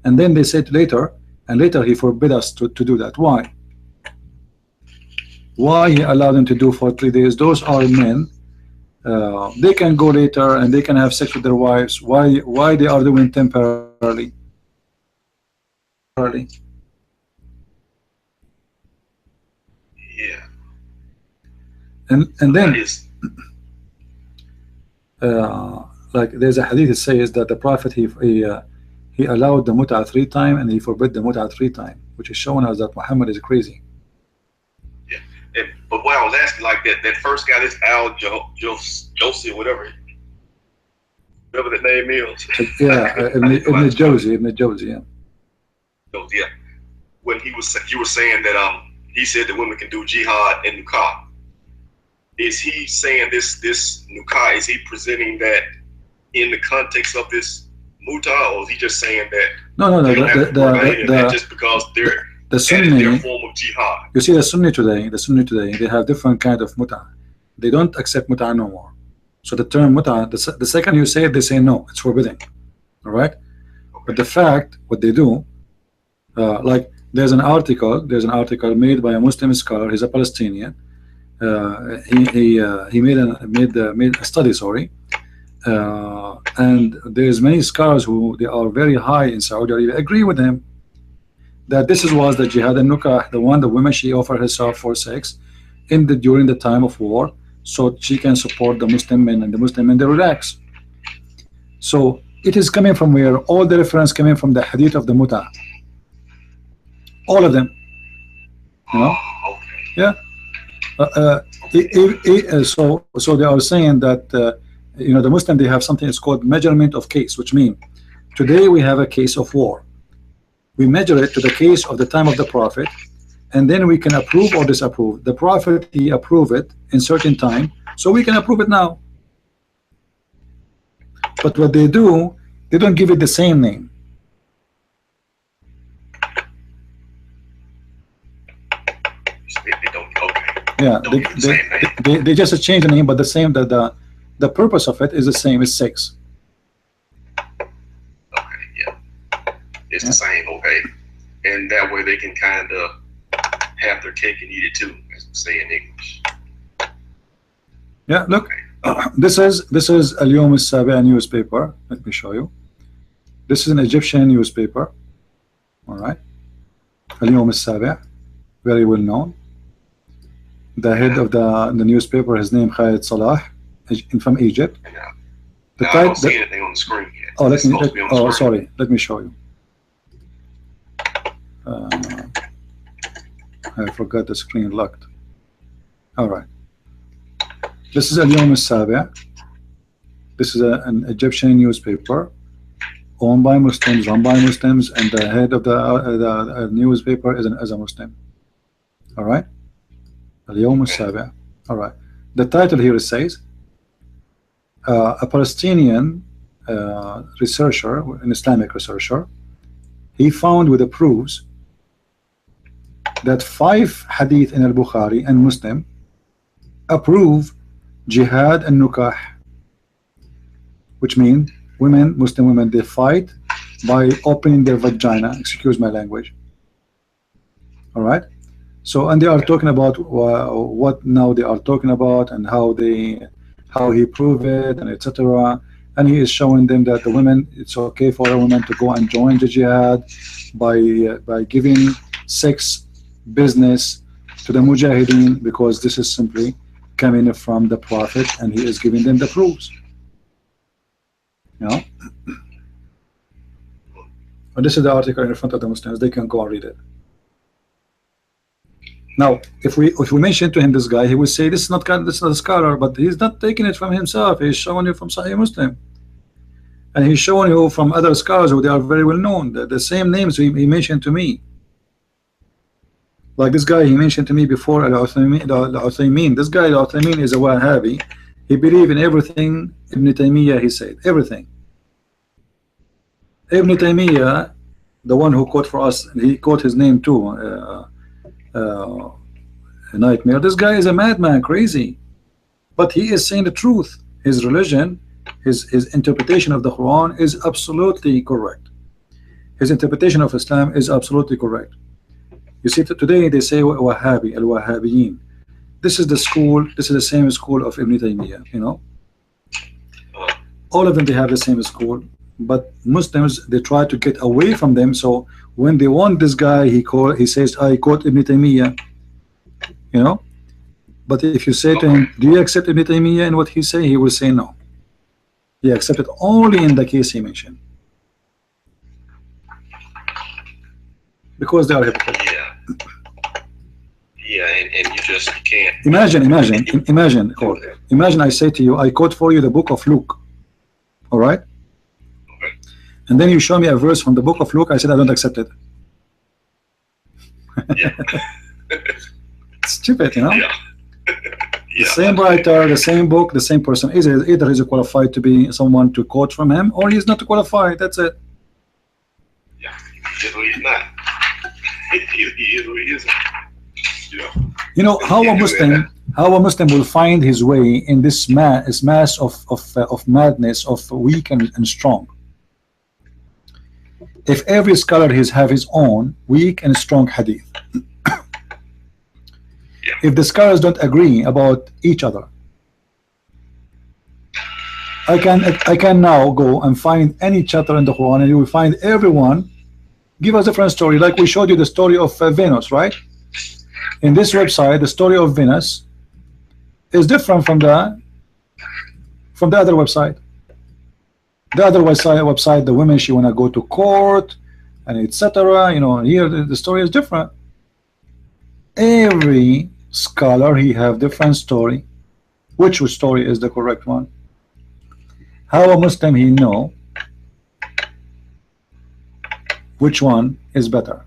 And then they said later he forbid us to do that. Why? Why he allowed them to do for 3 days? Those are men. They can go later and they can have sex with their wives. Why they are doing temporarily?
Yeah.
And then like there's a hadith that says that the Prophet he allowed the muta 3 times and he forbid the muta 3 times, which is showing us that Muhammad is crazy.
Yeah. But what I was asking, like that first guy, this Al Josie, whatever the name is.
Yeah, Ibn Jawzi, yeah.
Yeah. When you were saying that he said that women can do jihad and nikah. Is he saying this nikah, is he presenting that in the context of this muta, or is he just saying that
no
just because they're
the Sunni,
their form of jihad?
You see the Sunni today, they have different kind of muta. They don't accept muta no more. So the term muta, the second you say it, they say no, it's forbidden. All right? Okay. But the fact, what they do, like there's an article made by a Muslim scholar. He's a Palestinian. He made a study, and there's many scholars who they are very high in Saudi Arabia agree with him that this was the jihad and nikah, the woman she offered herself for sex during the time of war, so she can support the Muslim men, and the Muslim men they relax. So it is coming from where? All the reference coming from the hadith of the muta, all of them, you know. Yeah. So they are saying that the Muslim, they have something that's called measurement of case, which means today we have a case of war. We measure it to the case of the time of the Prophet, and then we can approve or disapprove. The Prophet, he approved it in certain time, so we can approve it now. But what they do, they don't give it the same name. Yeah, they just change the name, but the same, the purpose of it is the same. It's sex.
Okay, yeah, it's the same. Okay, and that way they can kind of have their cake and eat it too, as we say in English.
Yeah, look, This is اليوم السابع newspaper. Let me show you. This is an Egyptian newspaper. All right. اليوم السابع, very well known. The head of the newspaper, his name Khalid Salah, from Egypt. The
I don't see anything on the screen yet.
Oh,
It's supposed to be on the screen.
sorry. Let me show you. I forgot the screen locked. All right. This is اليوم السابع. This is an Egyptian newspaper owned by Muslims, run by Muslims, and the head of the newspaper is a Muslim. All right. اليوم السابع. All right. The title here says a Palestinian researcher, an Islamic researcher, he found with the proofs that 5 hadith in al-Bukhari and Muslim approve jihad and nukah, which means women, Muslim women, they fight by opening their vagina, excuse my language. All right. So, and they are talking about what now they are talking about, and how he proved it, and etc. And he is showing them that the women, it's okay for a woman to go and join the jihad by giving sex business to the mujahideen, because this is simply coming from the Prophet, and he is giving them the proofs. You know. And this is the article in front of the Muslims. They can go and read it. Now, if we mention to him this guy, he will say this is not a scholar, but he's not taking it from himself. He's showing you from Sahih Muslim, and he's showing you from other scholars who they are very well known. The same names he mentioned to me, like this guy he mentioned to me before, Al-Uthaymin. This guy Al-Uthaymin is a Wahhabi. He believes in everything Ibn Taymiyyah he said, everything. Ibn Taymiyyah, the one who quote for us, he quote his name too. A nightmare. This guy is a madman, crazy, but he is saying the truth. His religion, his interpretation of the Quran is absolutely correct. His interpretation of Islam is absolutely correct. You see, today they say Wahhabi, al-Wahhabiyin. This is the school. This is the same school of Ibn Taymiyyah. You know, all of them, they have the same school, but Muslims, they try to get away from them. So when they want this guy, he says, I quote Ibn Taymiyyah, you know. But if you say to him, do you accept Ibn Taymiyyah and what he say, he will say no. He accepted only in the case he mentioned, because they are hypocrites.
Yeah, and you can't.
Imagine I say to you, I quote for you the book of Luke, all right? And then you show me a verse from the book of Luke. I said I don't accept it.
Yeah.
It's stupid, you know.
Yeah.
The same writer, the same book, the same person. Either he's qualified to be someone to quote from him, or he's not qualified. That's it.
Yeah, he is or he's not. He is or he isn't.
You know how a Muslim will find his way in this mass of madness, of weak and strong. If every scholar have his own weak and strong hadith, if the scholars don't agree about each other, I can now go and find any chapter in the Quran, and you will find everyone give us a different story. Like we showed you the story of Venus, right? In this website, the story of Venus is different from the other website. The other website, the women, she wanna go to court and etc. You know, here the story is different. Every scholar, he have different story. Which story is the correct one? How a Muslim he know which one is better?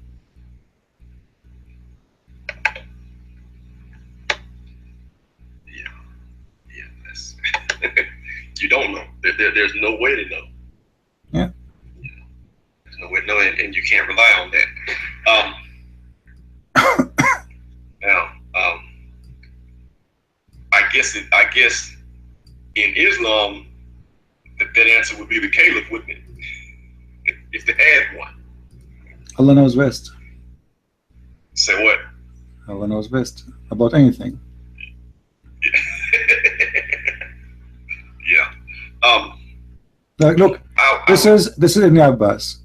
You don't know. There's no way to know.
Yeah.
There's no way to know, and you can't rely on that. Now, I guess in Islam, that answer would be the caliph, wouldn't it? If they had one.
Allah knows best.
Say what?
Allah knows best about anything. Like, look, this is Ibn Abbas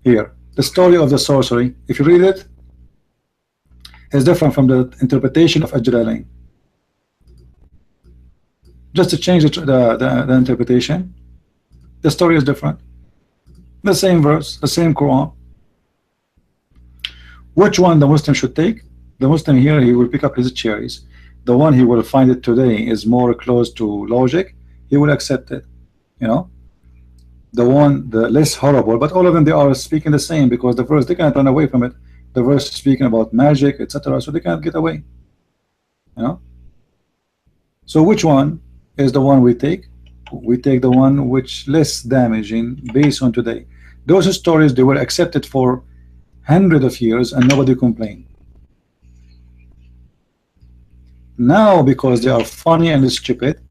here. The story of the sorcery. If you read it, is different from the interpretation of Al-Jalalain. Just to change the interpretation, the story is different. The same verse, the same Quran. Which one the Muslim should take? The Muslim here, he will pick up his cherries. The one he will find it today is more close to logic, he will accept it. You know, the one, the less horrible, but all of them, they are speaking the same, because the verse, they can't run away from it. The verse is speaking about magic, etc., so they can't get away. You know, so which one is the one we take? We take the one which less damaging based on today. Those stories, they were accepted for hundreds of years and nobody complained. Now, because they are funny and stupid,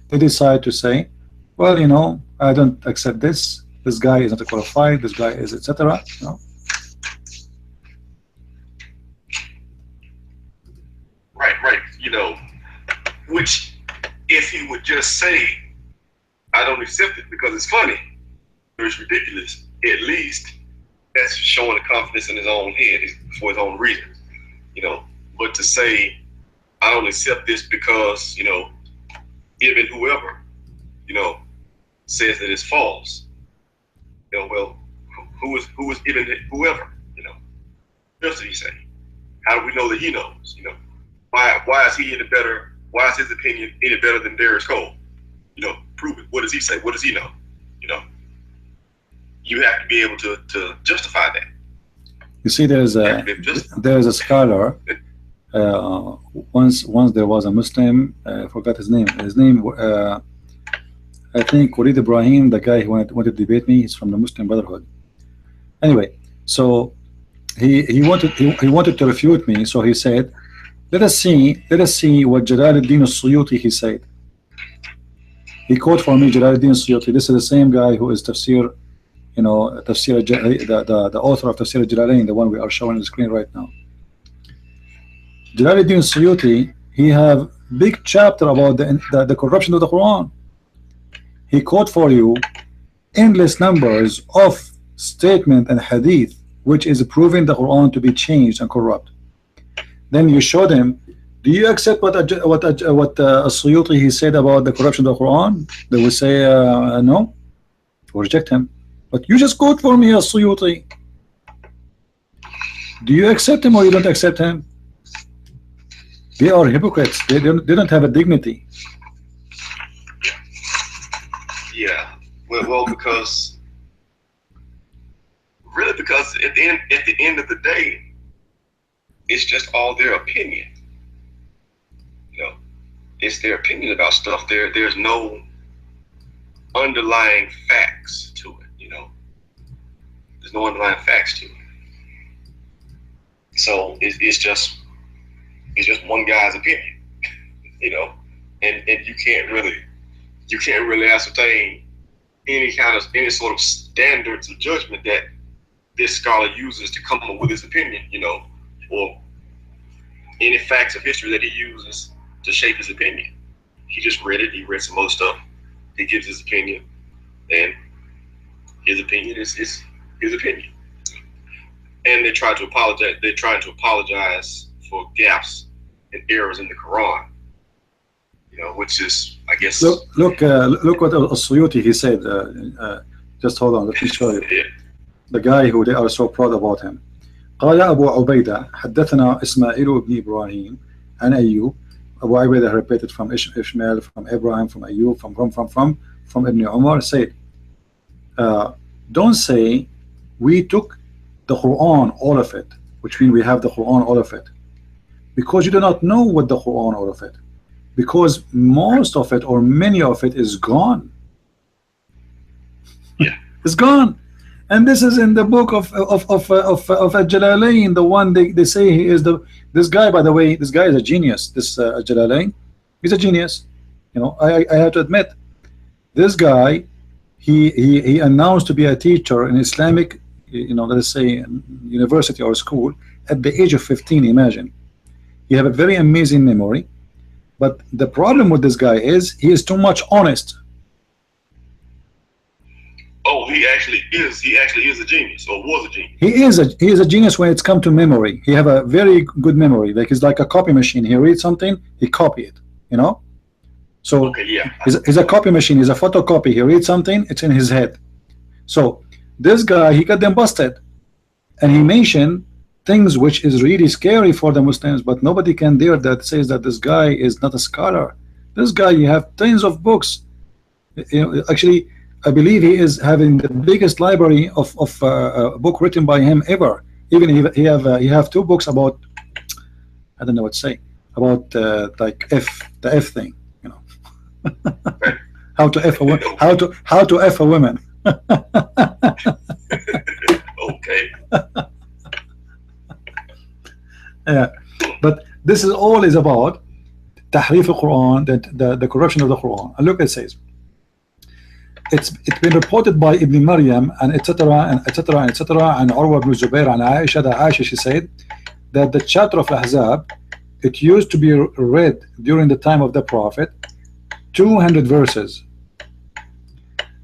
they decide to say, well, you know, I don't accept this. This guy is not qualified. This guy is, etc. You know?
Right. You know, which if he would just say, I don't accept it because it's funny, or it's ridiculous, at least that's showing the confidence in his own head for his own reasons. You know, but to say, I don't accept this because, you know, even whoever, you know, says that it's false. You know, well, who is even whoever, you know? What else did he say? How do we know that he knows? You know, why is he any better? Why is his opinion any better than Darius Cole? You know, prove it. What does he say? What does he know? You know, you have to be able to justify that.
You see, there's a scholar. Once there was a Muslim. I forgot his name. I think Walid Ibrahim, the guy who wanted to debate me. He's from the Muslim Brotherhood. Anyway, so he wanted to refute me. So he said, let us see what Jalaluddin al-Suyuti he said. He quote for me Jalaluddin al-Suyuti. This is the same guy who is tafsir, you know, tafsir, the author of Tafsir al-Jalalain, the one we are showing on the screen right now. Jalaluddin al-Suyuti, he have big chapter about the corruption of the Quran. He quote for you endless numbers of statement and hadith which is proving the Quran to be changed and corrupt. Then you show them, do you accept what Suyuti he said about the corruption of the Quran? They will say no, or reject him. But you just quote for me Suyuti. Do you accept him or you don't accept him? They are hypocrites. They don't have a dignity.
Yeah, well, because at the end of the day, it's just all their opinion. You know, it's their opinion about stuff. There's no underlying facts to it. You know, there's no underlying facts to it. So it's just one guy's opinion. You know, and you can't really ascertain any sort of standards of judgment that this scholar uses to come up with his opinion, you know, or any facts of history that he uses to shape his opinion. He just read it, he read some other stuff, he gives his opinion, and his opinion is his opinion. And they're trying to apologize for gaps and errors in the Quran. You know, which is, I guess. Look
what Suyuti he said. Just hold on, let me show you.
Yeah.
The guy who they are so proud about him. قال أبو عبيدة حدثنا إسماعيل بن إبراهيم عن أيوب. Abu Ubaidah repeated from Ishmael, from Abraham, from Ayub, from Ibn Umar. Said, don't say we took the Quran, all of it, which means we have the Quran, all of it, because you do not know what the Quran, all of it. Because most of it or many of it is gone.
Yeah,
it's gone, and this is in the book of Al-Jalalain, the one they say he is this guy. By the way, this guy is a genius. This Al-Jalalain, he's a genius. You know, I have to admit, this guy, he announced to be a teacher in Islamic, you know, let's say university or school at the age of 15. Imagine, he have a very amazing memory. But the problem with this guy is he is too much honest.
Oh, he actually is. He actually is a genius, or was a genius.
He is a genius when it's come to memory. He have a very good memory. Like he's like a copy machine. He reads something, he copy it. You know. So
Okay, yeah.
he's a copy machine. He's a photocopy. He reads something, it's in his head. So this guy, he got them busted, and he mentioned things which is really scary for the Muslims, but nobody can dare that says that this guy is not a scholar. This guy, you have tons of books. You know, actually, I believe he is having the biggest library of a book written by him ever. Even he have two books about, I don't know what to say, about like the F thing, you know, how to F a how to F a woman.
Okay.
Yeah, but this is all is about tahrif al-Quran, the corruption of the Quran. And look, it says it's been reported by Ibn Maryam and etc. and etc. and etc. and Urwa ibn Zubair and Aisha, that Aisha, she said that the chapter of Ahzab, it used to be read during the time of the Prophet, 200 verses,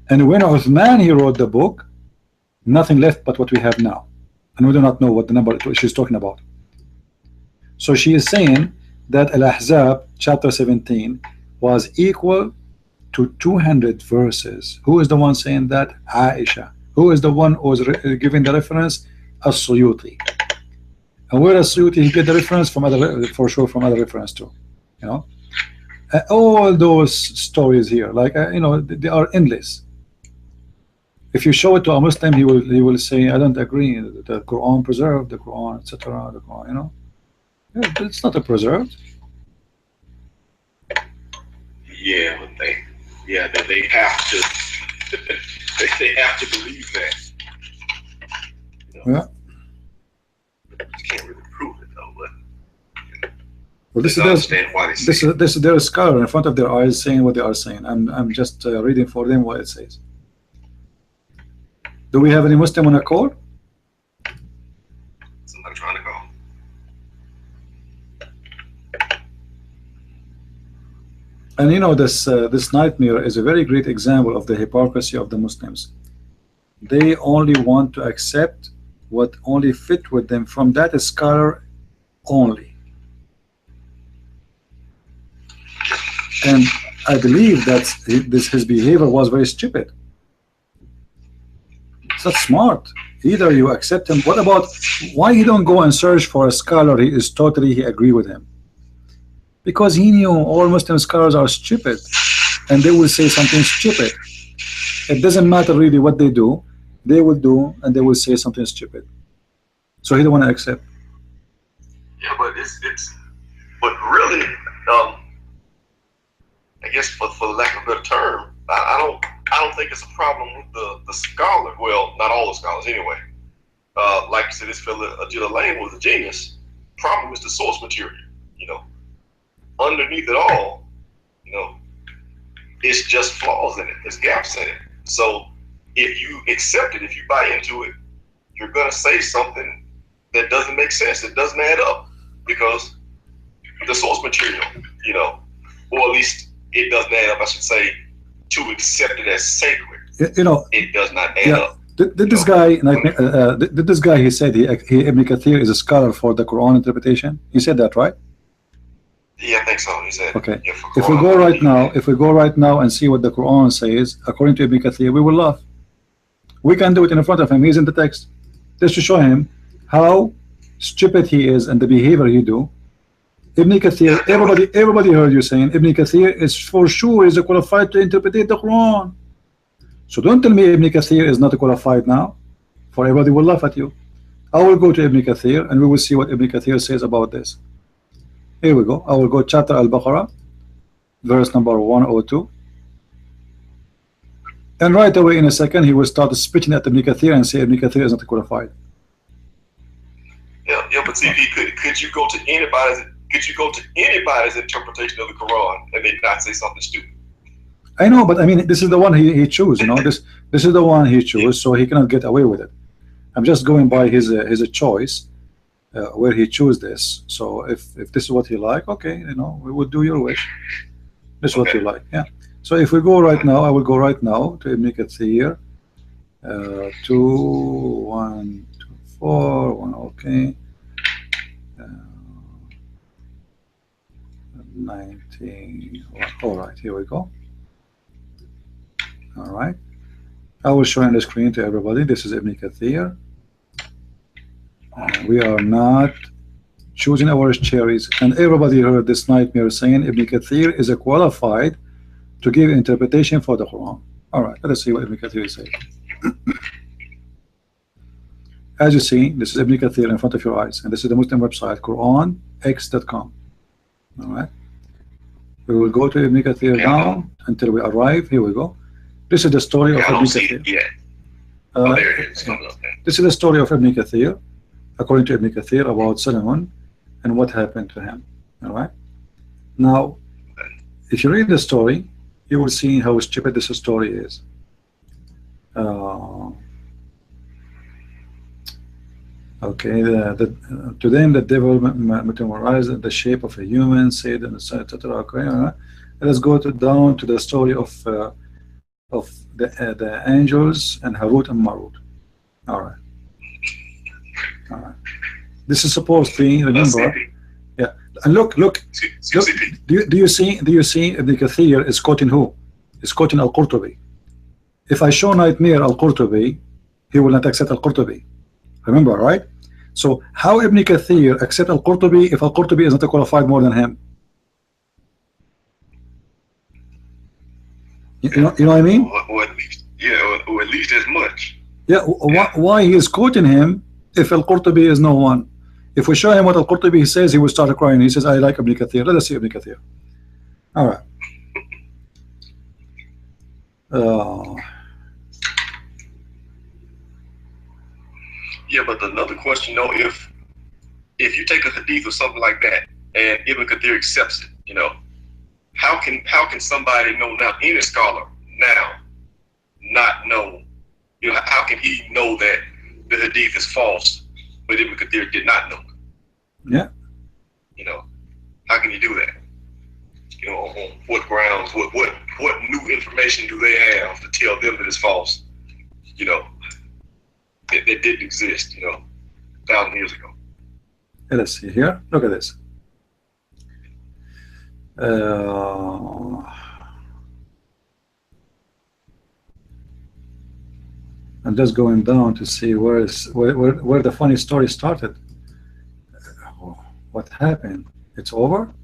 and when Uthman, he wrote the book, nothing left but what we have now, and we do not know what the number she's talking about. So she is saying that Al-Ahzab chapter 17 was equal to 200 verses. Who is the one saying that? Aisha. Who is the one who was giving the reference? As-Suyuti. And where As-Suyuti, he get the reference from other, for sure, from other reference too. You know, all those stories here, like you know, they are endless. If you show it to a Muslim, he will say, I don't agree. The Quran preserved, the Quran, etc. The Quran, you know. It's not a preserved.
Yeah, but they have to they have to believe that. You know?
Yeah.
You can't really prove it though, but
Well, this
understand why they say
this is their scholar in front of their eyes saying what they are saying. I'm just reading for them what it says. Do we have any Muslim on a call?
somebody trying to go.
And you know, this nightmare is a very great example of the hypocrisy of the Muslims. They only want to accept what only fit with them from that scholar only. And I believe that his behavior was very stupid. It's not smart. Either you accept him. What about why he don't go and search for a scholar he agree with him? Because he knew all Muslim scholars are stupid, and they will say something stupid. It doesn't matter really what they do, they will do, and they will say something stupid. So he don't want to accept.
Yeah, but but really, I guess for lack of a better term, I don't think it's a problem with the scholar. Well, not all the scholars anyway. Like you said, this fella Ajila Lane was a genius. Problem is the source material. You know, underneath it all, you know, it's just flaws in it. There's gaps in it. So if you accept it, if you buy into it, you're gonna say something that doesn't make sense. It doesn't add up because the source material, you know, or at least it doesn't add up. I should say, to accept it as sacred.
You know,
it does not add up.
Did this guy, did this guy, he said he Ibn Kathir is a scholar for the Quran interpretation? He said that, right?
Yeah, I think so. He said.
Okay.
Yeah,
If we go right now and see what the Quran says according to Ibn Kathir, we will laugh. We can do it in front of him. He's in the text, just to show him how stupid he is and the behavior he do. Ibn Kathir, everybody heard you saying Ibn Kathir is for sure is qualified to interpret the Quran. So don't tell me Ibn Kathir is not qualified now, for everybody will laugh at you. I will go to Ibn Kathir and we will see what Ibn Kathir says about this. Here we go. I will go chapter Al-Baqarah, verse number 102. And right away in a second he will start spitting at Ibn Kathir and say Ibn Kathir is not qualified.
Yeah, but see, could you go to anybody's interpretation of the Quran and they not say something stupid?
I know, but I mean, this is the one he chose. You know, this is the one he chose, so he cannot get away with it. I'm just going by his choice, where he chose this. So if this is what he like, okay, you know, we will do your wish. This is what you like, yeah. So if we go right now, I will go right now to Ibn Kathir, 2, 1, 2, 4, 1, okay. 19. All right, here we go. All right. I will show on the screen to everybody. This is Ibn Kathir. We are not choosing our cherries. And everybody heard this nightmare saying Ibn Kathir is a qualified to give interpretation for the Quran. All right, let us see what Ibn Kathir says. As you see, this is Ibn Kathir in front of your eyes, and this is the Muslim website, QuranX.com. All right. We will go to Ibn Kathir down until we arrive. Here we go. This is the story of Ibn Kathir.
There it is.
This is the story of Ibn Kathir, according to Ibn Kathir, about Solomon and what happened to him. All right. Now, if you read the story, you will see how stupid this story is. Okay, to them the devil materialized the shape of a human, said, and etc. Okay, let's go down to the story of the angels and Harut and Marut. All right. All right. This is supposed to be, remember, yeah. And look. Do you see Ibn Kathir is quoting who? Is quoting Al-Qurtubi. If I show nightmare Al-Qurtubi, he will not accept Al-Qurtubi. Remember, right? So how Ibn Kathir accept Al-Qurtubi if Al-Qurtubi is not qualified more than him? You know what I mean?
Or at least, or at least as much.
Yeah. Why he is quoting him if Al-Qurtubi is no one? If we show him what Al-Qurtubi says, he will start crying. He says, I like Ibn Kathir. Let us see Ibn Kathir. All right.
Yeah, but another question, though, if you take a hadith or something like that, and Ibn Kathir accepts it, how can somebody know now, any scholar now, not know, how can he know that the hadith is false, but Ibn Kathir did not know?
Yeah.
How can you do that? On what grounds? What new information do they have to tell them that it's false? That didn't exist, 1,000 years ago.
Let's see here. Look at this. I'm just going down to see where the funny story started. What happened? It's over?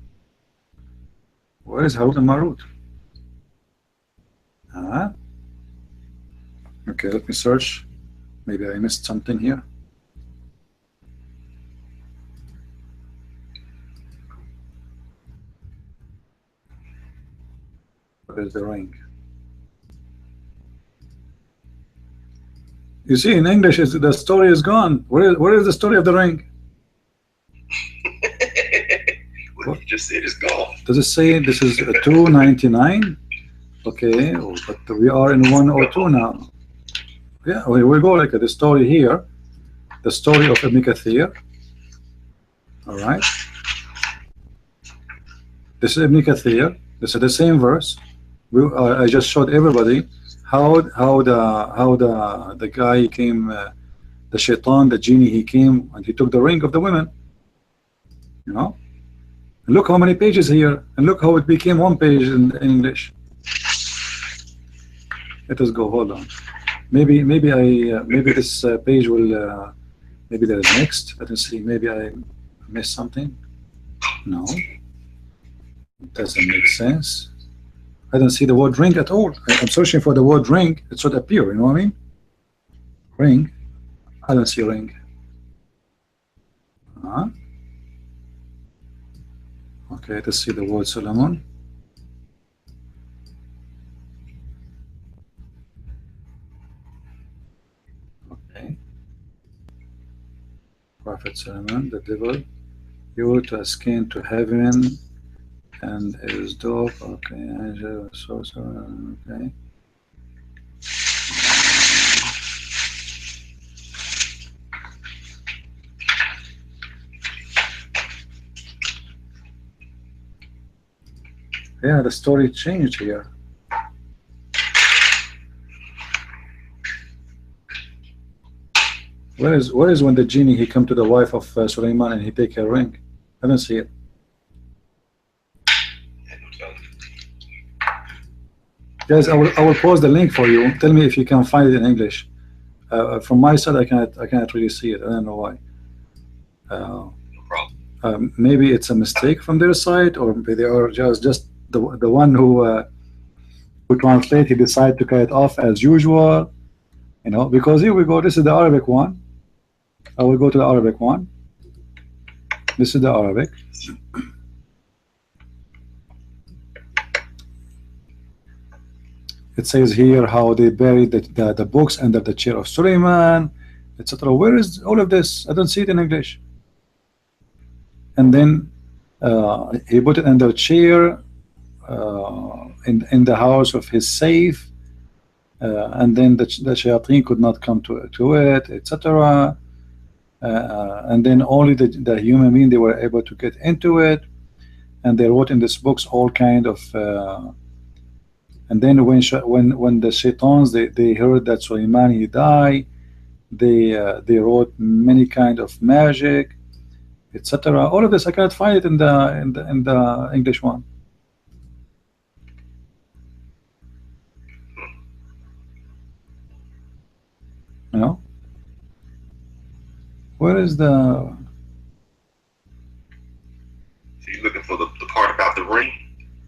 Where is Harut and Marut? Okay, let me search. Maybe I missed something here. Where is the ring? You see, in English, the story is gone. Where is the story of the ring?
Well, you just said it's gone.
Does it say this is 299? Okay, but we are in 102 now. Yeah, we go like the story here, the story of Ibn Kathir. All right. This is Ibn Kathir. This is the same verse. I just showed everybody how the guy came, the shaitan, the genie, he came and he took the ring of the women. And look how many pages here, and look how it became one page in English. Let us go. Hold on. Maybe this page will. Maybe there is next. Let us see. Maybe I missed something. No, it doesn't make sense. I don't see the word ring at all. I'm searching for the word ring. It should appear. You know what I mean? Ring. I don't see ring. Okay, let's see the word Solomon. Okay. Prophet Solomon, the devil, you to ascend to heaven and his dog. Okay, angel, sorcerer. Okay. Yeah, the story changed here. Where is when the genie he come to the wife of Sulaiman and he take her ring? I don't see it. Guys, I will post the link for you. Tell me if you can find it in English. From my side, I cannot really see it. I don't know why.
No problem.
Maybe it's a mistake from their side, or maybe they are just the one who translate. He decided to cut it off as usual, you know. Because here we go. This is the Arabic one. I will go to the Arabic one. This is the Arabic. It says here how they buried the books under the chair of Suleiman, etc. Where is all of this? I don't see it in English. And then he put it under a chair in the house of his safe, and then the shayateen could not come to it, etc. And then only the human being, they were able to get into it, and they wrote in this books all kind of. And then when the shaitans they heard that Suleiman he died, they wrote many kind of magic, etc. All of this I cannot find it in the English one. You know, where is the?
So you're looking for the part about the ring,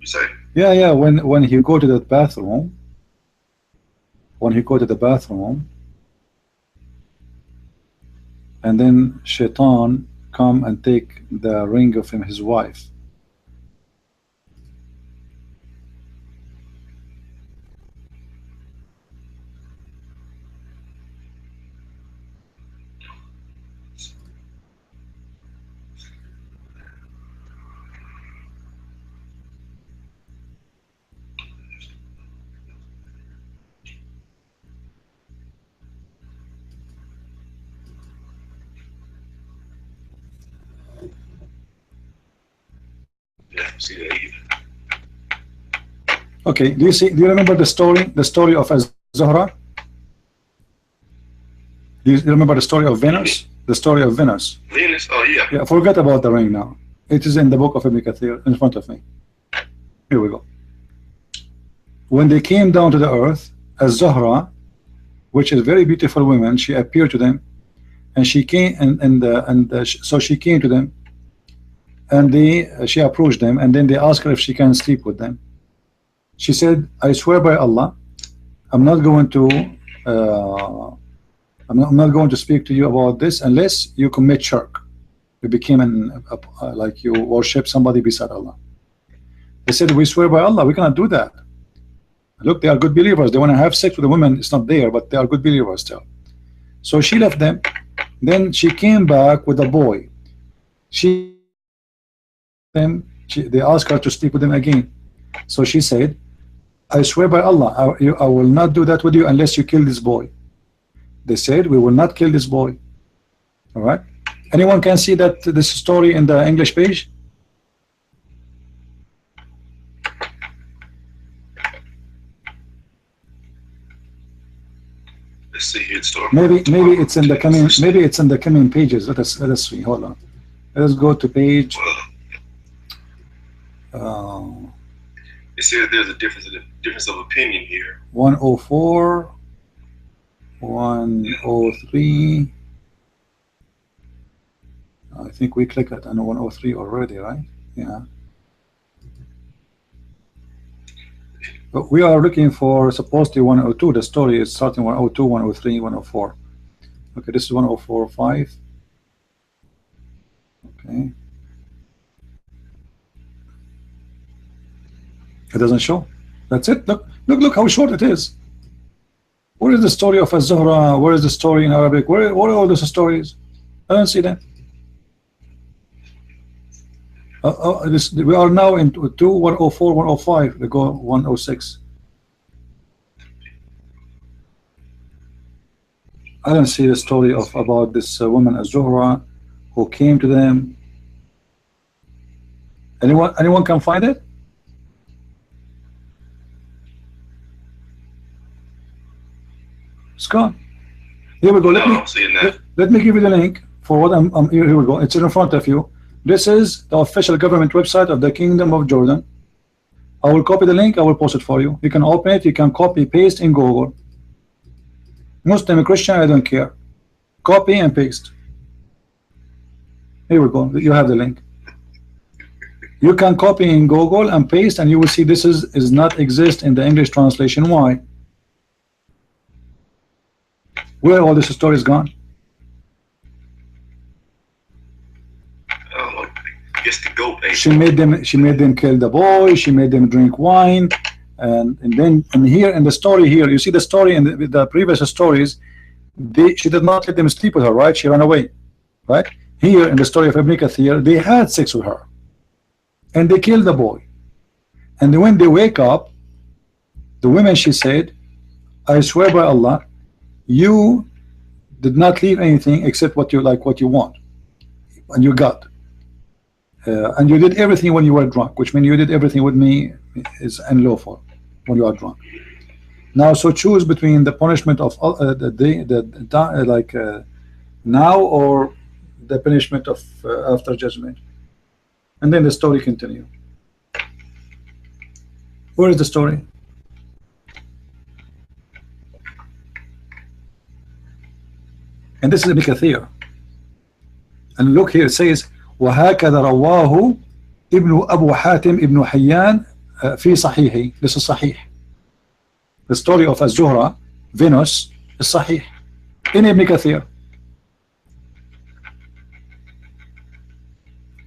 you say?
Yeah. When he go to the bathroom, and then Shaitan come and take the ring of his wife.
See that either.
Okay, do you remember the story of Az-Zuhra? Do you remember the story of Venus? The story of Venus.
Venus? Oh yeah.
Yeah, forget about the ring now. It is in the book of Ibn Kathir in front of me. Here we go. When they came down to the earth, Az-Zuhra, which is a very beautiful woman, she appeared to them, and she came so she came to them, and she approached them, and then they asked her if she can sleep with them. She said, I swear by Allah, I'm not going to speak to you about this unless you commit shirk. You became like you worship somebody beside Allah. They said, we swear by Allah, we cannot do that. Look, they are good believers. They want to have sex with a woman. It's not there, but they are good believers still. So she left them. Then she came back with a boy. They asked her to sleep with them again. So she said, I swear by Allah, I will not do that with you unless you kill this boy. They said, we will not kill this boy. All right. Anyone can see that this story in the English page?
Let's see here. Story.
Maybe it's in the coming. Maybe it's in the coming pages. Let us see. Hold on. Let us go to page.
It says there's a difference of opinion here.
104, 103. I think we clicked it on 103 already, right? Yeah. But we are looking for supposedly 102. The story is starting 102, 103, 104. Okay, this is 104.5. Okay. It doesn't show. That's it. Look how short it is. Where is the story of Az-Zuhra? Where is the story in Arabic? Where are all those stories? I don't see that. We are now in 104, 105. We go 106. I don't see the story about this woman Az-Zuhra who came to them. Anyone can find it? It's gone. Here we go.
No, I'm seeing that.
Let me give you the link for what I'm here we go. It's in front of you. This is the official government website of the Kingdom of Jordan. I will copy the link. I will post it for you. You can open it. You can copy paste in Google. Muslim, Christian, I don't care. Copy and paste. Here we go. You have the link. You can copy in Google and paste, and you will see this is not exist in the English translation. Why? Where all this story is gone?
Oh, I guess the goat ate.
She made them kill the boy. She made them drink wine, and here in the story here, you see the story in the previous stories. She did not let them sleep with her, right? She ran away, right? Here in the story of Ibn Kathir, they had sex with her, and they killed the boy. And when they wake up, the women, she said, "I swear by Allah, you did not leave anything except what you like, what you want, and you got, and you did everything when you were drunk, which means you did everything with me is unlawful when you are drunk. Now, so choose between the punishment of now or the punishment of after judgment." And then the story continue. Where is the story? And this is Ibn Kathir. And look here, it says وهكذا رواه ابن أبو حاتم ابن حيان في صحيحه. This is Sahih. The story of Az-Zuhra, Venus, is Sahih in Ibn Kathir.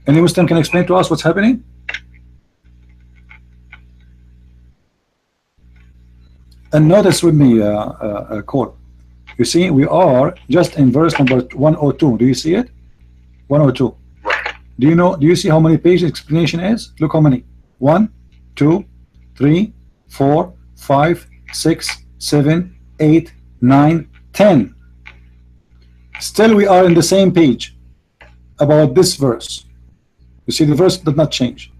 Any Muslim can explain to us what's happening? And notice with me, Cole. You see, we are just in verse number 102. Do you see it? 102. Do you see how many pages explanation is? Look how many. 1, 2, 3, 4, 5, 6, 7, 8, 9, 10. Still we are in the same page about this verse. You see, the verse did not change.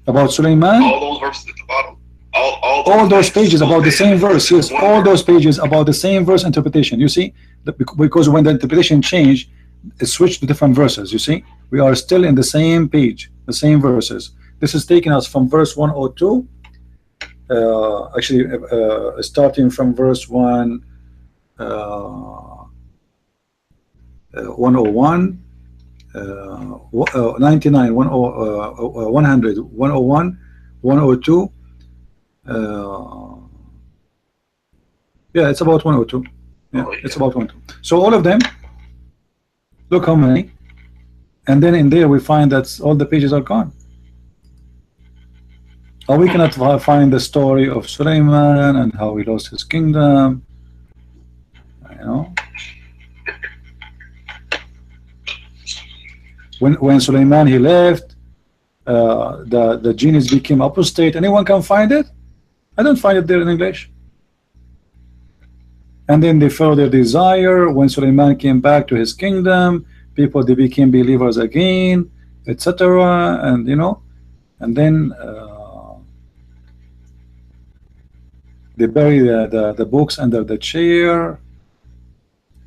About Sulaiman.
All those verses at the bottom.
All those pages about the same verse. Yes, all those pages about the same verse interpretation. You see, because when the interpretation changed, it switched to different verses. You see, we are still in the same page, the same verses. This is taking us from verse 102. Actually, starting from verse 101. 99, 100, 101, 102. Yeah, it's about 102. Yeah, it's about 102. So all of them, look how many, and then in there we find that all the pages are gone. Or we cannot find the story of Sulaiman and how he lost his kingdom. You know, when Sulaiman he left, the genies became apostate. Anyone can find it? I don't find it there in English. And then they followed their desire. When Sulaiman came back to his kingdom, people they became believers again, etc. And you know, and then they bury the books under the chair.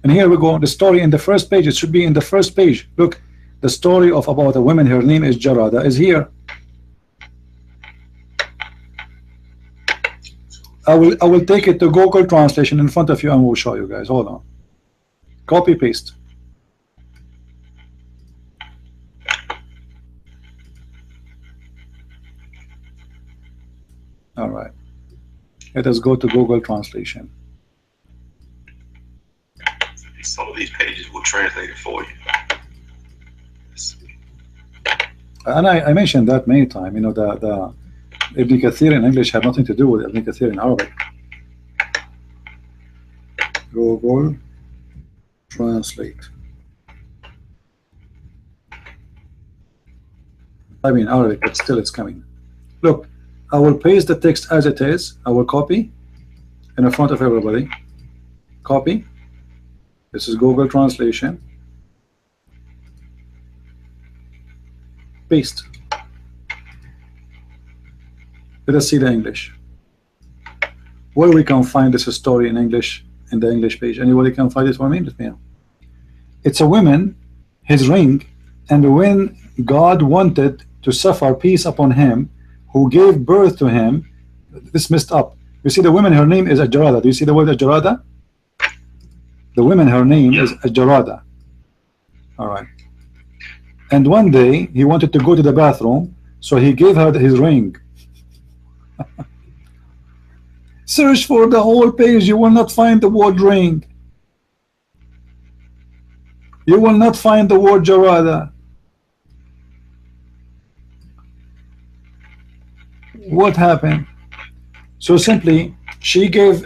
And here we go. The story in the first page. It should be in the first page. Look, the story of about a woman. Her name is Jarada. Is here. I will take it to Google translation in front of you and we'll show you guys. Hold on. Copy paste. All right. Let us go to Google translation.
Some of these pages will translate it for you.
And I mentioned that many times. You know, the Ibn Kathir in English have nothing to do with Ibn Kathir in Arabic. Google translate. I mean Arabic, but still it's coming. Look, I will paste the text as it is. I will copy in front of everybody. Copy. This is Google translation. Paste. Let us see the English. Where we can find this story in English in the English page. Anybody can find it for me? Let me know. It's a woman, his ring, and when God wanted to suffer peace upon him, who gave birth to him. This messed up. You see the woman, her name is Ajarada. Do you see the word Ajarada? The woman, her name is Ajarada. All right. And one day he wanted to go to the bathroom, so he gave her his ring. Search for the whole page, you will not find the word ring. You will not find the word Jarada. What happened? So simply, he gave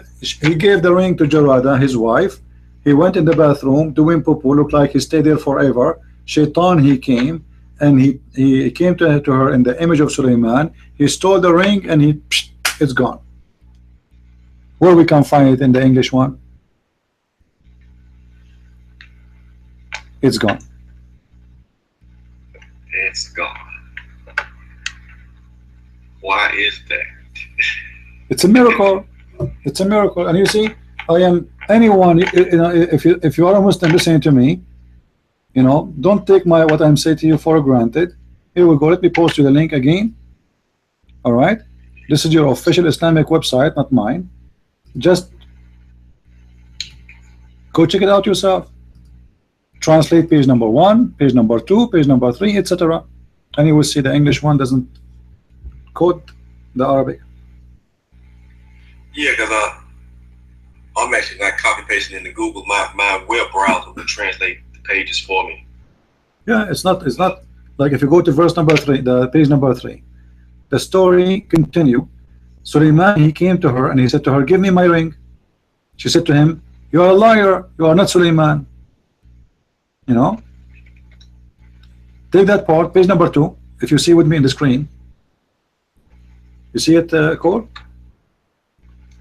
the ring to Jarada, his wife. He went in the bathroom doing poo-poo, looked like he stayed there forever. Shaitan, he came, and he came to her in the image of Suleiman. He stole the ring, and it's gone. Where we can find it in the English one? It's gone.
It's gone. Why is that?
It's a miracle. It's a miracle. And you see, I am anyone. You know, if you are a Muslim listening to me, you know, don't take what I'm saying to you for granted. Here we go. Let me post you the link again. All right. This is your official Islamic website, not mine. Just go check it out yourself. Translate page number 1, page number 2, page number 3, etc. And you will see the English one doesn't quote the Arabic.
Yeah, because I'm actually not copy pasting into Google. My web browser will translate the pages for me.
Yeah, it's not like if you go to verse number 3, the page number 3, the story continue. Suleiman, he came to her and he said to her, give me my ring. She said to him, you are a liar, you are not Suleiman. You know, take that part, page number 2, if you see with me in the screen. You see it, Cole?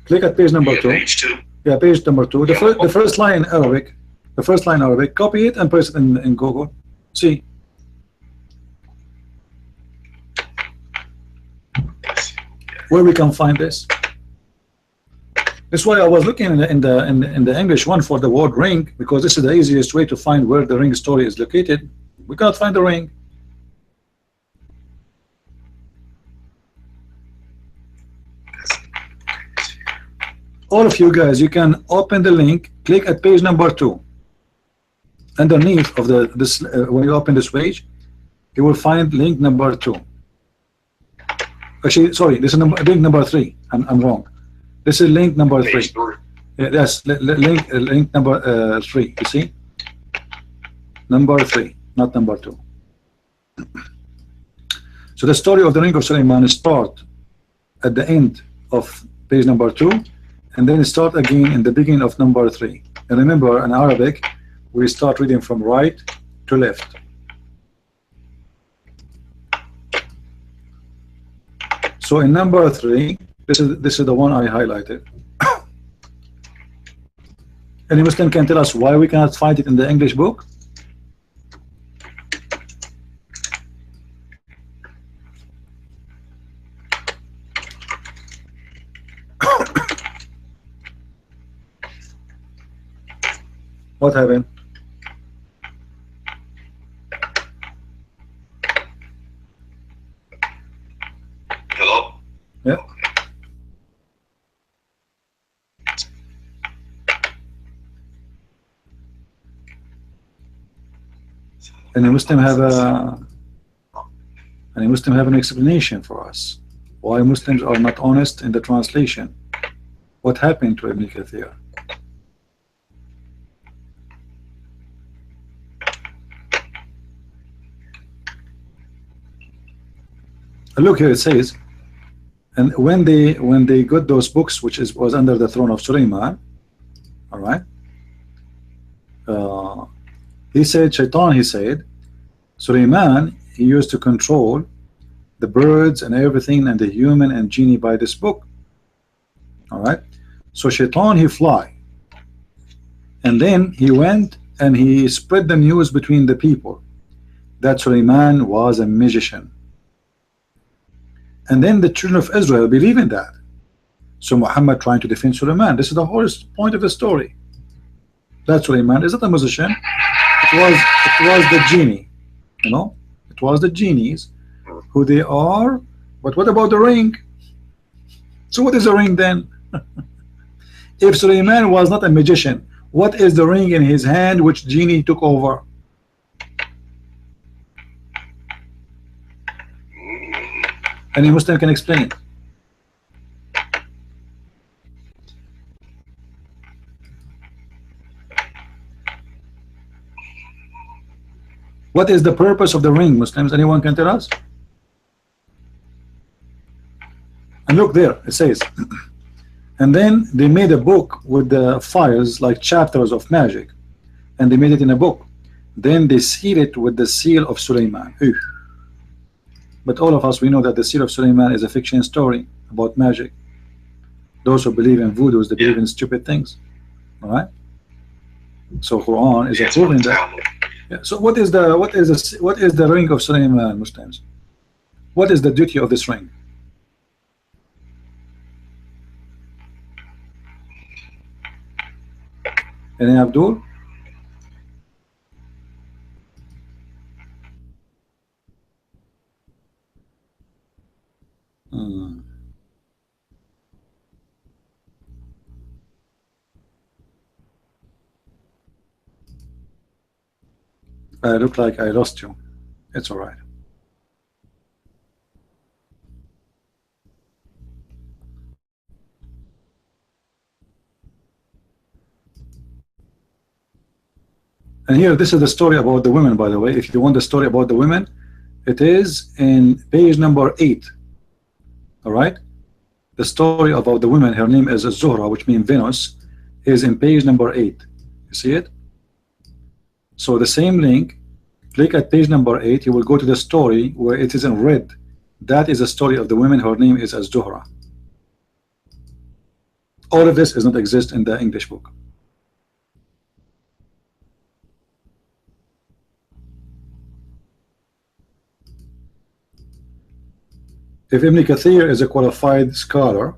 Click at page number 2.
Page 2.
Yeah, page number 2. The first line in Arabic. The first line Arabic. Copy it and paste it in Google. See. Where we can find this. That's why I was looking in the English one for the word ring, because this is the easiest way to find where the ring story is located. We cannot find the ring. All of you guys, you can open the link, click at page number 2. Underneath of this, when you open this page, you will find link number 2. Actually, sorry, this is link number 3. I'm wrong. This is link number 3. Yeah, yes, link number 3. You see, number 3, not number 2. So the story of the ring of Suleiman starts at the end of page number 2, and then start again in the beginning of number 3. And remember, in Arabic, we start reading from right to left. So in number 3, this is the one I highlighted. Any Muslim can tell us why we cannot find it in the English book? What happened?
Hello?
Yeah. Any Muslim have an explanation for us? Why Muslims are not honest in the translation? What happened to Ibn Kathir? Look here, it says, and when they got those books, which was under the throne of Suleiman, all right, he said, Shaitan, he said, Suleiman, he used to control the birds and everything and the human and genie by this book, all right. So Shaitan, he fly, and then he went and he spread the news between the people that Suleiman was a magician. And then the children of Israel believe in that. So Muhammad trying to defend Suleiman. This is the whole point of the story. That Suleiman is not a musician. It was the genie. You know, it was the genies who they are. But what about the ring? So what is the ring then? If Suleiman was not a magician, what is the ring in his hand which genie took over? Any Muslim can explain it. What is the purpose of the ring, Muslims? Anyone can tell us? And look there, it says, and then they made a book with the files like chapters of magic, and they made it in a book. Then they seal it with the seal of Suleiman. But all of us, we know that the seal of Suleiman is a fiction story about magic. Those who believe in voodoos, they believe in stupid things. All right. So Quran is approving that. Yeah. So what is the ring of Suleiman, Muslims? What is the duty of this ring? Any Abdul? I look like I lost you. It's all right. And here, this is the story about the women, by the way. If you want the story about the women, it is in page number 8. All right? The story about the women, her name is Zuhra, which means Venus, is in page number 8. You see it? So the same link, click at page number 8, you will go to the story where it is in red. That is the story of the women, her name is Zuhra. All of this does not exist in the English book. If Ibn Kathir is a qualified scholar,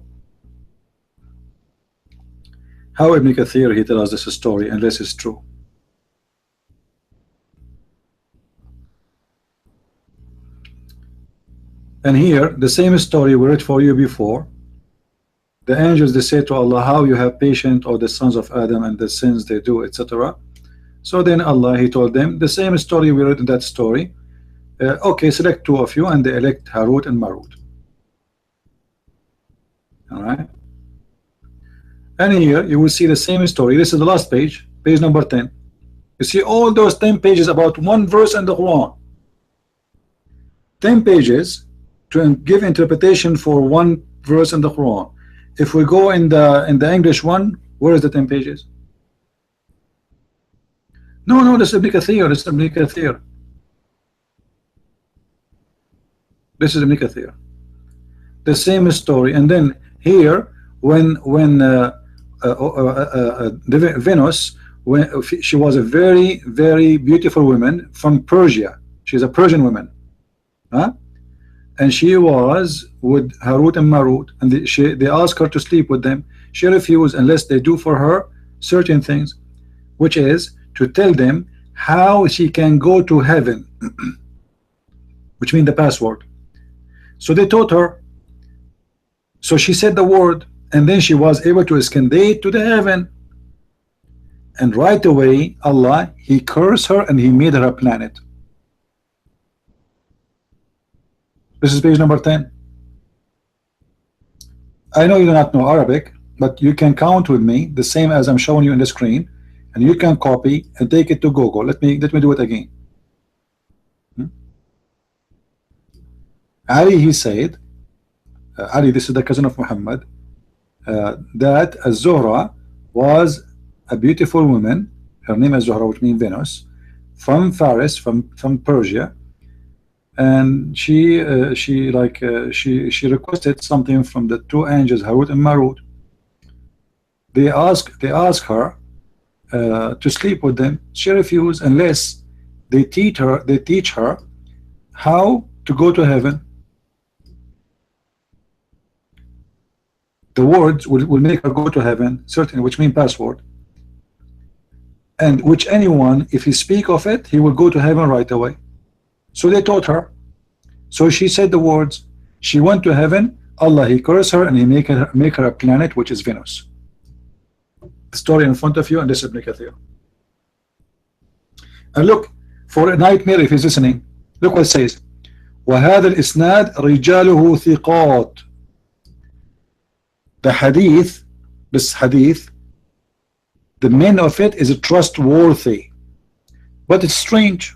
how Ibn Kathir he tells us this story unless it's true? And here, the same story we read for you before. The angels, they say to Allah, how you have patience, or the sons of Adam, and the sins they do, etc. So then Allah, he told them the same story we read in that story. Okay, select 2 of you, and they elect Harut and Marut. All right. And here you will see the same story. This is the last page, page number 10. You see all those 10 pages about one verse in the Quran. 10 pages to give interpretation for one verse in the Quran. If we go in the English one, where is the 10 pages? No, this is Ibn Kathir. This is Ibn Kathir. This is Ibn Kathir. The same story. And then here, when Venus, when she was a very, very beautiful woman from Persia. She's a Persian woman. Huh? And she was with Harut and Marut, and they asked her to sleep with them. She refused unless they do for her certain things, which is to tell them how she can go to heaven, which means the password. So they taught her. So she said the word, and then she was able to ascendate to the heaven. And right away, Allah, he cursed her and he made her a planet. This is page number 10. I know you do not know Arabic, but you can count with me the same as I'm showing you in the screen, and you can copy and take it to Google. Let me do it again. Ali, he said, Ali, this is the cousin of Muhammad, that Zuhra was a beautiful woman. Her name is Zuhra, which means Venus, from Faris, from Persia. And she requested something from the 2 angels, Harut and Marut. They ask her to sleep with them. She refused unless they teach her how to go to heaven. the words will make her go to heaven, certainly, which means password, and which anyone, if he speak of it, he will go to heaven right away. So they taught her. So she said the words. She went to heaven. Allah, he cursed her and he make her a planet, which is Venus. The story in front of you, and this is Ibn Kathir. And look, for a nightmare, if he's listening, look what it says. وهذا الإسناد رجاله ثقات. The hadith, this hadith, the men of it is trustworthy, but it's strange.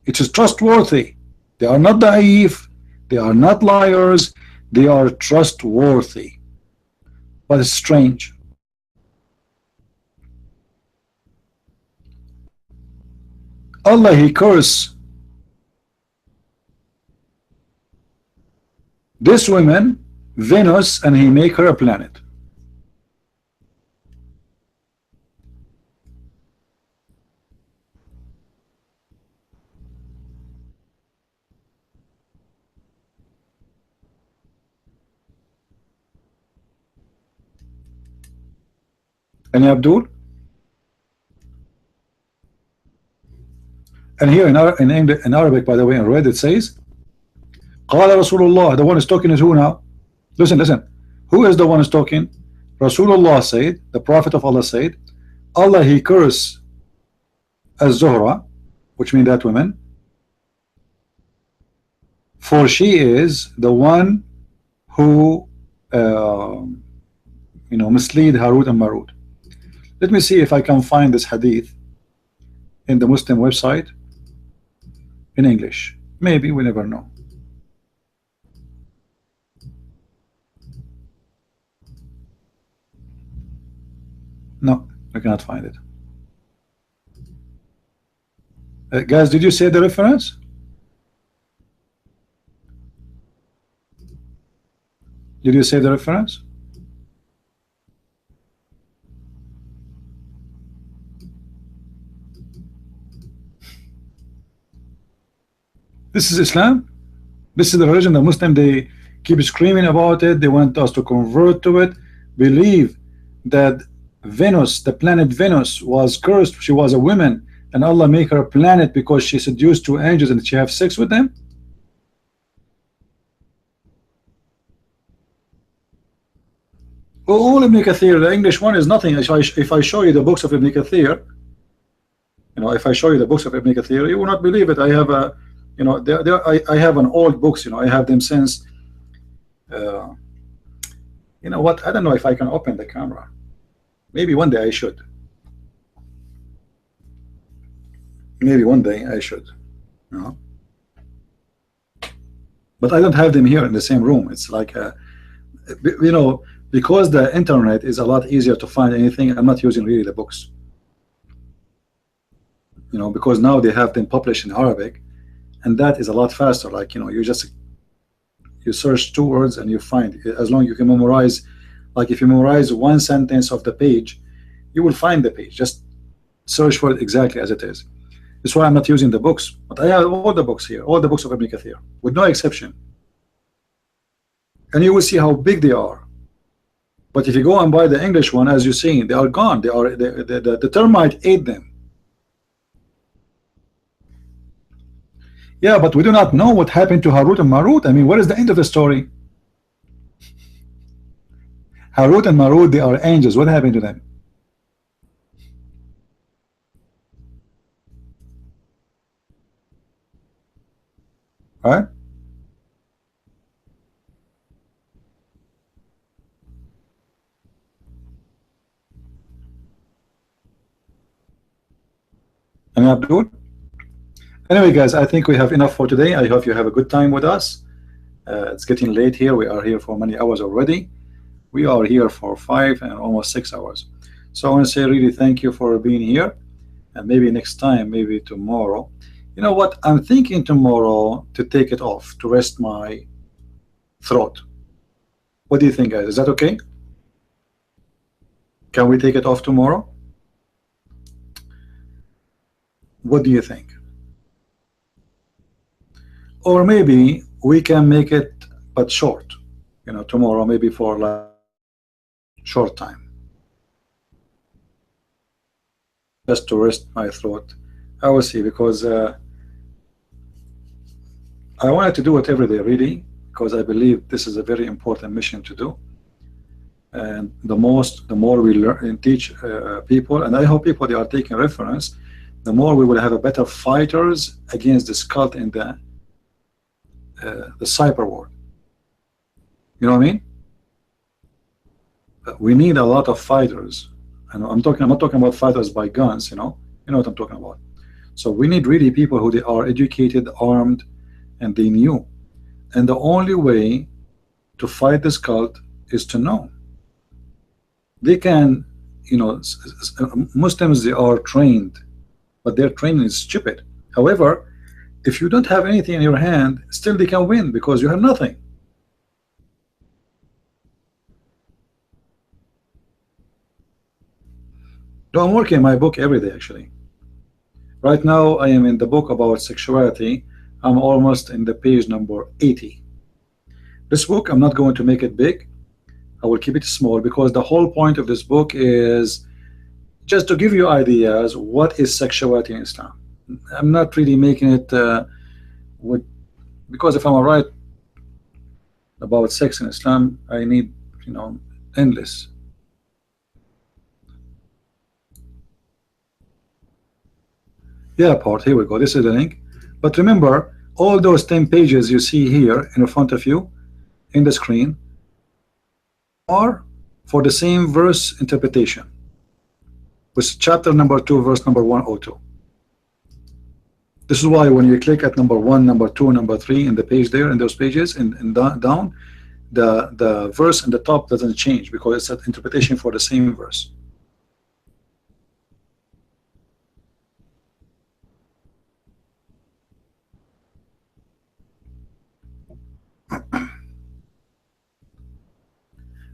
It is trustworthy. They are not da'if, they are not liars, they are trustworthy, but it's strange. Allah, he curse this woman Venus and he make her a planet. Any Abdul? And here in Arabic, by the way, in red it says قال Rasulullah. The one is talking is who now? Listen. Who is the one is talking? Rasulullah said, the Prophet of Allah said, Allah, he curse Az-Zuhra, which means that woman, for she is the one who mislead Harut and Marut. Let me see if I can find this hadith in the Muslim website in English. Maybe, we never know. No, I cannot find it. Guys, did you say the reference? Did you say the reference? This is Islam. This is the religion. The Muslim, they keep screaming about it. They want us to convert to it. Believe that Venus, the planet Venus, was cursed. She was a woman, and Allah make her a planet because she seduced two angels and she have sex with them. All Ibn Kathir, the English one is nothing. If I show you the books of Ibn Kathir, if I show you the books of Ibn Kathir, you will not believe it. I have a, I have an old books. I have them since. You know what? I don't know if I can open the camera. Maybe one day I should. Maybe one day I should. But I don't have them here in the same room. It's like, because the internet is a lot easier to find anything. I'm not using really the books. Because now they have them published in Arabic, and that is a lot faster. Like, you search two words and you find, as long as you can memorize. Like if you memorize one sentence of the page, you will find the page. Just search for it exactly as it is. That's why I'm not using the books. But I have all the books here, all the books of Ibn Kathir, with no exception. And you will see how big they are. But if you go and buy the English one, as you've seen, they are gone. The termite ate them. Yeah, but we do not know what happened to Harut and Marut. I mean, what is the end of the story? Harut and Marut, they are angels. What happened to them? Right? And Abdul? Anyway, guys, I think we have enough for today. I hope you have a good time with us. It's getting late here. We are here for many hours already. We are here for 5 and almost 6 hours. So I want to say really thank you for being here. And maybe next time, maybe tomorrow. You know what? I'm thinking tomorrow to take it off, to rest my throat. What do you think, guys? Is that okay? Can we take it off tomorrow? What do you think? Or maybe we can make it but short. tomorrow, maybe for like short time, just to rest my throat. I will see, because I wanted to do it every day, really, because I believe this is a very important mission to do. And the more we learn and teach people, and I hope people they are taking reference, the more we will have a better fighters against this cult in the cyber world. You know what I mean? We need a lot of fighters, and I'm not talking about fighters by guns. You know what I'm talking about. So we need really people who they are educated, armed, and they knew. And the only way to fight this cult is to know. They can, Muslims, they are trained, but their training is stupid. However, if you don't have anything in your hand, still they can win because you have nothing. So I'm working my book every day, actually. Right now, I am in the book about sexuality. I'm almost in the page number 80. This book, I'm not going to make it big. I will keep it small, because the whole point of this book is just to give you ideas what is sexuality in Islam. I'm not really making it because if I'm right about sex in Islam, I need endless. Yeah, part, here we go. This is the link. But remember, all those 10 pages you see here in front of you in the screen are for the same verse interpretation, with chapter number 2, verse number 102. This is why when you click at number 1, number 2, number 3 in the page there, in those pages, and down, the verse in the top doesn't change, because it's an interpretation for the same verse.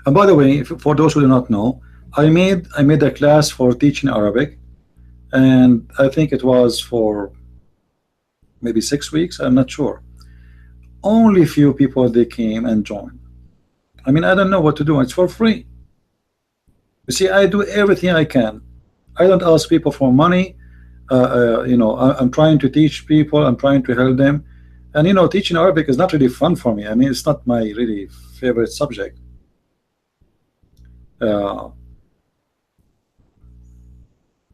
And by the way, for those who do not know, I made a class for teaching Arabic, and I think it was for maybe 6 weeks. I'm not sure. Only few people they came and joined. I mean, I don't know what to do. It's for free. You see, I do everything I can. I don't ask people for money. I'm trying to teach people. I'm trying to help them. And teaching Arabic is not really fun for me. I mean, it's not my really favorite subject.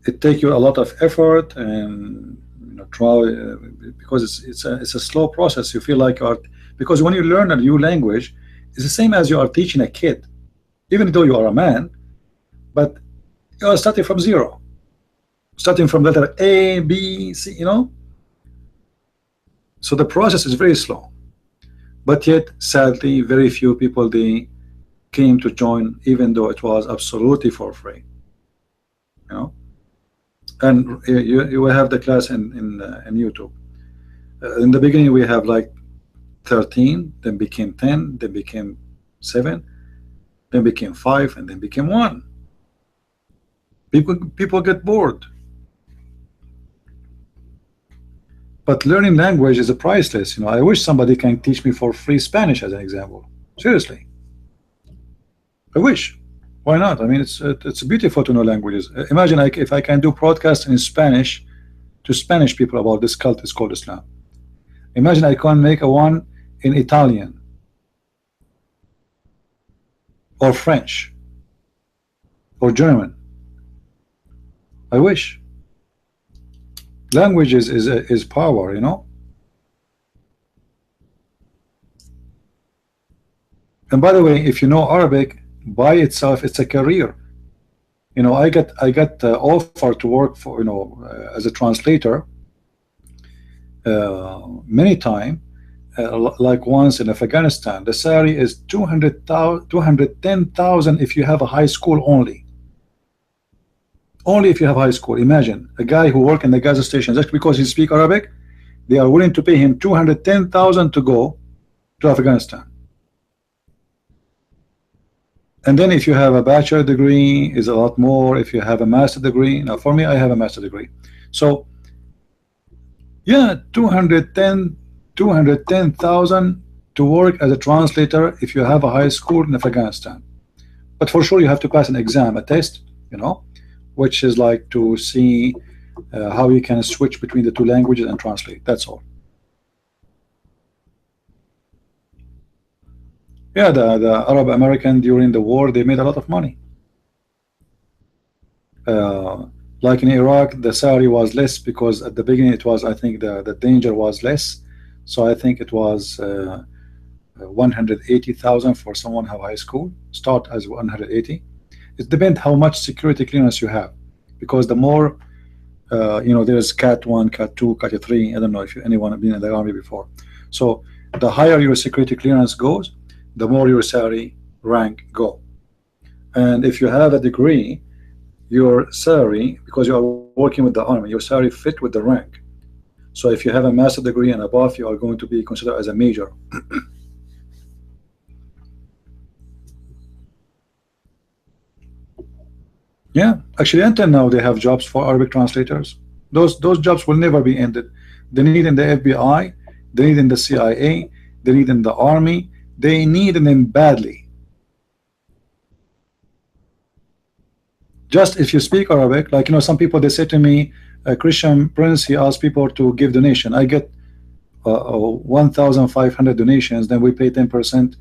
It takes you a lot of effort, and try because it's a slow process. You feel like because when you learn a new language, it's the same as you are teaching a kid, even though you are a man, but you are starting from zero, starting from letter A, B, C. So the process is very slow, but yet sadly very few people they came to join, even though it was absolutely for free. And you will have the class in YouTube. In the beginning we have like 13, then became 10, then became 7, then became 5, and then became 1. People get bored. But learning language is priceless. I wish somebody can teach me for free Spanish, as an example. Seriously, I wish. Why not? I mean, it's beautiful to know languages. Imagine if I can do broadcast in Spanish to Spanish people about this cult is called Islam. Imagine I can make a one in Italian or French or German. I wish. Language is power, And by the way, if you know Arabic by itself, it's a career. I got offer to work for as a translator many times. Like once in Afghanistan, the salary is 210,000 if you have a high school only. Only if you have high school. Imagine a guy who work in the gas station, just because he speak Arabic, they are willing to pay him 210,000 to go to Afghanistan. And then if you have a bachelor degree, is a lot more. If you have a master degree, now for me, I have a master degree. So yeah, 210,000 to work as a translator if you have a high school in Afghanistan. But for sure you have to pass an exam, a test, you know, which is like to see how you can switch between the two languages and translate. That's all. Yeah, the Arab American during the war, they made a lot of money. Like in Iraq, the salary was less because at the beginning it was, I think the danger was less. So I think it was 180,000 for someone who have high school. Start as 180. It depends how much security clearance you have, because the more you know, there's Cat 1, Cat 2, Cat 3. I don't know if anyone have been in the army before. So the higher your security clearance goes, the more your salary rank go. And if you have a degree, your salary, because you are working with the army, your salary fit with the rank. So if you have a master's degree and above, you are going to be considered as a major. Yeah, actually until now they have jobs for Arabic translators. Those jobs will never be ended. They need in the FBI, they need in the CIA, they need in the army, they need them badly. Just if you speak Arabic, like, you know, some people, they say to me, Christian Prince, he asks people to give donation. I get 1,500 donations, then we pay 10%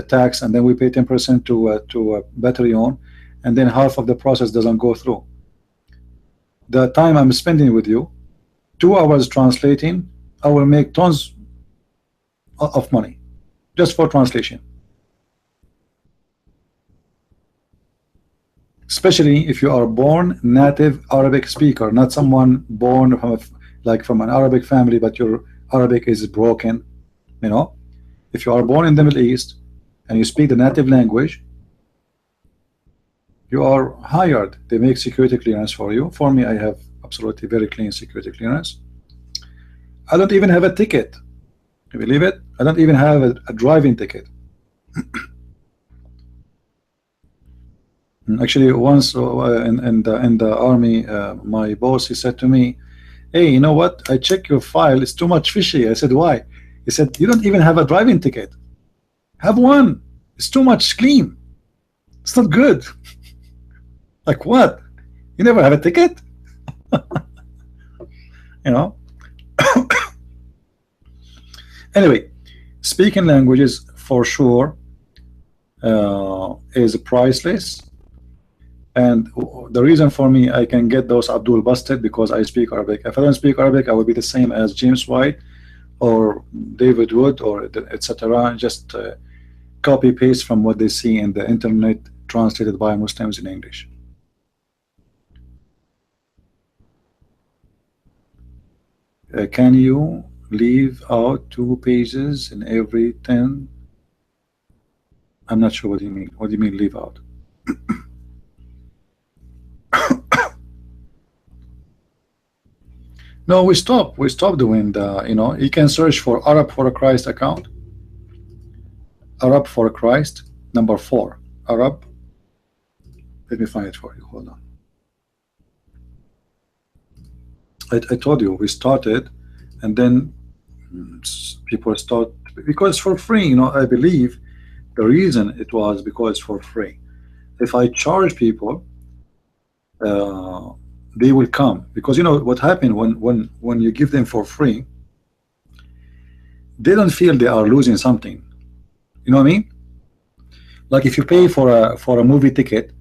tax, and then we pay 10% to Batterion, and then half of the process doesn't go through. The time I'm spending with you, 2 hours translating, I will make tons of money just for translation. Especially if you are born native Arabic speaker, not someone born from an Arabic family, but your Arabic is broken. You know, if you are born in the Middle East and you speak the native language, you are hired. They make security clearance for you. For me, I have absolutely very clean security clearance. I don't even have a ticket. You believe it? I don't even have a driving ticket. Actually, once in the army, my boss, he said to me, "Hey, you know what? I check your file. It's too much fishy." I said, "Why?" He said, "You don't even have a driving ticket. Have one. It's too much clean. It's not good." Like, what? You never have a ticket? You know. Anyway, speaking languages for sure is priceless. And the reason for me I can get those Abdul busted because I speak Arabic. If I don't speak Arabic, I will be the same as James White or David Wood or etc. Just copy paste from what they see in the internet translated by Muslims in English. Can you leave out 2 pages in every 10? I'm not sure what you mean. What do you mean leave out? No, we stopped doing the, you know, you can search for Arab for Christ account. Arab for Christ, number 4. Arab. Let me find it for you. Hold on. I told you we started, and then people start because it's for free. You know, I believe the reason it was because it's for free. If I charge people, they will come, because you know what happened when you give them for free, they don't feel they are losing something. You know what I mean? Like if you pay for a movie ticket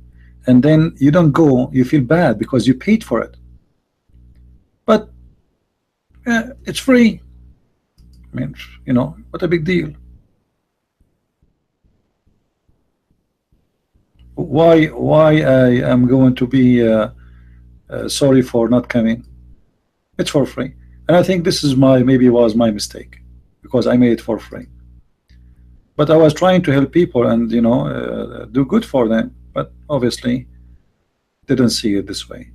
and then you don't go, you feel bad because you paid for it. But it's free. I mean, you know, what a big deal. Why I am going to be sorry for not coming? It's for free, and I think this is maybe was my mistake because I made it for free. But I was trying to help people and, you know, do good for them, but obviously didn't see it this way.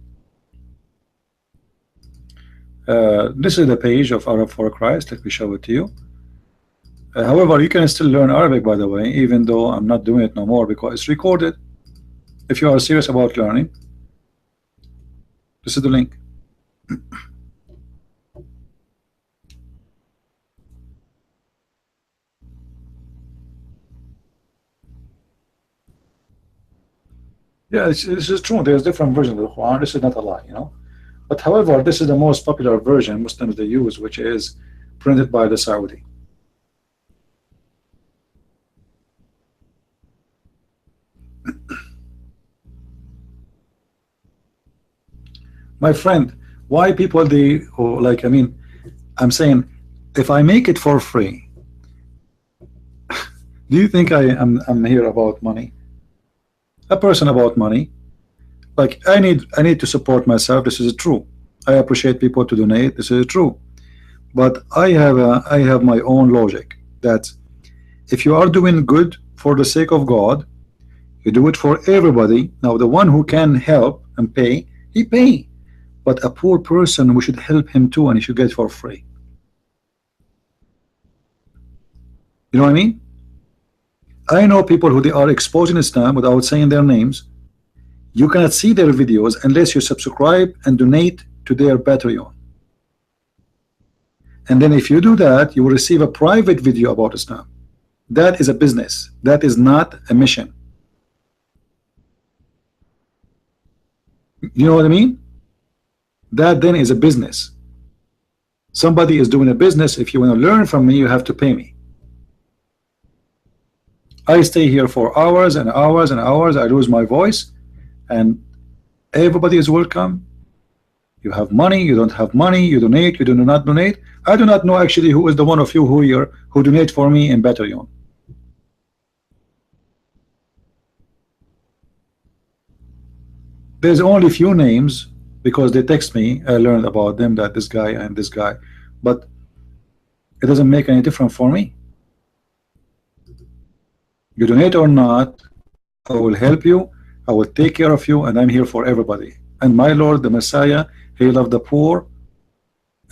This is the page of Arab for Christ. Let me show it to you. However, you can still learn Arabic, by the way, even though I'm not doing it no more because it's recorded. If you are serious about learning, this is the link.
Yeah, this is true. There's different versions of the Quran. This is not a lie, you know. But however, this is the most popular version Muslims they use, which is printed by the Saudi. My friend, why people they oh, like? I mean, I'm saying, if I make it for free, do you think I'm here about money? A person about money? Like I need to support myself. This is true. I appreciate people to donate. This is true. But I have my own logic that if you are doing good for the sake of God, you do it for everybody. Now the one who can help and pay, he pay. But a poor person, we should help him too, and he should get it for free. You know what I mean? I know people who they are exposing Islam without saying their names. You cannot see their videos unless you subscribe and donate to their Patreon. And then if you do that, you will receive a private video about Islam. That is a business. That is not a mission. You know what I mean? That then is a business. Somebody is doing a business. If you want to learn from me, you have to pay me. I stay here for hours and hours and hours. I lose my voice, and everybody is welcome. You have money, you don't have money, you donate, you do not donate. I do not know actually who is the one of you who here who donate for me in Patreon. There's only few names because they text me. I learned about them, that this guy and this guy, but it doesn't make any difference for me. You donate or not, I will help you, I will take care of you, and I'm here for everybody. And my Lord, the Messiah, he loved the poor,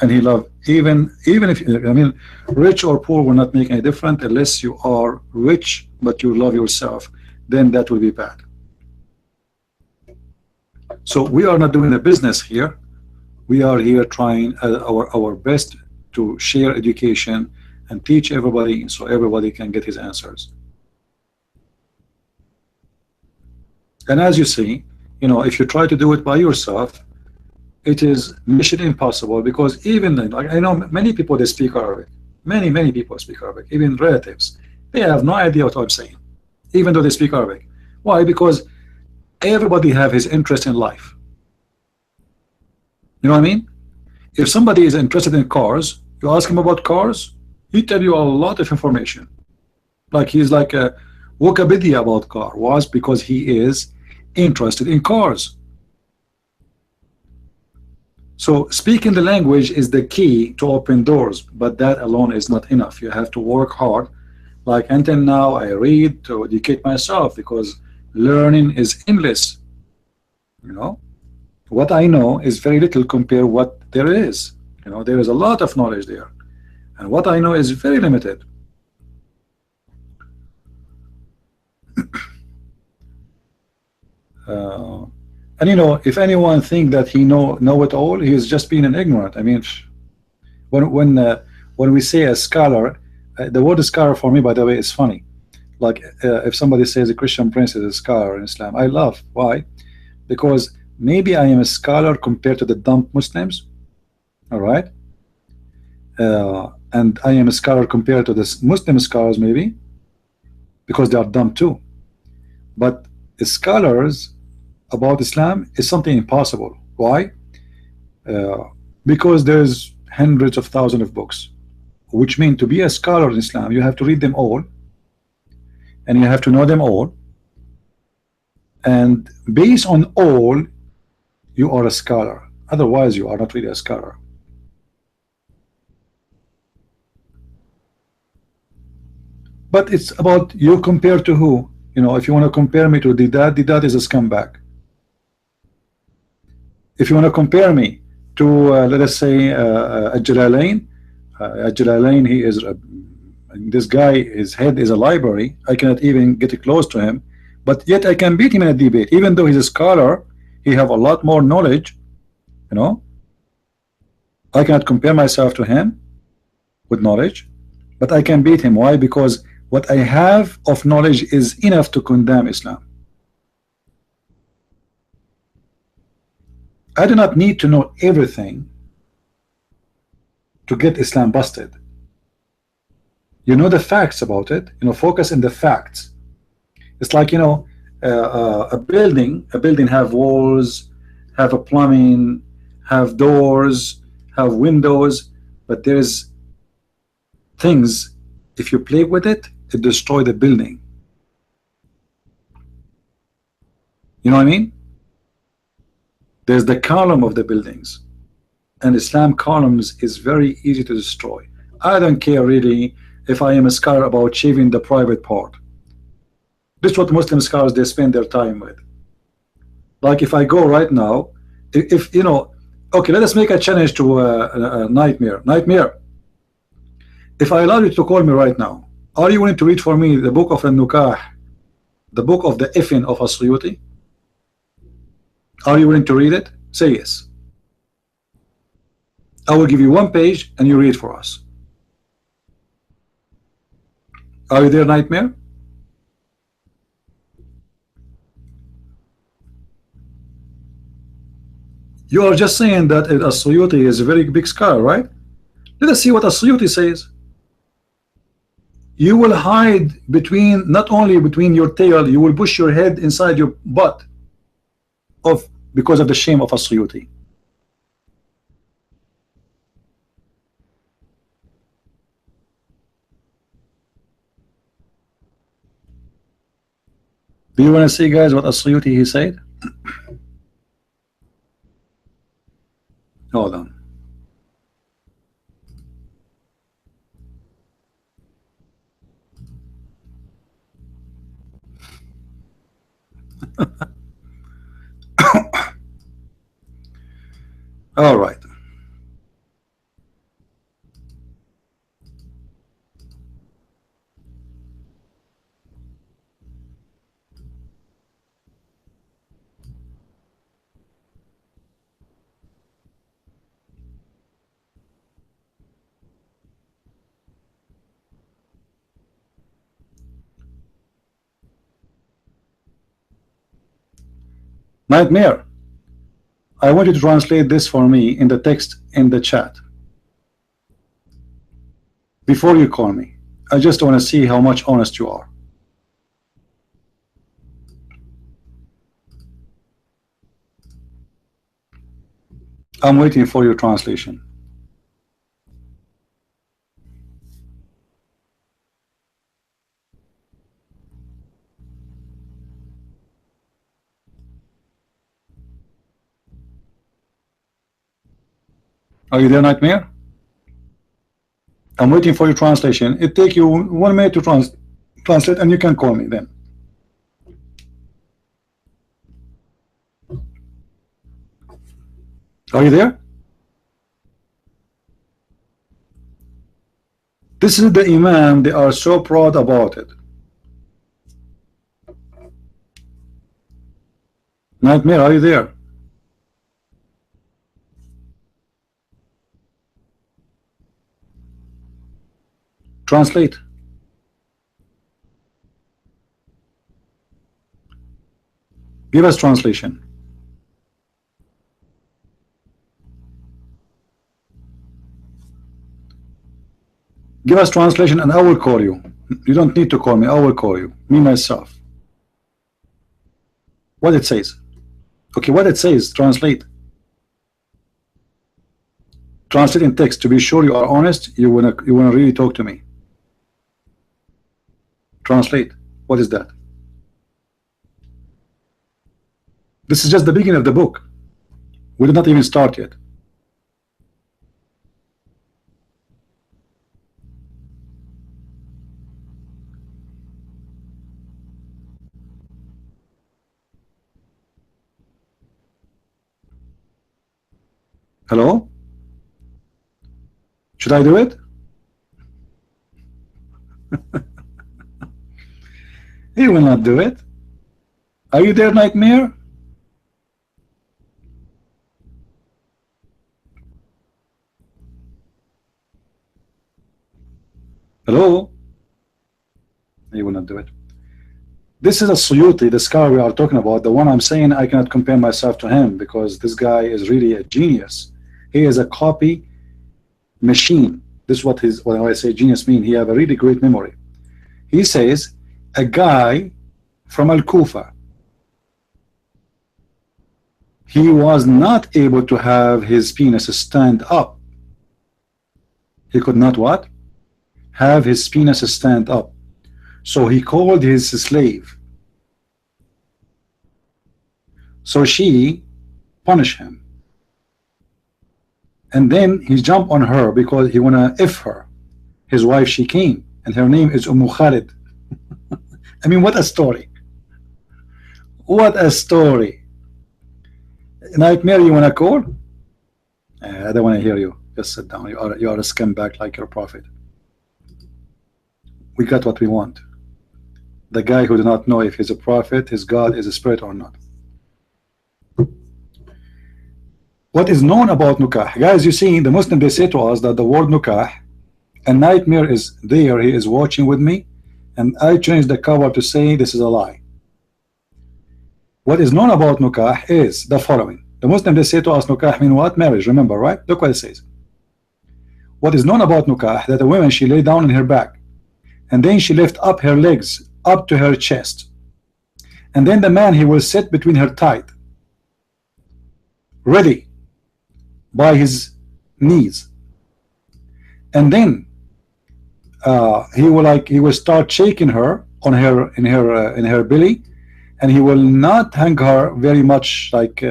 and he loved even if, I mean, rich or poor will not make any difference unless you are rich but you love yourself, then that will be bad. So we are not doing a business here. We are here trying our best to share education and teach everybody so everybody can get his answers. And as you see, you know, if you try to do it by yourself, it is mission impossible, because even like I know many people they speak Arabic. Many people speak Arabic, even relatives. They have no idea what I'm saying, even though they speak Arabic. Why? Because everybody have his interest in life. You know what I mean? If somebody is interested in cars, you ask him about cars, he tell you a lot of information. Like he's like a Wikipedia about car. Was because he is interested in cars. So speaking the language is the key to open doors, but that alone is not enough. You have to work hard. Like until now, I read to educate myself because learning is endless. You know, what I know is very little compared what there is. You know, there is a lot of knowledge there, and what I know is very limited. And you know, if anyone think that he know it all, he is just being an ignorant. I mean, when we say a scholar, the word scholar for me, by the way, is funny. Like if somebody says a Christian prince is a scholar in Islam, I laugh. Why? Because maybe I am a scholar compared to the dumb Muslims. All right, and I am a scholar compared to the Muslim scholars, maybe because they are dumb too. But scholars about Islam is something impossible. Why? Because there's hundreds of thousands of books, which mean to be a scholar in Islam, you have to read them all, and you have to know them all, and based on all, you are a scholar. Otherwise, you are not really a scholar. But it's about you compared to who. You know, if you want to compare me to Didat is a scumbag. If you want to compare me to let us say Jalalain, he is this guy, his head is a library. I cannot even get close to him, but yet I can beat him in a debate. Even though he's a scholar, he have a lot more knowledge. You know, I cannot compare myself to him with knowledge, but I can beat him. Why? Because what I have of knowledge is enough to condemn Islam. I do not need to know everything to get Islam busted. You know the facts about it. You know, focus in the facts. It's like, you know, a building have walls, have a plumbing, have doors, have windows, but there's things, if you play with it, it destroy the building. You know what I mean? There's the column of the buildings, and Islam columns is very easy to destroy. I don't care really if I am a scholar about shaving the private part. This is what Muslim scholars they spend their time with. Like if I go right now, if you know, okay, let us make a challenge to a nightmare. Nightmare, if I allow you to call me right now, are you willing to read for me the book of An-Nukah, the book of the Ifin of As-Suyuti? Are you willing to read it? Say yes. I will give you one page and you read for us. Are you there, Nightmare? You are just saying that As-Suyuti is a very big scholar, right? Let us see what As-Suyuti says. You will hide between, not only between your tail, you will push your head inside your butt because of the shame of As-Suyuti. Do you want to see, guys, what As-Suyuti he said? Hold on. All right. Nightmare, I want you to translate this for me in the text in the chat before you call me. I just want to see how much honest you are. I'm waiting for your translation. Are you there, Nightmare? I'm waiting for your translation. It take you 1 minute to translate, and you can call me then. Are you there? This is the Imam. They are so proud about it. Nightmare, are you there? Translate. Give us translation. Give us translation and I will call you. You don't need to call me. I will call you. Me, myself. What it says. Okay, what it says, translate. Translate in text to be sure you are honest. You wanna really talk to me. Translate. What is that? This is just the beginning of the book. We did not even start yet. Hello? Should I do it? He will not do it. Are you there, Nightmare? Hello? He will not do it. This is a Suyuti, the scholar we are talking about. The one I'm saying I cannot compare myself to him because this guy is really a genius. He is a copy machine. This is what his, when I say genius mean. He have a really great memory. He says a guy from Al-Kufa, he was not able to have his penis stand up. He could not what? Have his penis stand up. So he called his slave. So she punished him. And then he jumped on her because he wanna F her. His wife, she came, and her name is Khalid. I mean, what a story. What a story. Nightmare, you wanna call? I don't wanna hear you. Just sit down. You are a scumbag like your prophet. We got what we want. The guy who do not know if he's a prophet, his God is a spirit or not. What is known about Nukah? Guys, you see, the Muslim, they say to us that the word Nukah, a nightmare is there, he is watching with me, and I changed the cover to say this is a lie. What is known about Nukah is the following. The Muslim, they say to us Nukah mean what? Marriage, remember, right? Look what it says. What is known about Nukah, that a woman, she lay down on her back, and then she lift up her legs up to her chest, and then the man, he will sit between her tight, ready by his knees, and then he will start shaking her on her in her belly, and he will not hang her very much like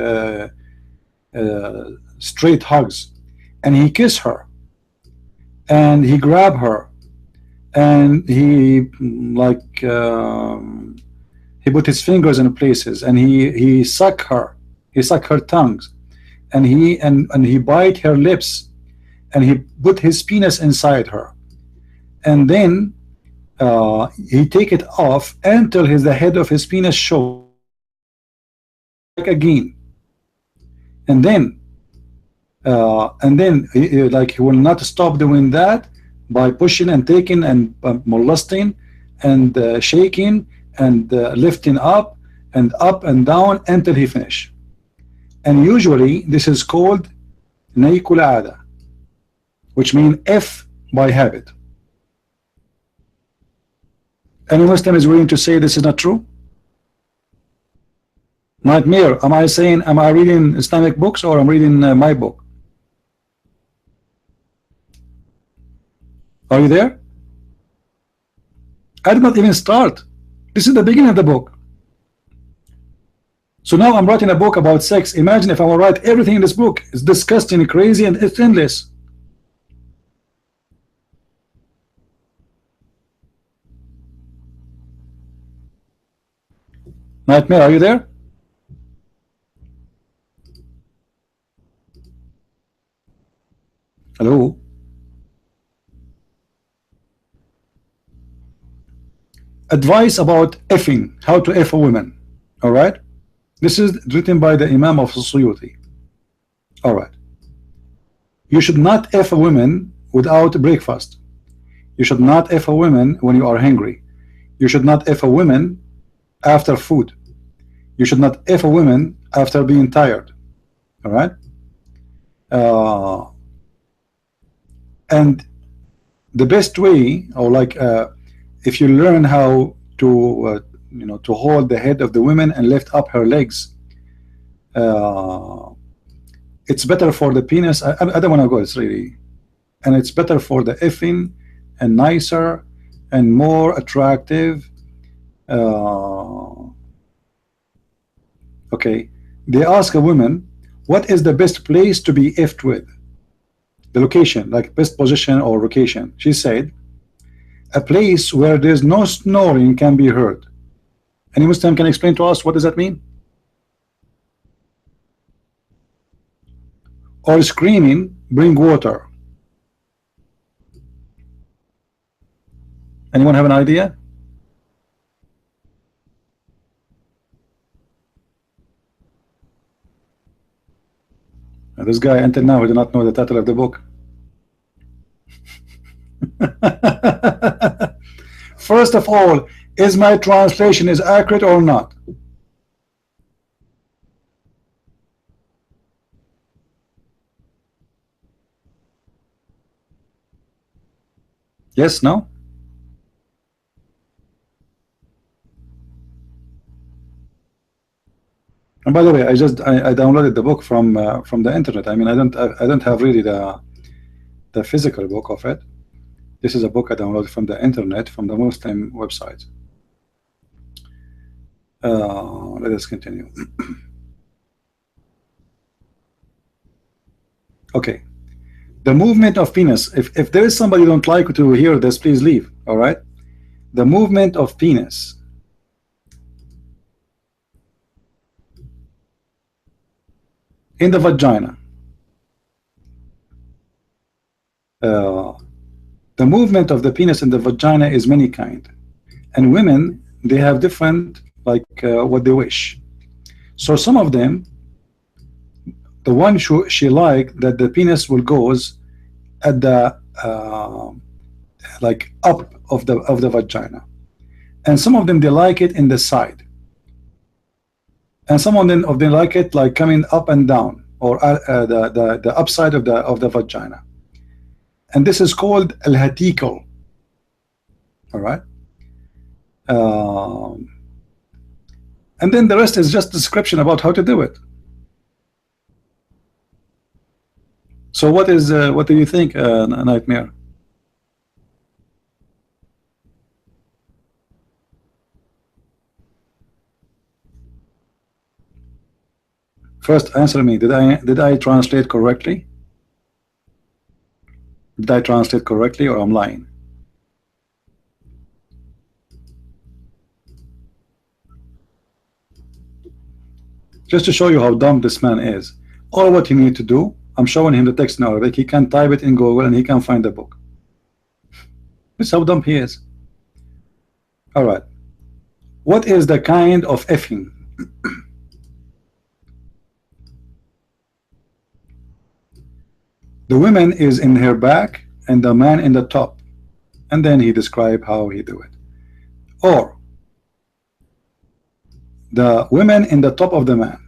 straight hugs, and he kiss her, and he grab her, and he he put his fingers in places, and he suck her tongues, and he bite her lips, and he put his penis inside her, and then he take it off until the head of his penis show again, and then he will not stop doing that by pushing and taking and molesting and shaking and lifting up and down until he finish. And usually this is called Naykul Ada, which means F by habit. Any Muslim is willing to say this is not true? Nightmare, am I reading Islamic books or I'm reading my book? Are you there? I did not even start. This is the beginning of the book. So now I'm writing a book about sex. Imagine if I will write everything in this book. It's disgusting, crazy, and it's endless. Nightmare, are you there? Hello? Advice about effing, how to F a woman. All right, this is written by the Imam of Suyuti. All right, you should not F a woman without breakfast. You should not F a woman when you are hungry. You should not F a woman after food. You should not F a woman after being tired. All right, and the best way, or if you learn how to to hold the head of the woman and lift up her legs, it's better for the penis. I don't want to go, it's really, and it's better for the effing and nicer and more attractive. Okay, they ask a woman, what is the best place to be effed with? The location, like best position or location. She said, a place where there's no snoring can be heard. Any Muslim can explain to us what does that mean? Or screaming, bring water. Anyone have an idea? This guy until now he did not know the title of the book. First of all, Is my translation is accurate or not? Yes, no? And by the way, I downloaded the book from the internet. I mean, I don't have really the physical book of it. This is a book I downloaded from the internet, from the Muslim website. Let us continue. Okay. The movement of penis. If there is somebody who don't like to hear this, please leave. All right. The movement of penis in the vagina. The movement of the penis in the vagina is many kind, and women, they have different, like what they wish. So some of them, the one she like that the penis will goes at the like up of the vagina, and some of them they like it in the side, and some of them like it like coming up and down, or the upside of the vagina, and this is called al-hatical. All right. And then the rest is just description about how to do it. So what do you think, Nightmare? First, answer me. Did I translate correctly? Did I translate correctly, or I'm lying? Just to show you how dumb this man is. All what you need to do, I'm showing him the text in Arabic. He can type it in Google and he can find the book. That's how dumb he is. All right. What is the kind of effing? The woman is in her back and the man in the top, and then he described how he do it. Or the women in the top of the man,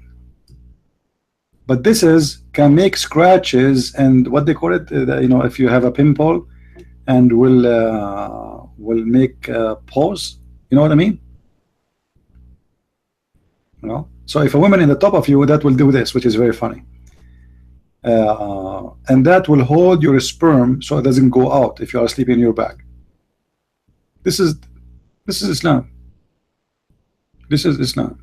but this is can make scratches and what they call it, you know, if you have a pimple, and will make pause. You know what I mean? You know. So if a woman in the top of you, that will do this, which is very funny. And that will hold your sperm so it doesn't go out if you are sleeping in your back. This is Islam. This is Islam.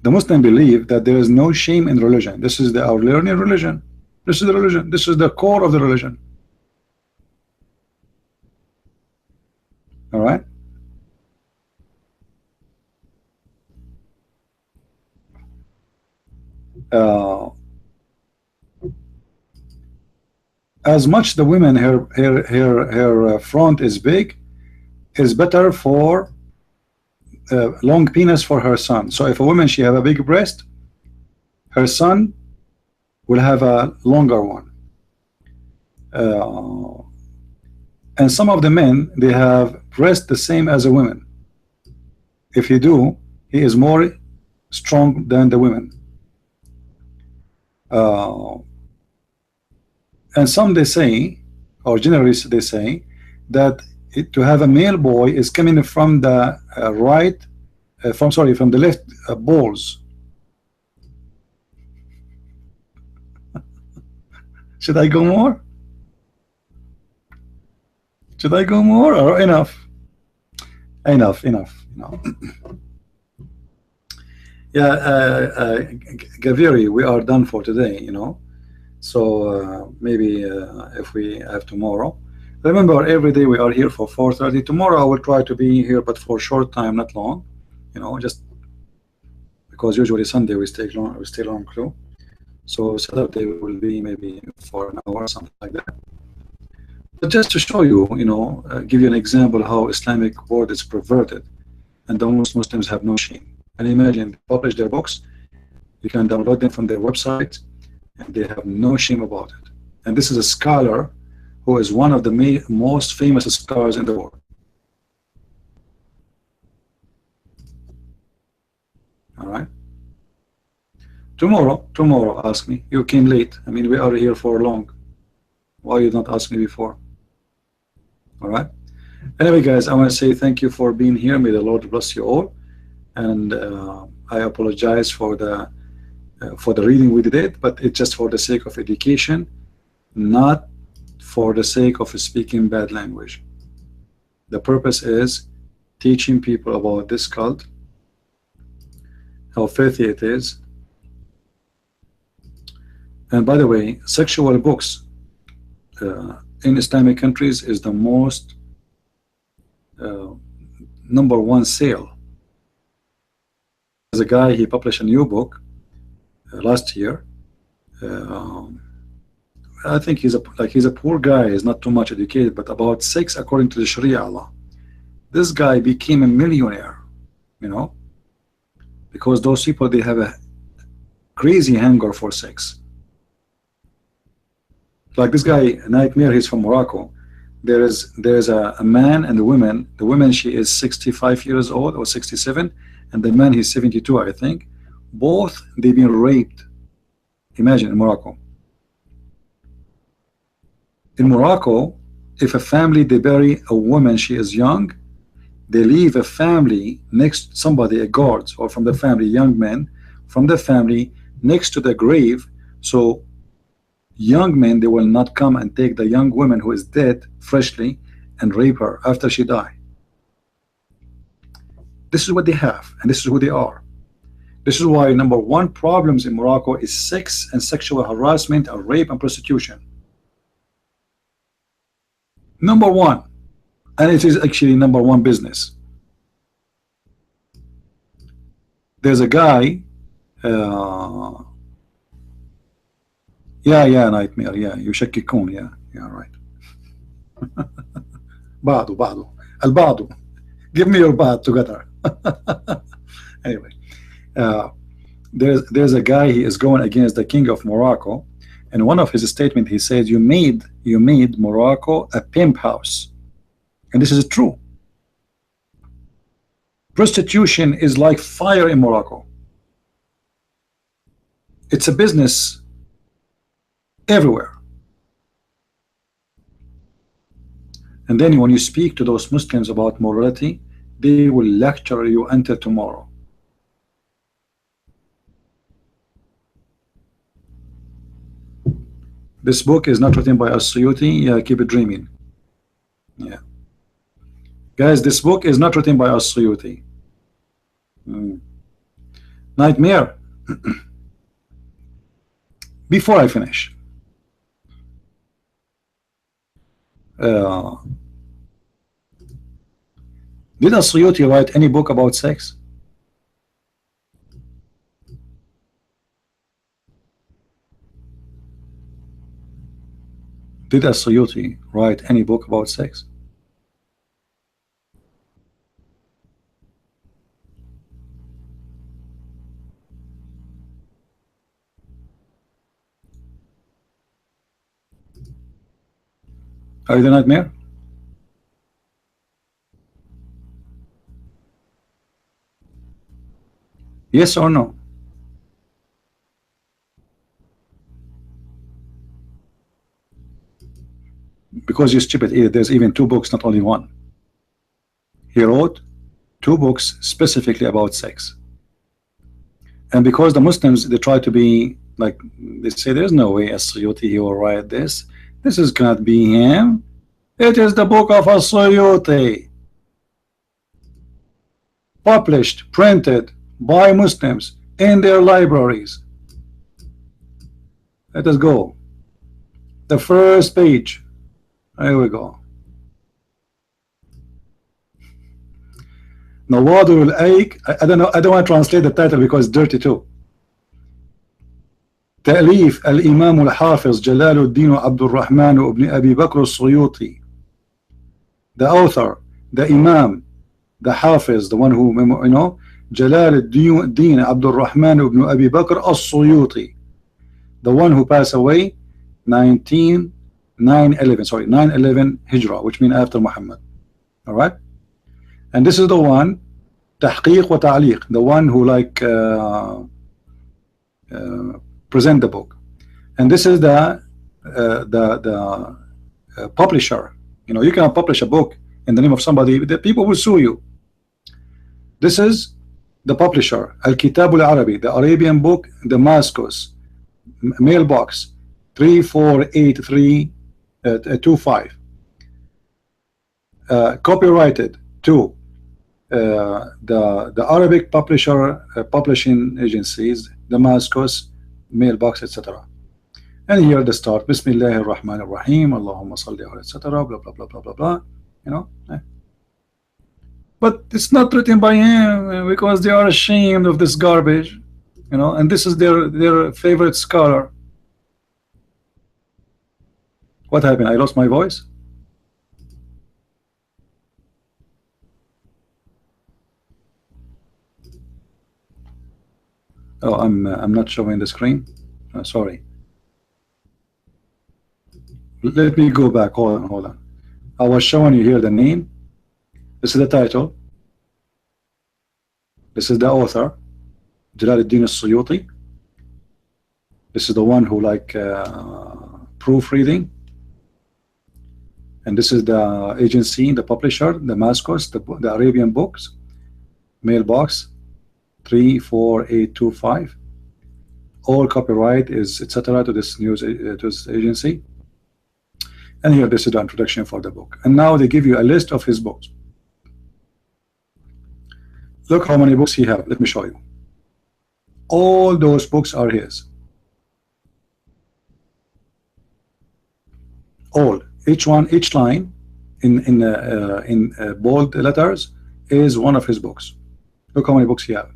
The Muslim believe that there is no shame in religion. This is our learning religion. This is the religion. This is the core of the religion. All right. As much the women her front is big, is better for long penis for her son. So if a woman she have a big breast, her son will have a longer one. And some of the men, they have breast the same as a woman. If he do, he is more strong than the women. And some they say, or generally they say, that to have a male boy is coming from the from the left balls. Should I go more? Should I go more, or enough? Enough. No. Yeah, Gaviri, we are done for today, you know. So maybe if we have tomorrow. Remember, every day we are here for 4:30. Tomorrow I will try to be here, but for a short time, not long. You know, just because usually Sunday we stay long too. So Saturday will be maybe for an hour, something like that. But just to show you, you know, give you an example how Islamic world is perverted, and the Muslims have no shame. And imagine, they publish their books, you can download them from their website, and they have no shame about it. And this is a scholar who is one of the most famous scholars in the world. All right. Tomorrow, ask me. You came late. I mean, we are here for long. Why you not ask me before? All right. Anyway, guys, I want to say thank you for being here. May the Lord bless you all. And I apologize for the reading we did, but it's just for the sake of education, not for the sake of speaking bad language. The purpose is teaching people about this cult, how filthy it is. And by the way, sexual books in Islamic countries is the most #1 sale. There's a guy, he published a new book last year. I think he's a poor guy. He's not too much educated, but about sex according to the Sharia law. This guy became a millionaire, you know, because those people, they have a crazy hunger for sex. Like this guy, Nightmare, he's from Morocco. There's a man and a woman. The woman, she is 65 years old or 67, and the man, he's 72, I think. Both, they've been raped. Imagine, in Morocco. In Morocco, if a family, they bury a woman, she is young, they leave a family next, somebody, a guard, or from the family, young men from the family next to the grave, so young men, they will not come and take the young woman who is dead freshly and rape her after she died. This is what they have, and this is who they are. This is why #1 problems in Morocco is sex and sexual harassment and rape and prostitution. #1, and it is actually #1 business. There's a guy, yeah, Nightmare, yeah, يشككون, yeah, right. بعضه البعض. Give me your bad together. Anyway, there's a guy, he is going against the king of Morocco, and one of his statements, he says, you made Morocco a pimp house, and this is true. Prostitution is like fire in Morocco. It's a business everywhere. And then when you speak to those Muslims about morality, they will lecture you until tomorrow. This book is not written by As-Suyuti. Yeah, keep it dreaming. Yeah, guys, this book is not written by As-Suyuti. Nightmare. Before I finish, did As-Suyuti write any book about sex? Did As-Suyuti write any book about sex? Are you the Nightmare? Yes or no? Because you're stupid. There's even 2 books, not only 1. He wrote 2 books specifically about sex. And because the Muslims, they try to be like, they say there's no way As-Suyuti, he will write this. This is cannot be him. It is the book of As-Suyuti, published, printed by Muslims in their libraries. Let us go. The first page. Here we go. Nawadir al-Aik. I don't know. I don't want to translate the title because it's dirty too. تأليف الإمام الحافظ جلال الدين عبد الرحمن ابن أبي بكر السيوطي. The author, the Imam, the Hafiz, the one who, you know, جلال الدين عبد الرحمن ابن أبي بكر السيوطي, the one who passed away 19 911, sorry, 911 Hijrah, which means after Muhammad. All right, and this is the one, Tahqiq wa Ta'liq, the one who like present the book, and this is the publisher. You know, you cannot publish a book in the name of somebody, the people will sue you. This is the publisher, Al-Kitab al-Arabi, the Arabian book, Damascus, mailbox 348325, copyrighted to the Arabic publisher publishing agencies, Damascus, mailbox, etc. And here the start, Bismillahir Rahmanir Rahim, Allahumma salli ala, etc. Blah blah blah blah blah blah. You know, but it's not written by him because they are ashamed of this garbage. You know, and this is their favorite scholar. What happened? I lost my voice. Oh, I'm not showing the screen. Sorry. Let me go back. Hold on. I was showing you here the name. This is the title. This is the author, Jalaluddin al-Suyuti. This is the one who like proofreading. And this is the agency, the publisher, Damascus, the Arabian books, mailbox 34825. All copyright is etc. to this news to this agency. And here this is the introduction for the book. And now they give you a list of his books. Look how many books he have. Let me show you. All those books are his. All, each one, each line in bold letters is one of his books. Look how many books he have.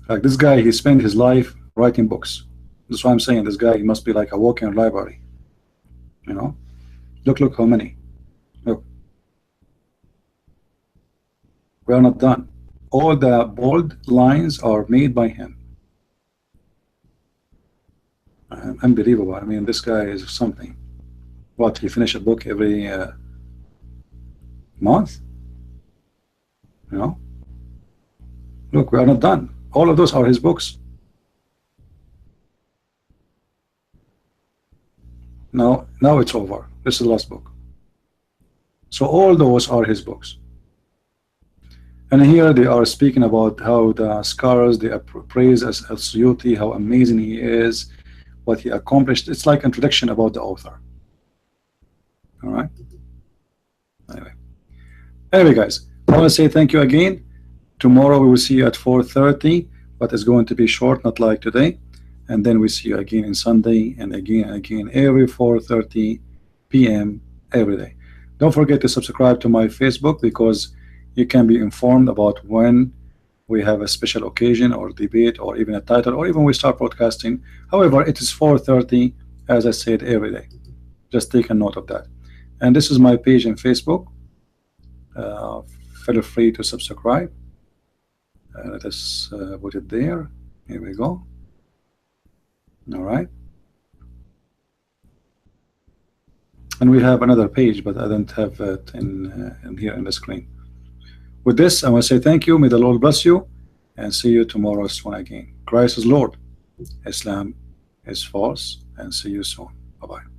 Like this guy, he spent his life writing books. That's why I'm saying this guy, he must be like a walking library. You know, look how many. Look, we are not done. All the bold lines are made by him. Unbelievable. I mean, this guy is something. What, he finished a book every month? You know, look, we are not done. All of those are his books. Now it's over. This is the last book. So all those are his books. And here they are speaking about how the scholars, they praise as al-Suyuti, how amazing he is, what he accomplished. It's like introduction about the author. All right. Anyway, guys, I want to say thank you again. Tomorrow we will see you at 4:30, but it's going to be short, not like today. And then we see you again on Sunday, and again every 4:30 p.m. every day. Don't forget to subscribe to my Facebook, because you can be informed about when we have a special occasion or debate or even a title, or even we start broadcasting. However, it is 4:30, as I said, every day. Just take a note of that. And this is my page in Facebook. Feel free to subscribe. Let us put it there. Here we go. All right. And we have another page, but I don't have it in here in the screen. With this, I want to say thank you. May the Lord bless you, and see you tomorrow soon again. Christ is Lord. Islam is false, and see you soon. Bye-bye.